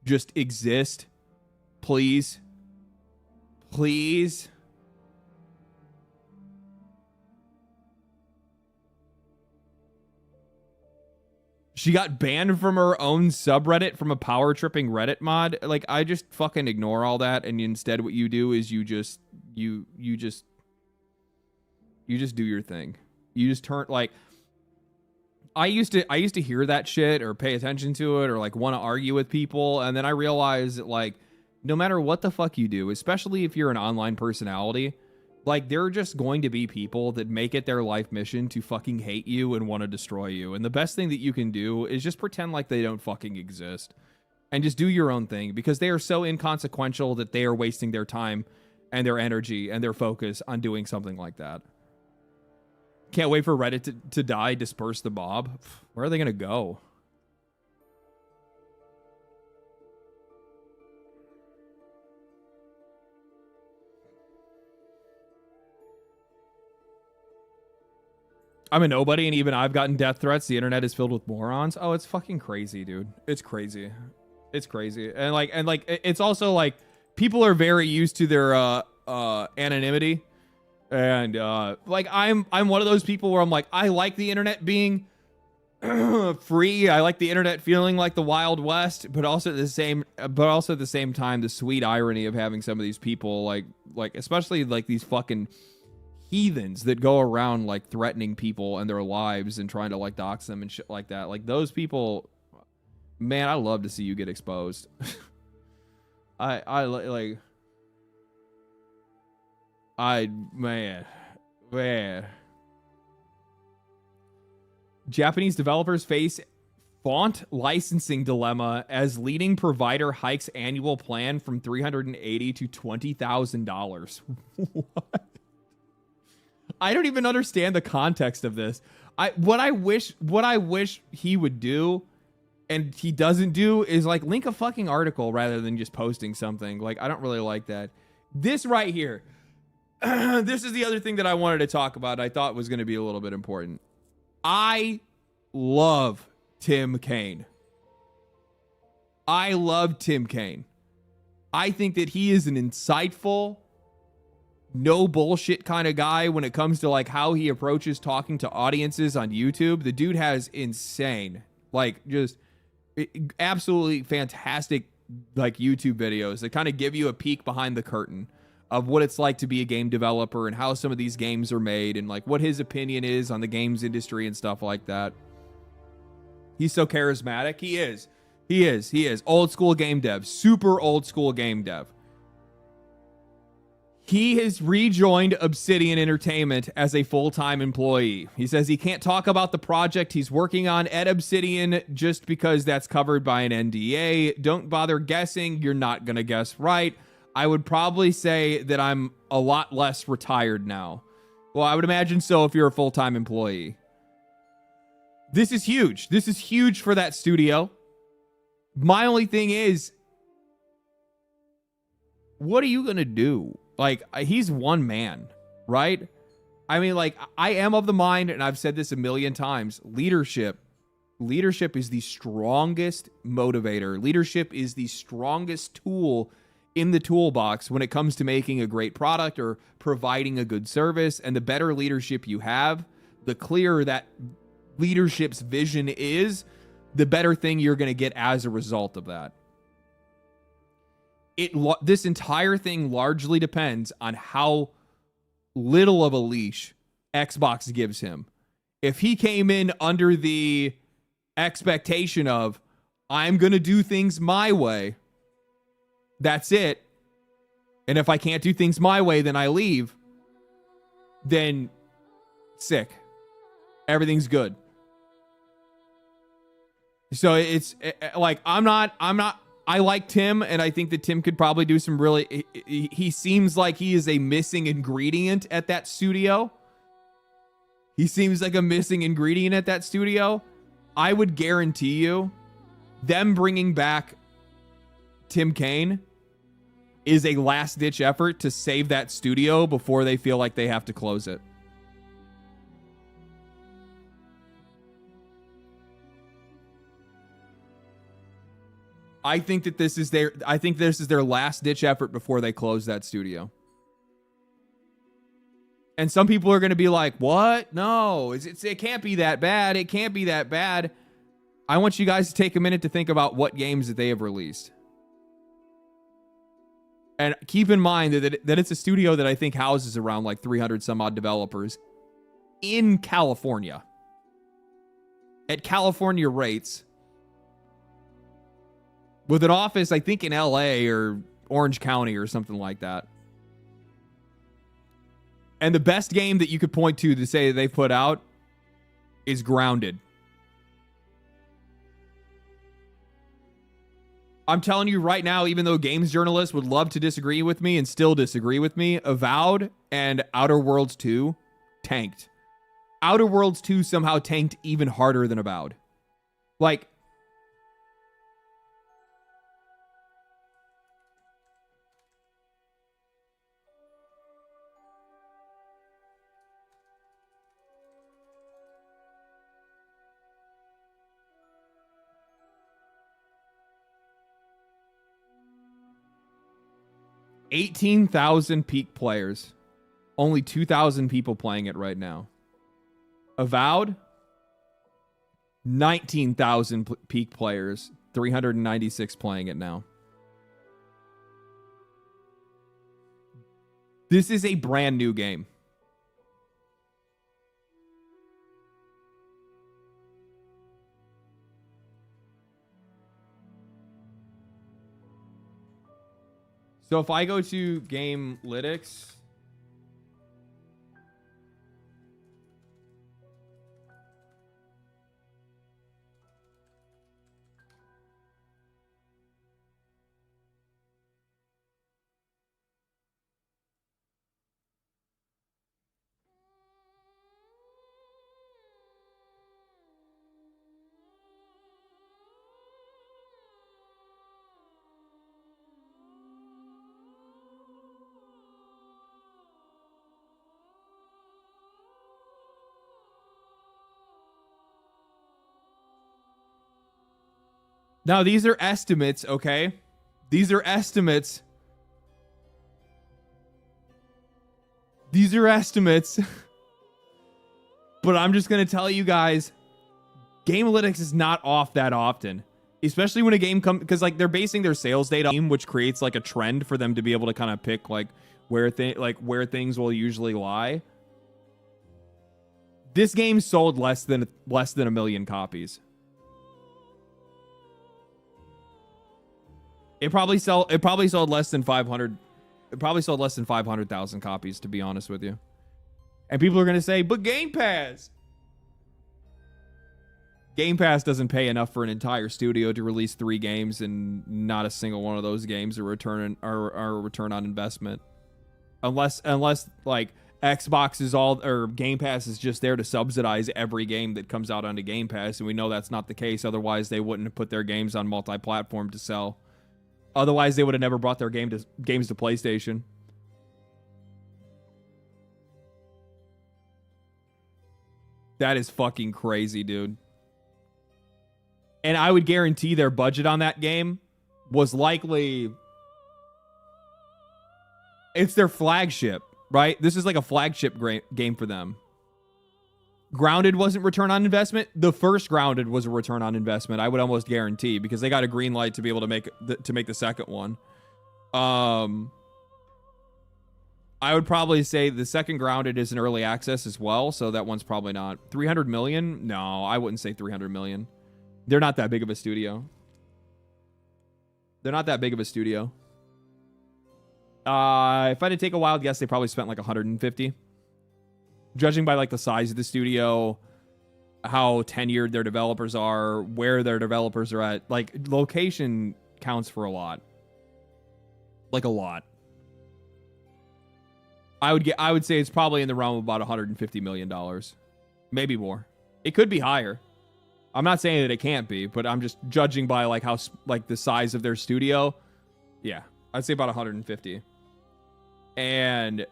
just exist, please? She got banned from her own subreddit from a power tripping Reddit mod. Like, I just fucking ignore all that, and instead what you do is you just do your thing. You just turn, like, I used to hear that shit or pay attention to it or like want to argue with people, and then I realized that, like, no matter what the fuck you do, especially if you're an online personality, like, there are just going to be people that make it their life mission to fucking hate you and want to destroy you. And the best thing that you can do is just pretend like they don't fucking exist and just do your own thing, because they are so inconsequential that they are wasting their time and their energy and their focus on doing something like that. Can't wait for Reddit to die, disperse the mob. Where are they going to go? I'm a nobody, and even I've gotten death threats. The internet is filled with morons. Oh, it's fucking crazy, dude. It's crazy. It's crazy. And it's also like people are very used to their anonymity. And like I'm one of those people where I'm like, I like the internet being free. I like the internet feeling like the Wild West, but also at the same time, the sweet irony of having some of these people like especially like these fucking heathens that go around like threatening people and their lives and trying to like dox them and shit like that. Like, those people, man, I love to see you get exposed. man, Man. Japanese developers face font licensing dilemma as leading provider hikes annual plan from $380 to $20,000. What? I don't even understand the context of this. What I wish he would do, and he doesn't do, is like link a fucking article rather than just posting something. Like, I don't really like that. This right here. This is the other thing that I wanted to talk about. I thought was going to be a little bit important. I love Tim Kaine. I love Tim Kaine. I think that he is an insightful, no bullshit kind of guy when it comes to like how he approaches talking to audiences on YouTube. The dude has insane, like just absolutely fantastic like YouTube videos that kind of give you a peek behind the curtain of what it's like to be a game developer and how some of these games are made and like what his opinion is on the games industry and stuff like that. He's so charismatic. He is. Old school game dev. Super old school game dev. He has rejoined Obsidian Entertainment as a full-time employee. He says he can't talk about the project he's working on at Obsidian just because that's covered by an NDA. Don't bother guessing. You're not going to guess right. I would probably say that I'm a lot less retired now. Well, I would imagine so if you're a full-time employee. This is huge. This is huge for that studio. My only thing is, what are you going to do? Like, he's one man, right? I mean, like, I am of the mind, and I've said this a million times, leadership is the strongest motivator. Leadership is the strongest tool in the toolbox when it comes to making a great product or providing a good service. And the better leadership you have, the clearer that leadership's vision is, the better thing you're going to get as a result of that. This entire thing largely depends on how little of a leash Xbox gives him. If he came in under the expectation of, I'm going to do things my way, that's it. And if I can't do things my way, then I leave. Then sick. Everything's good. So it's like, I like Tim, and I think that Tim could probably do some really, he seems like he is a missing ingredient at that studio. He seems like a missing ingredient at that studio. I would guarantee you them bringing back Tim Kaine is a last-ditch effort to save that studio before they feel like they have to close it. I think this is their last-ditch effort before they close that studio. And some people are going to be like, what? No, it can't be that bad. It can't be that bad. I want you guys to take a minute to think about what games that they have released. And keep in mind that it's a studio that I think houses around like 300 some odd developers in California. At California rates. With an office, I think, in LA or Orange County or something like that. And the best game that you could point to say they put out is Grounded. I'm telling you right now, even though games journalists would love to disagree with me and still disagree with me, Avowed and Outer Worlds 2 tanked. Outer Worlds 2 somehow tanked even harder than Avowed. Like, $18,000 peak players. Only 2,000 people playing it right now. Avowed, 19,000 peak players. 396 playing it now. This is a brand new game. So if I go to Gamelytics, Now, these are estimates, okay? These are estimates. These are estimates. But I'm just going to tell you guys, Gamealytics is not off that often. Especially when a game comes, because like they're basing their sales data on, which creates like a trend for them to be able to kind of pick like where things will usually lie. This game sold less than 1 million copies. It probably sold less than 500. It probably sold less than 500,000 copies, to be honest with you. And people are going to say, but Game Pass. Game Pass doesn't pay enough for an entire studio to release 3 games, and not a single one of those games are a return on investment. Unless like Xbox is all, or Game Pass is just there to subsidize every game that comes out onto Game Pass, and we know that's not the case. Otherwise, they wouldn't have put their games on multi-platform to sell. Otherwise, they would have never brought their games to PlayStation. That is fucking crazy, dude. And I would guarantee their budget on that game was likely... It's their flagship, right? This is like a flagship game for them. Grounded wasn't return on investment. The first Grounded was a return on investment, I would almost guarantee, because they got a green light to be able to make the second one. I would probably say the second Grounded is an early access as well, so that one's probably not. 300 million? No, I wouldn't say 300 million. They're not that big of a studio. They're not that big of a studio. If I had to take a wild guess, they probably spent like 150. Judging by like the size of the studio, how tenured their developers are, where their developers are at, like location counts for a lot. Like a lot. I would say it's probably in the realm of about $150 million. Maybe more. It could be higher. I'm not saying that it can't be, but I'm just judging by like how like the size of their studio. Yeah, I'd say about 150. And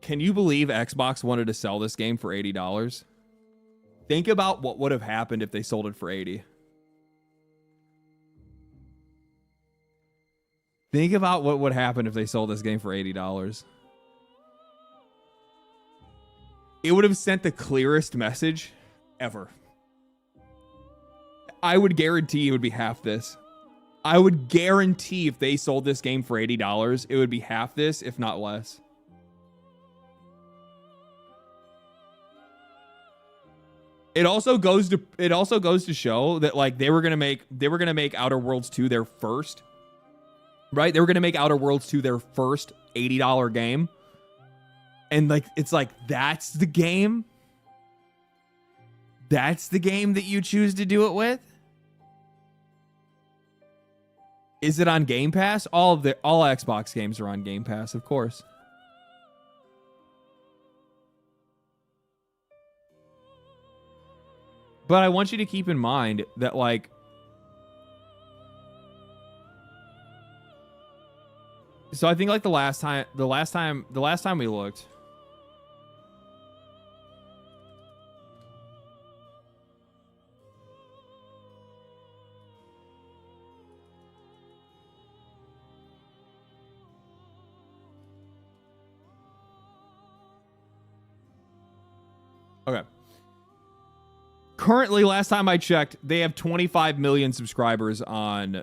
can you believe Xbox wanted to sell this game for $80? Think about what would have happened if they sold it for $80. Think about what would happen if they sold this game for $80. It would have sent the clearest message ever. I would guarantee it would be half this. I would guarantee if they sold this game for $80, it would be half this, if not less. It also goes to show that like they were gonna make Outer Worlds 2 their first. Right? They were gonna make Outer Worlds 2 their first $80 game. And like it's like that's the game? That's the game that you choose to do it with? Is it on Game Pass? All Xbox games are on Game Pass, of course. But I want you to keep in mind that like so I think like the last time we looked, okay. Currently, last time I checked, they have 25 million subscribers on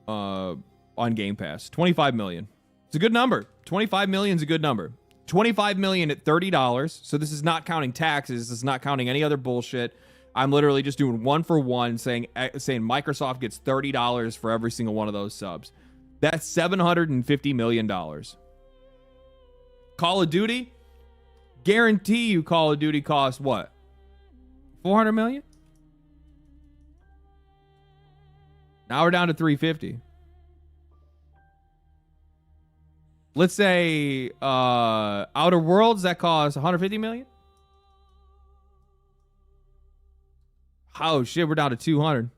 Game Pass. 25 million. It's a good number. 25 million is a good number. 25 million at $30. So this is not counting taxes. This is not counting any other bullshit. I'm literally just doing one for one, saying Microsoft gets $30 for every single one of those subs. That's $750 million. Call of Duty? Guarantee you Call of Duty costs what? 400 million? Now we're down to 350. Let's say Outer Worlds, that costs 150 million. Oh shit, we're down to 200.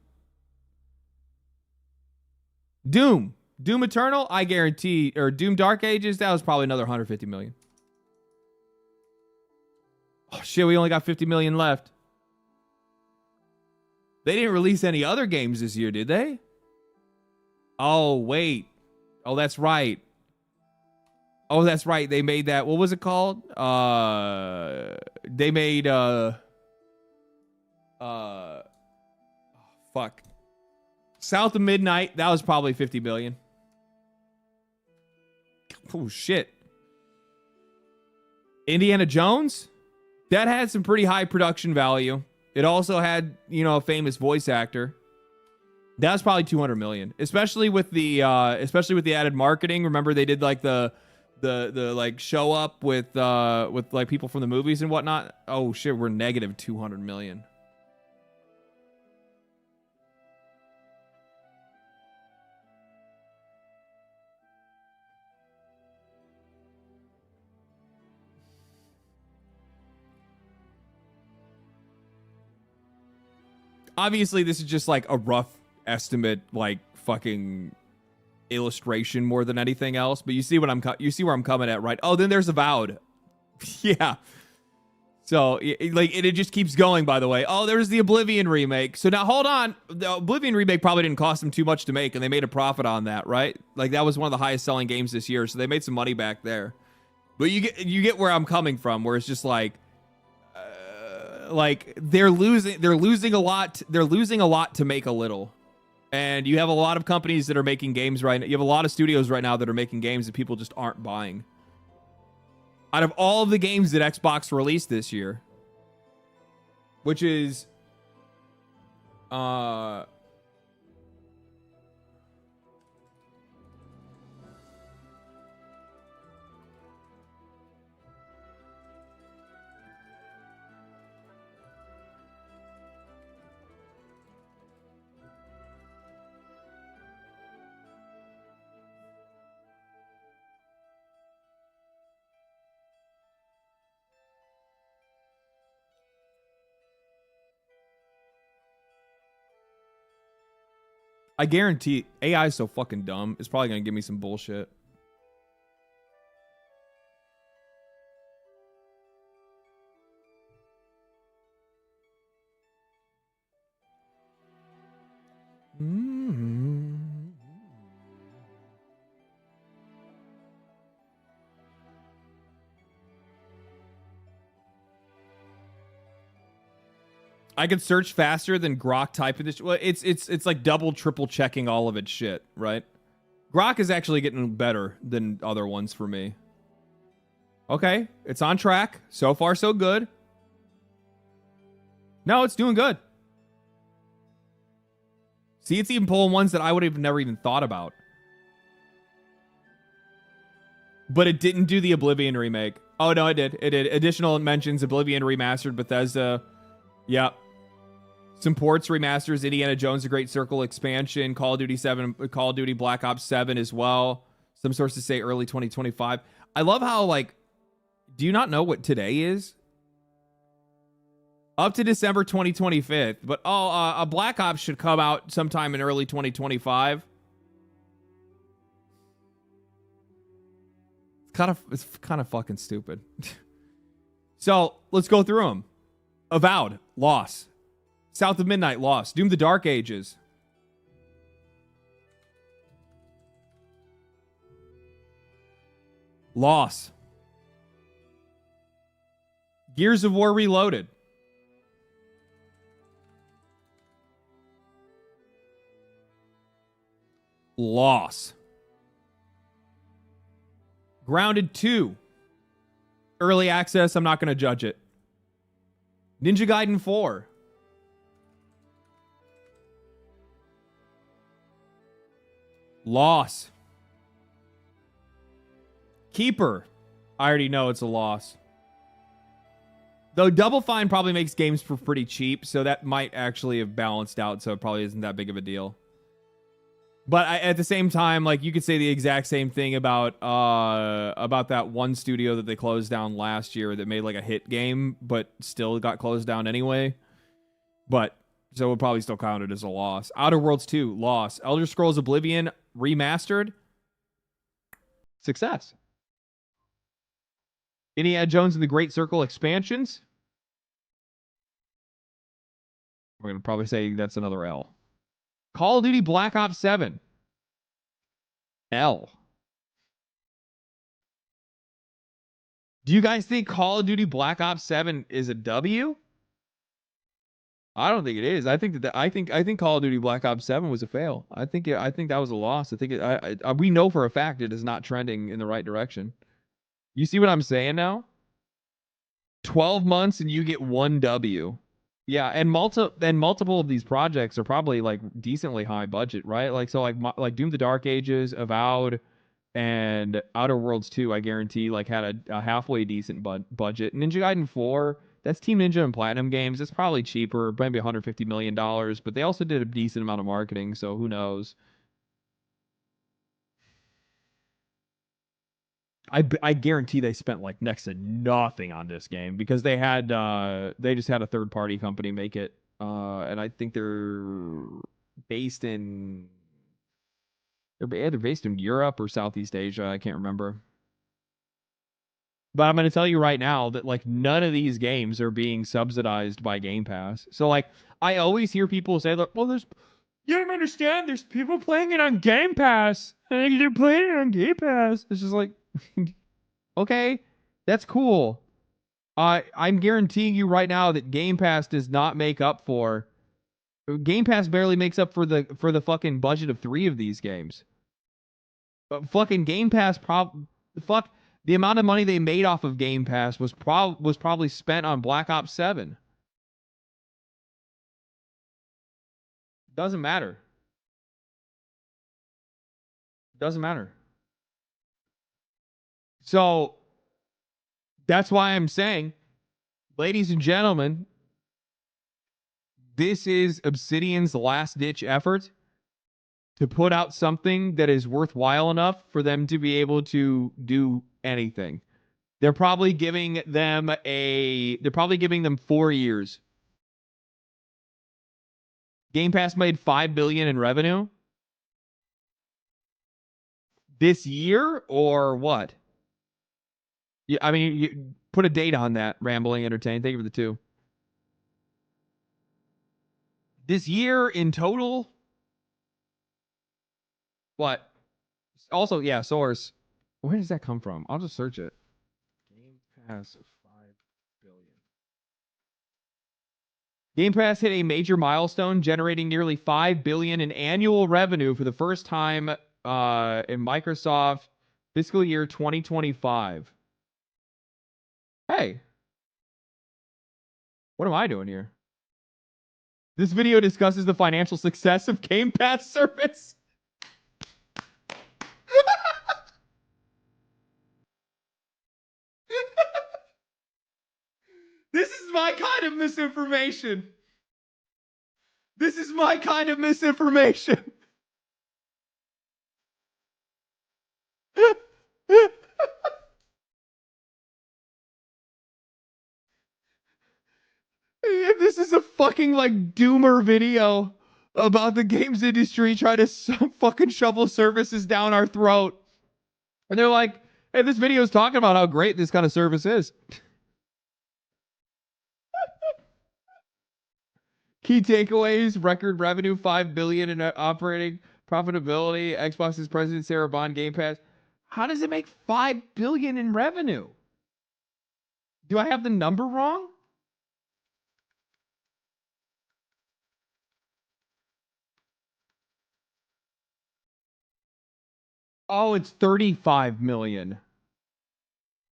Doom Eternal, I guarantee, or Doom Dark Ages, that was probably another 150 million. Oh shit, we only got 50 million left. They didn't release any other games this year, did they? Oh, wait. Oh, that's right. Oh, that's right. They made that. What was it called? They made fuck. South of Midnight. That was probably 50 million. Oh shit. Indiana Jones? That had some pretty high production value. It also had, you know, a famous voice actor. That was probably 200 million. Especially with the added marketing. Remember they did like the like show up with like people from the movies and whatnot. Oh shit, we're negative 200 million. Obviously, this is just like a rough estimate, like fucking illustration more than anything else. But you see you see where I'm coming at, right? Oh, then there's Avowed. Yeah. So it just keeps going. By the way, oh, there's the Oblivion remake. So now hold on, the Oblivion remake probably didn't cost them too much to make, and they made a profit on that, right? Like that was one of the highest selling games this year, so they made some money back there. But you get where I'm coming from, where it's just like they're losing a lot to make a little. And you have a lot of companies that are making games right now. You have a lot of studios right now that are making games that people just aren't buying. Out of all of the games that Xbox released this year, which is I guarantee AI is so fucking dumb. It's probably going to give me some bullshit. I could search faster than Grok typing this. Well, it's like double, triple checking all of its shit, right? Grok is actually getting better than other ones for me. Okay, it's on track. So far, so good. No, it's doing good. See, it's even pulling ones that I would have never even thought about. But it didn't do the Oblivion remake. Oh, no, it did. It did. Additional mentions, Oblivion remastered, Bethesda. Yep. Some ports, remasters, Indiana Jones, The Great Circle expansion, Call of Duty 7, Call of Duty Black Ops 7 as well. Some sources say early 2025. I love how, like, do you not know what today is? Up to December 2025. But, a Black Ops should come out sometime in early 2025. It's kind of fucking stupid. So, let's go through them. Avowed, loss. South of Midnight, loss. Doom the Dark Ages. Loss. Gears of War Reloaded. Loss. Grounded 2. Early access, I'm not going to judge it. Ninja Gaiden 4. Loss. Keeper. I already know it's a loss. Though Double Fine probably makes games for pretty cheap, so that might actually have balanced out, so it probably isn't that big of a deal. But at the same time, like, you could say the exact same thing about that one studio that they closed down last year that made like a hit game, but still got closed down anyway. But so we'll probably still count it as a loss. Outer Worlds 2, loss. Elder Scrolls Oblivion remastered, success. Indiana Jones and the Great Circle expansions, We're going to probably say that's another L. Call of Duty Black Ops 7. L. Do you guys think Call of Duty Black Ops 7 is a W? I don't think it is. I think I think Call of Duty Black Ops 7 was a fail. I think that was a loss. I think we know for a fact it is not trending in the right direction. You see what I'm saying now? 12 months and you get 1 W. Yeah, and multiple of these projects are probably like decently high budget, right? Like so like Doom the Dark Ages, Avowed, and Outer Worlds 2, I guarantee like had a halfway decent budget. Ninja Gaiden 4, that's Team Ninja and Platinum Games. It's probably cheaper, maybe $150 million, but they also did a decent amount of marketing, so who knows? I guarantee they spent like next to nothing on this game because they just had a third party company make it, and I think they're based in either based in Europe or Southeast Asia. I can't remember. But I'm going to tell you right now that like none of these games are being subsidized by Game Pass. So like I always hear people say, well, you don't understand. There's people playing it on Game Pass. And they're playing it on Game Pass. It's just like, okay, that's cool. I'm guaranteeing you right now that Game Pass does not make up for. Game Pass barely makes up for the fucking budget of 3 of these games. But fucking Game Pass the amount of money they made off of Game Pass was probably spent on Black Ops 7. Doesn't matter. Doesn't matter. So that's why I'm saying, ladies and gentlemen, this is Obsidian's last-ditch effort to put out something that is worthwhile enough for them to be able to do anything. They're probably giving them 4 years. Game Pass made $5 billion in revenue this year, or what? Yeah, I mean, you put a date on that. Rambling Entertain. Thank you for the 2. This year in total. What? Also, yeah, source. Where does that come from? I'll just search it. Game Pass 5 billion. Game Pass hit a major milestone, generating nearly $5 billion in annual revenue for the first time in Microsoft fiscal year 2025. Hey. What am I doing here? This video discusses the financial success of Game Pass service. This is my kind of misinformation. This is my kind of misinformation. This is a fucking like doomer video about the games industry trying to fucking shovel services down our throat. And they're like, hey, this video is talking about how great this kind of service is. Key takeaways: record revenue, $5 billion in operating profitability. Xbox's president Sarah Bond, Game Pass. How does it make $5 billion in revenue? Do I have the number wrong? Oh, it's 35 million.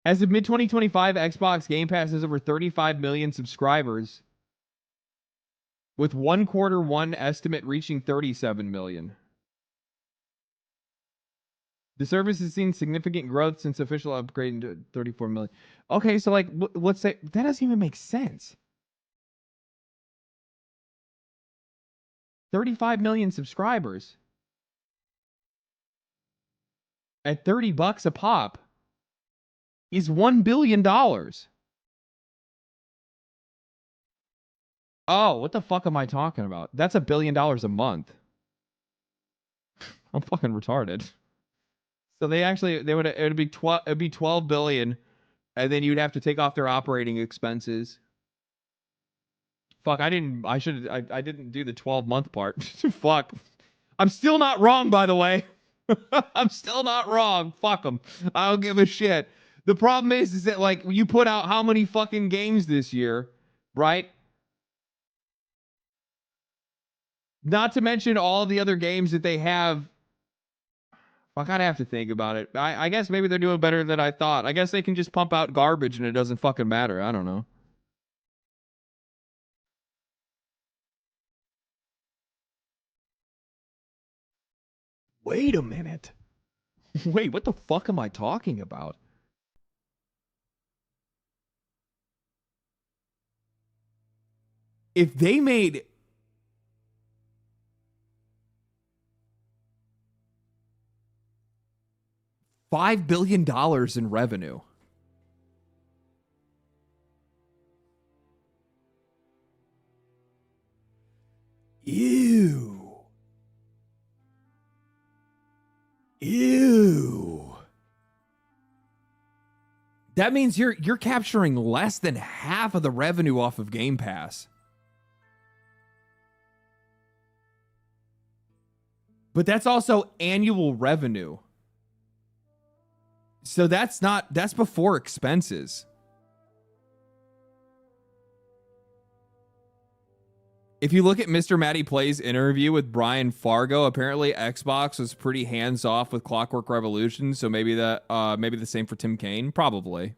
As of mid-2025, Xbox Game Pass has over 35 million subscribers, with Q1 estimate reaching 37 million. The service has seen significant growth since official upgrade to 34 million. Okay, so like, let's say that doesn't even make sense. 35 million subscribers at $30 a pop is $1 billion. Oh, what the fuck am I talking about? That's $1 billion a month. I'm fucking retarded. So it'd be 12 billion, and then you'd have to take off their operating expenses. Fuck, I didn't do the 12-month part. Fuck. I'm still not wrong, by the way. I'm still not wrong. Fuck them. I don't give a shit. The problem is that, like, you put out how many fucking games this year, right? Not to mention all the other games that they have. Fuck, I'd have to think about it. I guess maybe they're doing better than I thought. I guess they can just pump out garbage and it doesn't fucking matter. I don't know. Wait a minute. Wait, what the fuck am I talking about? If they made $5 billion in revenue. Ew. Ew. That means you're capturing less than half of the revenue off of Game Pass. But that's also annual revenue. So that's before expenses. If you look at Mr. Matty Play's interview with Brian Fargo, apparently Xbox was pretty hands-off with Clockwork Revolution, so maybe the same for Tim Kaine. Probably.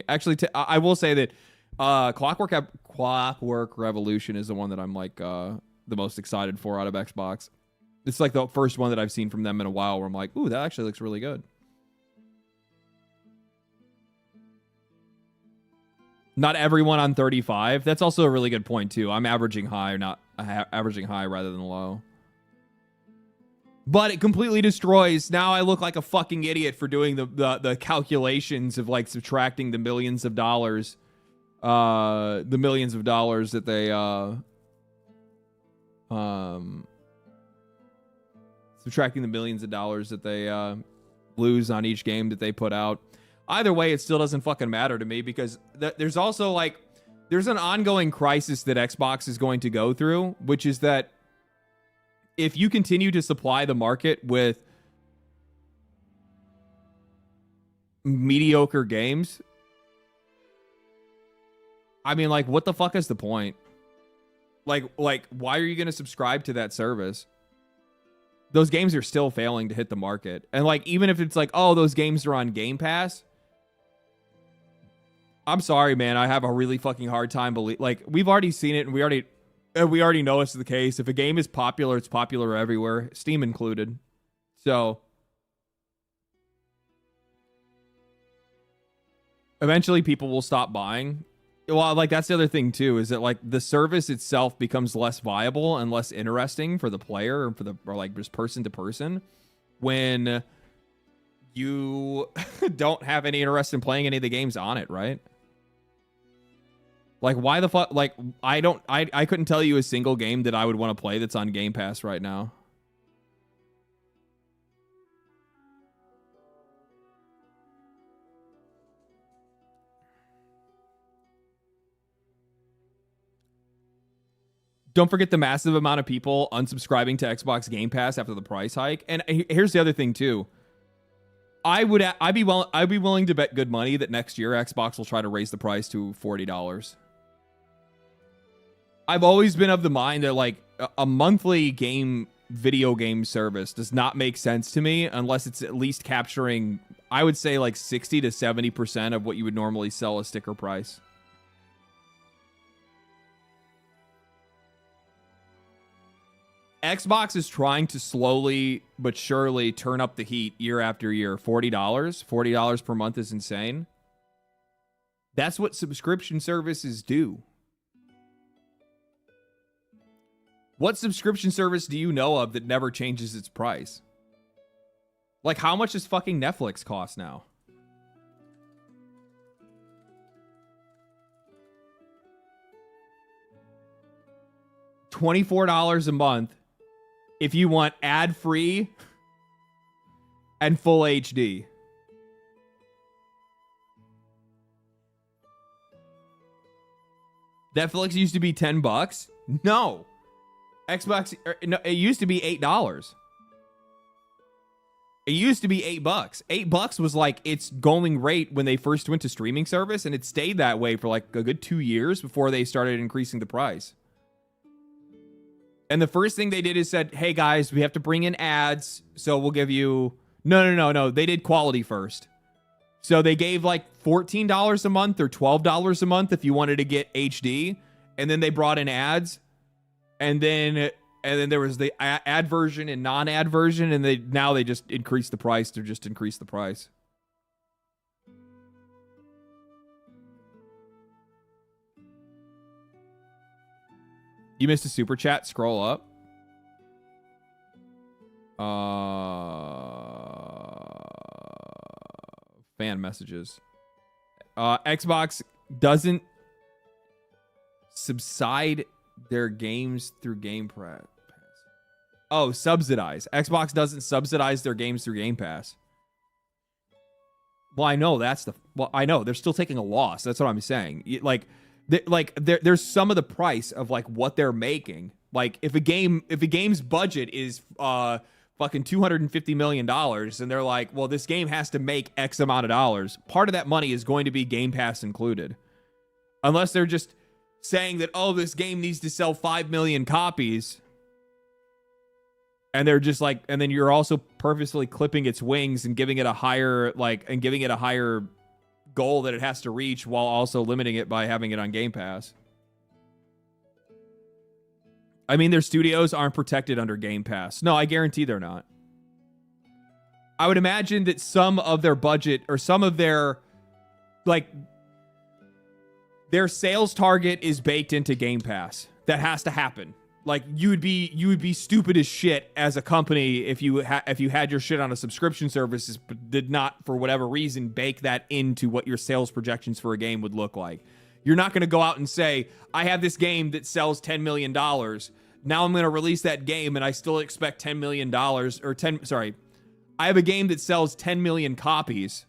Actually, I will say that Clockwork Revolution is the one that I'm like the most excited for out of Xbox. It's like the first one that I've seen from them in a while where I'm like, ooh, that actually looks really good. Not everyone on 35. That's also a really good point too. I'm averaging high, averaging high rather than low. But it completely destroys. Now I look like a fucking idiot for doing the calculations of like subtracting the millions of dollars, that they subtracting the millions of dollars that they lose on each game that they put out. Either way, it still doesn't fucking matter to me because there's also like, there's an ongoing crisis that Xbox is going to go through, which is that if you continue to supply the market with mediocre games, I mean, like, what the fuck is the point? Like, why are you going to subscribe to that service? Those games are still failing to hit the market. And like, even if it's like, oh, those games are on Game Pass, I'm sorry, man. I have a really fucking hard time like, we've already seen it and we already know it's the case. If a game is popular, it's popular everywhere, Steam included. So eventually people will stop buying. Well, like, that's the other thing too, is that like the service itself becomes less viable and less interesting for the player or like just person to person when you don't have any interest in playing any of the games on it, right? Like, why the fuck? Like, I couldn't tell you a single game that I would want to play that's on Game Pass right now. Don't forget the massive amount of people unsubscribing to Xbox Game Pass after the price hike. And here's the other thing too. I'd be willing to bet good money that next year Xbox will try to raise the price to $40. I've always been of the mind that like a monthly video game service does not make sense to me unless it's at least capturing, I would say, like 60 to 70% of what you would normally sell a sticker price. Xbox is trying to slowly but surely turn up the heat year after year. $40 per month is insane. That's what subscription services do. What subscription service do you know of that never changes its price? Like, how much does fucking Netflix cost now? $24 a month if you want ad-free and full HD. Netflix used to be $10. No. Xbox, no, it used to be $8. It used to be $8. $8 was like its going rate when they first went to streaming service, and it stayed that way for like a good 2 years before they started increasing the price. And the first thing they did is said, hey guys, we have to bring in ads, so we'll give you... No. They did quality first. So they gave like $14 a month or $12 a month if you wanted to get HD. And then they brought in ads. And then there was the ad version and non-ad version. And now they just increased the price to just increase the price. You missed a super chat. Scroll up. Fan messages. Xbox doesn't subside their games through Game Pass. Oh, subsidize. Xbox doesn't subsidize their games through Game Pass. Well, I know I know they're still taking a loss. That's what I'm saying. There's some of the price of like what they're making. Like if a game's budget is fucking $250 million, and they're like, well, this game has to make X amount of dollars. Part of that money is going to be Game Pass included. Unless they're just saying that, oh, this game needs to sell 5 million copies. And they're just like, and then you're also purposely clipping its wings and giving it a higher, goal that it has to reach while also limiting it by having it on Game Pass. I mean, their studios aren't protected under Game Pass. No, I guarantee they're not. I would imagine that some of their budget or some of their sales target is baked into Game Pass. That has to happen. Like you would be stupid as shit as a company if you had your shit on a subscription service but did not, for whatever reason, bake that into what your sales projections for a game would look like. You're not going to go out and say, I have this game that sells $10 million. Now I'm going to release that game and I still expect $10 million I have a game that sells 10 million copies.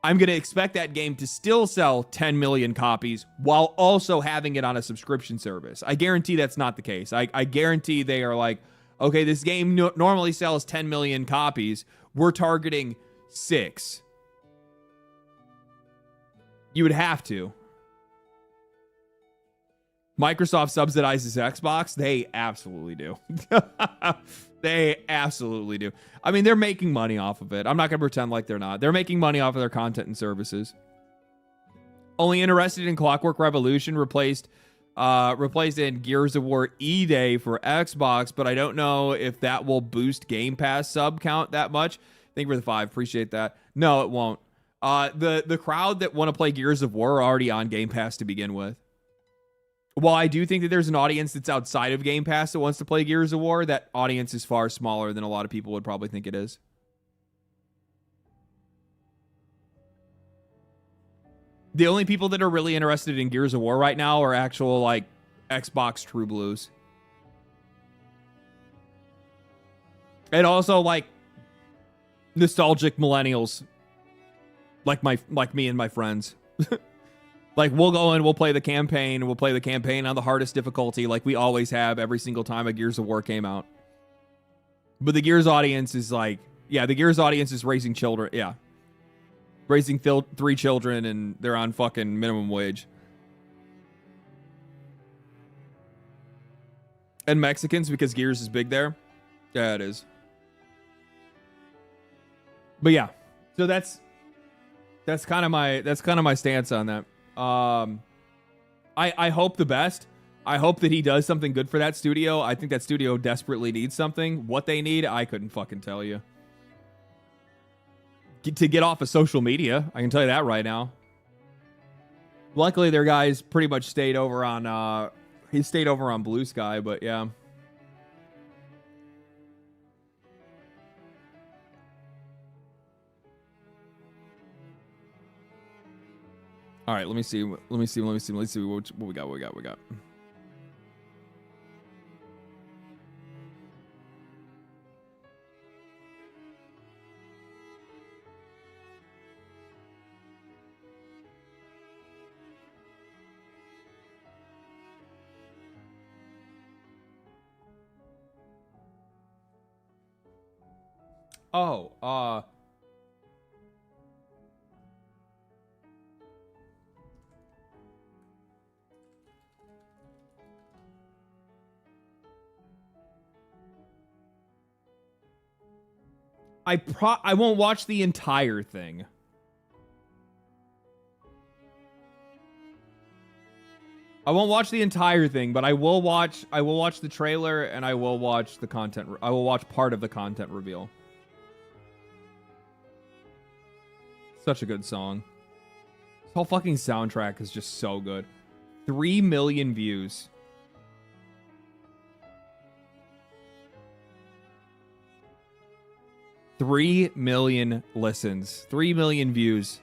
I'm going to expect that game to still sell 10 million copies while also having it on a subscription service. I guarantee that's not the case. I guarantee they are like, okay, this game normally sells 10 million copies. We're targeting 6. You would have to. Microsoft subsidizes Xbox. They absolutely do. They absolutely do. I mean, they're making money off of it. I'm not going to pretend like they're not. They're making money off of their content and services. Only interested in Clockwork Revolution replaced in Gears of War E-Day for Xbox, but I don't know if that will boost Game Pass sub count that much. Thank you for the 5. Appreciate that. No, it won't. The crowd that want to play Gears of War are already on Game Pass to begin with. While I do think that there's an audience that's outside of Game Pass that wants to play Gears of War, that audience is far smaller than a lot of people would probably think it is. The only people that are really interested in Gears of War right now are actual, like, Xbox True Blues. And also, like, nostalgic millennials. Like me and my friends. Like, we'll go in, we'll play the campaign, we'll play the campaign on the hardest difficulty like we always have every single time a Gears of War came out. But the Gears audience is like, yeah, the Gears audience is raising children, yeah. Raising 3 children, and they're on fucking minimum wage. And Mexicans, because Gears is big there. Yeah, it is. But yeah, so that's kind of my stance on that. I hope the best. I hope that he does something good for that studio. I think that studio desperately needs something. What they need, I couldn't fucking tell you. To get off of social media, I can tell you that right now. Luckily, their guys pretty much stayed over on Blue Sky, but yeah. All right, let me see what we got. Oh, I won't watch the entire thing. I won't watch the entire thing, but I will watch the trailer and I will watch the content. I will watch part of the content reveal. Such a good song. This whole fucking soundtrack is just so good. 3 million views. $3 million listens. 3 million views.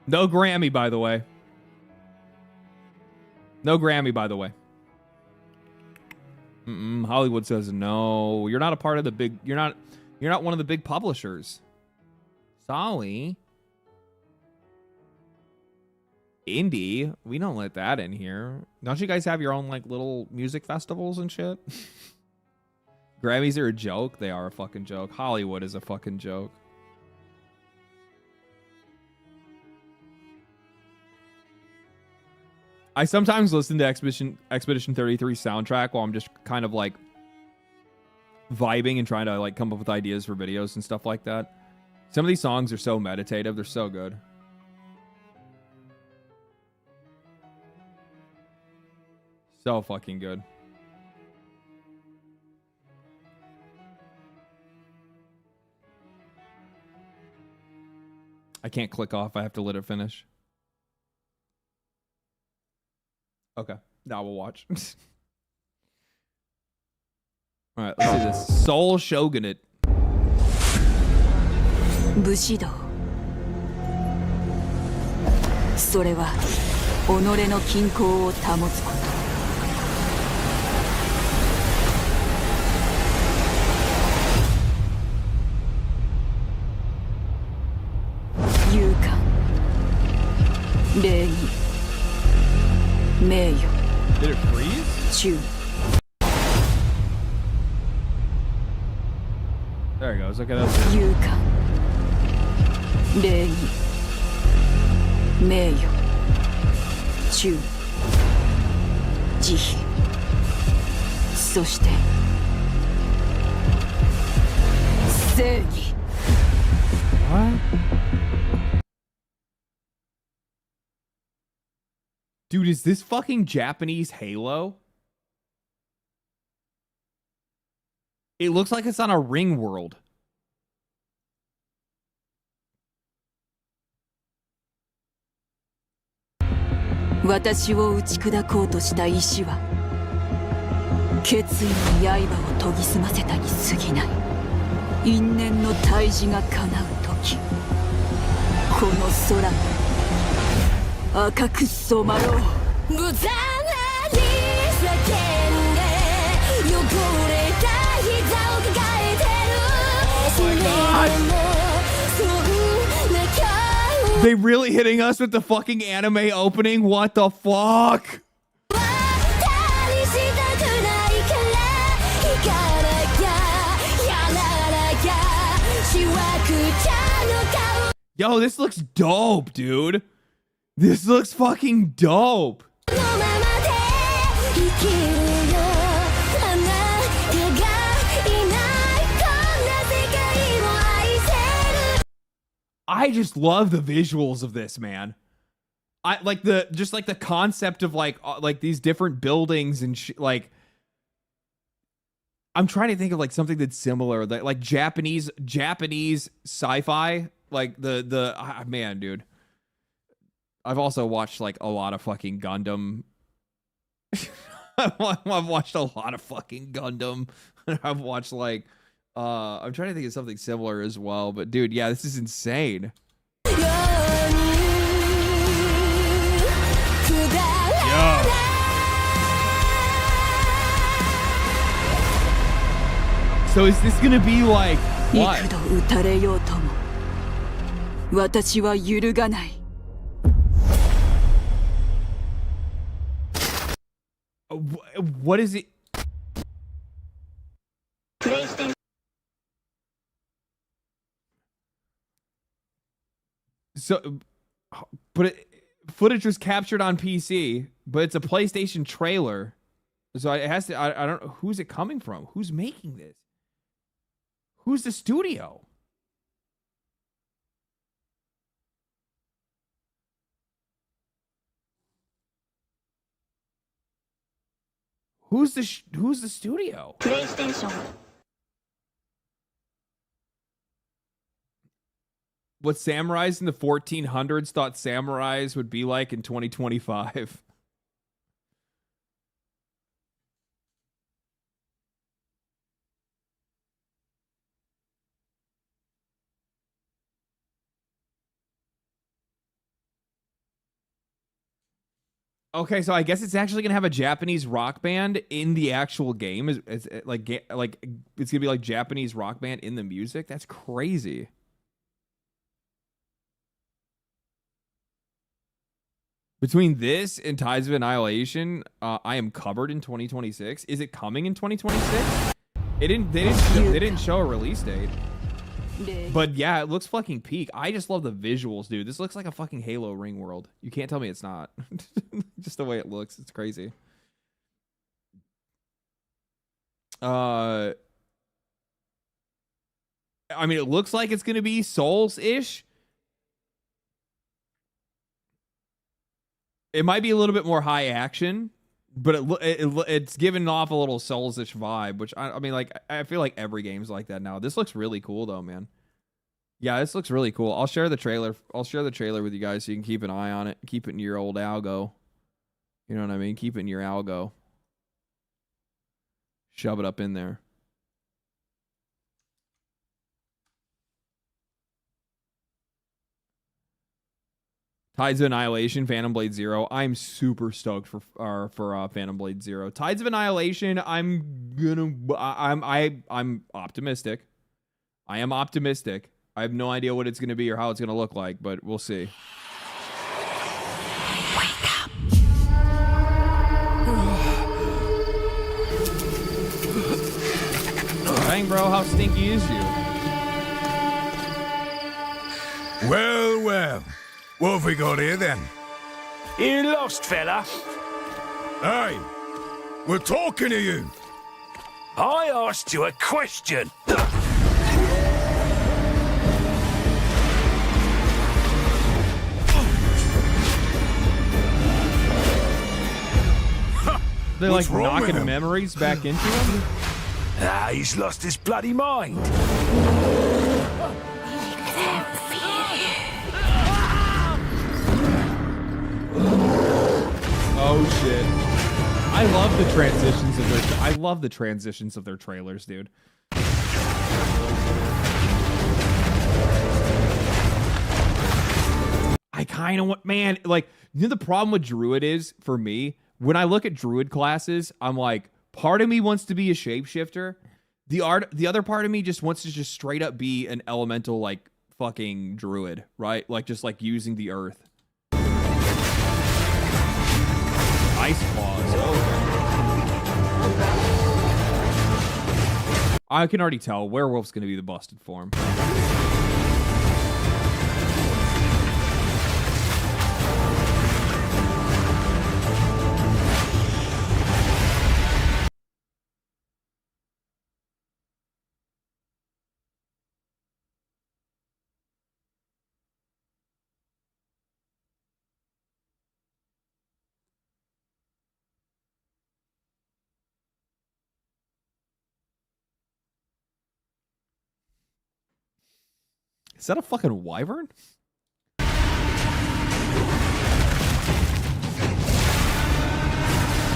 No Grammy, by the way. No Grammy, by the way. Hollywood says no. You're not a part of the big. You're not one of the big publishers. Sorry. Indie, we don't let that in here. Don't you guys have your own like little music festivals and shit? Grammys are a joke. They are a fucking joke. Hollywood is a fucking joke. I sometimes listen to Expedition 33 soundtrack while I'm just kind of like vibing and trying to like come up with ideas for videos and stuff like that. Some of these songs are so meditative. They're so good. So fucking good. I can't click off. I have to let it finish. Okay. Now we'll watch. All right, let's do this. Soul Shogunate. 武士道。それは己の均衡を保つこと。勇敢、礼儀、名誉、忠。There it goes. Look at that. 勇敢、礼儀、名誉、忠、慈悲、そして正義。What? Dude, is this fucking Japanese Halo? It looks like it's on a ring world. "私を打ち砕こうとした石は決意の刃を研ぎ澄ませたに過ぎない。因縁の大事が叶う時、この空が赤く染まろう。無残なに叫んで汚れた膝を抱えてる。They really hitting us with the fucking anime opening? What the fuck? Yo, this looks dope, dude. This looks fucking dope. I just love the visuals of this, man. I like the concept of like these different buildings and like. I'm trying to think of like something that's similar, like Japanese sci-fi, like man, dude. I've also watched like a lot of fucking Gundam. I've watched a lot of fucking Gundam. I've watched like I'm trying to think of something similar as well, but dude, yeah, this is insane. So is this gonna be like what? 幾度撃たれようとも私は揺るがない。What is it? So, but footage was captured on PC, but it's a PlayStation trailer. So it has to. I don't know who's it coming from. Who's making this? Who's the studio? Who's the studio? PlayStation. What samurais in the 1400s thought samurais would be like in 2025. Okay, so I guess it's actually gonna have a Japanese rock band in the actual game. It's like it's gonna be like Japanese rock band in the music. That's crazy. Between this and Tides of Annihilation, I am covered in 2026. Is it coming in 2026? They didn't show a release date. But yeah, it looks fucking peak. I just love the visuals, dude. This looks like a fucking Halo Ring world. You can't tell me it's not. Just the way it looks, it's crazy. I mean, it looks like it's gonna be Souls-ish. It might be a little bit more high action, but it's giving off a little Souls-ish vibe, which I mean, like, I feel like every game's like that now. This looks really cool though, man. Yeah, this looks really cool. I'll share the trailer. I'll share the trailer with you guys so you can keep an eye on it. Keep it in your old algo. You know what I mean? Keep it in your algo. Shove it up in there. Tides of Annihilation, Phantom Blade Zero. I'm super stoked for Phantom Blade Zero. Tides of Annihilation. I'm optimistic. I am optimistic. I have no idea what it's gonna be or how it's gonna look like, but we'll see. Wake up. Dang, bro, how stinky is you? Well, well. What have we got here then? You lost, fella? Hey, we're talking to you. I asked you a question. They're like knocking memories back into him? Ah, he's lost his bloody mind. Oh shit. I love the transitions of their trailers, dude. I kind of want, man, like, you know, the problem with Druid is, for me, when I look at Druid classes, I'm like, part of me wants to be a shapeshifter. The other part of me just wants to just straight up be an elemental, like, fucking Druid, right? Like, just like using the earth. Ice claws. Okay. I can already tell werewolf's gonna be the busted form. Is that a fucking wyvern?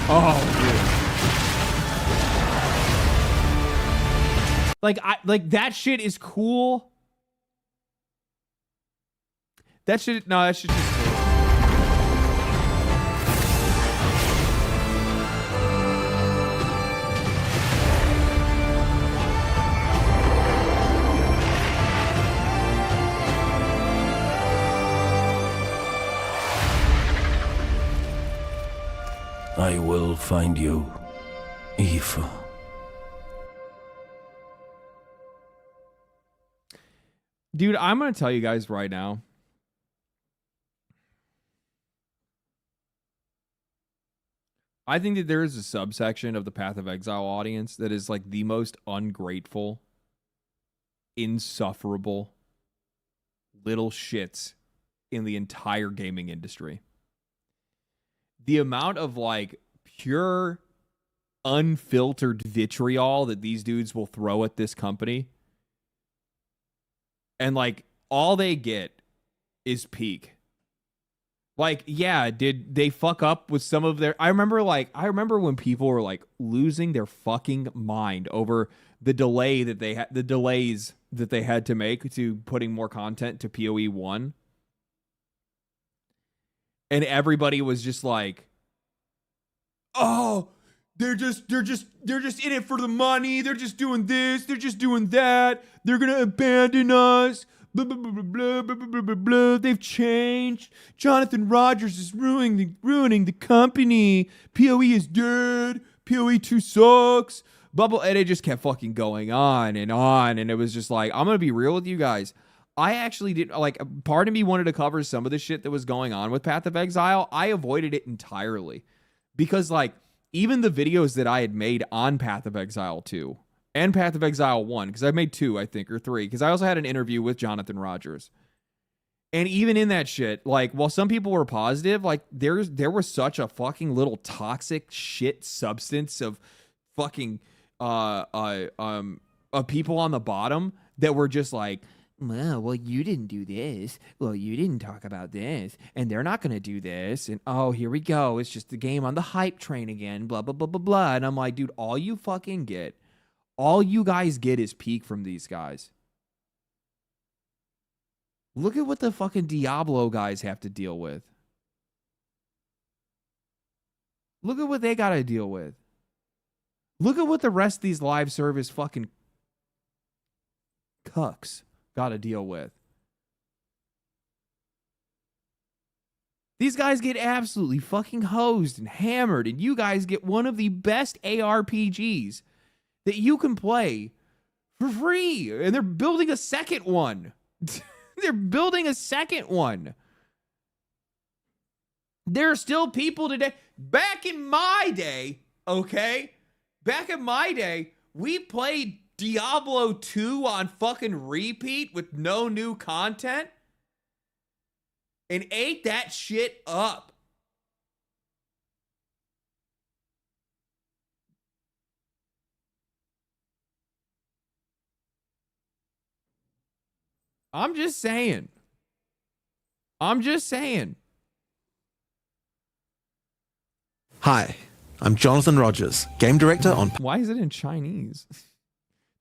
Oh, dude. Like that shit is cool. That shit just cool. I will find you, Eve. Dude, I'm going to tell you guys right now. I think that there is a subsection of the Path of Exile audience that is like the most ungrateful, insufferable little shits in the entire gaming industry. The amount of like pure, unfiltered vitriol that these dudes will throw at this company, and like all they get is peak. Like, yeah, did they fuck up with some of their... I remember when people were like losing their fucking mind over the delay that they had, the delays that they had to make to putting more content to PoE 1. And everybody was just like, oh, they're just in it for the money. They're just doing this. They're just doing that. They're going to abandon us. Blah, blah, blah, blah, blah, blah, blah, blah. They've changed. Jonathan Rogers is ruining the company. PoE is dead. PoE 2 sucks. Blah, blah. And it just kept fucking going on. And it was just like, I'm going to be real with you guys. I actually did, like, part of me wanted to cover some of the shit that was going on with Path of Exile. I avoided it entirely. Because, like, even the videos that I had made on Path of Exile 2 and Path of Exile 1, because I made 2, I think, or 3, because I also had an interview with Jonathan Rogers. And even in that shit, like, while some people were positive, like, there was such a fucking little toxic shit substance of fucking people on the bottom that were just like, well, you didn't do this. Well, you didn't talk about this. And they're not going to do this. And, oh, here we go. It's just the game on the hype train again. Blah, blah, blah, blah, blah. And I'm like, dude, all you guys get is peak from these guys. Look at what the fucking Diablo guys have to deal with. Look at what they got to deal with. Look at what the rest of these live service fucking cucks got to deal with. These guys get absolutely fucking hosed and hammered, and you guys get one of the best ARPGs that you can play for free. And they're building a second one. They're building a second one. There are still people today. Back in my day, okay? Back in my day, we played Diablo 2 on fucking repeat with no new content and ate that shit up. I'm just saying. Hi, I'm Jonathan Rogers, game director on... Why is it in Chinese?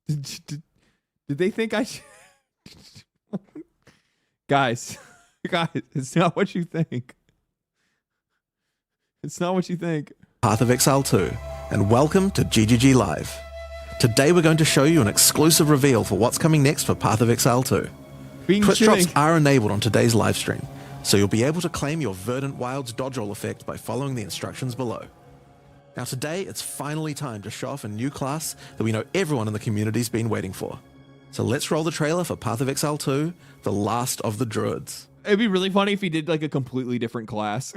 Did they think I should... Guys, it's not what you think. It's not what you think. Path of Exile 2, and welcome to GGG Live. Today we're going to show you an exclusive reveal for what's coming next for Path of Exile 2. Twitch drops are enabled on today's live stream, so you'll be able to claim your Verdant Wilds dodge roll effect by following the instructions below. Now today, it's finally time to show off a new class that we know everyone in the community's been waiting for. So let's roll the trailer for Path of Exile 2, The Last of the Druids. It'd be really funny if he did like a completely different class.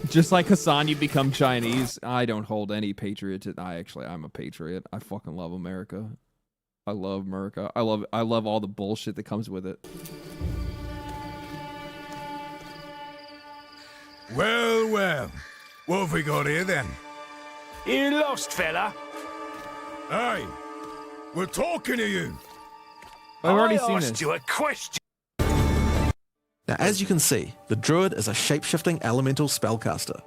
Just like Hassan, you become Chinese. I don't hold any patriotism. I'm a patriot. I fucking love America. I love America. I love all the bullshit that comes with it. Well, well. What have we got here then? You lost, fella? Hey, we're talking to you. I've already seen asked this. you a question. Now, as you can see, the Druid is a shape-shifting elemental spellcaster.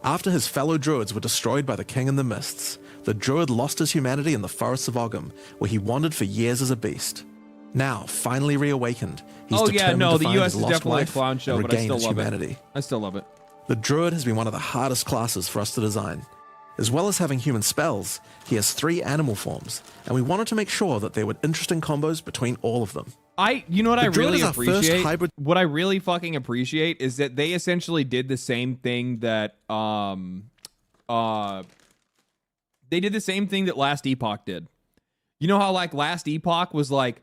After his fellow Druids were destroyed by the King in the Mists, the Druid lost his humanity in the forests of Ogham, where he wandered for years as a beast. Now, finally reawakened, he's determined to the find US his is lost definitely a life clown show, and but I regain still his love humanity. it. I still love it. The Druid has been one of the hardest classes for us to design, As well as having human spells, he has 3 animal forms, and we wanted to make sure that there were interesting combos between all of them. You know what The I druid really is our first appreciate? hybrid- What I really fucking appreciate is that they essentially did the same thing that they did the same thing that Last Epoch did. You know how like Last Epoch was like,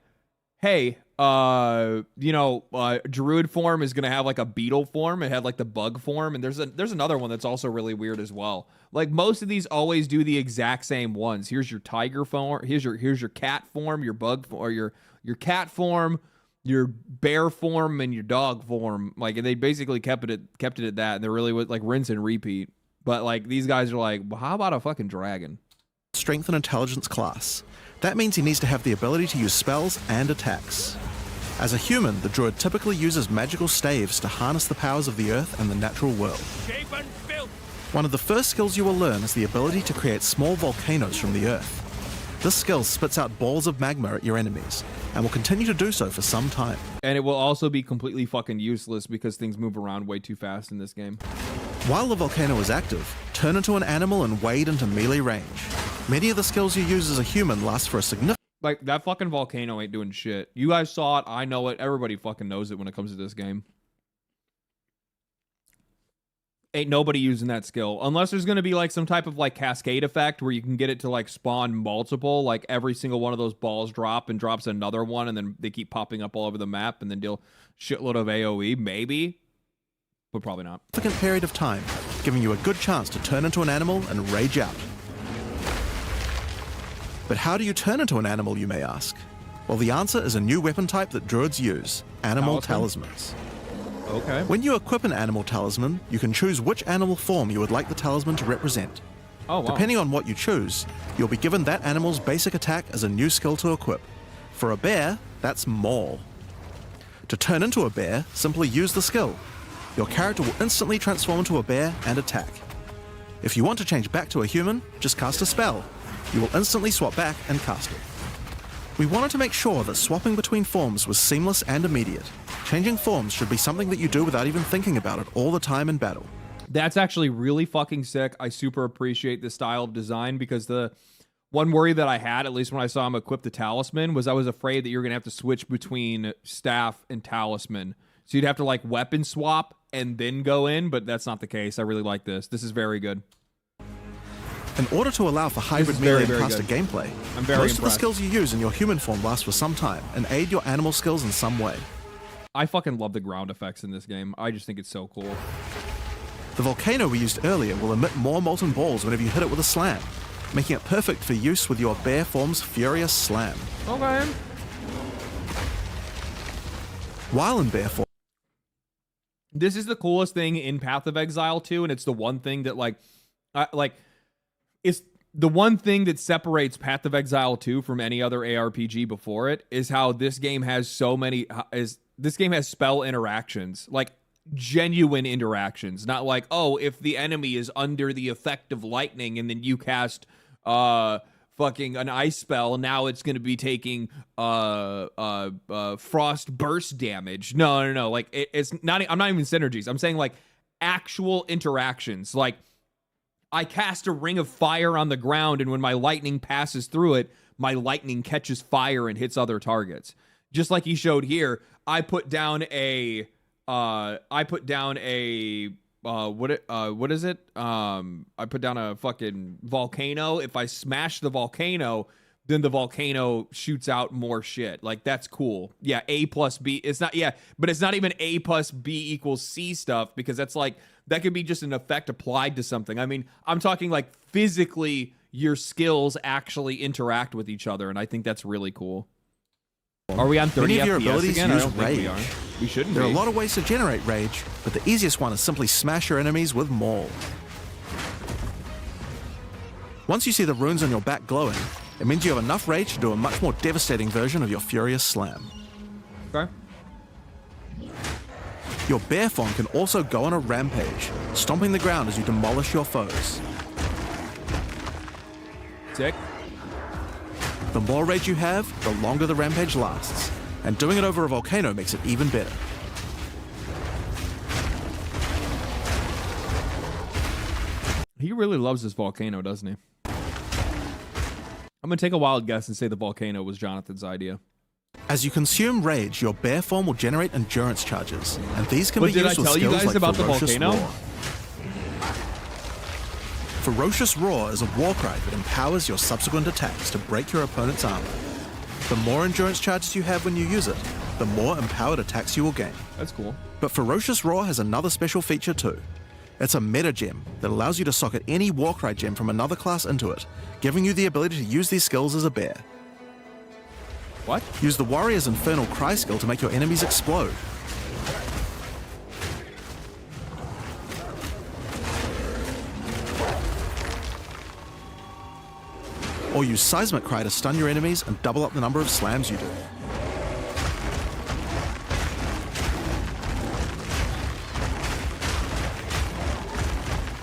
hey, druid form is gonna have like a beetle form. It had like the bug form, and there's another one that's also really weird as well. Like most of these always do the exact same ones. Here's your tiger form. Here's your cat form. Your bug or your cat form, your bear form, and your dog form. Like, and they basically kept it at that. And they really was like rinse and repeat. But like these guys are like, well, how about a fucking dragon? Strength and intelligence class. That means he needs to have the ability to use spells and attacks. As a human, the druid typically uses magical staves to harness the powers of the earth and the natural world. One of the first skills you will learn is the ability to create small volcanoes from the earth. This skill spits out balls of magma at your enemies, and will continue to do so for some time. And it will also be completely fucking useless because things move around way too fast in this game. While the volcano is active, turn into an animal and wade into melee range. Many of the skills you use as a human last for a significant... Like, that fucking volcano ain't doing shit. You guys saw it, I know it, everybody fucking knows it when it comes to this game. Ain't nobody using that skill. Unless there's gonna be like some type of like cascade effect where you can get it to like spawn multiple, like every single one of those balls drop and drops another one, and then they keep popping up all over the map and then deal shitload of AoE, maybe. But probably not. Significant period of time, giving you a good chance to turn into an animal and rage out. But how do you turn into an animal, you may ask? Well, the answer is a new weapon type that druids use, animal talismans. Okay. When you equip an animal talisman, you can choose which animal form you would like the talisman to represent. Oh, wow. Depending on what you choose, you'll be given that animal's basic attack as a new skill to equip. For a bear, that's Maul. To turn into a bear, simply use the skill. Your character will instantly transform into a bear and attack. If you want to change back to a human, just cast a spell. You will instantly swap back and cast it. We wanted to make sure that swapping between forms was seamless and immediate. Changing forms should be something that you do without even thinking about it all the time in battle. That's actually really fucking sick. I super appreciate this style of design because the one worry that I had, at least when I saw him equip the talisman, was I was afraid that you're going to have to switch between staff and talisman. So you'd have to like weapon swap and then go in, but that's not the case. I really like this. This is very good. In order to allow for hybrid melee and caster gameplay, most of the skills you use in your human form last for some time and aid your animal skills in some way. I fucking love the ground effects in this game. I just think it's so cool. The volcano we used earlier will emit more molten balls whenever you hit it with a slam, making it perfect for use with your bear form's Furious Slam. Okay. While in bear form... This is the coolest thing in Path of Exile 2, and it's the one thing that it's the one thing that separates Path of Exile 2 from any other ARPG before it is how this game has this game has spell interactions, like genuine interactions, not like, oh, if the enemy is under the effect of lightning and then you cast fucking an ice spell, now it's going to be taking frost burst damage. No. Like it's not. I'm not even synergies. I'm saying like actual interactions. Like I cast a ring of fire on the ground, and when my lightning passes through it, my lightning catches fire and hits other targets. Just like he showed here, I put down a what is it? I put down a fucking volcano. If I smash the volcano, then the volcano shoots out more shit. Like, that's cool. Yeah, A plus B. It's not, yeah, but it's not even A plus B equals C stuff, because that's like, that could be just an effect applied to something. I mean, I'm talking like physically your skills actually interact with each other, and I think that's really cool. Are we on 30 Many of your FPS abilities again? I use don't think rage. we are. We shouldn't There are be. a lot of ways to generate rage, but the easiest one is simply smash your enemies with Maul. Once you see the runes on your back glowing, it means you have enough rage to do a much more devastating version of your Furious Slam. Okay. Your bear form can also go on a rampage, stomping the ground as you demolish your foes. Sick. The more rage you have, the longer the rampage lasts, and doing it over a volcano makes it even better. He really loves this volcano, doesn't he? I'm gonna take a wild guess and say the volcano was Jonathan's idea. As you consume rage, your bear form will generate endurance charges, and these can But be did I used with tell you skills guys like about the Ferocious volcano? Roar. Ferocious Roar is a war cry that empowers your subsequent attacks to break your opponent's armor. The more endurance charges you have when you use it, the more empowered attacks you will gain. That's cool. But Ferocious Roar has another special feature too. It's a meta gem that allows you to socket any Warcry gem from another class into it, giving you the ability to use these skills as a bear. What? Use the Warrior's Infernal Cry skill to make your enemies explode. Or use Seismic Cry to stun your enemies and double up the number of slams you do.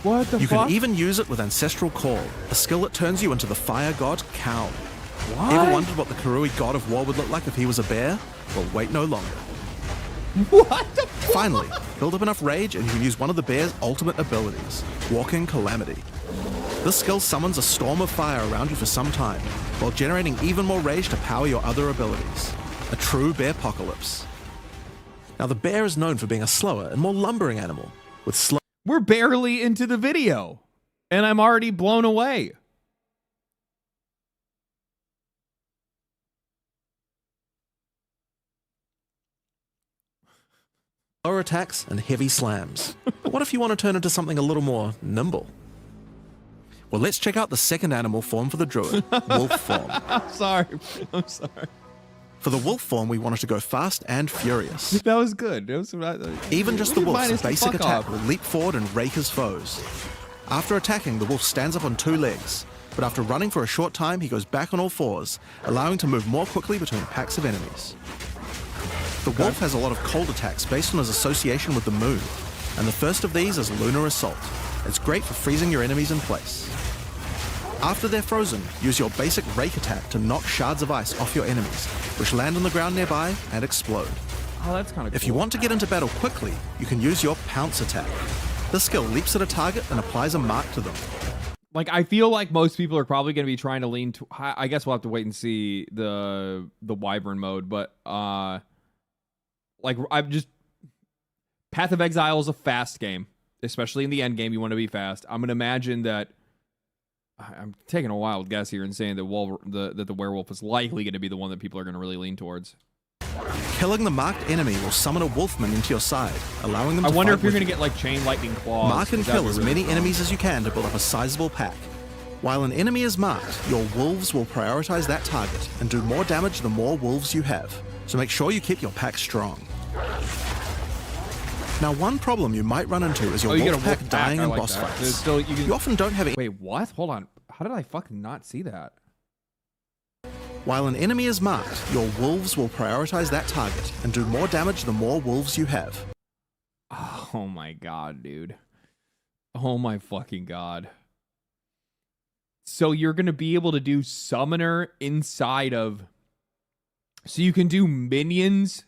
What the You fuck? can even use it with Ancestral Call, a skill that turns you into the fire god Cow. What? Ever wondered what the Karui god of war would look like if he was a bear? Well, wait no longer. What the fuck? Finally, build up enough rage and you can use one of the bear's ultimate abilities, Walking Calamity. This skill summons a storm of fire around you for some time, while generating even more rage to power your other abilities. A true bear-pocalypse. Now, the bear is known for being a slower and more lumbering animal, with slow... We're barely into the video, and I'm already blown away. slower attacks and heavy slams. But what if you want to turn into something a little more nimble? Well, let's check out the second animal form for the druid, wolf form. I'm sorry. I'm sorry. For the wolf form, we wanted to go fast and furious. That was good. It was, Even just the wolf's basic fuck attack off. will leap forward and rake his foes. After attacking, the wolf stands up on two legs, but after running for a short time, he goes back on all fours, allowing to move more quickly between packs of enemies. The wolf has a lot of cold attacks based on his association with the moon, and the first of these is Lunar Assault. It's great for freezing your enemies in place. After they're frozen, use your basic rake attack to knock shards of ice off your enemies, which land on the ground nearby and explode. Oh, that's kind of cool. If you want to get into battle quickly, you can use your pounce attack. This skill leaps at a target and applies a mark to them. Like, I feel like most people are probably going to be trying to lean to... I guess we'll have to wait and see the Wyvern mode, but like, I'm just... Path of Exile is a fast game, especially in the end game. You want to be fast. I'm going to imagine that... I'm taking a wild guess here and saying that the werewolf is likely going to be the one that people are going to really lean towards. Killing the marked enemy will summon a wolfman into your side, allowing them to I wonder fight if you're with going to you. get, like, chain lightning claws. Mark and That'd kill be as really many fun. enemies as you can to build up a sizable pack. While an enemy is marked, your wolves will prioritize that target and do more damage the more wolves you have. So make sure you keep your pack strong. Now, one problem you might run into is your you get wolf a wolf pack dying pack. I in like boss that. fights. There's still, You often don't have any... Wait, what? Hold on. How did I fucking not see that? While an enemy is marked, your wolves will prioritize that target and do more damage the more wolves you have. Oh my god, dude. Oh my fucking god. So you're going to be able to do summoner inside of... So you can do minions...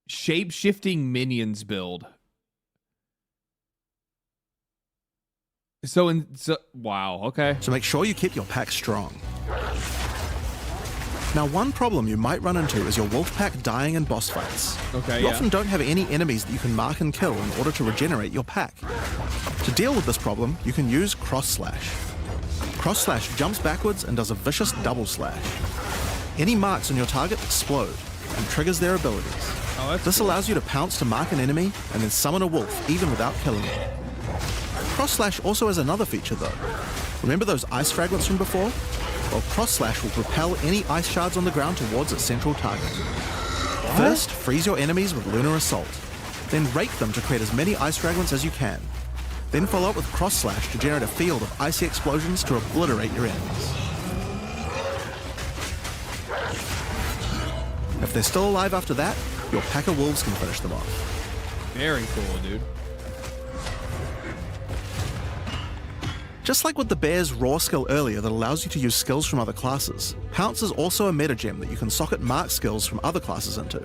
Shape-shifting minions build. So wow, okay. So make sure you keep your pack strong. Now, one problem you might run into is your wolf pack dying in boss fights. Okay, You yeah. often don't have any enemies that you can mark and kill in order to regenerate your pack. To deal with this problem, you can use Cross Slash. Cross Slash jumps backwards and does a vicious double slash. Any marks on your target explode and triggers their abilities. This allows you to pounce to mark an enemy and then summon a wolf even without killing it. Cross Slash also has another feature though. Remember those ice fragments from before? Well, Cross Slash will propel any ice shards on the ground towards its central target. First, freeze your enemies with Lunar Assault. Then rake them to create as many ice fragments as you can. Then follow up with Cross Slash to generate a field of icy explosions to obliterate your enemies. If they're still alive after that, your pack of wolves can finish them off. Very cool, dude. Just like with the bear's raw skill earlier that allows you to use skills from other classes, Pounce is also a meta gem that you can socket mark skills from other classes into.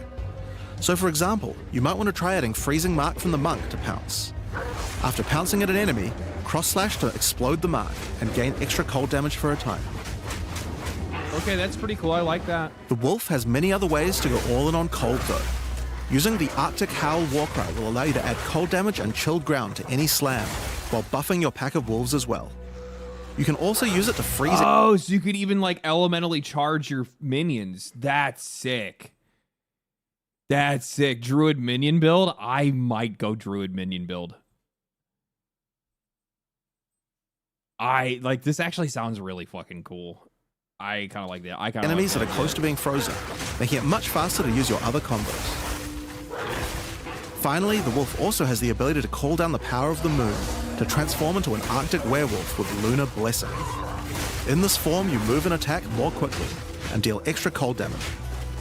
So for example, you might want to try adding Freezing Mark from the Monk to pounce. After pouncing at an enemy, cross-slash to explode the mark and gain extra cold damage for a time. Okay, that's pretty cool. I like that. The wolf has many other ways to go all in on cold though. Using the Arctic Howl Warcry will allow you to add cold damage and chilled ground to any slam, while buffing your pack of wolves as well. You can also use it to freeze it. Oh, so you could even like elementally charge your minions. That's sick. That's sick. Druid minion build? I might go Druid minion build. This actually sounds really fucking cool. I kind of like that. Enemies that are close to being frozen, making it much faster to use your other combos. Finally, the wolf also has the ability to call down the power of the moon to transform into an Arctic werewolf with Lunar Blessing. In this form, you move and attack more quickly and deal extra cold damage.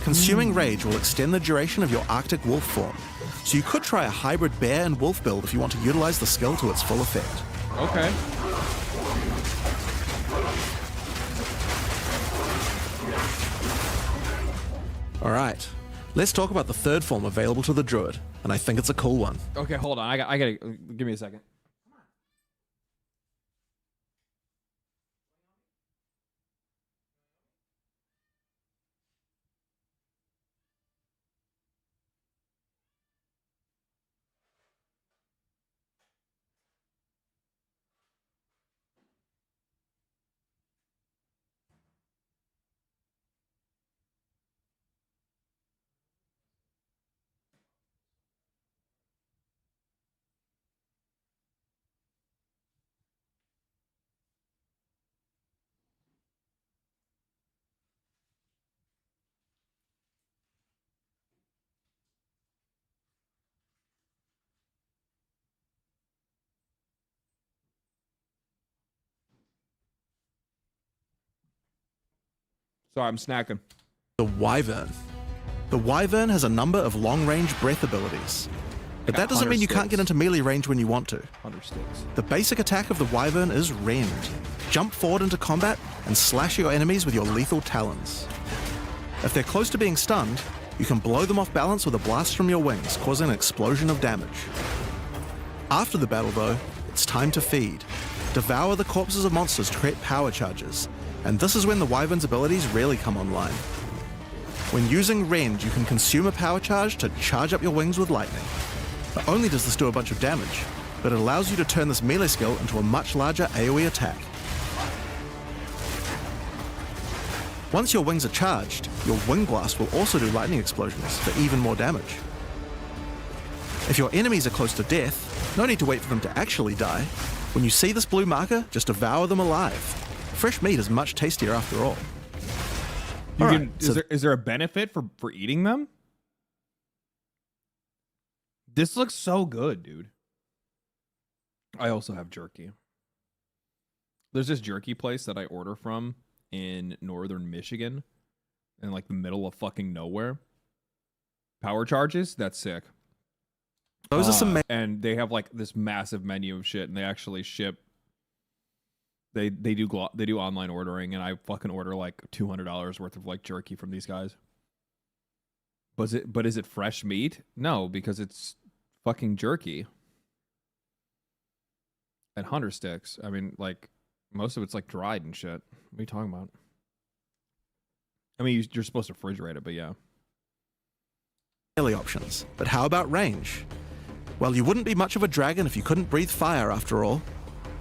Consuming Rage will extend the duration of your Arctic wolf form, so you could try a hybrid bear and wolf build if you want to utilize the skill to its full effect. Okay. Alright, let's talk about the third form available to the Druid, and I think it's a cool one. Okay, hold on. I gotta give me a second. Sorry, I'm snacking. The Wyvern. The Wyvern has a number of long-range breath abilities. But that doesn't mean you can't get into melee range when you want to. 100 sticks. The basic attack of the Wyvern is Rend. Jump forward into combat and slash your enemies with your lethal talons. If they're close to being stunned, you can blow them off balance with a blast from your wings, causing an explosion of damage. After the battle though, it's time to feed. Devour the corpses of monsters to create power charges, and this is when the Wyvern's abilities really come online. When using Rend, you can consume a power charge to charge up your wings with lightning. Not only does this do a bunch of damage, but it allows you to turn this melee skill into a much larger AoE attack. Once your wings are charged, your Wing Blast will also do lightning explosions for even more damage. If your enemies are close to death, no need to wait for them to actually die. When you see this blue marker, just devour them alive. Fresh meat is much tastier after all. Is there a benefit for eating them? This looks so good, dude. I also have jerky. There's this jerky place that I order from in northern Michigan, in like the middle of fucking nowhere. Power charges, that's sick. Those are some, and they have like this massive menu of shit, and they actually ship. They do online ordering, and I fucking order like $200 worth of like jerky from these guys. But is it fresh meat? No, because it's fucking jerky. And hunter sticks. I mean, like most of it's like dried and shit. What are you talking about? I mean, you're supposed to refrigerate it, but yeah. Melee options, but how about range? Well, you wouldn't be much of a dragon if you couldn't breathe fire after all.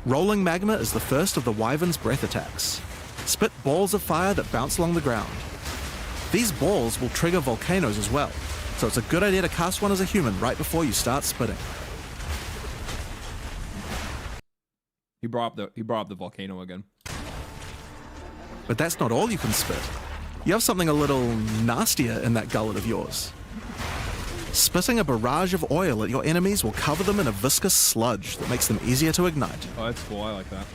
Rolling Magma is the first of the Wyvern's breath attacks. Spit balls of fire that bounce along the ground. These balls will trigger volcanoes as well, so it's a good idea to cast one as a human right before you start spitting. He brought up the volcano again. But that's not all you can spit. You have something a little nastier in that gullet of yours. Spitting a barrage of oil at your enemies will cover them in a viscous sludge that makes them easier to ignite. Oh, that's cool. I like that.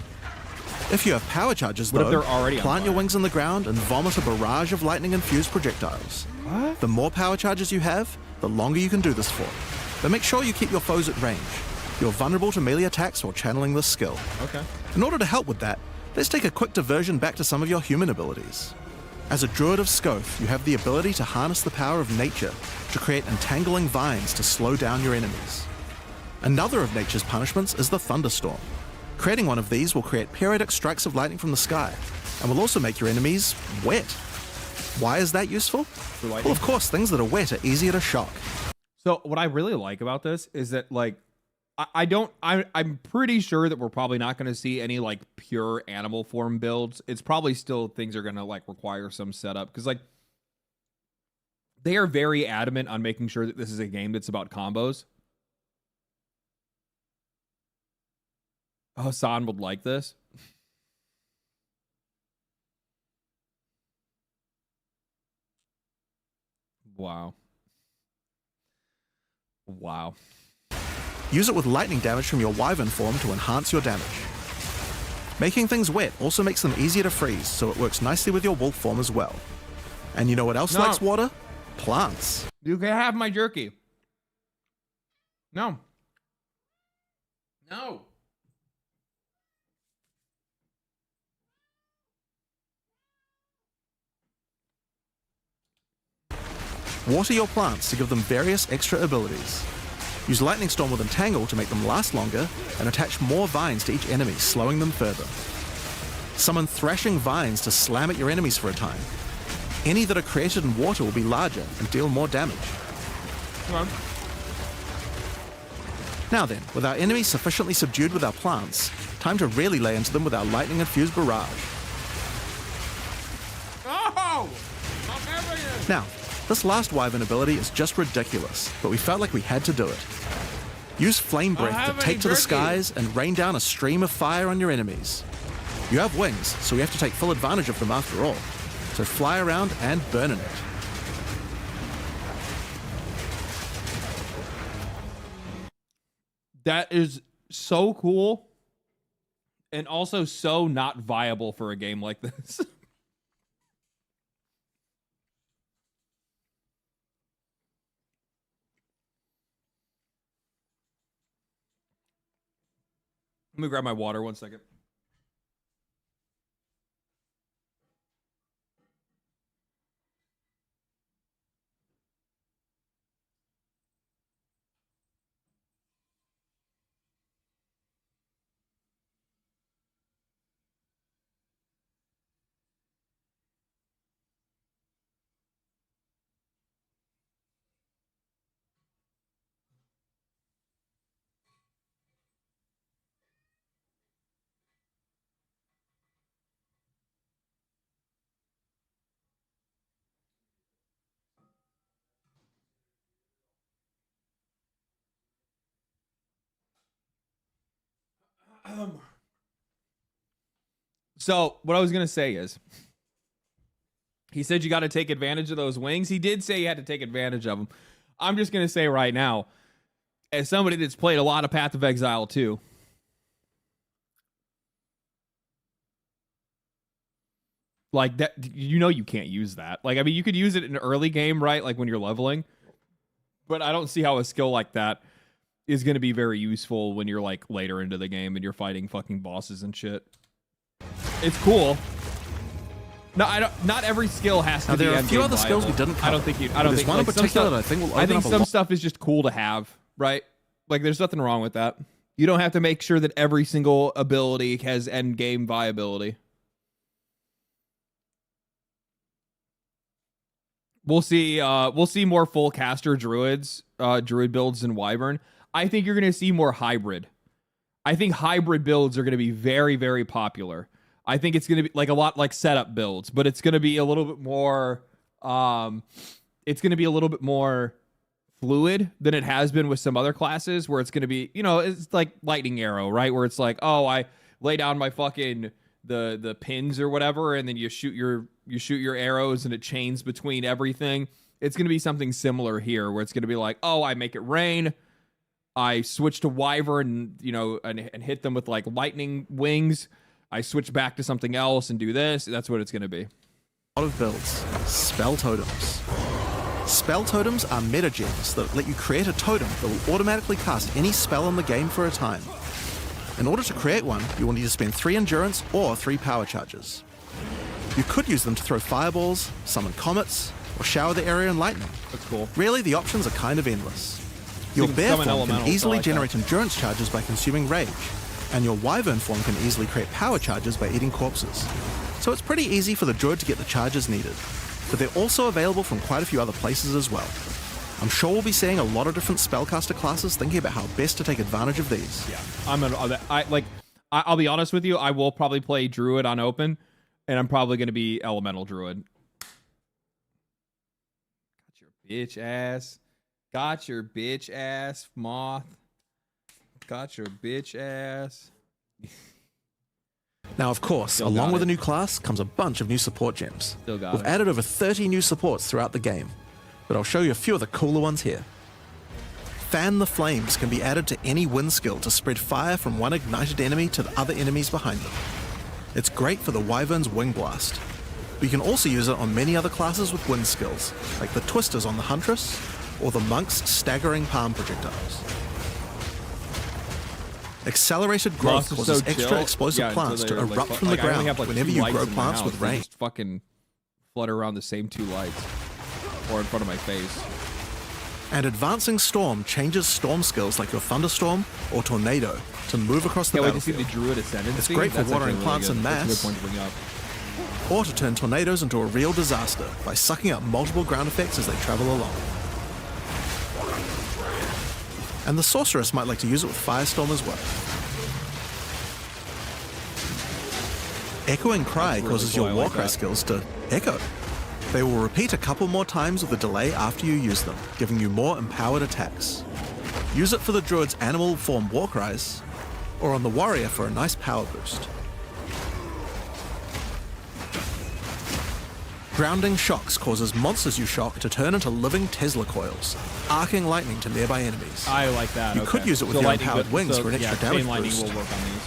If you have power charges, What if though, they're already on plant your fire? wings in the ground and vomit a barrage of lightning-infused projectiles. What? The more power charges you have, the longer you can do this for. But make sure you keep your foes at range. You're vulnerable to melee attacks while channeling this skill. Okay. In order to help with that, let's take a quick diversion back to some of your human abilities. As a druid of Scoth, you have the ability to harness the power of nature to create entangling vines to slow down your enemies. Another of nature's punishments is the thunderstorm. Creating one of these will create periodic strikes of lightning from the sky, and will also make your enemies wet. Why is that useful? Well, of course, things that are wet are easier to shock. So what I really like about this is that, like, I'm pretty sure that we're probably not going to see any like pure animal form builds. It's probably still things are going to like require some setup, because like they are very adamant on making sure that this is a game that's about combos. Hassan would like this. Wow. Wow. Use it with lightning damage from your wyvern form to enhance your damage. Making things wet also makes them easier to freeze, so it works nicely with your wolf form as well. And you know what else likes water? Plants. You can have my jerky. No. No. Water your plants to give them various extra abilities. Use Lightning Storm with Entangle to make them last longer, and attach more vines to each enemy, slowing them further. Summon Thrashing Vines to slam at your enemies for a time. Any that are created in water will be larger and deal more damage. Now then, with our enemies sufficiently subdued with our plants, time to really lay into them with our lightning-infused barrage. Now, this last wyvern ability is just ridiculous, but we felt like we had to do it. Use Flame Breath to take to the skies and rain down a stream of fire on your enemies. You have wings, so we have to take full advantage of them after all. So fly around and burn in it. That is so cool, and also so not viable for a game like this. Let me grab my water 1 second. So what I was going to say is, he said you got to take advantage of those wings. He did say you had to take advantage of them. I'm just going to say right now, as somebody that's played a lot of Path of Exile 2, like that, you know, you can't use that. Like, I mean, you could use it in an early game, right? Like when you're leveling, but I don't see how a skill like that is going to be very useful when you're like later into the game and you're fighting fucking bosses and shit. It's cool. No, I don't. Not every skill has to be. There are a few other skills we didn't cover. I don't think you. I don't think one like, in particular that I think will I open think up a some lot. stuff is just cool to have, right? Like, there's nothing wrong with that. You don't have to make sure that every single ability has end game viability. We'll see. We'll see more full caster druids, druid builds in Wyvern. I think you're going to see more hybrid. I think hybrid builds are going to be very, very popular. I think it's going to be like a lot like setup builds, but it's going to be a little bit more. It's going to be a little bit more fluid than it has been with some other classes, where it's going to be, you know, it's like lightning arrow, right? Where it's like, oh, I lay down my fucking the pins or whatever, and then you shoot your arrows, and it chains between everything. It's going to be something similar here, where it's going to be like, oh, I make it rain. I switch to Wyvern, you know, and hit them with like lightning wings. I switch back to something else and do this. That's what it's going to be. A lot of builds. Spell totems. Spell totems are meta gems that let you create a totem that will automatically cast any spell in the game for a time. In order to create one, you will need to spend 3 endurance or 3 power charges. You could use them to throw fireballs, summon comets, or shower the area in lightning. That's cool. Really, the options are kind of endless. Your can bear summon form can elementals, easily I like generate that. endurance charges by consuming rage, and your wyvern form can easily create power charges by eating corpses. So it's pretty easy for the druid to get the charges needed, but they're also available from quite a few other places as well. I'm sure we'll be seeing a lot of different spellcaster classes thinking about how best to take advantage of these. Yeah, I'll be honest with you. I will probably play druid on open, and I'm probably going to be elemental druid. Got your bitch ass. Got your bitch ass, moth. Got your bitch ass. Now, of course, Still along got with it. a new class comes a bunch of new support gems. Still got We've it. added over 30 new supports throughout the game, but I'll show you a few of the cooler ones here. Fan the Flames can be added to any wind skill to spread fire from one ignited enemy to the other enemies behind them. It's great for the Wyvern's Wing Blast. But you can also use it on many other classes with wind skills, like the Twisters on the Huntress, or the Monk's Staggering Palm Projectiles. Accelerated growth Moss is causes so extra chill. explosive Yeah, plants until to they're, erupt like, from the I only ground have, like, whenever 2 you lights grow in my plants house. with They rain. just fucking flutter around the same 2 lights, or in front of my face. And Advancing Storm changes storm skills like your Thunderstorm or Tornado to move across the Can't wait to see battlefield. the druid ascendancy. It's great for That's watering actually plants really en good. That's a masse. good point to bring up. Or to turn tornadoes into a real disaster by sucking up multiple ground effects as they travel along. And the Sorceress might like to use it with Firestorm as well. Echoing Cry That's really causes cool. your I like Warcry that. skills to echo. They will repeat a couple more times with a delay after you use them, giving you more empowered attacks. Use it for the Druid's animal form Warcries, or on the Warrior for a nice power boost. Grounding Shocks causes monsters you shock to turn into living Tesla coils, arcing lightning to nearby enemies. I like that. You okay. could use it with So your lightning, empowered but- wings so, for an extra yeah, damage chain lightning boost. will work on these.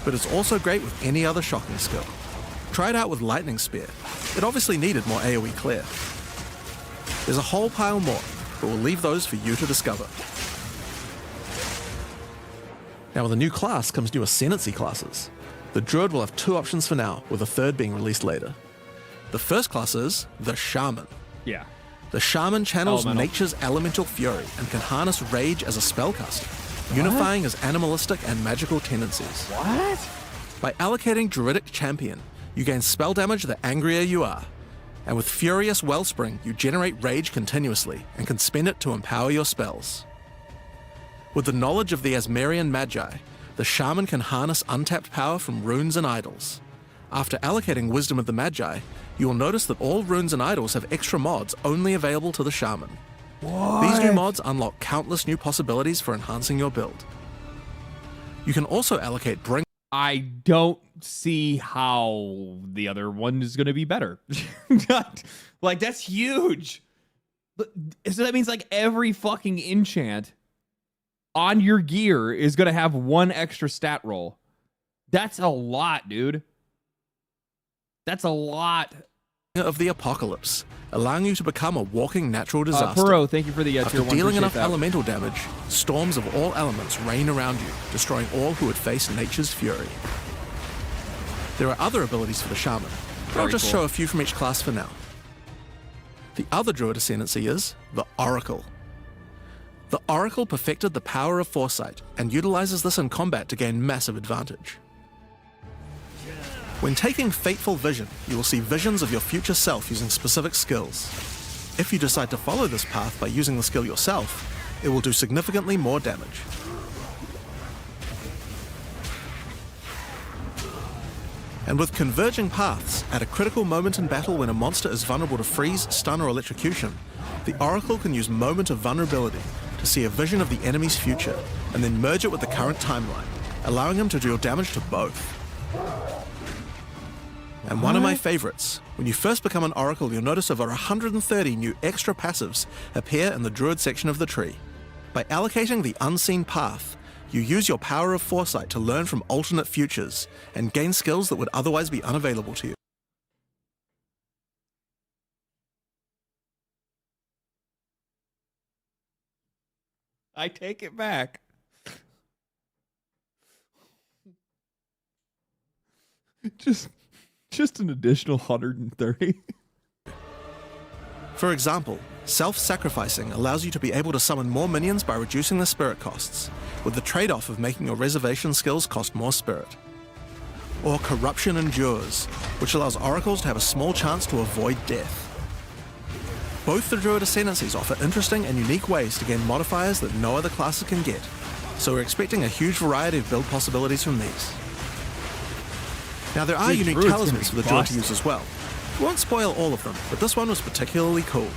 But it's also great with any other shocking skill. Try it out with Lightning Spear. It obviously needed more AoE clear. There's a whole pile more, but we'll leave those for you to discover. Now with a new class comes new Ascendancy classes. The Druid will have 2 options for now, with a third being released later. The first class is the Shaman. Yeah. The Shaman channels Elemental. nature's elemental fury and can harness rage as a spellcaster, unifying his animalistic and magical tendencies. What? By allocating Druidic Champion, you gain spell damage the angrier you are. And with Furious Wellspring, you generate rage continuously and can spend it to empower your spells. With the knowledge of the Asmerian Magi, the Shaman can harness untapped power from runes and idols. After allocating Wisdom of the Magi, you will notice that all runes and idols have extra mods only available to the Shaman. These new mods unlock countless new possibilities for enhancing your build. You can also allocate Bring. I don't see how the other one is going to be better. Like, that's huge. So that means like every fucking enchant on your gear is going to have 1 extra stat roll. That's a lot, dude. That's a lot. Of the Apocalypse, allowing you to become a walking natural disaster. Puro, thank you for the After tier 1. dealing enough Appreciate that. elemental damage, storms of all elements rain around you, destroying all who would face nature's fury. There are other abilities for the Shaman, but I'll Very just cool. show a few from each class for now. The other Druid Ascendancy is the Oracle. The Oracle perfected the power of foresight and utilizes this in combat to gain massive advantage. When taking Fateful Vision, you will see visions of your future self using specific skills. If you decide to follow this path by using the skill yourself, it will do significantly more damage. And with Converging Paths, at a critical moment in battle when a monster is vulnerable to freeze, stun, or electrocution, the Oracle can use Moment of Vulnerability to see a vision of the enemy's future and then merge it with the current timeline, allowing him to deal damage to both. And one of my favorites, when you first become an Oracle, you'll notice over 130 new extra passives appear in the Druid section of the tree. By allocating the Unseen Path, you use your power of foresight to learn from alternate futures and gain skills that would otherwise be unavailable to you. I take it back. Just an additional 130. For example, self-sacrificing allows you to be able to summon more minions by reducing the spirit costs, with the trade-off of making your reservation skills cost more spirit. Or corruption endures, which allows oracles to have a small chance to avoid death. Both the Druid Ascendancies offer interesting and unique ways to gain modifiers that no other classes can get, so we're expecting a huge variety of build possibilities from these. Now there are Dude, unique Druid's talismans for gonna the be Druid to busted. use as well. We won't spoil all of them, but this one was particularly cool.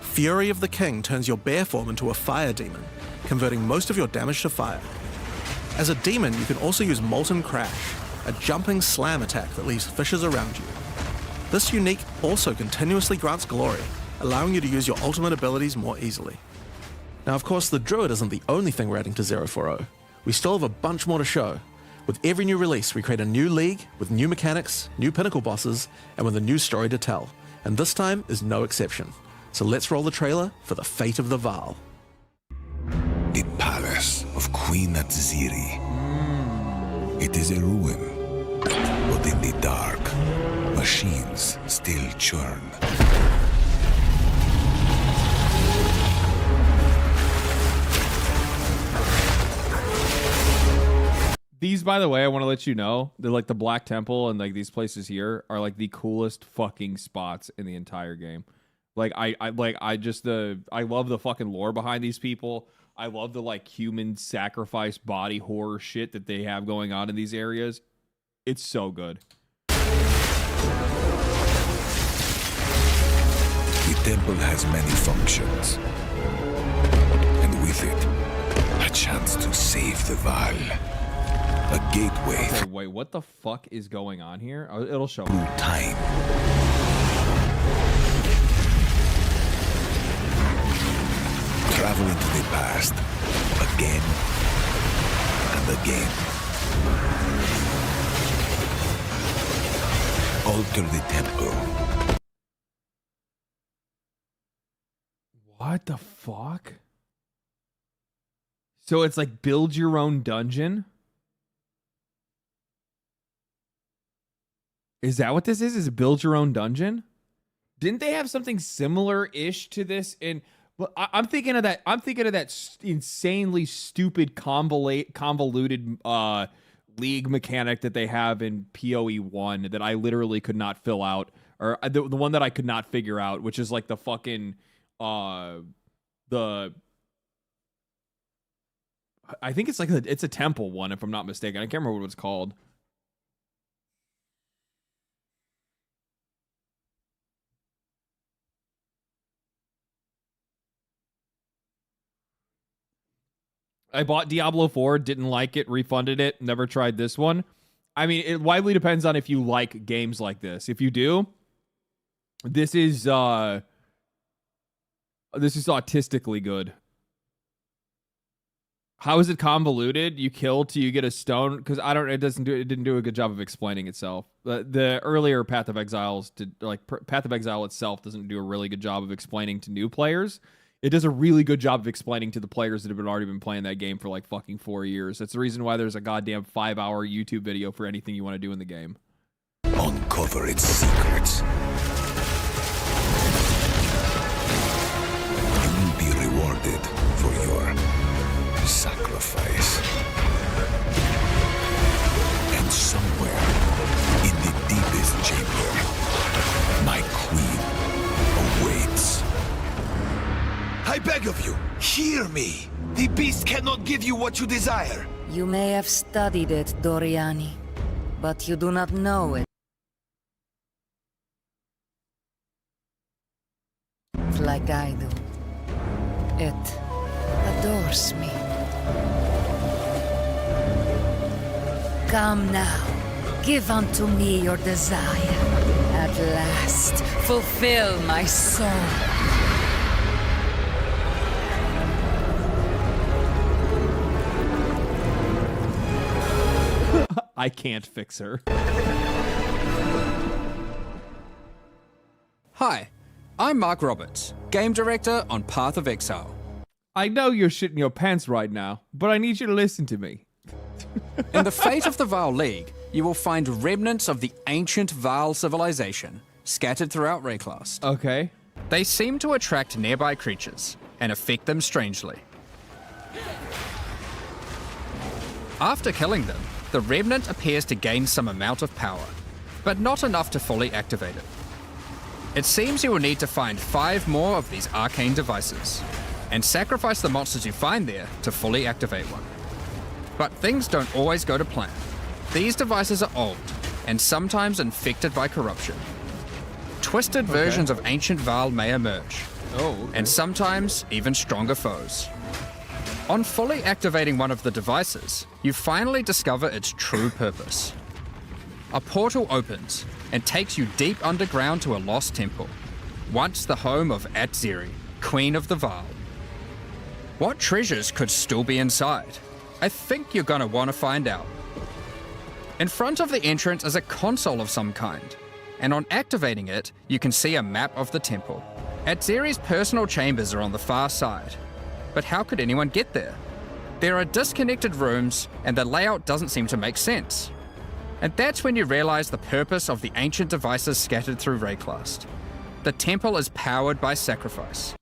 Fury of the King turns your bear form into a fire demon, converting most of your damage to fire. As a demon, you can also use Molten Crash, a jumping slam attack that leaves fissures around you. This unique also continuously grants glory, allowing you to use your ultimate abilities more easily. Now of course the Druid isn't the only thing we're adding to 040. We still have a bunch more to show. With every new release, we create a new league with new mechanics, new pinnacle bosses, and with a new story to tell. And this time is no exception. So let's roll the trailer for the fate of the Vaal. The palace of Queen Atziri. It is a ruin, but in the dark, machines still churn. These, by the way, I want to let you know, they're like the Black Temple and like these places here are like the coolest fucking spots in the entire game. Like I love the fucking lore behind these people. I love the like human sacrifice body horror shit that they have going on in these areas. It's so good. The temple has many functions, and with it, a chance to save the Vaal. A gateway Okay, wait, what the fuck is going on here? Oh, it'll show me. through time. Travel into the past again and again. Alter the temple. What the fuck? So it's like build your own dungeon? Is that what this is? Is it build your own dungeon? Didn't they have something similar-ish to this in? Well, I'm thinking of that. I'm thinking of that insanely stupid convoluted league mechanic that they have in PoE 1 that I literally could not fill out, or the one that I could not figure out, which is like the fucking the. I think it's like it's a temple one, if I'm not mistaken. I can't remember what it's called. I bought Diablo 4, didn't like it, refunded it, never tried this one. I mean, it widely depends on if you like games like this. If you do, this is autistically good. How is it convoluted? You kill till you get a stone, because it didn't do a good job of explaining itself. The earlier Path of Exiles Path of Exile itself doesn't do a really good job of explaining to new players. It does a really good job of explaining to the players that have already been playing that game for like fucking 4 years. That's the reason why there's a goddamn 5-hour YouTube video for anything you want to do in the game. Uncover its secrets. You will be rewarded for your sacrifice. And somewhere in the deepest chamber, my queen awaits. I beg of you, hear me. The beast cannot give you what you desire. You may have studied it, Doriani, but you do not know it. Like I do. It adores me. Come now, give unto me your desire. At last, fulfill my soul. I can't fix her. Hi, I'm Mark Roberts, Game Director on Path of Exile. I know you're shitting your pants right now, but I need you to listen to me. In the Fate of the Vaal League, you will find remnants of the ancient Vaal civilization scattered throughout Rayclast. Okay. They seem to attract nearby creatures and affect them strangely. After killing them, the remnant appears to gain some amount of power, but not enough to fully activate it. It seems you will need to find 5 more of these arcane devices, and sacrifice the monsters you find there to fully activate one. But things don't always go to plan. These devices are old, and sometimes infected by corruption. Twisted versions of ancient Vaal may emerge, and sometimes even stronger foes. On fully activating one of the devices, you finally discover its true purpose. A portal opens and takes you deep underground to a lost temple, once the home of Atziri, Queen of the Vaal. What treasures could still be inside? I think you're gonna want to find out. In front of the entrance is a console of some kind, and on activating it, you can see a map of the temple. Atziri's personal chambers are on the far side, but how could anyone get there? There are disconnected rooms, and the layout doesn't seem to make sense. And that's when you realize the purpose of the ancient devices scattered through Rayclast. The temple is powered by sacrifice.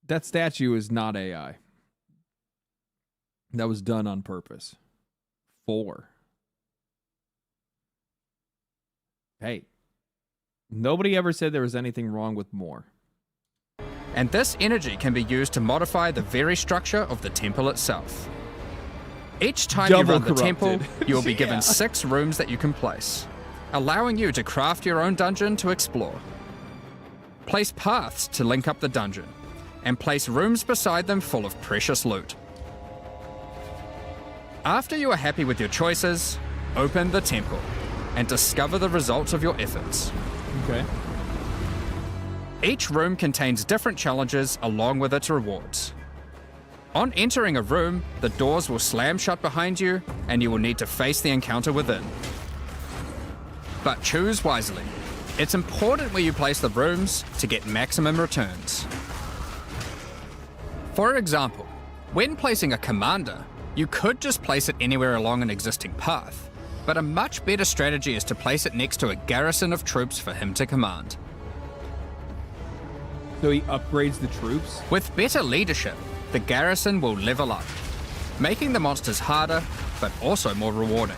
That statue is not AI. That was done on purpose. 4. Hey, nobody ever said there was anything wrong with more. And this energy can be used to modify the very structure of the temple itself. Each time you run the temple, you will be given 6 rooms that you can place, allowing you to craft your own dungeon to explore. Place paths to link up the dungeon, and place rooms beside them full of precious loot. After you are happy with your choices, open the temple and discover the results of your efforts. Okay. Each room contains different challenges along with its rewards. On entering a room, the doors will slam shut behind you and you will need to face the encounter within. But choose wisely. It's important where you place the rooms to get maximum returns. For example, when placing a commander, you could just place it anywhere along an existing path, but a much better strategy is to place it next to a garrison of troops for him to command. So he upgrades the troops? With better leadership, the garrison will level up, making the monsters harder, but also more rewarding.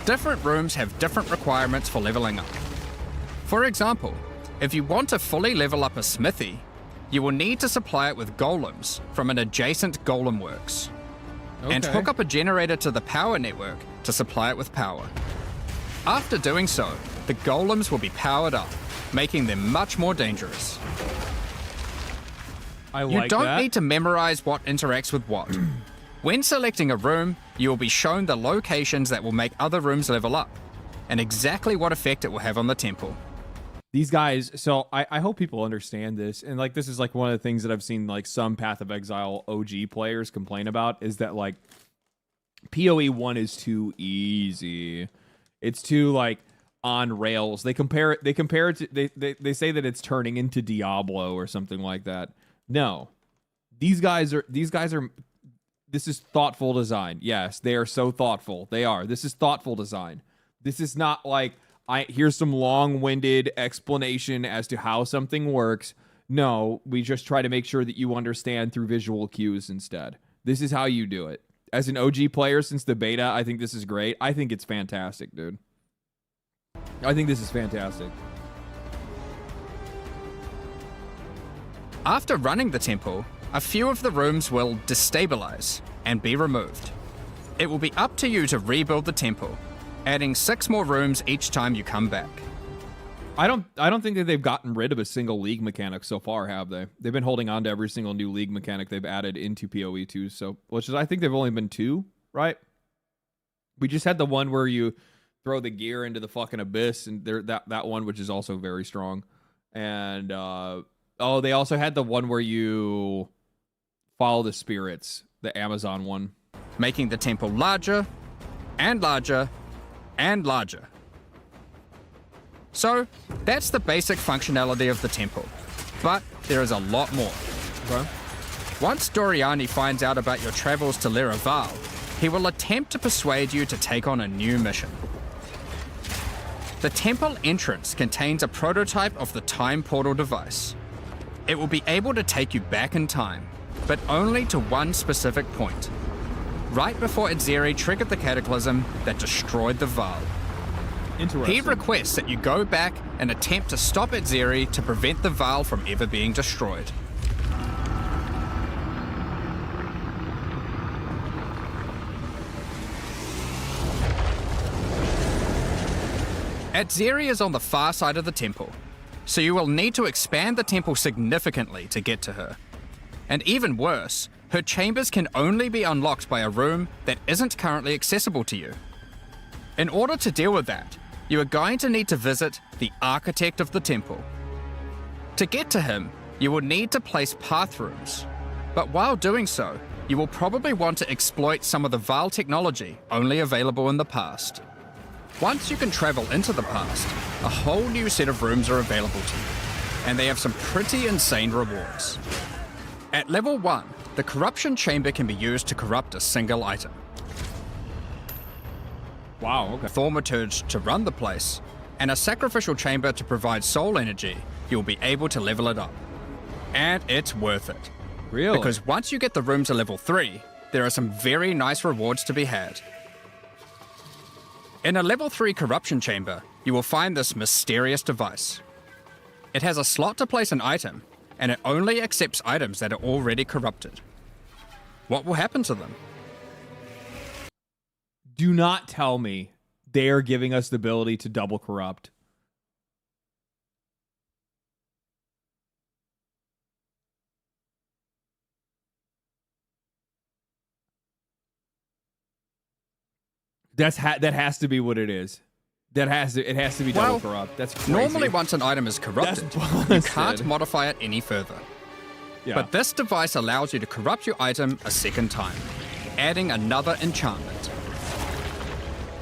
Different rooms have different requirements for leveling up. For example, if you want to fully level up a smithy, you will need to supply it with golems from an adjacent golem works, and hook up a generator to the power network to supply it with power. After doing so, the golems will be powered up, making them much more dangerous. You don't need to memorize what interacts with what. When selecting a room, you will be shown the locations that will make other rooms level up, and exactly what effect it will have on the temple. These guys, so I hope people understand this, and like this is like one of the things that I've seen like some Path of Exile OG players complain about, is that like PoE 1 is too easy. It's too like on rails. They compare it to they say that it's turning into Diablo or something like that. No. These guys are this is thoughtful design. Yes, they are so thoughtful. They are. This is thoughtful design. This is not like here's some long-winded explanation as to how something works. No, we just try to make sure that you understand through visual cues instead. This is how you do it. As an OG player since the beta, I think this is great. I think it's fantastic, dude. I think this is fantastic. After running the temple, a few of the rooms will destabilize and be removed. It will be up to you to rebuild the temple, adding 6 more rooms each time you come back. I don't think that they've gotten rid of a single league mechanic so far, have they? They've been holding on to every single new league mechanic they've added into PoE 2, so which is I think they've only been 2, right? We just had the one where you throw the gear into the fucking abyss, and there that one which is also very strong. And they also had the one where you follow the spirits, the Amazon one, making the temple larger and larger and larger. So, that's the basic functionality of the temple. But there is a lot more. Okay. Once Doriani finds out about your travels to Laraval, he will attempt to persuade you to take on a new mission. The temple entrance contains a prototype of the time portal device. It will be able to take you back in time, but only to one specific point, right before Edzeri triggered the cataclysm that destroyed the Vaal. Interesting. He requests that you go back and attempt to stop Edzeri to prevent the Vaal from ever being destroyed. Edzeri is on the far side of the temple, so you will need to expand the temple significantly to get to her. And even worse, her chambers can only be unlocked by a room that isn't currently accessible to you. In order to deal with that, you are going to need to visit the architect of the temple. To get to him, you will need to place path rooms, but while doing so, you will probably want to exploit some of the Vaal technology only available in the past. Once you can travel into the past, a whole new set of rooms are available to you, and they have some pretty insane rewards. At level 1, the corruption chamber can be used to corrupt a single item. Wow, okay. Thaumaturge to run the place, and a sacrificial chamber to provide soul energy, you'll be able to level it up. And it's worth it. Really? Because once you get the room to level 3, there are some very nice rewards to be had. In a level 3 corruption chamber, you will find this mysterious device. It has a slot to place an item, and it only accepts items that are already corrupted. What will happen to them? Do not tell me they are giving us the ability to double corrupt. That has to be what it is. It has to be double corrupt. That's crazy. Normally once an item is corrupted, you can't modify it any further. Yeah. But this device allows you to corrupt your item a second time, adding another enchantment.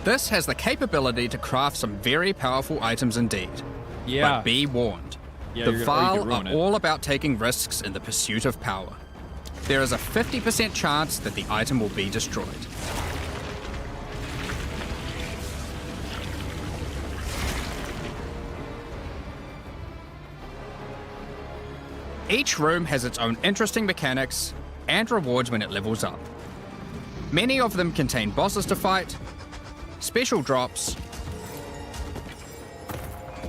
This has the capability to craft some very powerful items indeed. Yeah. But be warned, Yeah, the you Vaal could ruin are it. all about taking risks in the pursuit of power. There is a 50% chance that the item will be destroyed. Each room has its own interesting mechanics and rewards when it levels up. Many of them contain bosses to fight, special drops,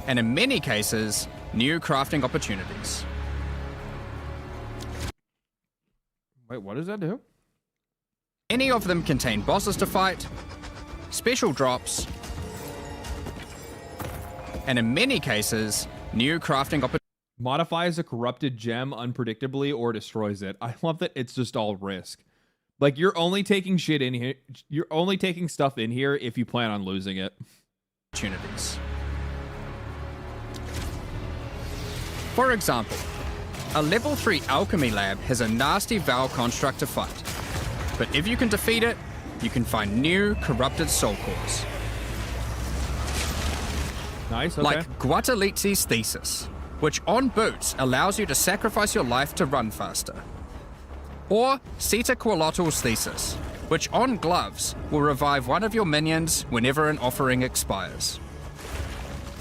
and in many cases, new crafting opportunities. Wait, what does that do? Many of them contain bosses to fight, special drops, and in many cases, new crafting opportunities. Modifies a corrupted gem unpredictably or destroys it. I love that it's just all risk. Like, you're only taking shit in here. You're only taking stuff in here if you plan on losing it. Opportunities. For example, a level 3 alchemy lab has a nasty Vaal construct to fight. But if you can defeat it, you can find new corrupted soul cores. Nice, okay. Like Guatalizi's Thesis, which on boots allows you to sacrifice your life to run faster. Or Sita Qualottl's Thesis, which on gloves will revive one of your minions whenever an offering expires.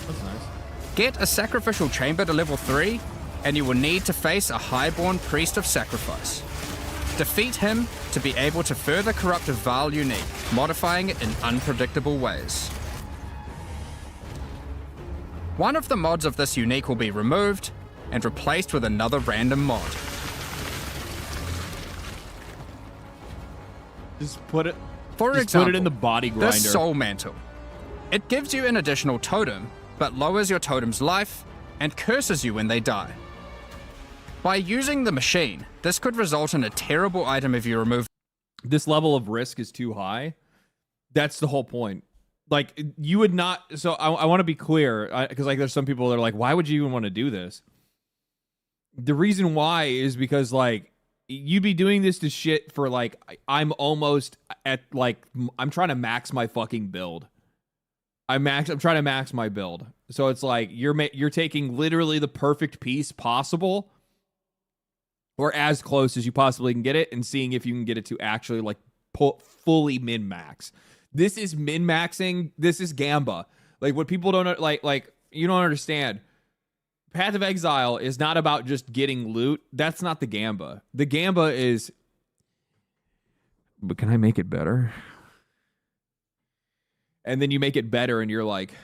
That's nice. Get a sacrificial chamber to level 3, and you will need to face a highborn priest of sacrifice. Defeat him to be able to further corrupt a Vaal unique, modifying it in unpredictable ways. One of the mods of this unique will be removed and replaced with another random mod. Just put it. For just example, put it in the body grinder. This soul mantle. It gives you an additional totem, but lowers your totem's life and curses you when they die. By using the machine, this could result in a terrible item if you remove. This level of risk is too high. That's the whole point. Like, you would not. So I want to be clear, because like there's some people that are like, why would you even want to do this? The reason why is because like you'd be doing this to shit for like I'm almost at like I'm trying to max my fucking build. I'm trying to max my build. So it's like you're taking literally the perfect piece possible, or as close as you possibly can get it, and seeing if you can get it to actually like fully min max. This is min maxing. This is Gamba. Like what people don't like you don't understand. Path of Exile is not about just getting loot. That's not the Gamba. The Gamba is, but can I make it better? And then you make it better and you're like,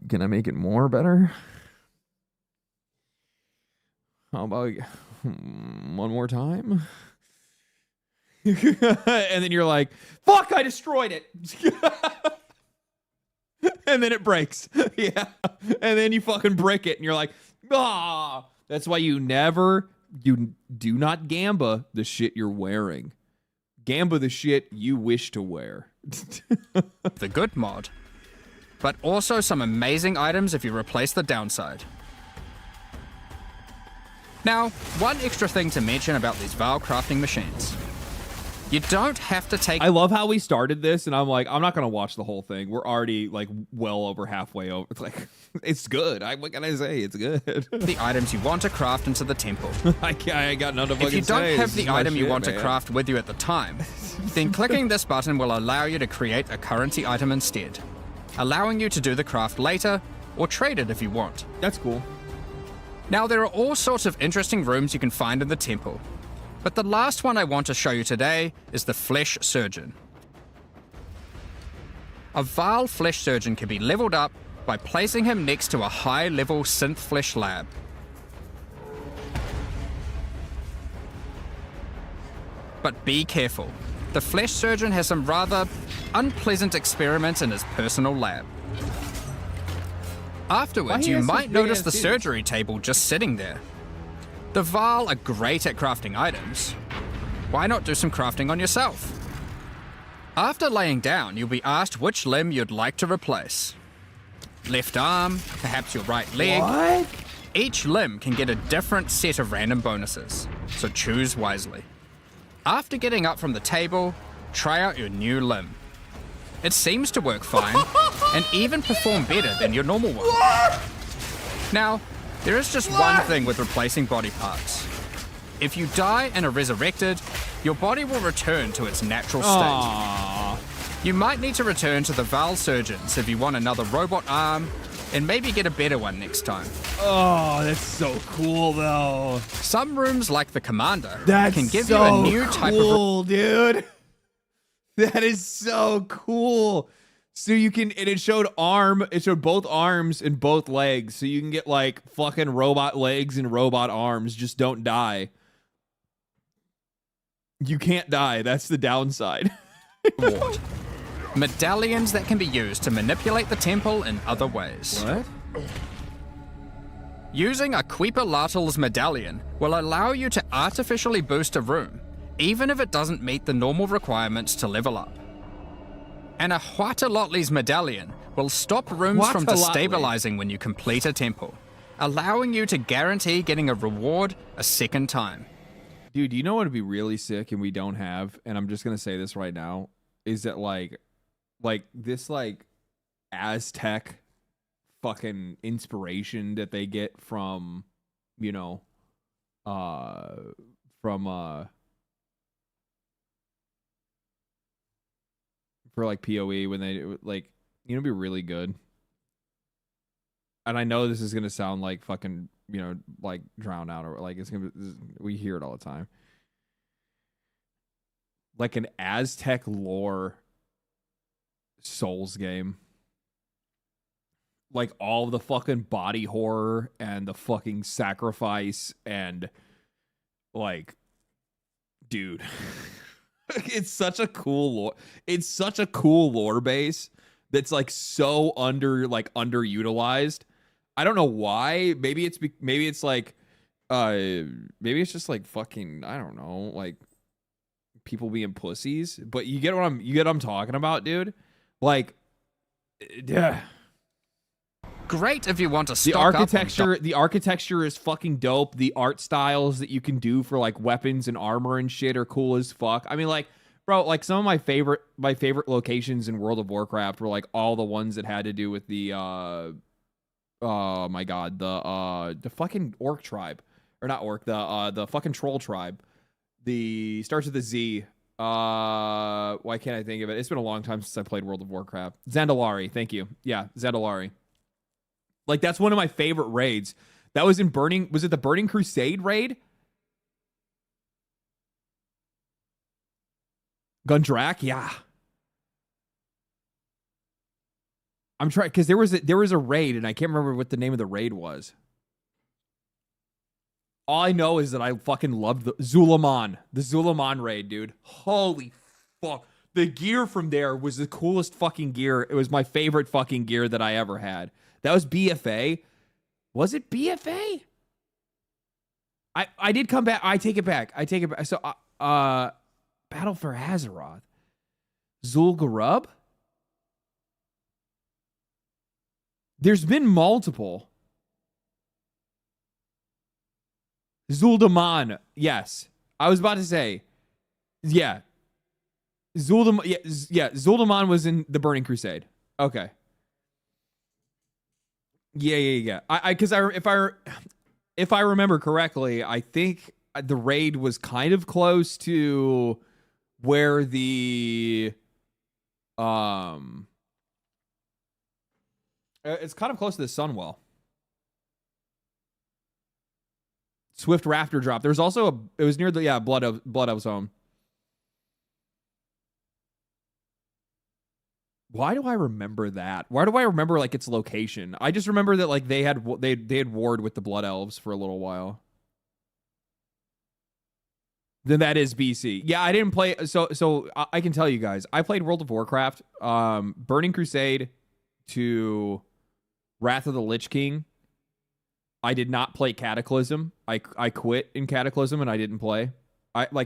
can I make it more better? How about one more time? And then you're like, fuck, I destroyed it. And then it breaks. Yeah. And then you fucking brick it and you're like, ah. That's why you do not Gamba the shit you're wearing. Gamba the shit you wish to wear. The good mod. But also some amazing items if you replace the downside. Now, one extra thing to mention about these Val crafting machines. You don't have to take... I love how we started this, and I'm like, I'm not going to watch the whole thing. We're already, like, well over halfway over. It's like, it's good. What can I say? It's good. The items you want to craft into the temple. I ain't got nothing to fucking say. If you don't have the item you want man. to craft with you at the time, then clicking this button will allow you to create a currency item instead, allowing you to do the craft later, or trade it if you want. That's cool. Now, there are all sorts of interesting rooms you can find in the temple. But the last one I want to show you today is the Flesh Surgeon. A Vaal Flesh Surgeon can be leveled up by placing him next to a high-level synth flesh lab. But be careful. The Flesh Surgeon has some rather unpleasant experiments in his personal lab. Afterwards, you might notice the surgery table just sitting there. The Vaal are great at crafting items. Why not do some crafting on yourself? After laying down, you'll be asked which limb you'd like to replace. Left arm, perhaps your right leg. What? Each limb can get a different set of random bonuses, so choose wisely. After getting up from the table, try out your new limb. It seems to work fine, and even perform better than your normal one. Now, there is just one thing with replacing body parts. If you die and are resurrected, your body will return to its natural state. Aww. You might need to return to the Vaal Surgeons if you want another robot arm, and maybe get a better one next time. Oh, that's so cool, though. Some rooms, like the Commander, That's can give so you a new type of... cool, dude. That is so cool. So you can, and it showed both arms and both legs. So you can get like fucking robot legs and robot arms. Just don't die. You can't die. That's the downside. Medallions that can be used to manipulate the temple in other ways. What? Using a Quippalatal's medallion will allow you to artificially boost a room, even if it doesn't meet the normal requirements to level up. And a Huatalotli's medallion will stop rooms from destabilizing when you complete a temple, allowing you to guarantee getting a reward a second time. Dude, you know what would be really sick and we don't have, and I'm just going to say this right now, is that like this like Aztec fucking inspiration that they get from, you know, for like PoE when they like, you know, it'd be really good. And I know this is gonna sound like fucking, you know, like drown out or like we hear it all the time. Like an Aztec lore Souls game. Like all the fucking body horror and the fucking sacrifice and like, dude. It's such a cool lore. It's such a cool lore base that's like so underutilized. I don't know why. Maybe it's like maybe it's just like fucking, I don't know, like people being pussies. But you get what I'm talking about, dude. Like, yeah. Great if you want to stock the architecture is fucking dope. The art styles that you can do for like weapons and armor and shit are cool as fuck. I mean, like, Bro, like some of my favorite locations in World of Warcraft were like all the ones that had to do with the oh my god, the fucking orc tribe. Or not orc, the fucking troll tribe. The starts with a Z. Why can't I think of it? It's been a long time since I played World of Warcraft. Zandalari, thank you. Yeah, Zandalari. Like that's one of my favorite raids. That was in Burning, was it the Burning Crusade raid? Gundrak, yeah. I'm trying because there was a raid and I can't remember what the name of the raid was. All I know is that I fucking loved the Zulaman raid, dude. Holy fuck. The gear from there was the coolest fucking gear. It was my favorite fucking gear that I ever had. That was BFA. Was it BFA? I did come back. I take it back. So, Battle for Azeroth. Zul'Gurub? There's been multiple. Zul'Daman. Yes. I was about to say. Yeah. Zul'Daman was in the Burning Crusade. Okay. Yeah. If I remember correctly, I think the raid was kind of close to where the it's kind of close to the Sunwell. Swift Rafter drop. There's also it was near the Blood Elf's home. Why do I remember that? Why do I remember like its location? I just remember that like they had warred with the Blood Elves for a little while. Then that is BC. Yeah, I didn't play. So I can tell you guys, I played World of Warcraft, Burning Crusade to Wrath of the Lich King. I did not play Cataclysm. I quit in Cataclysm and I didn't play.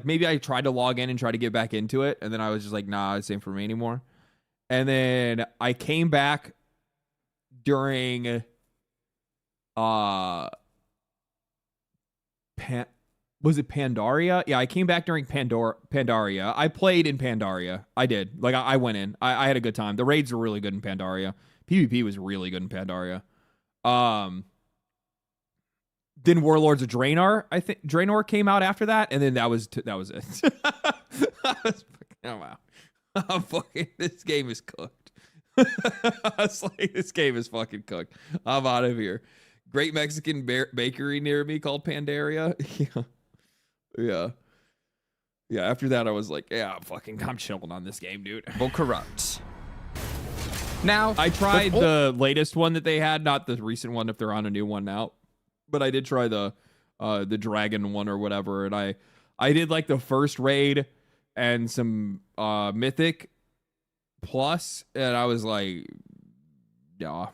Maybe I tried to log in and try to get back into it, and then I was just like, nah, it's ain't for me anymore. And then I came back during was it Pandaria? Yeah, I came back during Pandaria. I played in Pandaria. I did. Like I went in. I had a good time. The raids were really good in Pandaria. PvP was really good in Pandaria. Then Warlords of Draenor. I think Draenor came out after that, and then that was it. Oh wow. Oh, fucking, this game is cooked. I was like, this game is fucking cooked. I'm out of here. Great Mexican bakery near me called Pandaria. Yeah. After that, I was like, I'm chilling on this game, dude. Will corrupt. Now, I tried the latest one that they had, not the recent one if they're on a new one now, but I did try the dragon one or whatever, and I did like the first raid and some Mythic Plus, and I was like, yeah.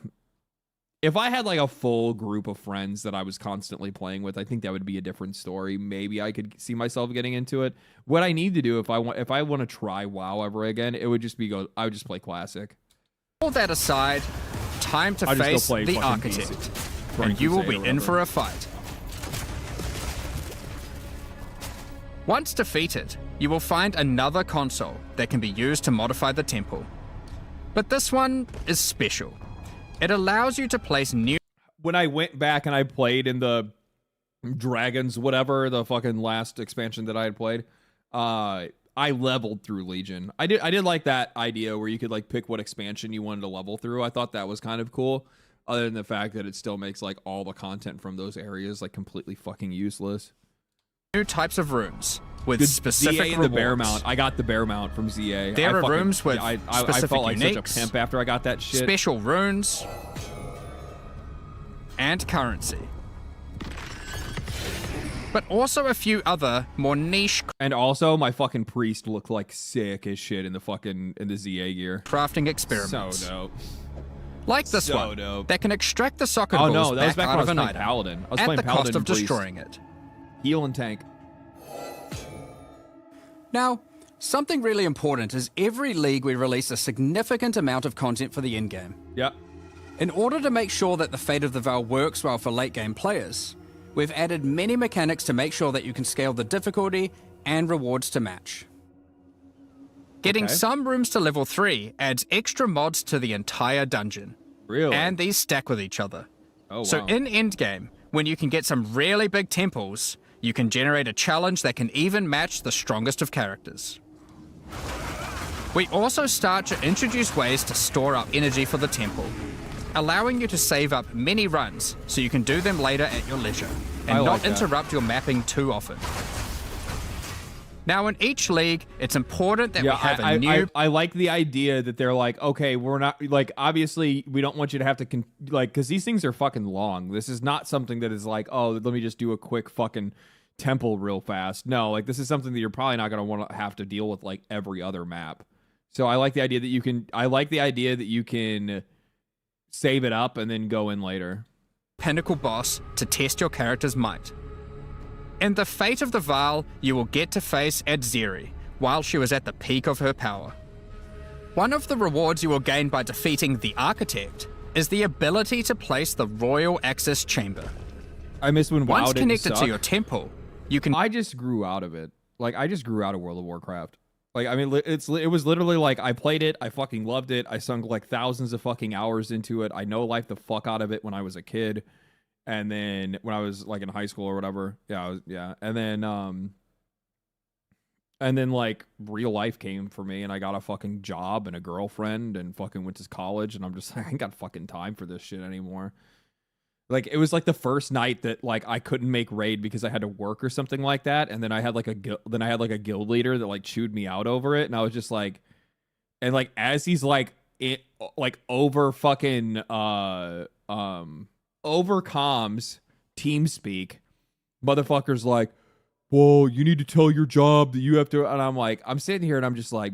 If I had like a full group of friends that I was constantly playing with, I think that would be a different story. Maybe I could see myself getting into it. What I need to do if I want to try WoW ever again, it would just be I would just play Classic. All that aside, time to face the Architect, and you will be in for a fight. Once defeated, you will find another console that can be used to modify the temple. But this one is special. It allows you to place new... When I went back and I played in the Dragons, whatever, the fucking last expansion that I had played, I leveled through Legion. I did like that idea where you could like pick what expansion you wanted to level through. I thought that was kind of cool, other than the fact that it still makes like all the content from those areas like completely fucking useless. New types of rooms with specific ZA and rewards. the bear mount. I got the bear mount from ZA. There are rooms with I specific felt like uniques, such a pimp after I got that shit. Special runes, and currency. But also a few other more niche. And also, my fucking priest looked like sick as shit in the ZA gear. Crafting experiments. So dope. Like this one, dope. that can extract the socket Oh balls no, that was back out when I was of an playing item Paladin. I was at playing the Paladin cost of and Priest. destroying it. Heal and tank. Now, something really important is every league we release a significant amount of content for the in-game. Yep. In order to make sure that the Fate of the Veil works well for late-game players, we've added many mechanics to make sure that you can scale the difficulty and rewards to match. Getting Okay. some rooms to level 3 adds extra mods to the entire dungeon. Really? And these stack with each other. Oh, So wow. in endgame, when you can get some really big temples, you can generate a challenge that can even match the strongest of characters. We also start to introduce ways to store up energy for the temple, allowing you to save up many runs so you can do them later at your leisure, and I like not that. interrupt your mapping too often. Now in each league, it's important that we have a new... I like the idea that they're like, okay, we're not, like, obviously, we don't want you to have to, because these things are fucking long. This is not something that is like, oh, let me just do a quick fucking temple real fast. No, like, this is something that you're probably not going to want to have to deal with, like, every other map. So I like the idea that you can save it up and then go in later. Pinnacle boss to test your character's might. In the Fate of the Val, you will get to face Adzeri while she was at the peak of her power. One of the rewards you will gain by defeating the Architect is the ability to place the Royal Access Chamber. I miss when WoW Once didn't connected to suck. your temple, you can... I just grew out of it. Like, I just grew out of World of Warcraft. Like, I mean, it was literally like, I played it, I fucking loved it, I sunk like thousands of fucking hours into it, I know-lifed the fuck out of it when I was a kid, and then when I was like in high school or whatever, and then like real life came for me, and I got a fucking job and a girlfriend and fucking went to college, and I'm just like, I ain't got fucking time for this shit anymore. Like, it was like the first night that like I couldn't make raid because I had to work or something like that, and then I had like a guild leader that like chewed me out over it, and I was just like, and like as he's like over fucking over comms TeamSpeak, motherfucker's like, well, you need to tell your job that you have to, and I'm like, I'm sitting here and I'm just like,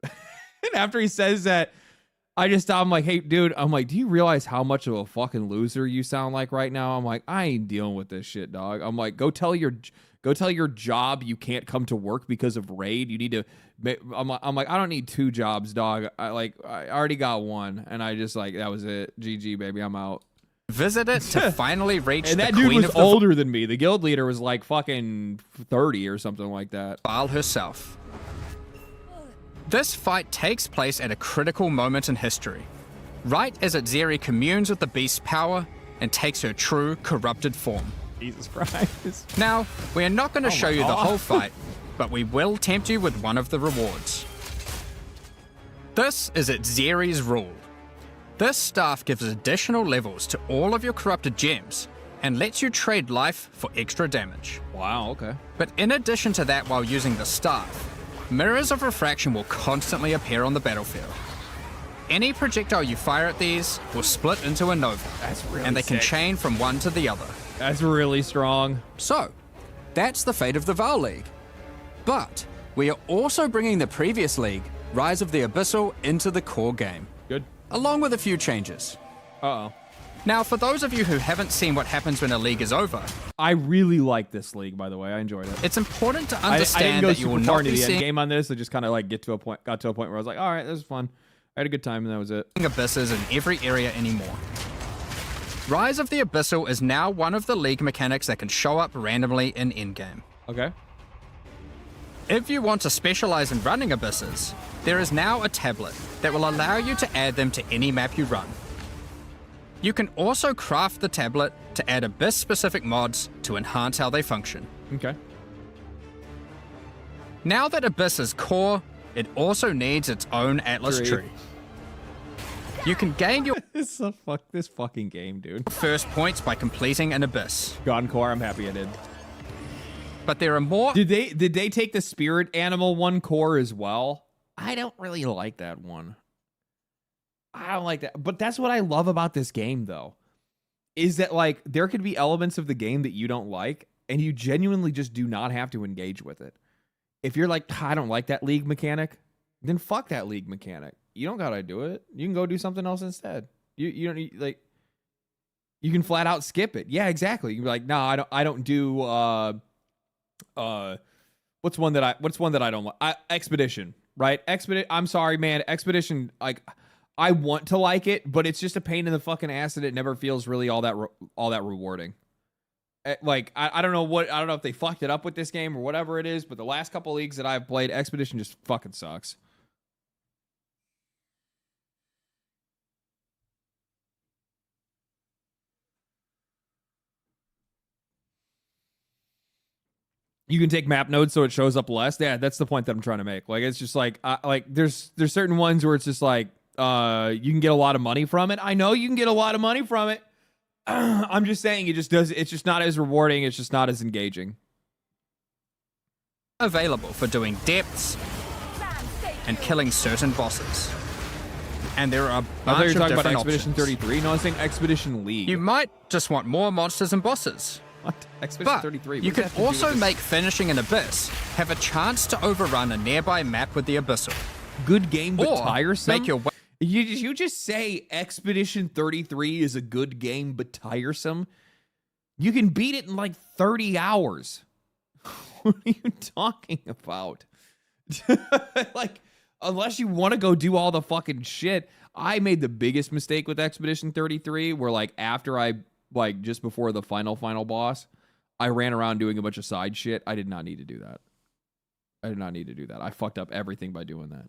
and after he says that, I'm like, hey, dude, I'm like, do you realize how much of a fucking loser you sound like right now? I'm like, I ain't dealing with this shit, dog. I'm like, go tell your job you can't come to work because of raid. You need to, I'm like, I don't need 2 jobs, dog. I already got one, and I just like, that was it. GG, baby, I'm out. Visit it to finally reach and the that dude Queen was of the older than me. The guild leader was like fucking 30 or something like that. Val herself. This fight takes place at a critical moment in history, right as Adzeri communes with the beast's power and takes her true corrupted form. Jesus Christ. Now, we are not going to Oh show my you the God. whole fight, but we will tempt you with one of the rewards. This is Adzeri's rule. This staff gives additional levels to all of your corrupted gems and lets you trade life for extra damage. Wow, okay. But in addition to that, while using the staff, mirrors of refraction will constantly appear on the battlefield. Any projectile you fire at these will split into a nova, and they can sick. chain from one to the other. That's really strong. So, that's the fate of the Val League. But we are also bringing the previous league, Rise of the Abyssal, into the core game. Good. Along with a few changes. Uh-oh. Now, for those of you who haven't seen what happens when a league is over, I really like this league, by the way. I enjoyed it. it's important to I understand didn't go that you will super far not into be the end seeing game on this. I just kind of like got to a point where I was like, all right, this is fun. I had a good time, and that was it. abysses in every area anymore. Rise of the Abyssal is now one of the league mechanics that can show up randomly in endgame. Okay. If you want to specialize in running abysses, there is now a tablet that will allow you to add them to any map you run. You can also craft the tablet to add abyss-specific mods to enhance how they function. Okay. Now that Abyss is core, it also needs its own Atlas Tree. tree. You can gain your This fucking game, dude. first points by completing an Abyss. Gone core, I'm happy I did. But there are more. Did they take the spirit animal one core as well? I don't really like that one. I don't like that. But that's what I love about this game, though. Is that, like, there could be elements of the game that you don't like, and you genuinely just do not have to engage with it. If you're like, I don't like that league mechanic, then fuck that league mechanic. You don't gotta do it. You can go do something else instead. You don't need, like, you can flat out skip it. Yeah, exactly. You can be like, no, I don't do what's one that I don't like? Expedition, right? I'm sorry, man. Expedition, like, I want to like it, but it's just a pain in the fucking ass, and it never feels really all that rewarding. Like, I don't know if they fucked it up with this game or whatever it is, but the last couple leagues that I've played, Expedition just fucking sucks. You can take map nodes so it shows up less. Yeah, that's the point that I'm trying to make. Like, it's just like there's certain ones where it's just like you can get a lot of money from it. I know you can get a lot of money from it. I'm just saying it's just not as rewarding. It's just not as engaging. Available for doing depths and killing certain bosses. And there are a bunch I thought you were of talking about different Expedition options. 33. No, I was saying Expedition League. You might just want more monsters and bosses. What? Expedition But 33. you can also make finishing an abyss have a chance to overrun a nearby map with the abyssal. Good game, but Or tiresome. make your way. You just say Expedition 33 is a good game, but tiresome? You can beat it in like 30 hours. What are you talking about? Like, unless you want to go do all the fucking shit. I made the biggest mistake with Expedition 33, where like after just before the final boss, I ran around doing a bunch of side shit. I did not need to do that. I fucked up everything by doing that.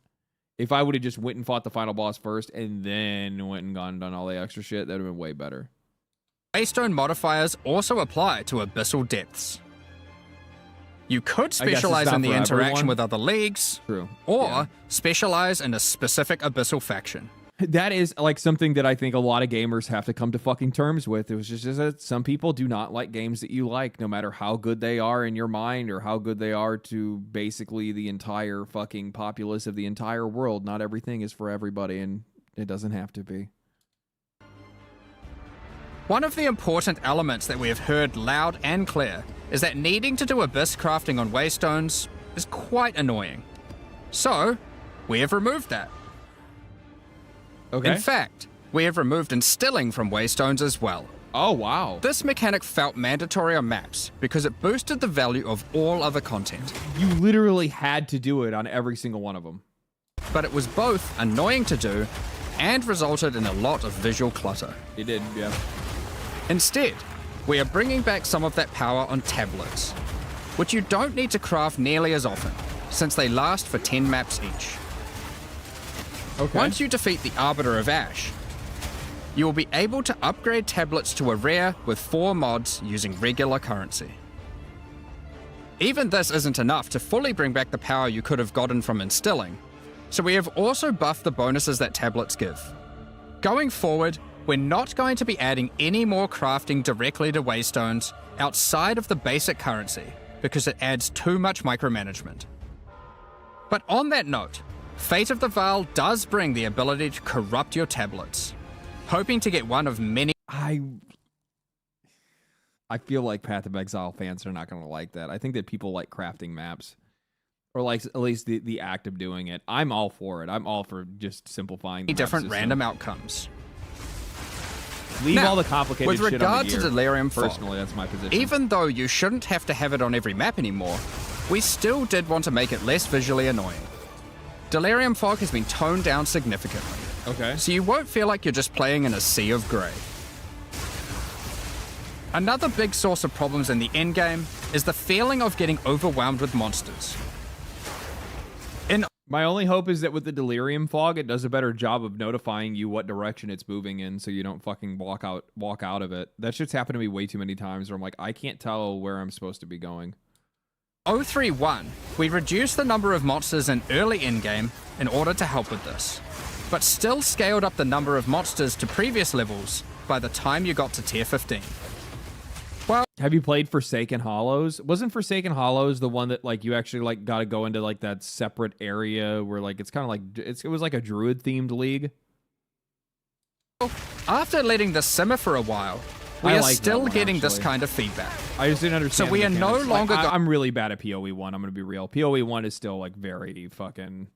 If I would have just went and fought the final boss first and then went and gone and done all the extra shit, that would have been way better. Waystone modifiers also apply to abyssal depths. You could specialize in the interaction with other leagues, or specialize in a specific abyssal faction. That is like something that I think a lot of gamers have to come to fucking terms with. It was just that some people do not like games that you like, no matter how good they are in your mind or how good they are to basically the entire fucking populace of the entire world. Not everything is for everybody, and it doesn't have to be. One of the important elements that we have heard loud and clear is that needing to do abyss crafting on waystones is quite annoying. So, we have removed that. Okay. In fact, we have removed instilling from waystones as well. Oh, wow. This mechanic felt mandatory on maps because it boosted the value of all other content. You literally had to do it on every single one of them. But it was both annoying to do and resulted in a lot of visual clutter. It did, yeah. Instead, we are bringing back some of that power on tablets, which you don't need to craft nearly as often, since they last for 10 maps each. Okay. Once you defeat the Arbiter of Ash, you will be able to upgrade tablets to a rare with 4 mods using regular currency. Even this isn't enough to fully bring back the power you could have gotten from instilling, so we have also buffed the bonuses that tablets give. Going forward, we're not going to be adding any more crafting directly to waystones outside of the basic currency because it adds too much micromanagement. But on that note, Fate of the Vaal does bring the ability to corrupt your tablets, hoping to get one of many. I feel like Path of Exile fans are not going to like that. I think that people like crafting maps, or like at least the act of doing it. I'm all for it. I'm all for just simplifying the different random outcomes. Leave now, all the complicated with shit regard on the to gear. Delirium Fog, Personally, that's my position. Even though you shouldn't have to have it on every map anymore, we still did want to make it less visually annoying. Delirium Fog has been toned down significantly. Okay. So you won't feel like you're just playing in a sea of grey. Another big source of problems in the endgame is the feeling of getting overwhelmed with monsters. My only hope is that with the Delirium Fog, it does a better job of notifying you what direction it's moving in, so you don't fucking walk out of it. That shit's happened to me way too many times where I'm like, I can't tell where I'm supposed to be going. 031, we reduced the number of monsters in early in-game in order to help with this, but still scaled up the number of monsters to previous levels by the time you got to tier 15. Well, have you played Forsaken Hollows? Wasn't Forsaken Hollows the one that like you actually like got to go into like that separate area where like it's kind of like it was like a druid themed league? After letting this simmer for a while, we are still getting this kind of feedback. I just didn't understand. So we are no longer. I'm really bad at PoE 1. I'm gonna be real. PoE 1 is still like very fucking.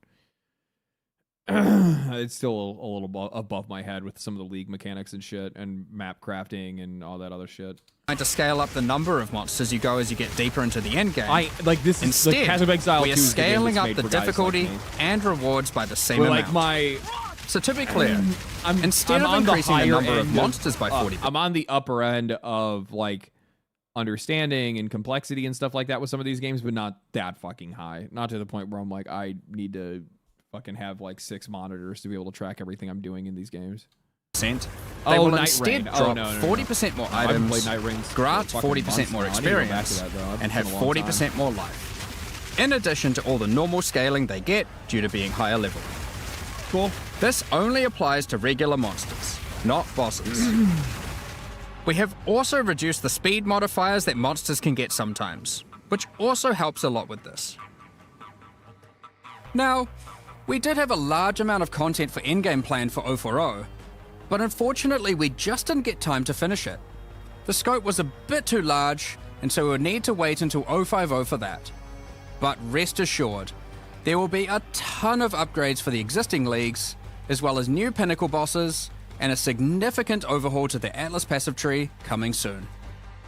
It's still a little above my head with some of the league mechanics and shit, and map crafting and all that other shit. Trying to scale up the number of monsters you go as you get deeper into the end game. Instead, like Path of Exile we are 2 is the game scaling that's up made the for guys difficulty like me. and rewards by the same But, amount. like So to be clear, instead I'm of on increasing the higher number of end monsters by 40%, I'm on the upper end of like understanding and complexity and stuff like that with some of these games, but not that fucking high. Not to the point where I'm like, I need to fucking have like 6 monitors to be able to track everything I'm doing in these games. 40%, they will instead drop 40% more items, grant 40% more experience, and have 40% more life, in addition to all the normal scaling they get due to being higher level. Cool. This only applies to regular monsters, not bosses. We have also reduced the speed modifiers that monsters can get sometimes, which also helps a lot with this. Now, we did have a large amount of content for endgame planned for 040, but unfortunately we just didn't get time to finish it. The scope was a bit too large, and so we would need to wait until 050 for that. But rest assured, there will be a ton of upgrades for the existing leagues, as well as new pinnacle bosses, and a significant overhaul to the Atlas passive tree coming soon.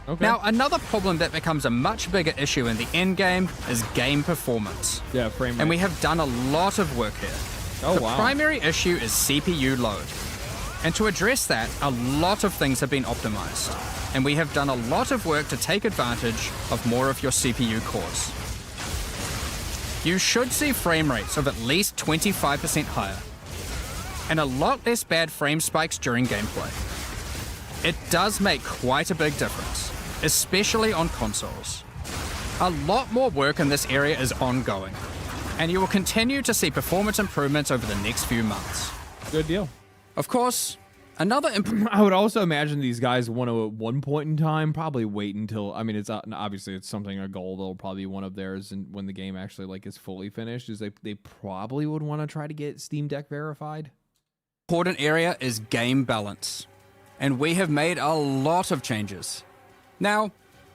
Okay. Now, another problem that becomes a much bigger issue in the endgame is game performance. Yeah, frame rate. And we have done a lot of work here. Oh, the wow. primary issue is CPU load. And to address that, a lot of things have been optimized. And we have done a lot of work to take advantage of more of your CPU cores. You should see frame rates of at least 25% higher, and a lot less bad frame spikes during gameplay. It does make quite a big difference, especially on consoles. A lot more work in this area is ongoing, and you will continue to see performance improvements over the next few months. Good deal. Of course, another I would also imagine these guys want to, at one point in time, probably wait until, I mean, it's obviously it's something, a goal that'll probably be one of theirs, and when the game actually like is fully finished, is they probably would want to try to get Steam Deck verified. Important area is game balance, and we have made a lot of changes. Now,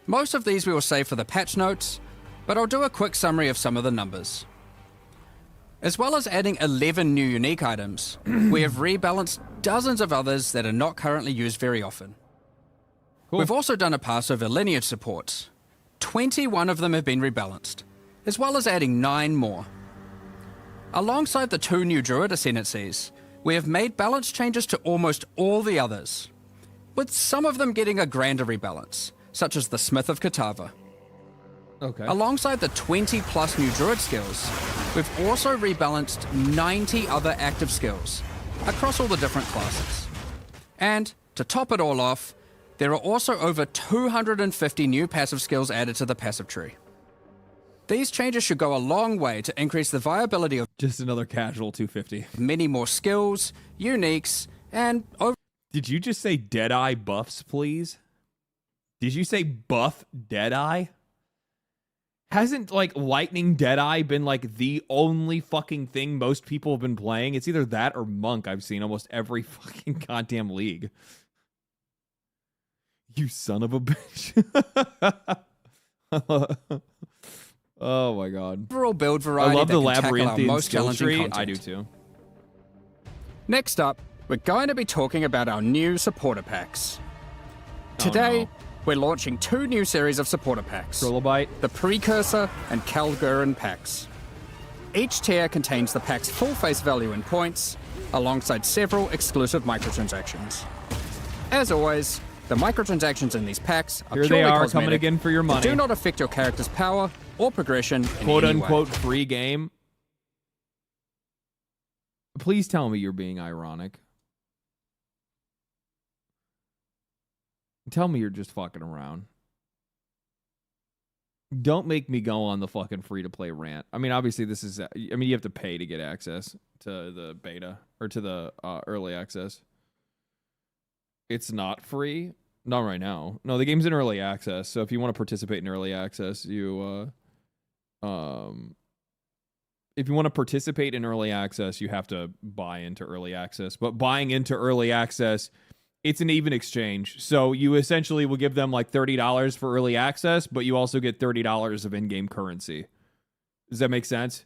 most of these we will save for the patch notes, but I'll do a quick summary of some of the numbers. As well as adding 11 new unique items, we have rebalanced dozens of others that are not currently used very often. Cool. We've also done a pass over lineage supports. 21 of them have been rebalanced, as well as adding 9 more. Alongside the 2 new druid ascendancies, we have made balance changes to almost all the others, with some of them getting a grander rebalance, such as the Smith of Katava. Okay. Alongside the 20 plus new druid skills, we've also rebalanced 90 other active skills across all the different classes. And to top it all off, there are also over 250 new passive skills added to the passive tree. These changes should go a long way to increase the viability of just another casual 250. Many more skills, uniques, and Did you just say Deadeye buffs, please? Did you say buff Deadeye? Hasn't, like, Lightning Deadeye been, like, the only fucking thing most people have been playing? It's either that or Monk I've seen almost every fucking goddamn league. You son of a bitch. Oh my god. Overall build variety I love that the can tackle our labyrinthian most skill challenging tree. content. I do too. Next up, we're going to be talking about our new supporter packs. Today, we're launching 2 new series of supporter packs. Trilobite. The Precursor and Kalgurin packs. Each tier contains the pack's full face value in points, alongside several exclusive microtransactions. As always, the microtransactions in these packs are Here purely they are, cosmetic, coming again for your money. do not affect your character's power or progression in Quote any way. unquote free game. Please tell me you're being ironic. Tell me you're just fucking around. Don't make me go on the fucking free-to-play rant. I mean, obviously this is... I mean, you have to pay to get access to the beta, or to the early access. It's not free. Not right now. No, the game's in early access, so if you want to participate in early access, you... if you want to participate in early access, you have to buy into early access. But buying into early access... it's an even exchange. So you essentially will give them like $30 for early access, but you also get $30 of in-game currency. Does that make sense?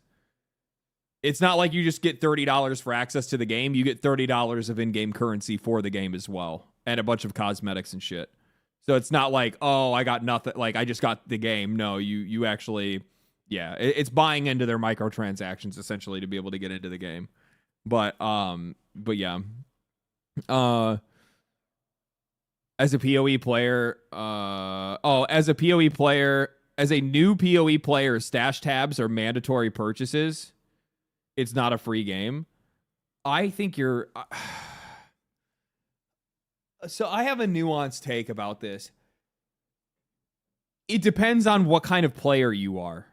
It's not like you just get $30 for access to the game. You get $30 of in-game currency for the game as well, and a bunch of cosmetics and shit. So it's not like, oh, I got nothing. Like, I just got the game. No, you actually, yeah, it's buying into their microtransactions essentially to be able to get into the game. But yeah. As a PoE player, as a new PoE player, stash tabs are mandatory purchases. It's not a free game. I think you're... So I have a nuanced take about this. It depends on what kind of player you are.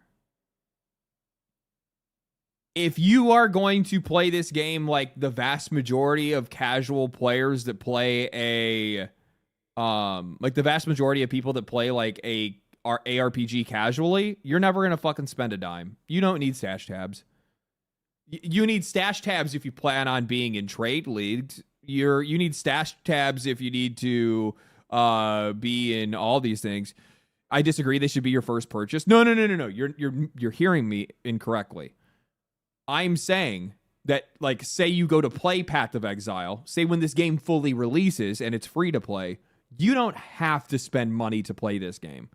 If you are going to play this game like the vast majority of casual players that play like the vast majority of people that play like a ARPG casually, you're never going to fucking spend a dime. You don't need stash tabs. You need stash tabs if you plan on being in trade leagues. You need stash tabs if you need to be in all these things. I disagree. They should be your first purchase. No. You're hearing me incorrectly. I'm saying that, like, say you go to play Path of Exile, say when this game fully releases and it's free to play, you don't have to spend money to play this game.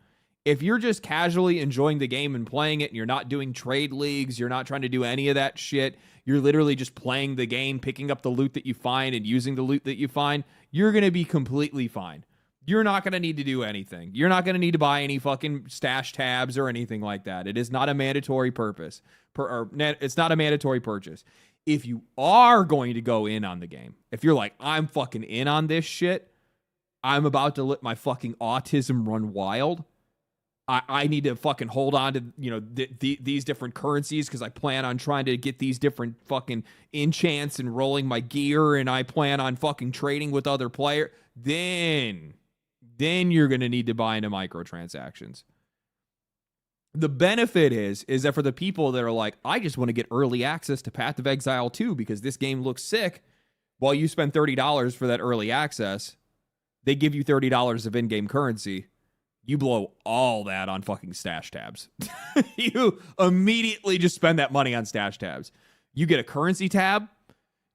If you're just casually enjoying the game and playing it and you're not doing trade leagues, you're not trying to do any of that shit, you're literally just playing the game, picking up the loot that you find and using the loot that you find, you're going to be completely fine. You're not going to need to do anything. You're not going to need to buy any fucking stash tabs or anything like that. It is not a mandatory purpose. It's not a mandatory purchase. If you are going to go in on the game, if you're like, I'm fucking in on this shit, I'm about to let my fucking autism run wild, I need to fucking hold on to, you know, these different currencies because I plan on trying to get these different fucking enchants and rolling my gear, and I plan on fucking trading with other players, then you're going to need to buy into microtransactions. The benefit is that for the people that are like, I just want to get early access to Path of Exile 2 because this game looks sick, while you spend $30 for that early access, they give you $30 of in-game currency. You blow all that on fucking stash tabs. You immediately just spend that money on stash tabs. You get a currency tab.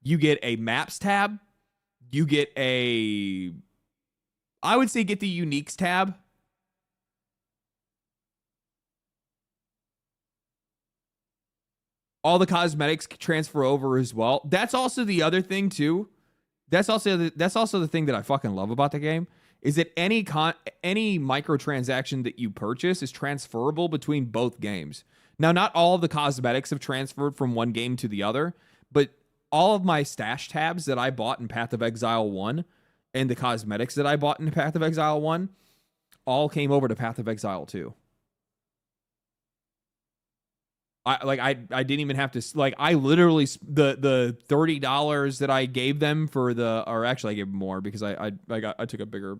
You get a maps tab. You get I would say get the uniques tab. All the cosmetics transfer over as well. That's also the other thing too. That's also the thing that I fucking love about the game is that any microtransaction that you purchase is transferable between both games. Now, not all of the cosmetics have transferred from one game to the other, but all of my stash tabs that I bought in Path of Exile 1 and the cosmetics that I bought in Path of Exile 1 all came over to Path of Exile 2. I didn't even have to, like, I literally, the $30 that I gave them for or actually I gave them more because I took a bigger,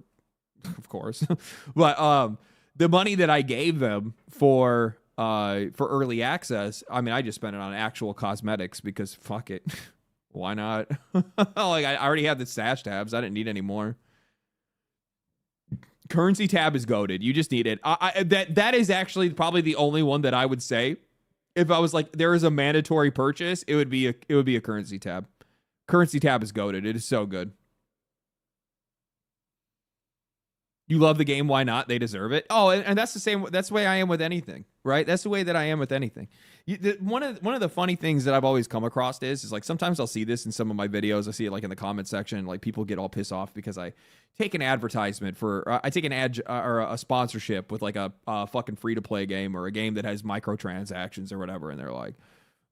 of course, but the money that I gave them for early access, I mean, I just spent it on actual cosmetics because fuck it. Why not? Like, I already had the stash tabs. I didn't need any more. Currency tab is goated. You just need it. That is actually probably the only one that I would say. If I was like, there is a mandatory purchase, it would be a currency tab. Currency tab is goated. It is so good. You love the game, why not? They deserve it. Oh, and that's the same. That's the way I am with anything, right? That's the way that I am with anything. One of the funny things that I've always come across is like sometimes I'll see this in some of my videos. I see it like in the comment section. Like people get all pissed off because I take an advertisement I take an ad or a sponsorship with like a fucking free to play game or a game that has microtransactions or whatever, and they're like,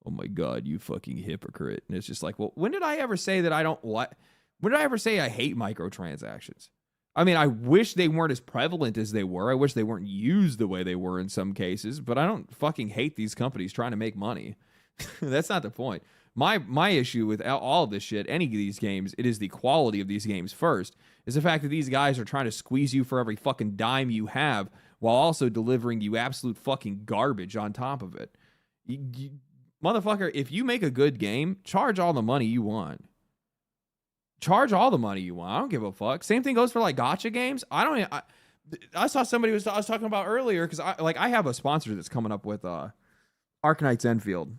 "Oh my god, you fucking hypocrite!" And it's just like, well, when did I ever say that I don't what? When did I ever say I hate microtransactions? I mean, I wish they weren't as prevalent as they were. I wish they weren't used the way they were in some cases, but I don't fucking hate these companies trying to make money. That's not the point. My issue with all of this shit, any of these games, it is the quality of these games first, is the fact that these guys are trying to squeeze you for every fucking dime you have while also delivering you absolute fucking garbage on top of it. Motherfucker, if you make a good game, charge all the money you want. Charge all the money you want. I don't give a fuck. Same thing goes for like gacha games. I saw somebody I was talking about earlier because I have a sponsor that's coming up with Arknights Enfield,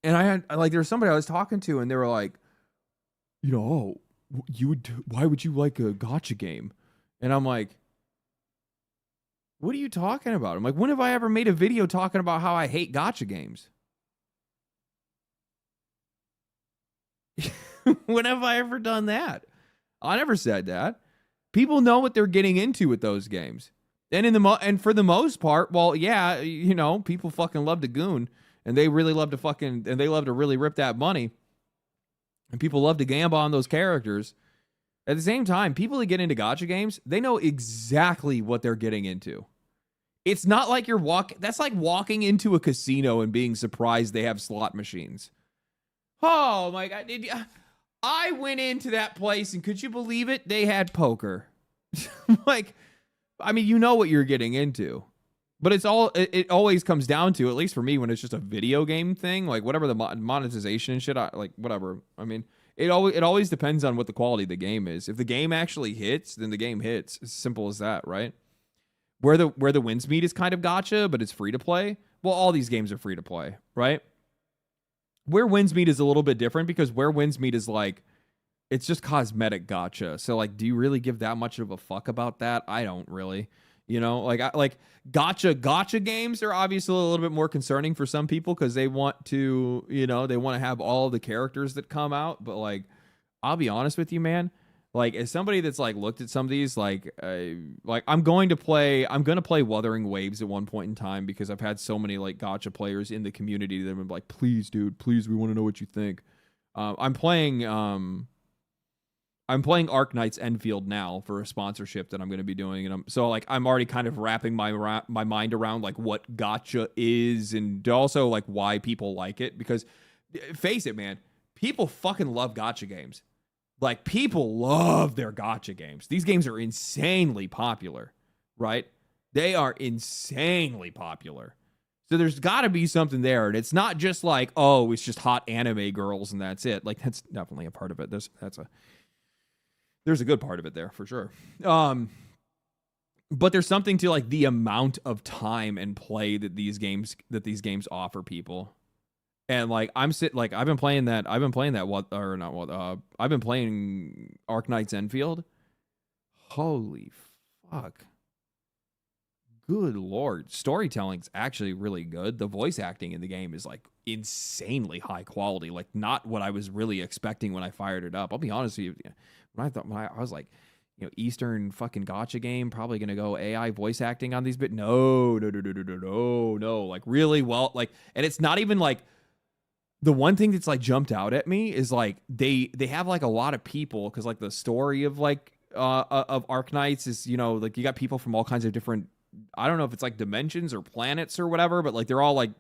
and I had like there was somebody I was talking to and they were like, you know, why would you like a gacha game? And I'm like, what are you talking about? I'm like, when have I ever made a video talking about how I hate gacha games? When have I ever done that? I never said that. People know what they're getting into with those games. And for the most part, well, yeah, you know, people fucking love to goon and they really love to really rip that money. And people love to gamble on those characters. At the same time, people that get into gacha games, they know exactly what they're getting into. It's not like that's like walking into a casino and being surprised they have slot machines. Oh my God. I went into that place and could you believe it? They had poker. Like, I mean, you know what you're getting into. But it always comes down to, at least for me, when it's just a video game thing, like whatever the monetization and shit, like whatever. I mean, it always depends on what the quality of the game is. If the game actually hits, then the game hits. As simple as that, right? Where the wins meet is kind of gacha, but it's free to play. Well, all these games are free to play, right? Where wins meet is a little bit different because where wins meet is like, it's just cosmetic gacha. So like, do you really give that much of a fuck about that? I don't really. You know, like gacha games are obviously a little bit more concerning for some people because they want to, you know, they want to have all the characters that come out. But like, I'll be honest with you, man. Like, as somebody that's like looked at some of these, like I'm going to play Wuthering Waves at one point in time because I've had so many like gacha players in the community that have been like, please, dude, please, we want to know what you think. I'm playing Arknight's Enfield now for a sponsorship that I'm going to be doing, and I'm already kind of wrapping my mind around like what gacha is and also like why people like it. Because face it, man, people fucking love gacha games. Like, people love their gacha games. These games are insanely popular, right? They are insanely popular. So there's got to be something there, and it's not just like, oh, it's just hot anime girls and that's it. Like, that's definitely a part of it. There's a good part of it there for sure. But there's something to like the amount of time and play that these games offer people. And like I've been playing Arknight's Enfield. Holy fuck. Good Lord. Storytelling's actually really good. The voice acting in the game is like insanely high quality. Like not what I was really expecting when I fired it up. I'll be honest with you. When I was like, you know, Eastern fucking gacha game, probably gonna go AI voice acting on these, but no. Like really well, like, and it's not even like the one thing that's like jumped out at me is like they have like a lot of people because like the story of like of Arknights is, you know, like you got people from all kinds of different, I don't know if it's like dimensions or planets or whatever, but like they're all like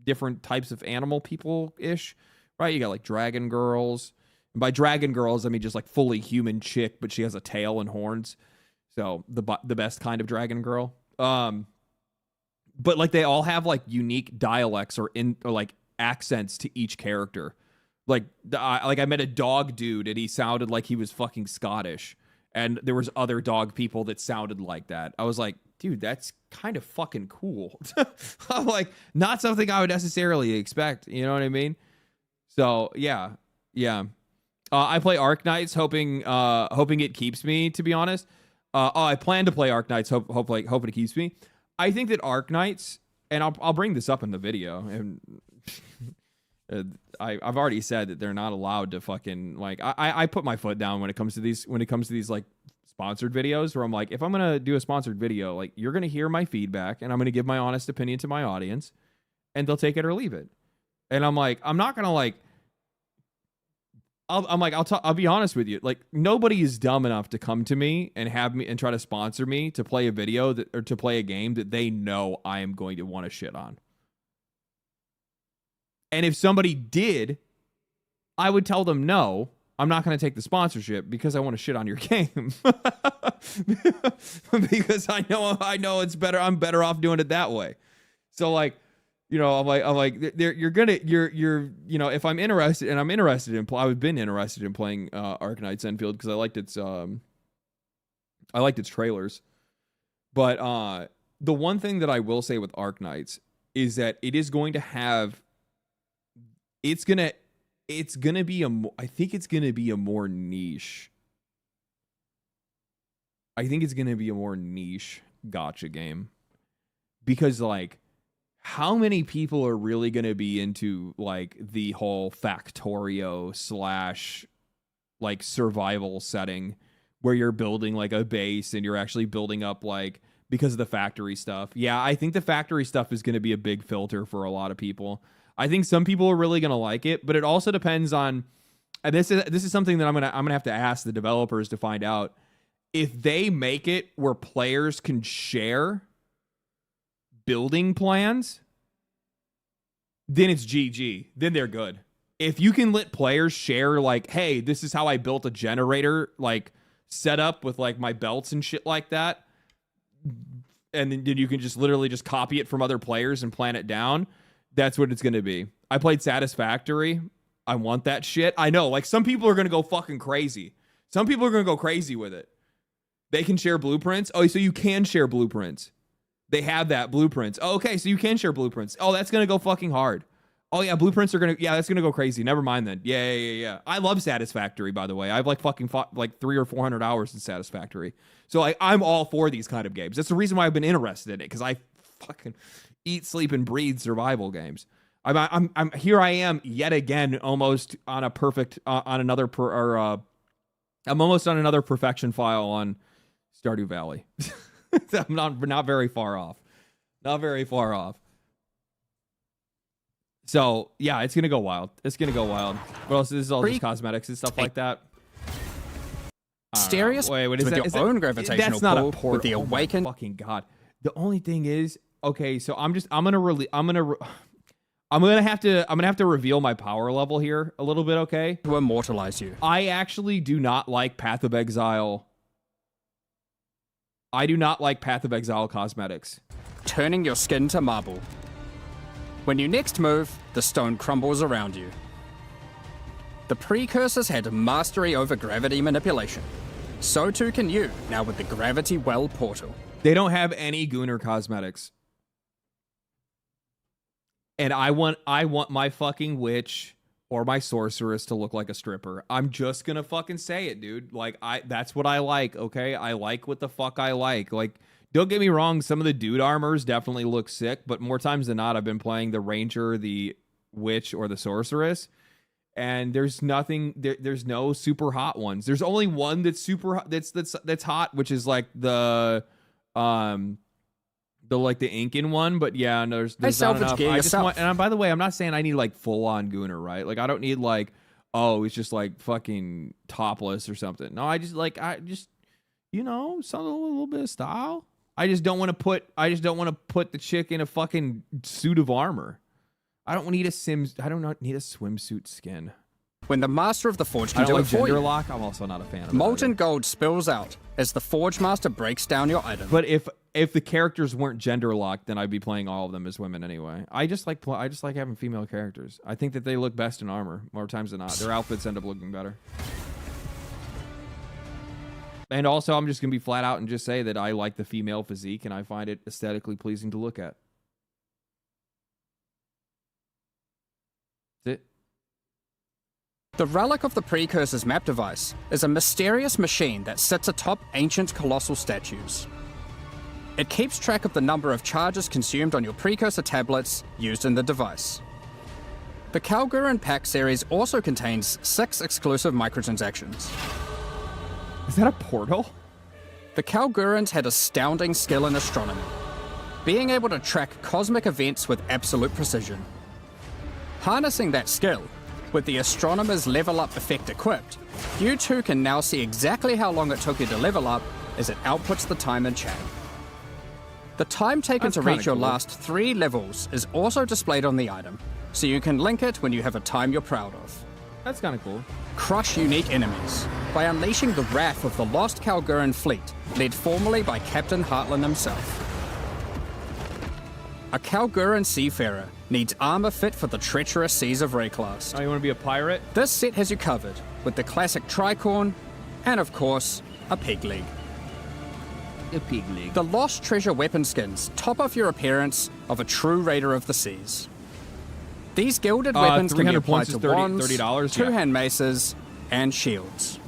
different types of animal people ish, right? You got like dragon girls. And by dragon girls, I mean just like fully human chick, but she has a tail and horns. So the best kind of dragon girl. But like they all have like unique dialects or like accents to each character. Like I met a dog dude and he sounded like he was fucking Scottish. And there was other dog people that sounded like that. I was like, dude, that's kind of fucking cool. I'm like, not something I would necessarily expect. You know what I mean? So yeah. I play Arknights hoping it keeps me, to be honest. I plan to play Arknights, hoping it keeps me. I think that Arknights, and I'll bring this up in the video, and I've already said that they're not allowed to fucking like. I put my foot down when it comes to these like sponsored videos where I'm like, if I'm gonna do a sponsored video, like you're gonna hear my feedback and I'm gonna give my honest opinion to my audience, and they'll take it or leave it. And I'm like, I'm not gonna like. I'll be honest with you. Like nobody is dumb enough to come to me and have me and try to sponsor me to play a video or to play a game that they know I am going to want to shit on. And if somebody did, I would tell them, no, I'm not going to take the sponsorship because I want to shit on your game. Because I know it's better. I'm better off doing it that way. So like, you know, I'm like, you're, you know, if I'm interested, and I've been interested in playing Arknight's Enfield because I liked its trailers. But the one thing that I will say with Arknights is that it is going to have, I think it's gonna be a more niche. I think it's gonna be a more niche gacha game because like. How many people are really going to be into like the whole Factorio / like survival setting where you're building like a base and you're actually building up like because of the factory stuff? Yeah, I think the factory stuff is going to be a big filter for a lot of people. I think some people are really going to like it, but it also depends on and this is something that I'm gonna have to ask the developers to find out. If they make it where players can share building plans, then it's GG. Then they're good. If you can let players share, like, hey, this is how I built a generator, like, set up with, like, my belts and shit like that, and then you can just literally just copy it from other players and plan it down, that's what it's going to be. I played Satisfactory. I want that shit. I know, like, some people are going to go fucking crazy. Some people are going to go crazy with it. They can share blueprints. Oh, so you can share blueprints. They have that, blueprints. Oh, okay, so you can share blueprints. Oh, that's going to go fucking hard. Oh, yeah, blueprints are going to... Yeah, that's going to go crazy. Never mind then. Yeah. I love Satisfactory, by the way. I've, like, fucking fought, like, 300 or 400 hours in Satisfactory. So I'm all for these kind of games. That's the reason why I've been interested in it, because I fucking eat, sleep, and breathe survival games. I'm here I am yet again almost on a perfect... I'm almost on another perfection file on Stardew Valley. I'm not very far off. Not very far off. So, yeah, it's going to go wild. It's going to go wild. What else? This is all just cosmetics and stuff like that. Mysterious Wait, what is with that? your Is own that, gravitational that's not pull a portal. with the awakened... Oh my fucking God. The only thing is, okay, so I'm going to have to reveal my power level here a little bit, okay? To immortalize you. I actually do not like Path of Exile. I do not like Path of Exile cosmetics. Turning your skin to marble. When you next move, the stone crumbles around you. The precursors had mastery over gravity manipulation. So too can you, now with the Gravity Well portal. They don't have any Gunnar cosmetics. And I want my fucking witch or my sorceress to look like a stripper. I'm just gonna fucking say it, dude. Like, that's what I like, okay? I like what the fuck I like. Like, don't get me wrong, some of the dude armors definitely look sick, but more times than not, I've been playing the ranger, the witch, or the sorceress, and there's nothing. There's no super hot ones. There's only one that's super. That's hot, which is like the Incan one. But yeah, no, there's not enough. I just want, and by the way, I'm not saying I need like full on Gunnar, right? Like, I don't need like, oh, it's just like fucking topless or something. No, I just you know, something a little bit of style. I just don't want to put the chick in a fucking suit of armor. I don't need a swimsuit skin. When the Master of the Forge can do it for you. Lock, I'm also not a fan of Molten gold spills out as the Forge Master breaks down your item. But if the characters weren't gender locked, then I'd be playing all of them as women anyway. I just like having female characters. I think that they look best in armor more times than not. Their outfits end up looking better. And also, I'm just going to be flat out and just say that I like the female physique and I find it aesthetically pleasing to look at. That's it. The Relic of the Precursors map device is a mysterious machine that sits atop ancient colossal statues. It keeps track of the number of charges consumed on your Precursor tablets used in the device. The Kalguran Pack series also contains 6 exclusive microtransactions. Is that a portal? The Kalgurans had astounding skill in astronomy, being able to track cosmic events with absolute precision. Harnessing that skill, with the Astronomer's level up effect equipped, you too can now see exactly how long it took you to level up as it outputs the time in chat. The time taken to reach your last 3 levels is also displayed on the item, so you can link it when you have a time you're proud of. That's kind of cool. Crush unique enemies by unleashing the wrath of the lost Kalguran fleet, led formerly by Captain Heartland himself. A Kalguran seafarer needs armor fit for the treacherous seas of Rayclast. Oh, you want to be a pirate? This set has you covered with the classic tricorn and, of course, a pig leg. A pig leg. The lost treasure weapon skins top off your appearance of a true raider of the seas. These gilded weapons can be applied to wands, two-hand maces, and shields.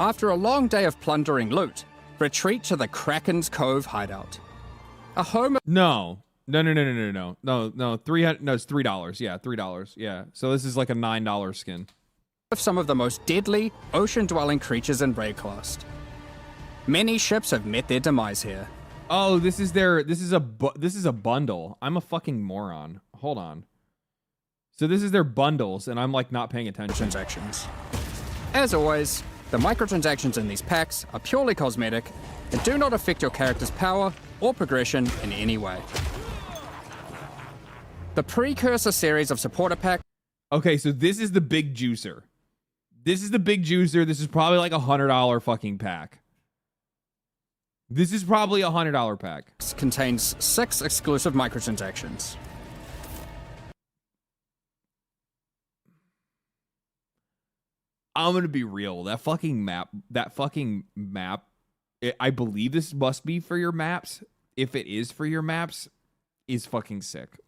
After a long day of plundering loot, retreat to the Kraken's Cove hideout. A home of... No, it's $3. Yeah, $3. Yeah, so this is like a $9 skin. Of some of the most deadly, ocean-dwelling creatures in Rayclast. Many ships have met their demise here. Oh, this is a bundle. I'm a fucking moron. Hold on. So this is their bundles, and I'm like not paying attention. Transactions. As always, the microtransactions in these packs are purely cosmetic and do not affect your character's power or progression in any way. The Precursor series of supporter packs. Okay, so this is the big juicer. This is the big juicer. This is probably like $100 fucking pack. This is probably $100 pack. Contains 6 exclusive microtransactions. I'm gonna be real. That fucking map, I believe this must be for your maps. If it is for your maps, is fucking sick.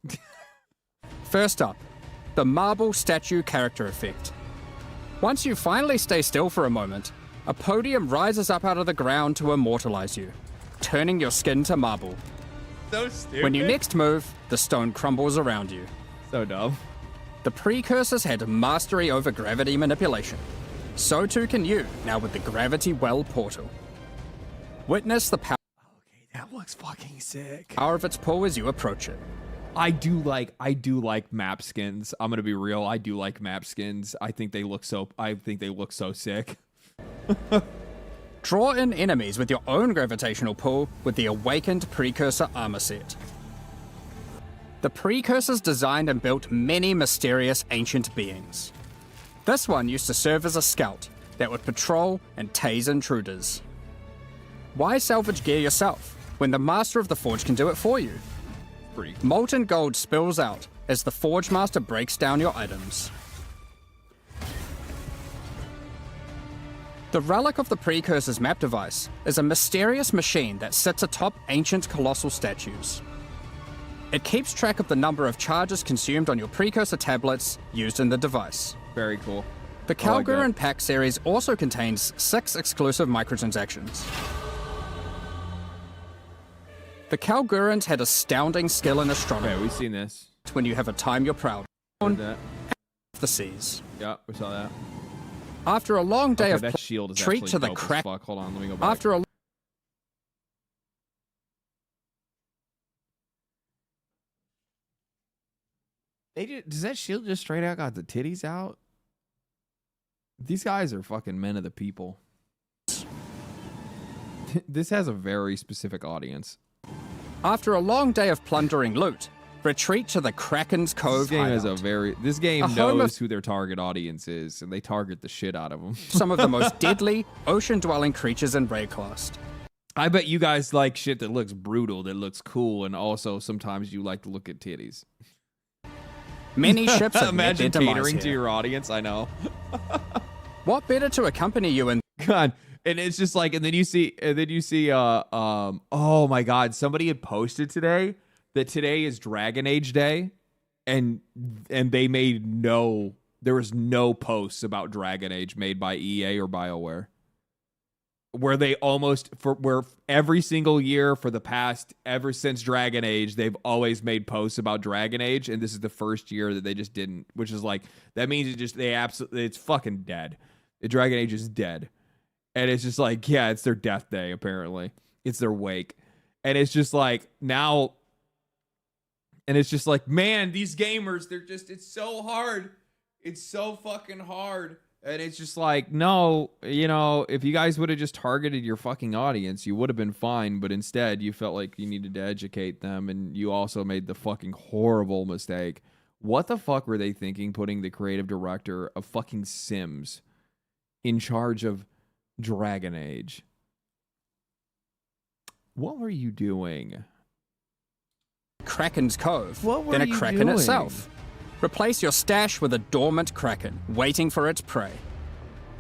First up, the marble statue character effect. Once you finally stay still for a moment, a podium rises up out of the ground to immortalize you, turning your skin to marble. So stupid. When you next move, the stone crumbles around you. So dumb. The Precursors had mastery over gravity manipulation. So too can you, now with the Gravity Well portal. Witness the power. Okay, that looks fucking sick. Power of its pull as you approach it. I do like map skins. I'm gonna be real. I do like map skins. I think they look so sick. Draw in enemies with your own gravitational pull with the Awakened Precursor armor set. The Precursors designed and built many mysterious ancient beings. This one used to serve as a scout that would patrol and tase intruders. Why salvage gear yourself when the Master of the Forge can do it for you? Molten gold spills out as the Forge Master breaks down your items. The Relic of the Precursor's map device is a mysterious machine that sits atop ancient colossal statues. It keeps track of the number of charges consumed on your Precursor tablets used in the device. Very cool. The Kalguran pack series also contains 6 exclusive microtransactions. The Kalgurans had astounding skill in astronomy. Okay, we've seen this. When you have a time you're proud of that. The seas. Yeah, we saw that. After a long day of that shield is treat actually to the dope as crack. fuck. Hold on, let me go back. After a does that shield just straight out got the titties out? These guys are fucking men of the people. This has a very specific audience. After a long day of plundering loot, retreat to the Kraken's Cove. This game knows who their target audience is, and they target the shit out of them. Some of the most deadly ocean-dwelling creatures in Rayclast. I bet you guys like shit that looks brutal, that looks cool, and also sometimes you like to look at titties. Many ships have imagine met their demise catering to here. your audience. I know. What better to accompany you in? God, and it's just like, and then you see, oh my God, somebody had posted today that today is Dragon Age Day, and they made there was no posts about Dragon Age made by EA or BioWare. Where they where every single year for the past, ever since Dragon Age, they've always made posts about Dragon Age, and this is the first year that they just didn't, which is like, that means it's fucking dead. The Dragon Age is dead. And it's just like, yeah, it's their death day, apparently. It's their wake. And it's just like, now, and it's just like, man, these gamers, it's so hard. It's so fucking hard. And it's just like, no, if you guys would have just targeted your fucking audience, you would have been fine. But instead, you felt like you needed to educate them. And you also made the fucking horrible mistake. What the fuck were they thinking putting the creative director of fucking Sims in charge of Dragon Age? What were you doing? Kraken's Cove What were than a you Kraken doing? itself. Replace your stash with a dormant Kraken, waiting for its prey.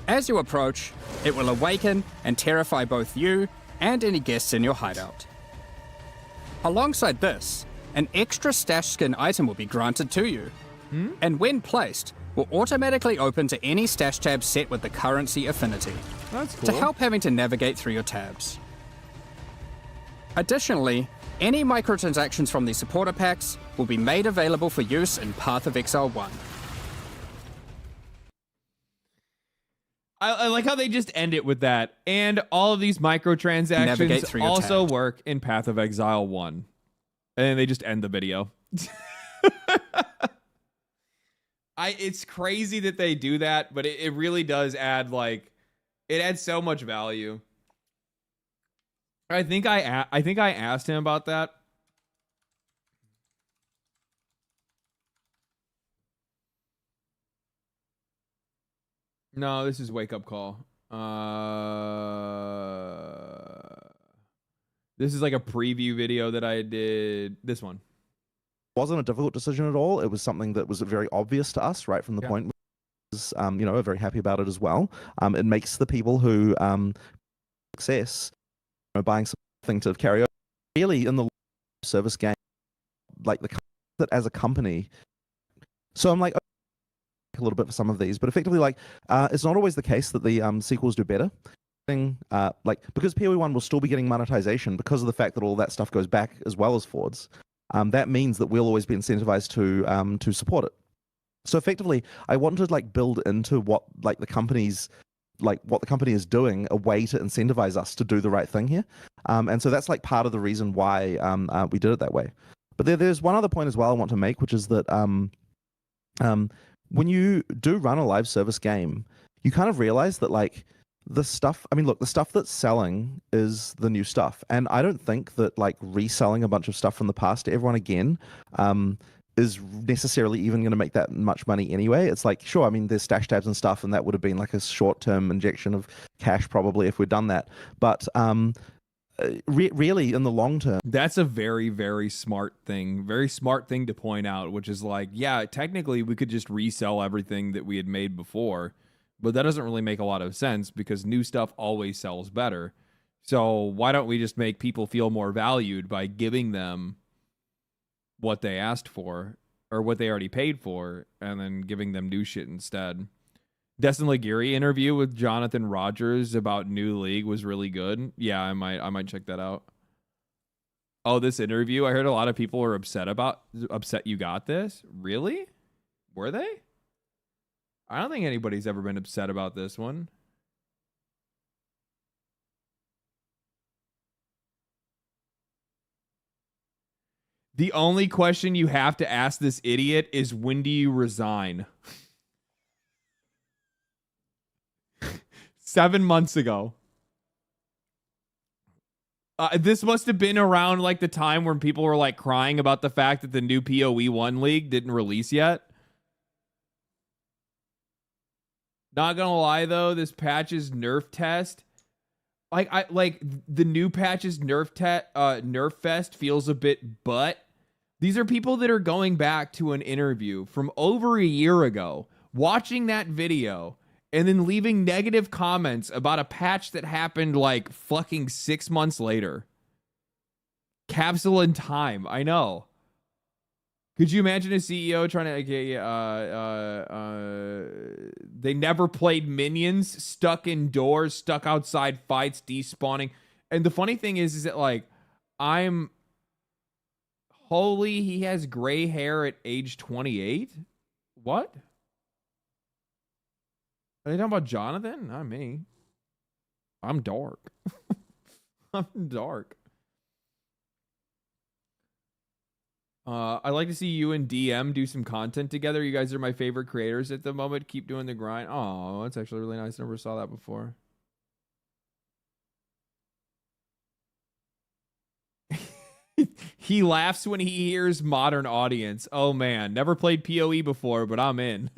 As you approach, it will awaken and terrify both you and any guests in your hideout. Alongside this, an extra stash skin item will be granted to you, and when placed, will automatically open to any stash tab set with the currency affinity. That's To help having to navigate through your tabs. Additionally, any microtransactions from these supporter packs will be made available for use in Path of Exile 1. I like how they just end it with that. And all of these Navigate microtransactions through your also tab. work in Path of Exile 1. And then they just end the video. It's crazy that they do that, but it really does add like it adds so much value. I think I asked him about that. No, this is Wake Up Call. This is like a preview video that I did. This one wasn't a difficult decision at all. It was something that was very obvious to us right from the point. Was, you know, very happy about it as well. It makes the people who success, you know, buying something to carry over. Really, in the service game, like that as a company. So I'm like a little bit for some of these, but effectively, like, it's not always the case that the sequels do better. Like, because PoE1 will still be getting monetization because of the fact that all that stuff goes back as well as forwards. That means that we'll always be incentivized to support it. So effectively, I wanted to like build into what the company is doing a way to incentivize us to do the right thing here. And so that's like part of the reason why we did it that way. But there's one other point as well I want to make, which is that when you do run a live service game, you kind of realize that like the stuff, I mean, look, the stuff that's selling is the new stuff. And I don't think that like reselling a bunch of stuff from the past to everyone again is necessarily even going to make that much money anyway. It's like, sure, I mean, there's stash tabs and stuff, and that would have been like a short-term injection of cash probably if we'd done that. But really, in the long term, that's a very, very smart thing to point out, which is like, yeah, technically we could just resell everything that we had made before, but that doesn't really make a lot of sense because new stuff always sells better. So why don't we just make people feel more valued by giving them what they asked for or what they already paid for and then giving them new shit instead? Destin Laguerre interview with Jonathan Rogers about New League was really good. Yeah, I might check that out. Oh, this interview, I heard a lot of people were upset you got this. Really? Were they? I don't think anybody's ever been upset about this one. The only question you have to ask this idiot is, when do you resign? 7 months ago. This must have been around like the time when people were like crying about the fact that the new PoE1 league didn't release yet. Not gonna lie though, this patch's nerf test, like the new patch's nerf fest feels a bit butt. These are people that are going back to an interview from over a year ago, watching that video, and then leaving negative comments about a patch that happened like fucking 6 months later. Capsule in time, I know. Could you imagine a CEO trying to, they never played minions, stuck indoors, stuck outside fights, despawning. And the funny thing is that like, holy, he has gray hair at age 28? What? Are they talking about Jonathan? Not me. I'm dark. I'm dark. I'd like to see you and DM do some content together. You guys are my favorite creators at the moment. Keep doing the grind. Oh, that's actually really nice. Never saw that before. He laughs when he hears modern audience. Oh man, never played PoE before, but I'm in.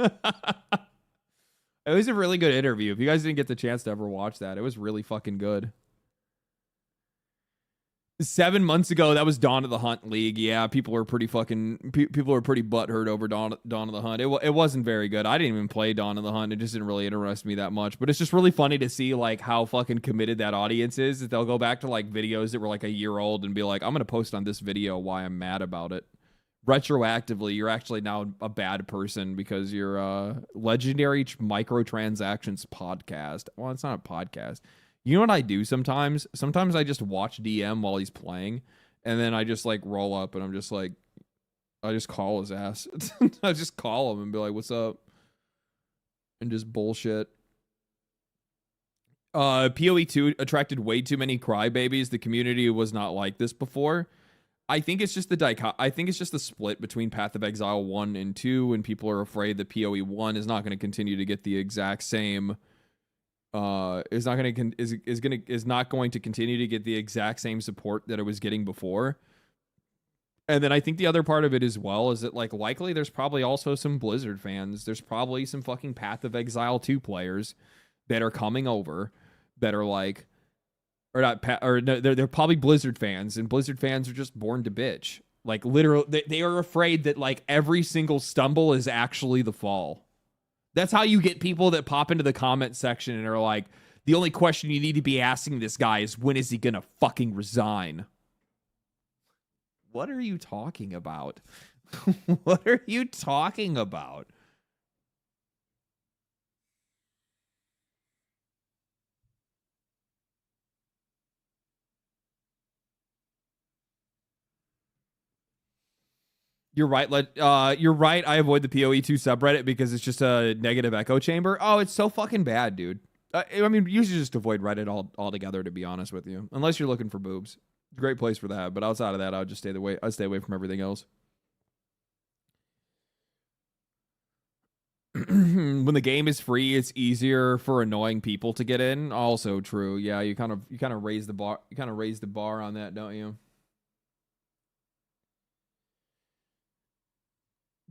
It was a really good interview. If you guys didn't get the chance to ever watch that, it was really fucking good. 7 months ago, that was Dawn of the Hunt League. Yeah, people were pretty butthurt over Dawn of the Hunt. It wasn't very good. I didn't even play Dawn of the Hunt. It just didn't really interest me that much. But it's just really funny to see like how fucking committed that audience is. That they'll go back to like videos that were like a year old and be like, I'm gonna post on this video why I'm mad about it. Retroactively, you're actually now a bad person because you're Legendary Microtransactions podcast. Well, it's not a podcast. You know what I do sometimes? Sometimes I just watch DM while he's playing, and then I just like roll up and I'm just like, I just call his ass. I just call him and be like, what's up? And just bullshit. PoE2 attracted way too many crybabies. The community was not like this before. I think it's just I think it's just the split between Path of Exile 1 and 2, and people are afraid that PoE 1 is not going to continue to get the exact same is not going to continue to get the exact same support that it was getting before. And then I think the other part of it as well is that, like, likely there's probably also some Blizzard fans. There's probably some fucking Path of Exile 2 players that are coming over that are like, or not, or no, they're probably Blizzard fans, and Blizzard fans are just born to bitch. Like, literally, they are afraid that, like, every single stumble is actually the fall. That's how you get people that pop into the comment section and are like, the only question you need to be asking this guy is, when is he gonna fucking resign? What are you talking about? What are you talking about? You're right. You're right. I avoid the PoE2 subreddit because it's just a negative echo chamber. Oh, it's so fucking bad, dude. I mean, you should just avoid Reddit altogether, to be honest with you. Unless you're looking for boobs. Great place for that. But outside of that, I would just I'd stay away from everything else. When the game is free, it's easier for annoying people to get in. Also true. Yeah, you kind of raise the bar. You kind of raise the bar on that, don't you?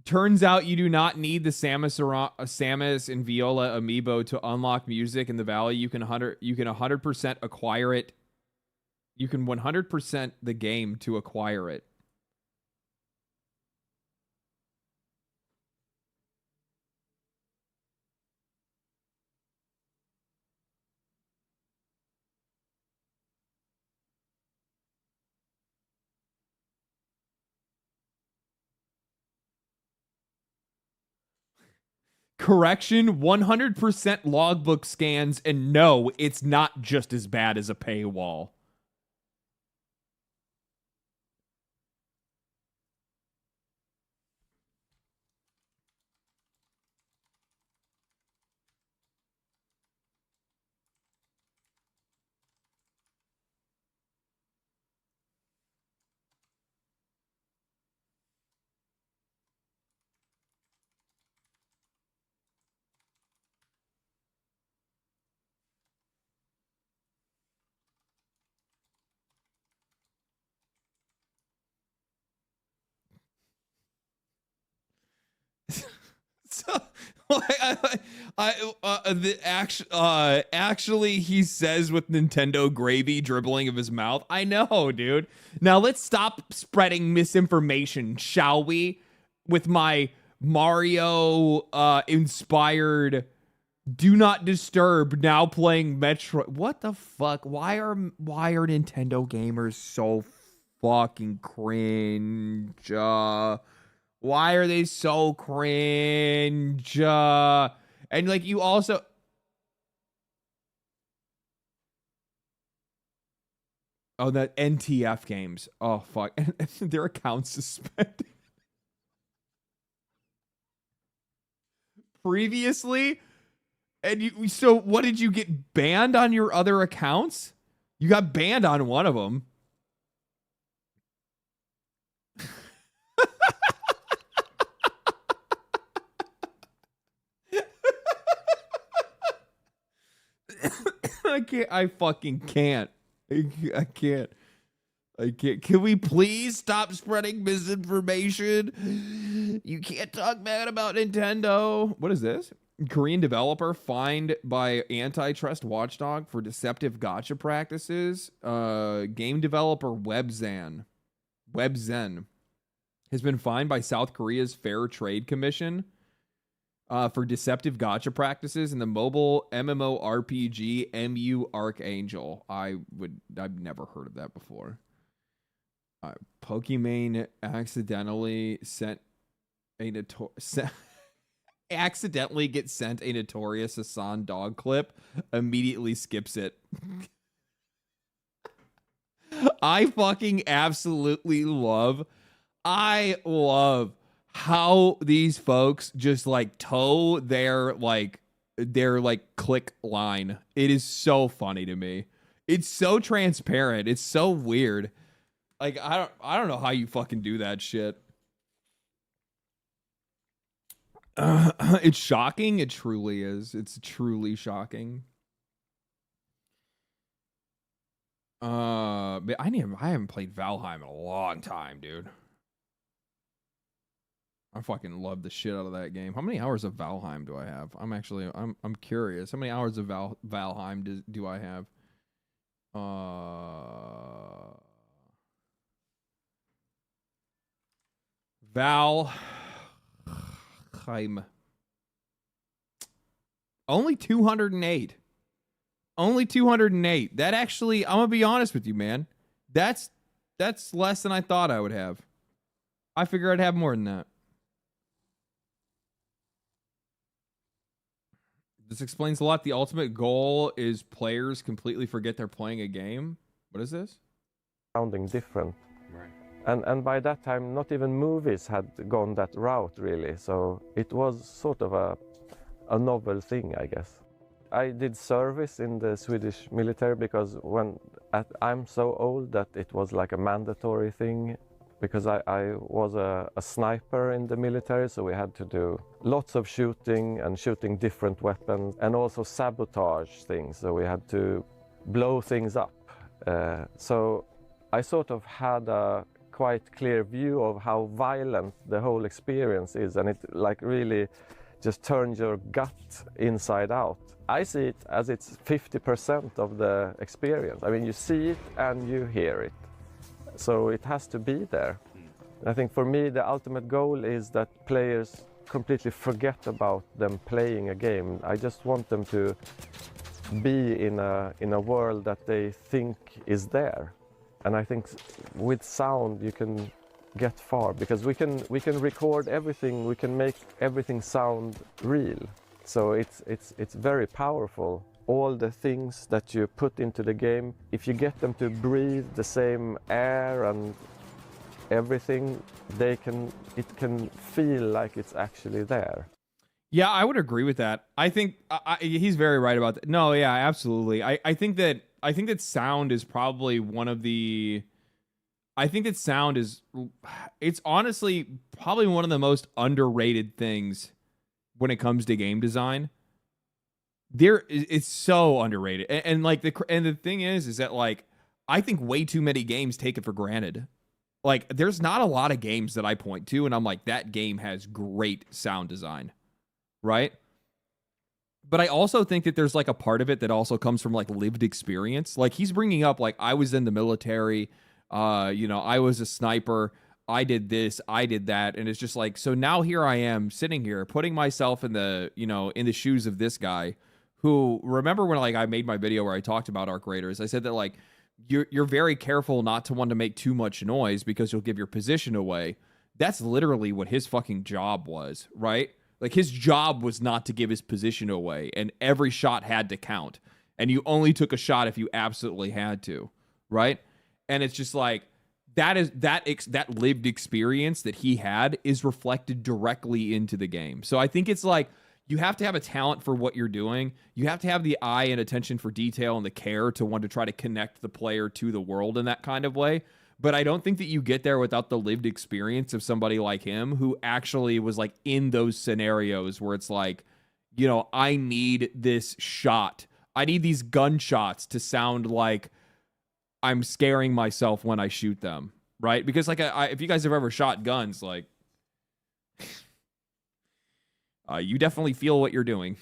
Turns out you do not need the Samus and Viola amiibo to unlock music in the Valley. You can 100% acquire it. You can 100% the game to acquire it. Correction, 100% logbook scans, and no, it's not just as bad as a paywall. Actually, he says with Nintendo gravy dribbling of his mouth. I know, dude. Now let's stop spreading misinformation, shall we? With my Mario inspired Do Not Disturb now playing Metro. What the fuck? Why are Nintendo gamers so fucking cringe? Why are they so cringe? And like, you also... Oh, that NTF games. Oh, fuck. And their accounts suspended. Previously? And so what, did you get banned on your other accounts? You got banned on one of them. I can't. I fucking can't. I can't. Can we please stop spreading misinformation? You can't talk bad about Nintendo. What is this? Korean developer fined by antitrust watchdog for deceptive gacha practices. Game developer WebZen has been fined by South Korea's Fair Trade Commission for deceptive gacha practices in the mobile MMORPG MU Archangel. I've never heard of that before. Pokemon accidentally accidentally gets sent a Notorious Hassan dog clip, immediately skips it. I fucking absolutely love how these folks just like toe their click line. It is so funny to me. It's so transparent. It's so weird. Like, I don't know how you fucking do that shit. It's shocking. It truly is. It's truly shocking. But I haven't played Valheim in a long time, dude. I fucking love the shit out of that game. How many hours of Valheim do I have? I'm curious. How many hours of Valheim do I have? Valheim. Only 208. Only 208. That actually, I'm gonna be honest with you, man. That's less than I thought I would have. I figure I'd have more than that. This explains a lot. The ultimate goal is players completely forget they're playing a game. What is this? Sounding different. Right. And by that time, not even movies had gone that route, really. So it was sort of a novel thing, I guess. I did service in the Swedish military because I'm so old that it was like a mandatory thing, because I was a sniper in the military, so we had to do lots of shooting and shooting different weapons and also sabotage things, so we had to blow things up. So I sort of had a quite clear view of how violent the whole experience is, and it like really just turns your gut inside out. I see it as it's 50% of the experience. I mean, you see it and you hear it. So it has to be there. I think for me, the ultimate goal is that players completely forget about them playing a game. I just want them to be in a world that they think is there. And I think with sound you can get far, because we can record everything, we can make everything sound real. So it's very powerful. All the things that you put into the game, if you get them to breathe the same air and everything, it can feel like it's actually there. Yeah, I would agree with that. I think he's very right about that. No, yeah, absolutely. I think that sound is probably one of the. I think that sound is. It's honestly probably one of the most underrated things when it comes to game design. It's so underrated, and the thing is that like I think way too many games take it for granted. Like, there's not a lot of games that I point to and I'm like, that game has great sound design, right? But I also think that there's like a part of it that also comes from like lived experience. Like, he's bringing up like, I was in the military, I was a sniper, I did this, I did that, and it's just like, so now here I am sitting here putting myself in the shoes of this guy who, remember when like I made my video where I talked about arc raiders, I said that like you're very careful not to want to make too much noise because you'll give your position away. That's literally what his fucking job was, right? Like, his job was not to give his position away, and every shot had to count, and you only took a shot if you absolutely had to, right? And it's just like, that lived experience that he had is reflected directly into the game. So I think it's like, you have to have a talent for what you're doing. You have to have the eye and attention for detail and the care to want to try to connect the player to the world in that kind of way. But I don't think that you get there without the lived experience of somebody like him who actually was like in those scenarios where it's like, I need this shot. I need these gunshots to sound like I'm scaring myself when I shoot them, right? Because like, if you guys have ever shot guns, like, you definitely feel what you're doing.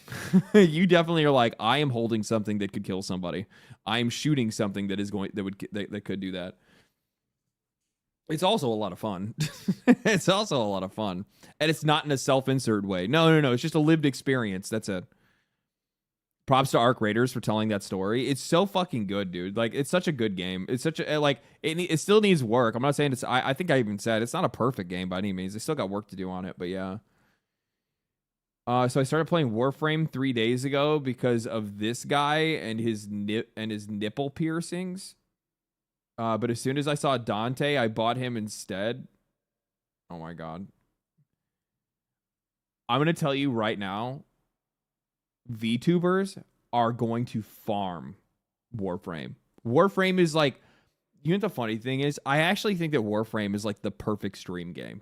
You definitely are like, I am holding something that could kill somebody. I am shooting something that could do that. It's also a lot of fun. It's also a lot of fun, and it's not in a self-insert way. No. It's just a lived experience. That's it. Props to Arc Raiders for telling that story. It's so fucking good, dude. Like, it's such a good game. It's such a like. It still needs work. I'm not saying it's. I think I even said it's not a perfect game by any means. They still got work to do on it, but yeah. So I started playing Warframe 3 days ago because of this guy and his nipple piercings. But as soon as I saw Dante, I bought him instead. Oh my god. I'm going to tell you right now, VTubers are going to farm Warframe. Warframe is like you know what the funny thing is? I actually think that Warframe is like the perfect stream game.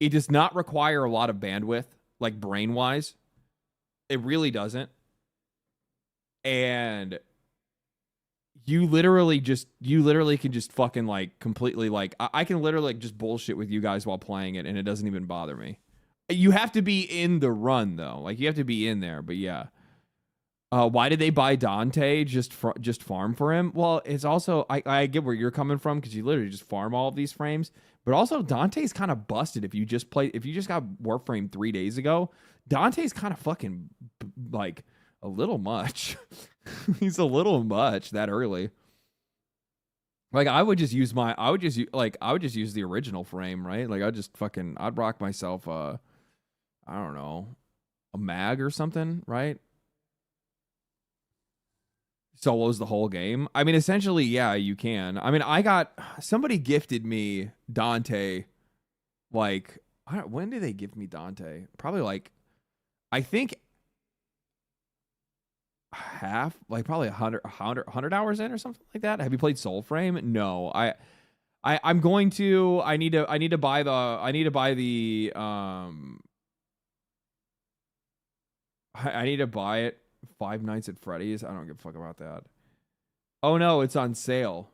It does not require a lot of bandwidth, like brain-wise. It really doesn't. And you literally can just fucking like completely like I can literally like just bullshit with you guys while playing it, and it doesn't even bother me. You have to be in the run though. Like you have to be in there, but yeah. Why did they buy Dante? Just farm for him? Well, it's also I get where you're coming from because you literally just farm all of these frames. But also Dante's kind of busted if you just got Warframe 3 days ago. Dante's kind of fucking like a little much. He's a little much that early. Like I would just use the original frame, right? Like I'd rock myself I don't know, a mag or something, right? Solos the whole game. I mean, essentially, yeah, you can. I mean, somebody gifted me Dante. Like, when did they give me Dante? Probably like, I think half, like probably 100 hours in or something like that. Have you played Soulframe? No, I'm going to. I need to buy the. I need to buy it. Five Nights at Freddy's. I don't give a fuck about that. Oh no, it's on sale.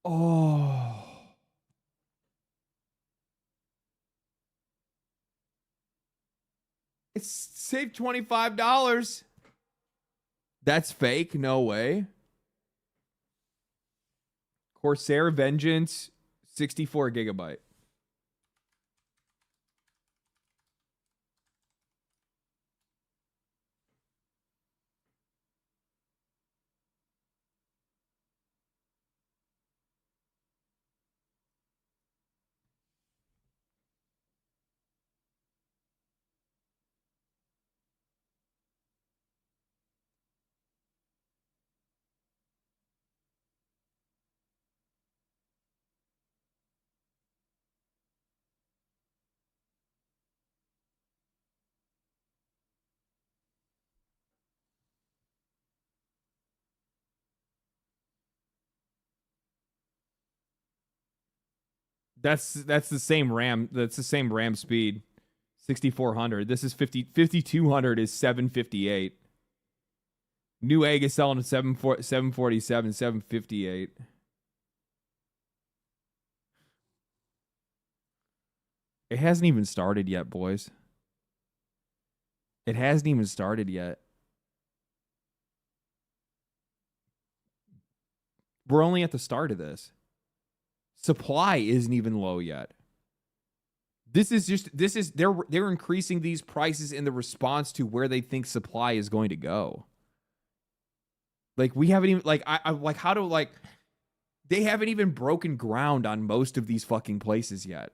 Oh. It's saved $25. That's fake. No way. Corsair Vengeance, 64 gigabyte. That's the same RAM. That's the same RAM speed. 6400. This is 5200 is 758. New egg is selling at 747, 758. It hasn't even started yet, boys. It hasn't even started yet. We're only at the start of this. Supply isn't even low yet. They're increasing these prices in the response to where they think supply is going to go. Like we haven't even they haven't even broken ground on most of these fucking places yet.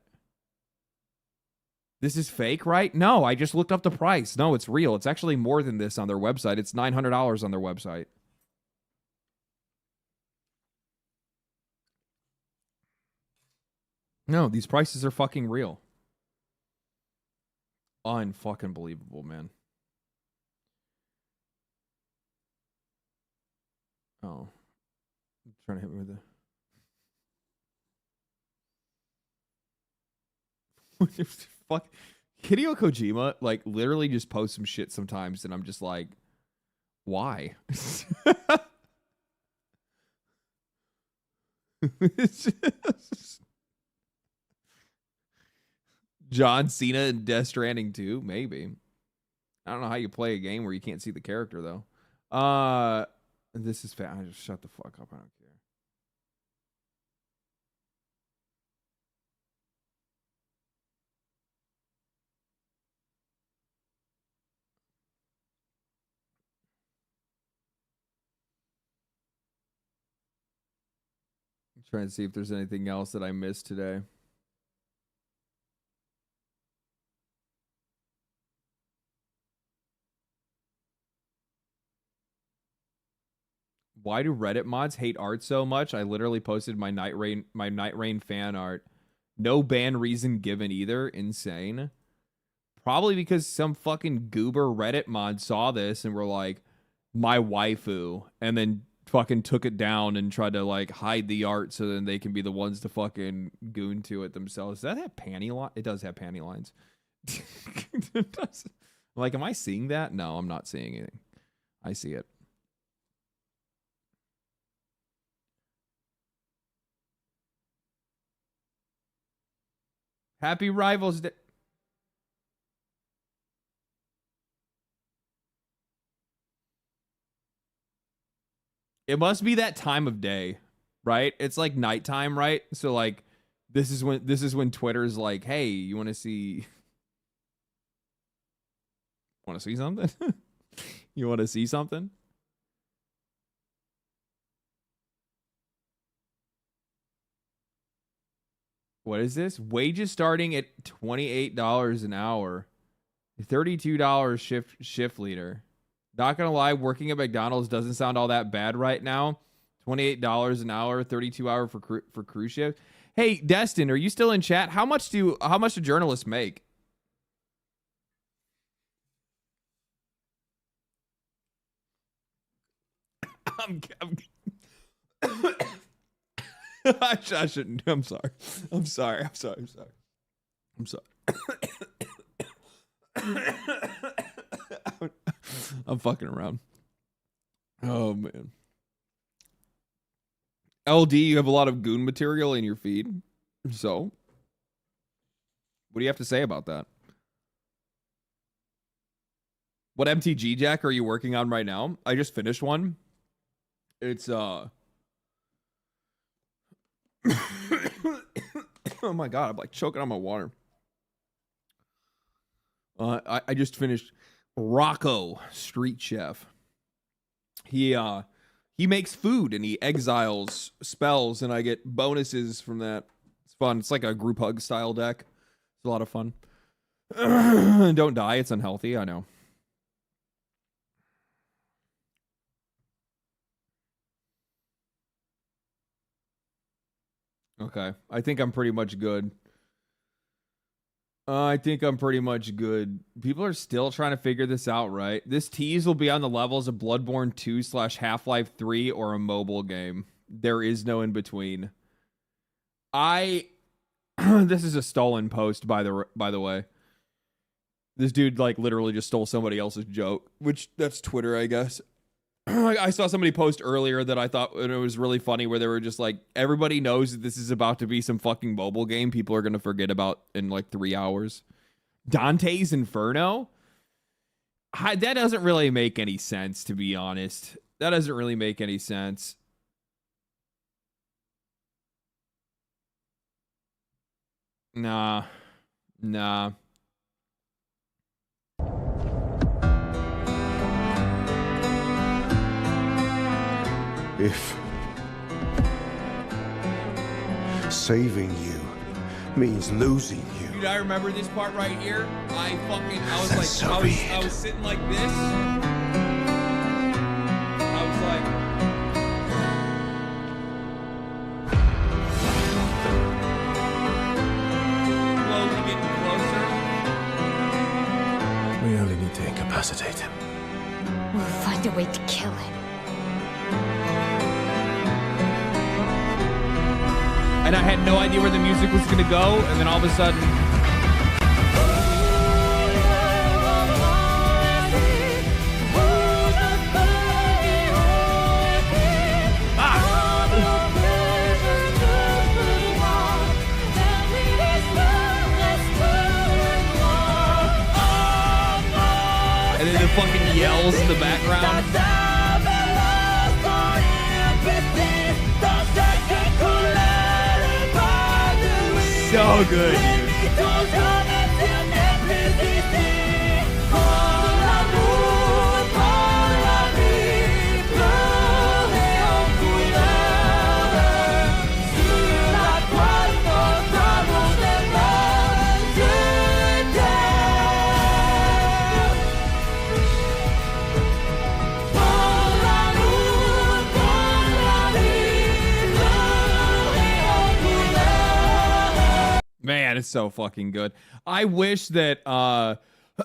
This is fake, right? No, I just looked up the price. No, it's real. It's actually more than this on their website. It's $900 on their website. No, these prices are fucking real. Unfucking believable, man. Oh. I'm trying to hit me with the... Fuck. Hideo Kojima, like, literally just posts some shit sometimes, and I'm just like, why? It's just... John Cena in Death Stranding 2? Maybe. I don't know how you play a game where you can't see the character, though. This is fat. I just shut the fuck up. I don't care. I'm trying to see if there's anything else that I missed today. Why do Reddit mods hate art so much? I literally posted my Night Rain fan art. No ban reason given either. Insane. Probably because some fucking goober Reddit mod saw this and were like, my waifu, and then fucking took it down and tried to like hide the art so then they can be the ones to fucking goon to it themselves. Does that have panty line? It does have panty lines. It does. Like, am I seeing that? No, I'm not seeing anything. I see it. Happy Rivals Day. It must be that time of day, right? It's like nighttime, right? So like this is when Twitter's like, "Hey, you want to see something? You want to see something?" What is this? Wages starting at $28 an hour. $32 shift leader. Not gonna lie, working at McDonald's doesn't sound all that bad right now. $28 an hour, 32 hour for crew shift. Hey, Destin, are you still in chat? How much do journalists make? I shouldn't. I'm sorry. I'm fucking around. Oh man. LD, you have a lot of goon material in your feed. So, what do you have to say about that? What MTG Jack are you working on right now? I just finished one. It's oh my god, I'm like choking on my water. I just finished Rocco Street Chef. He makes food and he exiles spells and I get bonuses from that. It's fun. It's like a group hug style deck. It's a lot of fun. Don't die. It's unhealthy. I know. Okay. I think I'm pretty much good. People are still trying to figure this out, right? This tease will be on the levels of Bloodborne 2/Half-Life 3 or a mobile game. There is no in between. This is a stolen post, by the way. This dude like literally just stole somebody else's joke, which that's Twitter, I guess. I saw somebody post earlier that I thought it was really funny where they were just like, everybody knows that this is about to be some fucking mobile game people are going to forget about in like 3 hours. Dante's Inferno? That doesn't really make any sense, to be honest. That doesn't really make any sense. Nah. If saving you means losing you. Dude, I remember this part right here. I was sitting like this. I was like, slowly getting closer. We only need to incapacitate him. We'll find a way to kill him. And I had no idea where the music was going to go, and then all of a sudden... And then the fucking yells in the background. So good, dude. Man, it's so fucking good. I wish that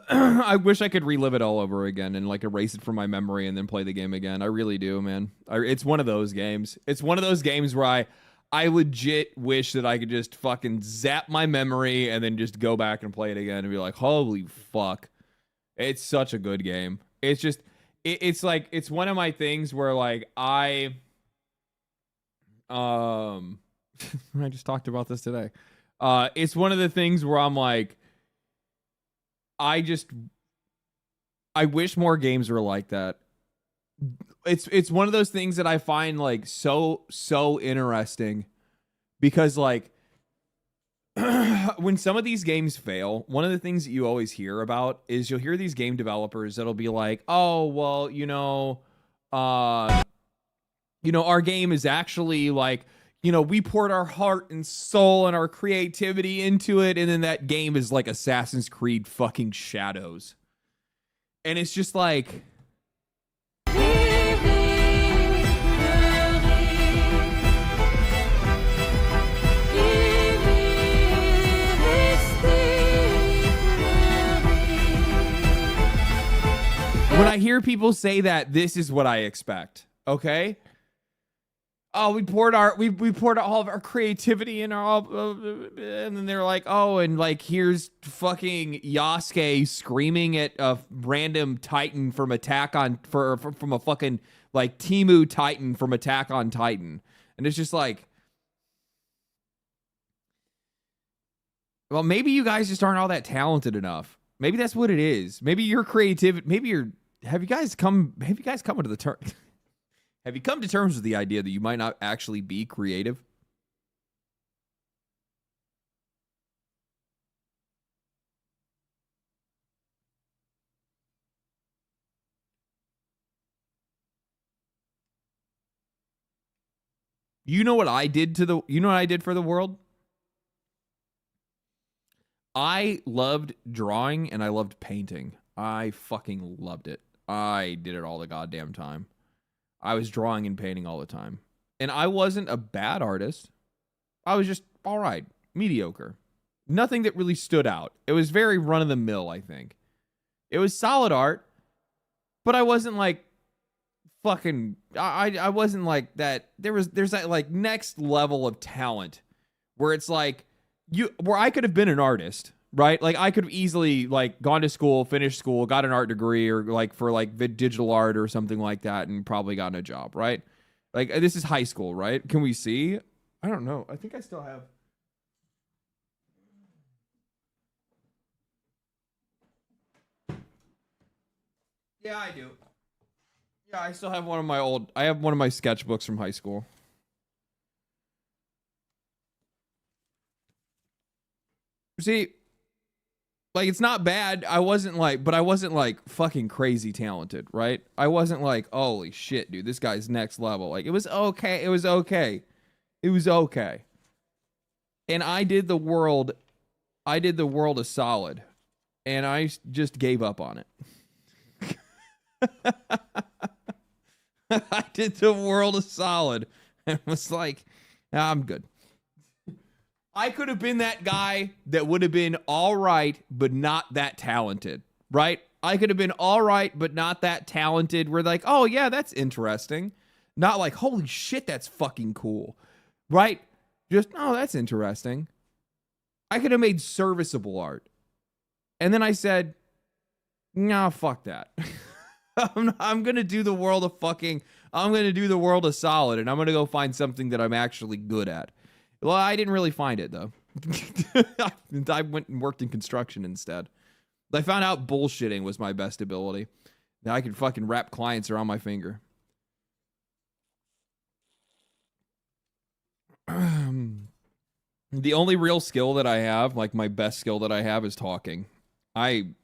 I wish I could relive it all over again and like erase it from my memory and then play the game again. I really do, man. It's one of those games. It's one of those games where I legit wish that I could just fucking zap my memory and then just go back and play it again and be like, holy fuck. It's such a good game. It's just, it's like, it's one of my things where like I just talked about this today. It's one of the things where I'm like, I wish more games were like that. It's one of those things that I find like so interesting because like when some of these games fail, one of the things that you always hear about is you'll hear these game developers that'll be like, oh, well, our game is actually like, we poured our heart and soul and our creativity into it. And then that game is like Assassin's Creed fucking Shadows. And it's just like, when I hear people say that, this is what I expect. Okay. Oh, we poured all of our creativity and and then they're like, oh, and like here's fucking Yasuke screaming at a random Titan from from a fucking like Temu Titan from Attack on Titan, and it's just like, well, maybe you guys just aren't all that talented enough. Maybe that's what it is. Maybe your creativity. Have you guys come to the turn? Have you come to terms with the idea that you might not actually be creative? You know what I did for the world? I loved drawing and I loved painting. I fucking loved it. I did it all the goddamn time. I was drawing and painting all the time. And I wasn't a bad artist. I was just all right, mediocre. Nothing that really stood out. It was very run-of-the-mill, I think. It was solid art, but I wasn't like fucking... I wasn't like that. There's that like next level of talent where it's like... where I could have been an artist, right? Like I could have easily like gone to school, finished school, got an art degree or like for like digital art or something like that and probably gotten a job, right? Like this is high school, right? Can we see? I don't know. I think I still have. Yeah, I do. Yeah, I still have one of my sketchbooks from high school. See, like, it's not bad. I wasn't like fucking crazy talented, right? I wasn't like, holy shit, dude, this guy's next level. Like, it was okay. It was okay. And I did the world a solid. And I just gave up on it. I did the world a solid. And was like, nah, I'm good. I could have been that guy that would have been all right, but not that talented, right? I could have been all right, but not that talented. We're like, oh, yeah, that's interesting. Not like, holy shit, that's fucking cool, right? Just, oh, that's interesting. I could have made serviceable art. And then I said, nah, fuck that. I'm going to do the world a solid, and I'm going to go find something that I'm actually good at. Well, I didn't really find it, though. I went and worked in construction instead. I found out bullshitting was my best ability. Now I can fucking wrap clients around my finger. The only real skill that I have, like my best skill that I have, is talking. You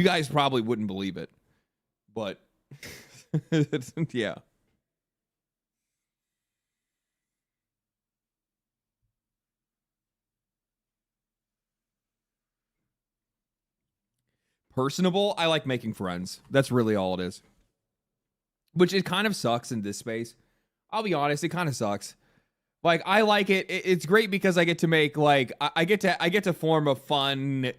guys probably wouldn't believe it, but yeah. Personable, I like making friends. That's really all it is. Which it kind of sucks in this space. I'll be honest, it kind of sucks. Like, I like it. It's great because I get to make like I get to form a fun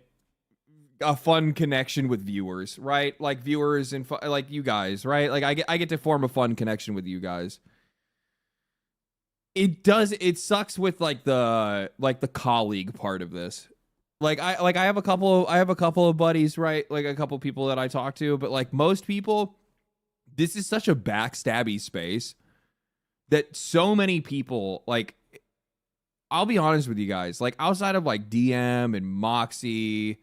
a fun connection with viewers, right? Like viewers and like you guys, right? Like I get to form a fun connection with you guys. It sucks with like the colleague part of this. I have a couple of buddies, right? Like a couple of people that I talk to, but like most people, this is such a backstabby space that so many people, like, I'll be honest with you guys, like outside of like DM and Moxie,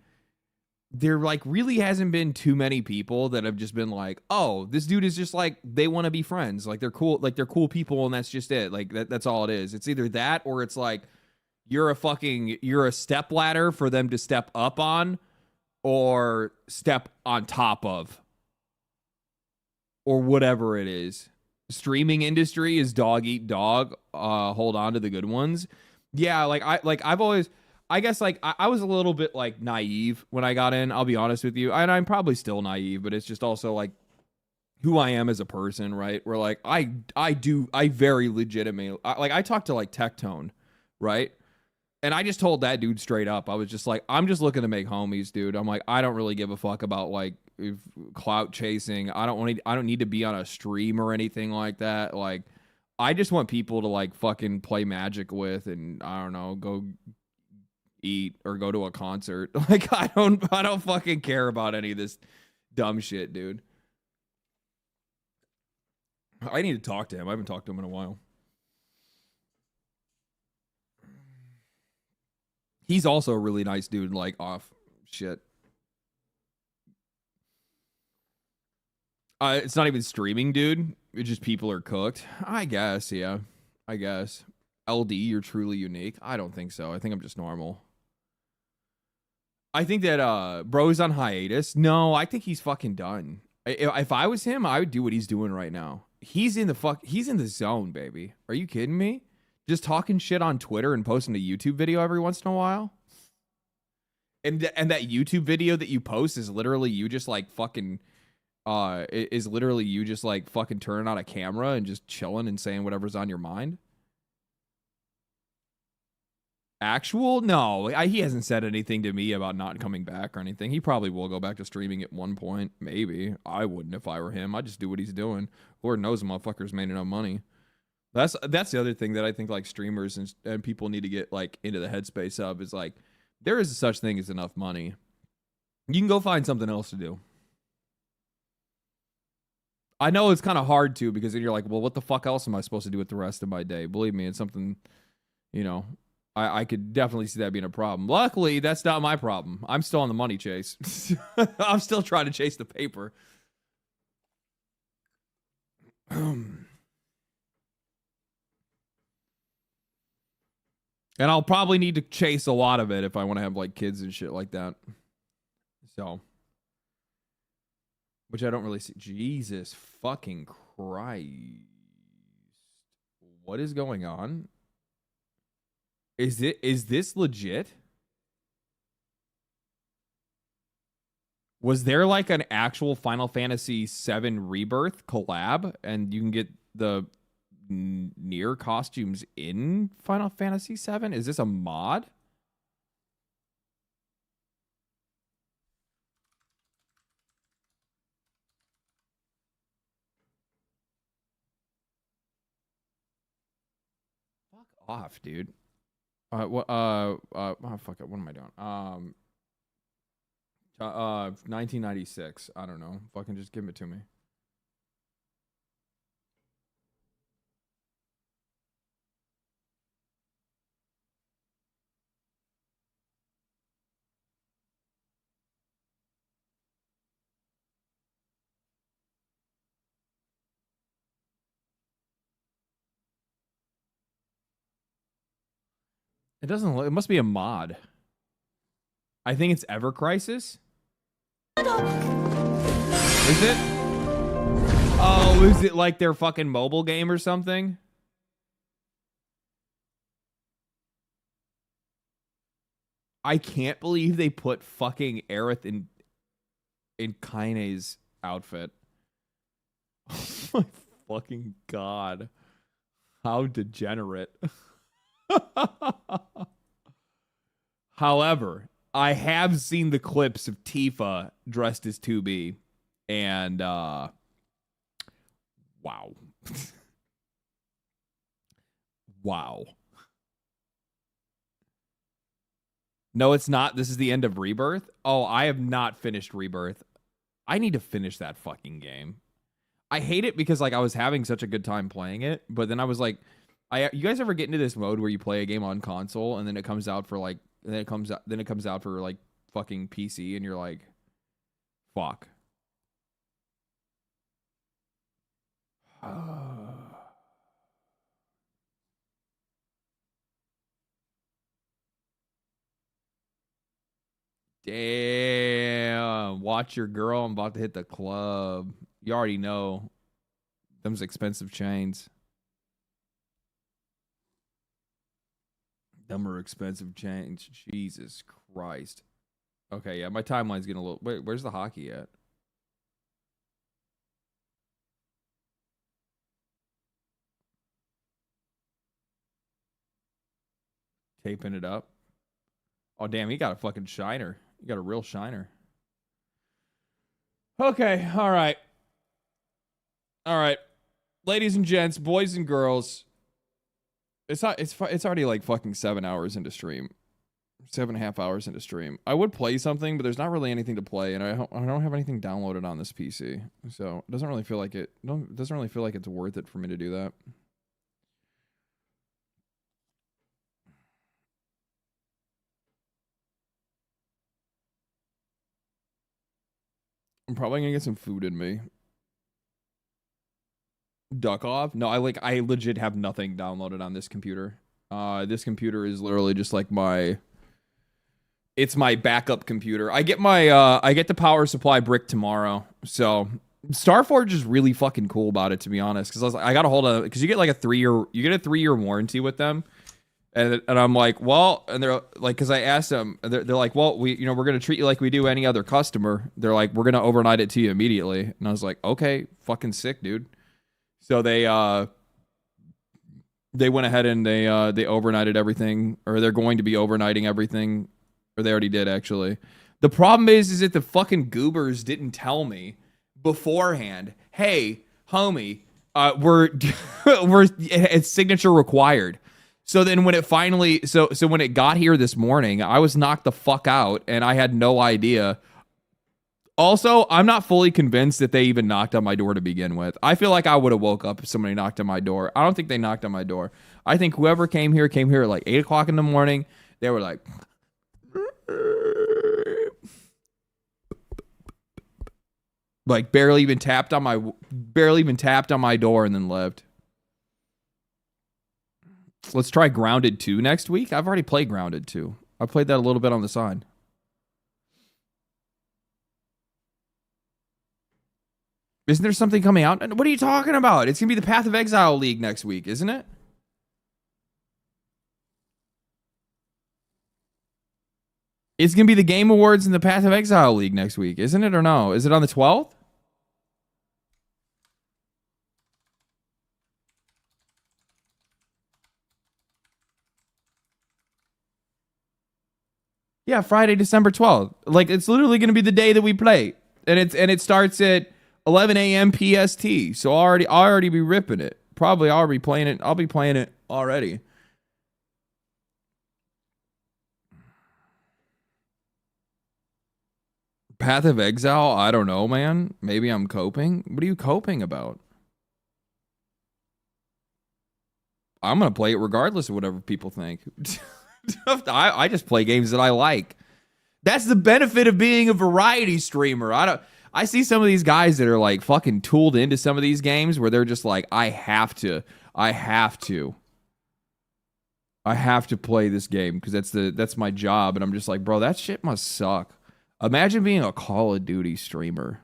there like really hasn't been too many people that have just been like, oh, this dude is just like, they want to be friends. Like they're cool people. And that's just it. Like that's all it is. It's either that or it's like, you're a step ladder for them to step up on or step on top of or whatever it is. Streaming industry is dog eat dog. Hold on to the good ones. Yeah. I guess like I was a little bit like naive when I got in, I'll be honest with you. And I'm probably still naive, but it's just also like who I am as a person, right? Where like I very legitimately, I talk to like Tectone, right? And I just told that dude straight up. I was just like, I'm just looking to make homies, dude. I'm like, I don't really give a fuck about like clout chasing. I don't need to be on a stream or anything like that. Like I just want people to like fucking play Magic with and I don't know, go eat or go to a concert. Like I don't fucking care about any of this dumb shit, dude. I need to talk to him. I haven't talked to him in a while. He's also a really nice dude, like off shit. It's not even streaming, dude. It's just people are cooked. I guess, yeah. I guess. LD, you're truly unique. I don't think so. I think I'm just normal. I think that bro's on hiatus. No, I think he's fucking done. If I was him, I would do what he's doing right now. He's in the zone, baby. Are you kidding me? Just talking shit on Twitter and posting a YouTube video every once in a while. And that YouTube video that you post is literally you just like fucking turning on a camera and just chilling and saying whatever's on your mind. Actual? No, he hasn't said anything to me about not coming back or anything. He probably will go back to streaming at one point. Maybe. I wouldn't if I were him. I'd just do what he's doing. Lord knows the motherfucker's made enough money. That's the other thing that I think like streamers and people need to get like into the headspace of is like, there is such thing as enough money. You can go find something else to do. I know it's kind of hard to because then you're like, well, what the fuck else am I supposed to do with the rest of my day? Believe me, it's something, you know, I could definitely see that being a problem. Luckily, that's not my problem. I'm still on the money chase. I'm still trying to chase the paper. And I'll probably need to chase a lot of it if I want to have like kids and shit like that. So, which I don't really see. Jesus fucking Christ. What is going on? Is this legit? Was there like an actual Final Fantasy VII Rebirth collab and you can get the near costumes in Final Fantasy VII? Is this a mod? Fuck off, dude. Oh, fuck it. What am I doing? 1996. I don't know. Fucking just give it to me. It doesn't look, it must be a mod. I think it's Ever Crisis. Is it? Oh, is it like their fucking mobile game or something? I can't believe they put fucking Aerith in Kaine's outfit. Oh my fucking god. How degenerate. However, I have seen the clips of Tifa dressed as 2B, and wow. Wow. No, it's not. This is the end of Rebirth. Oh, I have not finished Rebirth. I need to finish that fucking game. I hate it because like I was having such a good time playing it, but then I was like, you guys ever get into this mode where you play a game on console and then it comes out for like, then it comes out for like fucking PC, and you're like, fuck. Damn. Watch your girl. I'm about to hit the club. You already know. Them's expensive chains. Them are expensive chains. Jesus Christ. Okay, yeah, my timeline's getting a little... Wait, where's the hockey at? Taping it up. Oh, damn, he got a fucking shiner. You got a real shiner. Okay, all right. All right. Ladies and gents, boys and girls. It's already like fucking 7 hours into stream. 7.5 hours into stream. I would play something, but there's not really anything to play, and I don't have anything downloaded on this PC. So it doesn't really feel like it's worth it for me to do that. I'm probably gonna get some food in me. Duck off? No, I legit have nothing downloaded on this computer. This computer is literally just like it's my backup computer. I get the power supply brick tomorrow. So Starforge is really fucking cool about it, to be honest. Because I got a hold of, because you get like a 3-year warranty with them. And I'm like, well, and they're like, because I asked them, they're like, well, we're going to treat you like we do any other customer. They're like, we're going to overnight it to you immediately. And I was like, okay, fucking sick, dude. So they went ahead and they overnighted everything, or they're going to be overnighting everything, or they already did, actually. The problem is that the fucking goobers didn't tell me beforehand, hey, homie, it's signature required. So then when it finally, so when it got here this morning, I was knocked the fuck out and I had no idea. Also, I'm not fully convinced that they even knocked on my door to begin with. I feel like I would have woke up if somebody knocked on my door. I don't think they knocked on my door. I think whoever came here at like 8 o'clock in the morning. They were like, barely even tapped on my door and then left. Let's try Grounded 2 next week. I've already played Grounded 2. I played that a little bit on the side. Isn't there something coming out? What are you talking about? It's going to be the Path of Exile League next week, isn't it? It's going to be the Game Awards and the Path of Exile League next week, isn't it, or no? Is it on the 12th? Yeah, Friday, December 12th. Like, it's literally going to be the day that we play. And it starts at 11 a.m. PST. So I'll already be ripping it. Probably I'll be playing it. I'll be playing it already. Path of Exile? I don't know, man. Maybe I'm coping. What are you coping about? I'm going to play it regardless of whatever people think. I just play games that I like. That's the benefit of being a variety streamer. I see some of these guys that are like fucking tooled into some of these games where they're just like, I have to play this game because that's my job. And I'm just like, bro, that shit must suck. Imagine being a Call of Duty streamer.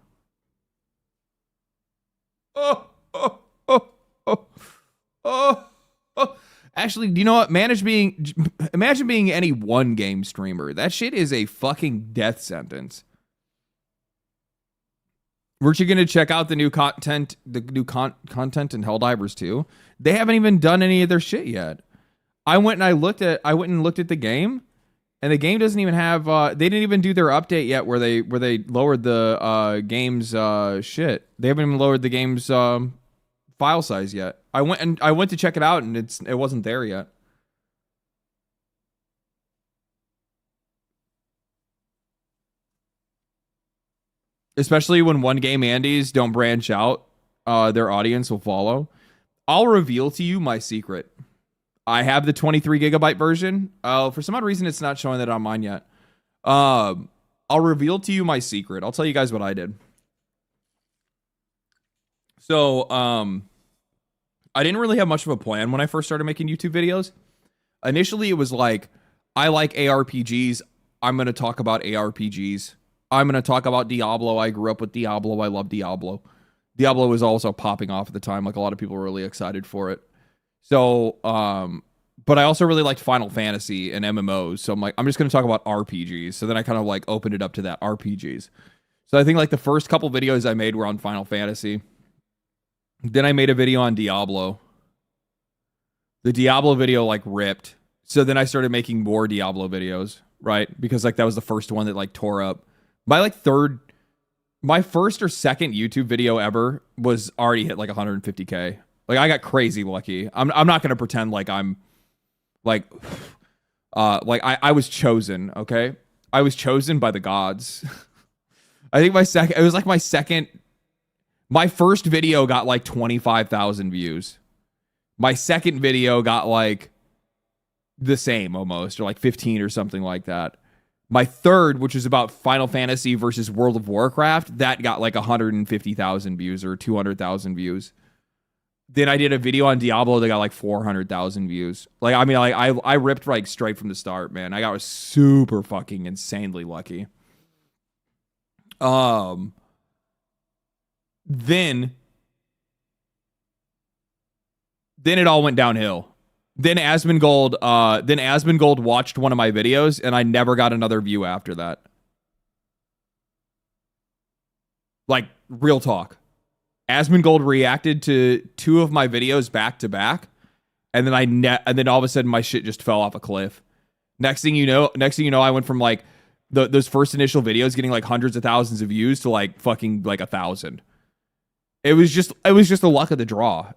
Oh. Actually, do you know what? Imagine being any one game streamer. That shit is a fucking death sentence. Weren't you gonna check out the new content in Helldivers 2? They haven't even done any of their shit yet. I went and looked at the game, And the game doesn't even have they didn't even do their update yet where they lowered the game's shit. They haven't even lowered the game's file size yet. I went to check it out and it wasn't there yet. Especially when one game Andes don't branch out, their audience will follow. I'll reveal to you my secret. I have the 23 gigabyte version. For some odd reason, it's not showing that on mine yet. I'll reveal to you my secret. I'll tell you guys what I did. So, I didn't really have much of a plan when I first started making YouTube videos. Initially, it was like, I like ARPGs. I'm going to talk about ARPGs. I'm going to talk about Diablo. I grew up with Diablo. I love Diablo. Diablo was also popping off at the time. Like, a lot of people were really excited for it. So, but I also really liked Final Fantasy and MMOs. So I'm like, I'm just going to talk about RPGs. So then I kind of like opened it up to that, RPGs. So I think like the first couple videos I made were on Final Fantasy. Then I made a video on Diablo. The Diablo video like ripped. So then I started making more Diablo videos, right? Because like that was the first one that like tore up. My first or second YouTube video ever was already hit like 150K. Like I got crazy lucky. I'm not gonna pretend like I'm like I was chosen, okay? I was chosen by the gods. I think my first video got like 25,000 views. My second video got like the same almost, or like 15 or something like that. My third, which is about Final Fantasy versus World of Warcraft, that got like 150,000 views or 200,000 views. Then I did a video on Diablo that got like 400,000 views. Like, I mean, like I ripped like straight from the start, man. I got super fucking insanely lucky. Then it all went downhill. Then Asmongold watched one of my videos and I never got another view after that. Like, real talk. Asmongold reacted to 2 of my videos back to back, and then all of a sudden my shit just fell off a cliff. Next thing you know, I went from like those first initial videos getting like hundreds of thousands of views to like fucking like 1,000. It was just the luck of the draw.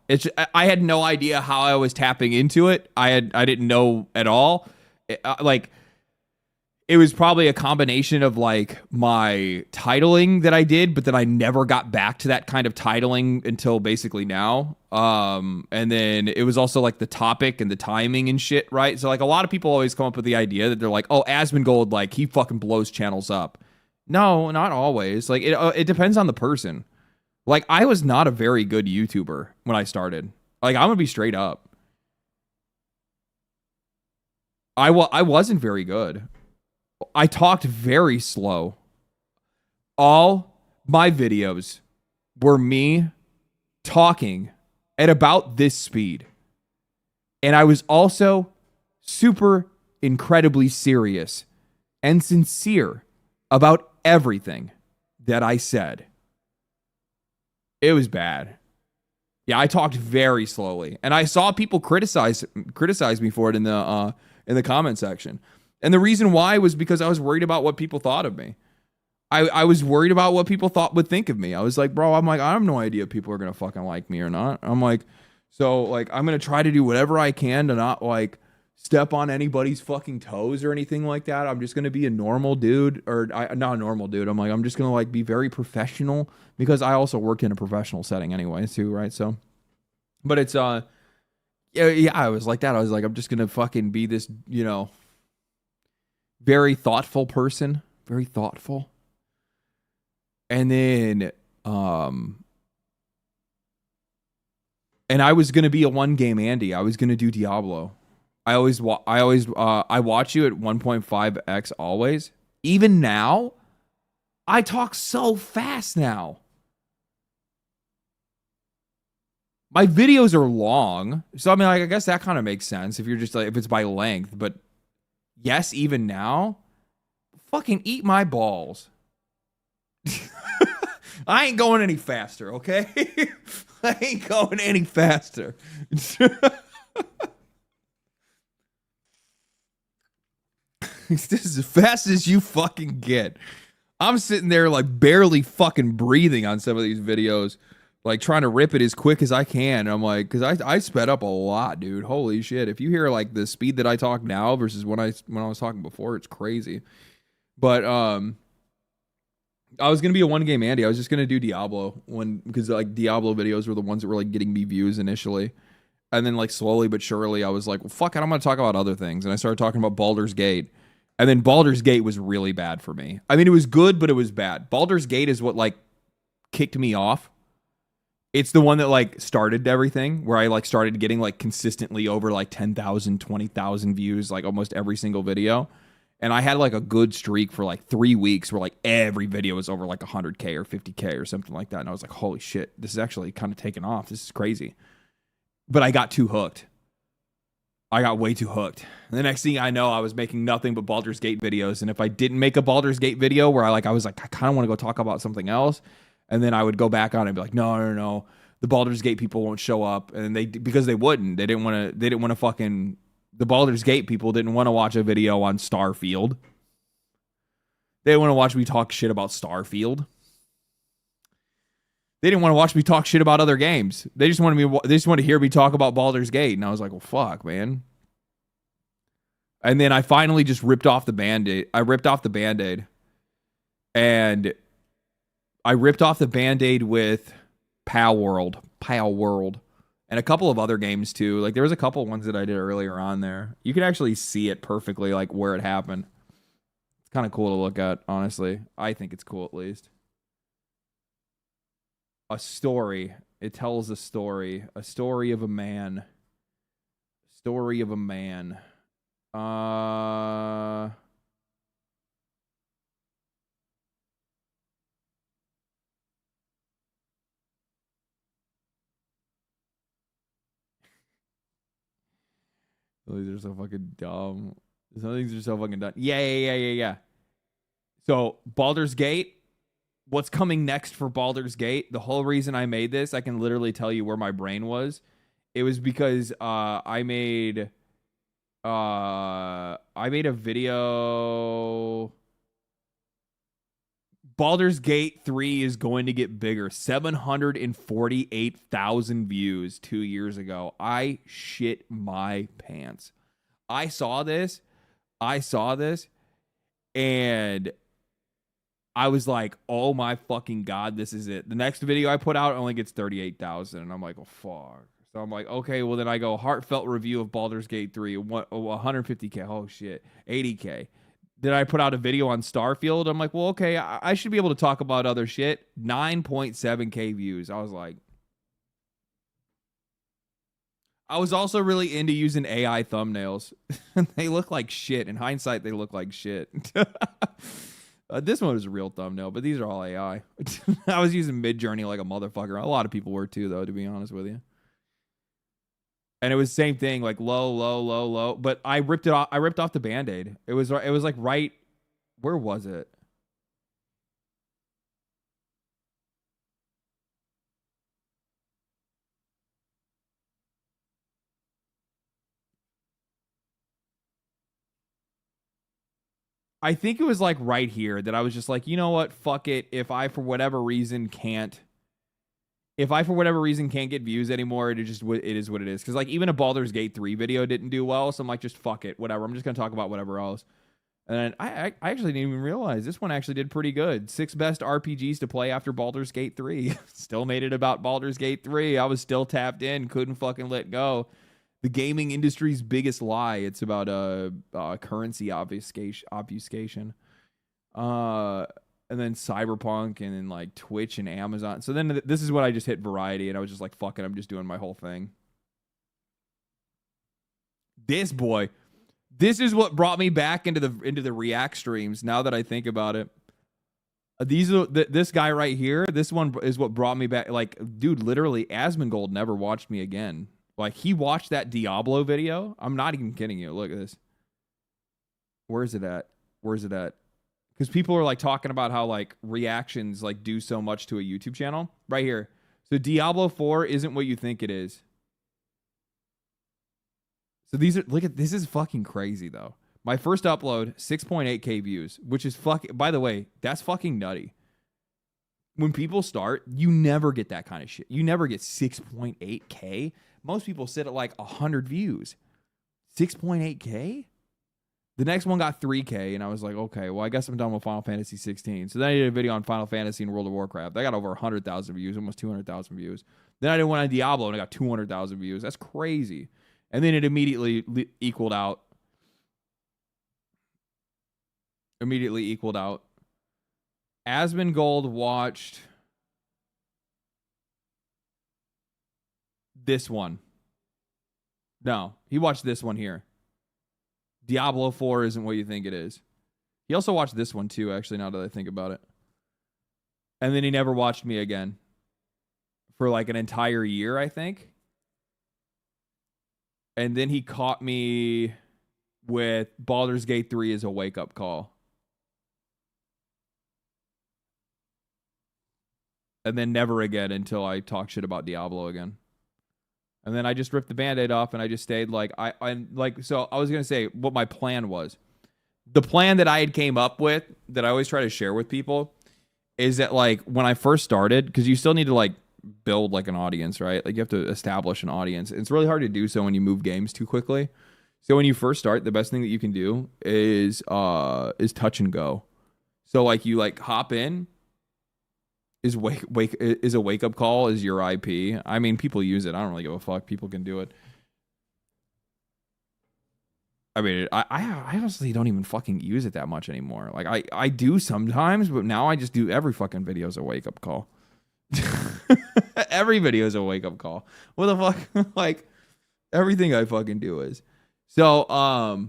I had no idea how I was tapping into it. I didn't know at all. It was probably a combination of like my titling that I did, but then I never got back to that kind of titling until basically now. And then it was also like the topic and the timing and shit, right? So like a lot of people always come up with the idea that they're like, oh, Asmongold, like he fucking blows channels up. No, not always. Like it depends on the person. Like I was not a very good YouTuber when I started. Like I'm gonna be straight up. I wasn't very good. I talked very slow. All my videos were me talking at about this speed. And I was also super incredibly serious and sincere about everything that I said. It was bad. Yeah, I talked very slowly. And I saw people criticize me for it in the comment section. And the reason why was because I was worried about what people thought of me. I was worried about what people would think of me. I was like, bro, I have no idea if people are going to fucking like me or not. I'm like, so like, I'm going to try to do whatever I can to not like step on anybody's fucking toes or anything like that. I'm just going to be a normal dude not a normal dude. I'm like, I'm just going to like be very professional because I also work in a professional setting anyway too. Right. So, but it's, yeah, I was like that. I was like, I'm just going to fucking be this, very thoughtful person, very thoughtful. And then, and I was going to be a one game Andy. I was going to do Diablo. I watch you at 1.5x always. Even now, I talk so fast now. My videos are long. So, I mean, I guess that kind of makes sense if you're just like, if it's by length, but yes, even now, fucking eat my balls. I ain't going any faster, okay? I ain't going any faster. This is as fast as you fucking get. I'm sitting there like barely fucking breathing on some of these videos, like trying to rip it as quick as I can. And I'm like, because I sped up a lot, dude. Holy shit! If you hear like the speed that I talk now versus when I was talking before, it's crazy. But I was gonna be a one game Andy. I was just gonna do Diablo because like Diablo videos were the ones that were like getting me views initially, and then like slowly but surely I was like, well, fuck it, I'm gonna talk about other things, and I started talking about Baldur's Gate. And then Baldur's Gate was really bad for me. I mean, it was good, but it was bad. Baldur's Gate is what, like, kicked me off. It's the one that, like, started everything, where I, like, started getting, like, consistently over, like, 10,000, 20,000 views, like, almost every single video. And I had, like, a good streak for, like, 3 weeks where, like, every video was over, like, 100K or 50K or something like that. And I was like, holy shit, this is actually kind of taking off. This is crazy. But I got too hooked. I got way too hooked. And the next thing I know, I was making nothing but Baldur's Gate videos. And if I didn't make a Baldur's Gate video where I was like, I kind of want to go talk about something else, and then I would go back on it and be like, no, the Baldur's Gate people won't show up, and because they wouldn't, they didn't want to fucking, the Baldur's Gate people didn't want to watch a video on Starfield. They didn't want to watch me talk shit about Starfield. They didn't want to watch me talk shit about other games. They just wanted to hear me talk about Baldur's Gate. And I was like, well, fuck, man. And then I finally just ripped off the Band-Aid. And I ripped off the Band-Aid with Palworld. And a couple of other games too. Like there was a couple ones that I did earlier on there. You can actually see it perfectly, like where it happened. It's kind of cool to look at, honestly. I think it's cool at least. A story. It tells a story. A story of a man. Story of a man. These are so fucking dumb. Some things are so fucking dumb. Yeah. So, Baldur's Gate. What's coming next for Baldur's Gate? The whole reason I made this, I can literally tell you where my brain was. It was because I made a video. Baldur's Gate 3 is going to get bigger. 748,000 views 2 years ago. I shit my pants. I saw this, and I was like, oh my fucking God, this is it. The next video I put out only gets 38,000. And I'm like, oh, fuck. So I'm like, okay, well, then I go heartfelt review of Baldur's Gate 3, 150K. Oh, shit. 80K. Then I put out a video on Starfield. I'm like, well, okay, I should be able to talk about other shit. 9.7K views. I was like, I was also really into using AI thumbnails. They look like shit. In hindsight, they look like shit. This one is a real thumbnail, but these are all AI. I was using Midjourney like a motherfucker. A lot of people were too, though, to be honest with you. And it was the same thing, like low. But I ripped it off. I ripped off the Band-Aid. It was like right. Where was it? I think it was like right here that I was just like, you know what? Fuck it. If I for whatever reason can't get views anymore, it is what it is. Because like even a Baldur's Gate 3 video didn't do well, so I'm like, just fuck it, whatever. I'm just gonna talk about whatever else. And then I actually didn't even realize this one actually did pretty good. 6 best RPGs to play after Baldur's Gate 3. Still made it about Baldur's Gate 3. I was still tapped in, couldn't fucking let go. The gaming industry's biggest lie. It's about currency obfuscation. And then Cyberpunk, and then like Twitch and Amazon. So then this is what I just hit variety, and I was just like, fuck it, I'm just doing my whole thing. This is what brought me back into the React streams. Now that I think about it, this guy right here, this one is what brought me back. Like, dude, literally, Asmongold never watched me again. Like, he watched that Diablo video. I'm not even kidding you. Look at this. Where is it at? Because people are like talking about how like reactions like do so much to a YouTube channel. Right here. So Diablo 4 isn't what you think it is. So this is fucking crazy though. My first upload, 6.8k views, which is fucking, by the way, that's fucking nutty. When people start, you never get that kind of shit. You never get 6.8k. Most people sit at like 100 views. 6.8k? The next one got 3k, and I was like, okay, well, I guess I'm done with Final Fantasy 16. So then I did a video on Final Fantasy and World of Warcraft. I got over 100,000 views, almost 200,000 views. Then I did one on Diablo, and I got 200,000 views. That's crazy. And then it immediately equaled out. Asmongold watched this one. No, he watched this one here. Diablo 4 isn't what you think it is. He also watched this one too, actually, now that I think about it. And then he never watched me again. For like an entire year, I think. And then he caught me with Baldur's Gate 3 as a wake-up call. And then never again until I talked shit about Diablo again. And then I just ripped the Band-Aid off and I just stayed like, so I was going to say what my plan was. The plan that I had came up with, that I always try to share with people, is that like when I first started, because you still need to like build like an audience, right? Like you have to establish an audience. It's really hard to do so when you move games too quickly. So when you first start, the best thing that you can do is touch and go. So like you like hop in, is a wake up call is your IP. I mean, people use it. I don't really give a fuck. People can do it. I mean, I honestly don't even fucking use it that much anymore. Like I do sometimes, but now I just do every fucking video as a wake up call. Every video is a wake up call. What the fuck? Like everything I fucking do is. So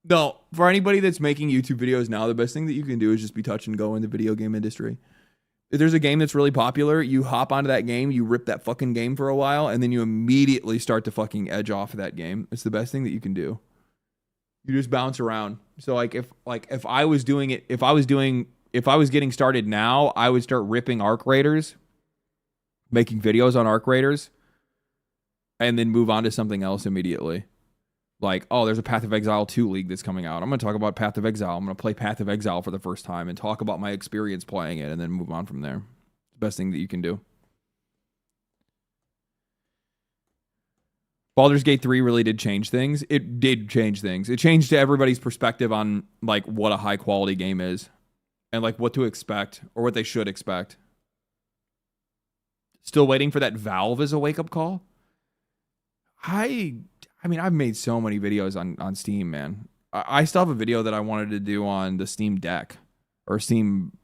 no, for anybody that's making YouTube videos now, the best thing that you can do is just be touch and go in the video game industry. If there's a game that's really popular, you hop onto that game, you rip that fucking game for a while, and then you immediately start to fucking edge off of that game. It's the best thing that you can do. You just bounce around. So if I was getting started now, I would start ripping Arc Raiders, making videos on Arc Raiders, and then move on to something else immediately. Like, oh, there's a Path of Exile 2 league that's coming out. I'm going to talk about Path of Exile. I'm going to play Path of Exile for the first time and talk about my experience playing it and then move on from there. It's the best thing that you can do. Baldur's Gate 3 really did change things. It did change things. It changed everybody's perspective on like what a high quality game is and like what to expect or what they should expect. Still waiting for that Valve as a wake-up call? I mean, I've made so many videos on Steam, man. I still have a video that I wanted to do on the Steam Deck or Steam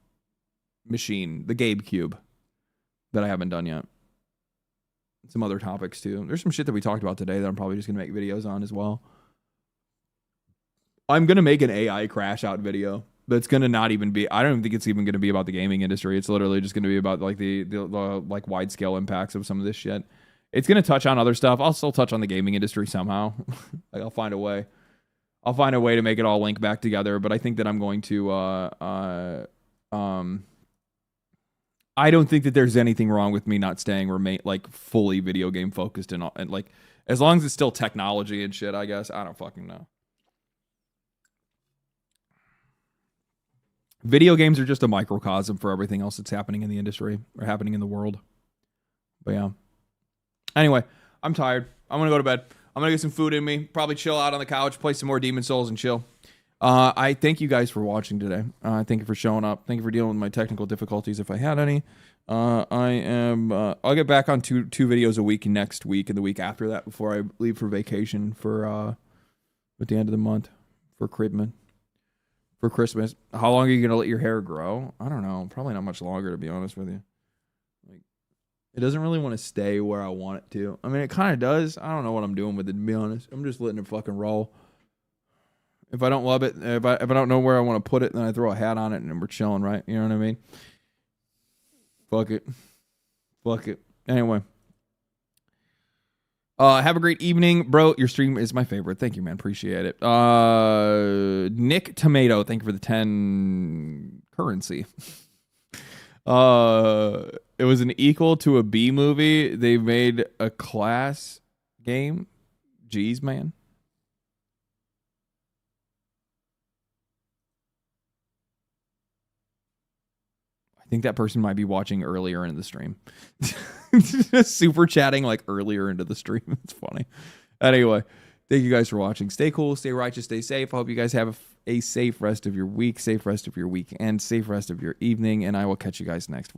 Machine, the Gabe Cube, that I haven't done yet. Some other topics too. There's some shit that we talked about today that I'm probably just gonna make videos on as well. I'm gonna make an AI crash out video that's gonna not even be. I don't even think it's even gonna be about the gaming industry. It's literally just gonna be about like the like wide scale impacts of some of this shit. It's going to touch on other stuff. I'll still touch on the gaming industry somehow. Like I'll find a way. I'll find a way to make it all link back together, but I think that I'm going to I don't think that there's anything wrong with me not staying like fully video game focused and like as long as it's still technology and shit, I guess. I don't fucking know. Video games are just a microcosm for everything else that's happening in the industry or happening in the world. But yeah. Anyway, I'm tired. I'm going to go to bed. I'm going to get some food in me, probably chill out on the couch, play some more Demon Souls and chill. I thank you guys for watching today. Thank you for showing up. Thank you for dealing with my technical difficulties if I had any. I'll get back on two videos a week next week and the week after that before I leave for vacation for at the end of the month for Christmas. How long are you going to let your hair grow? I don't know. Probably not much longer, to be honest with you. It doesn't really want to stay where I want it to. I mean, it kind of does. I don't know what I'm doing with it, to be honest. I'm just letting it fucking roll. If I don't love it, if I don't know where I want to put it, then I throw a hat on it and then we're chilling, right? You know what I mean? Fuck it. Anyway. Have a great evening. Bro, your stream is my favorite. Thank you, man. Appreciate it. Nick Tomato, thank you for the 10 currency. It was an equal to a B movie. They made a class game. Jeez, man. think that person might be watching earlier in the stream. Super chatting like earlier into the stream. It's funny. Anyway, thank you guys for watching. Stay cool, stay righteous, stay safe. I hope you guys have a safe rest of your week, safe rest of your weekend, safe rest of your evening, and I will catch you guys next week.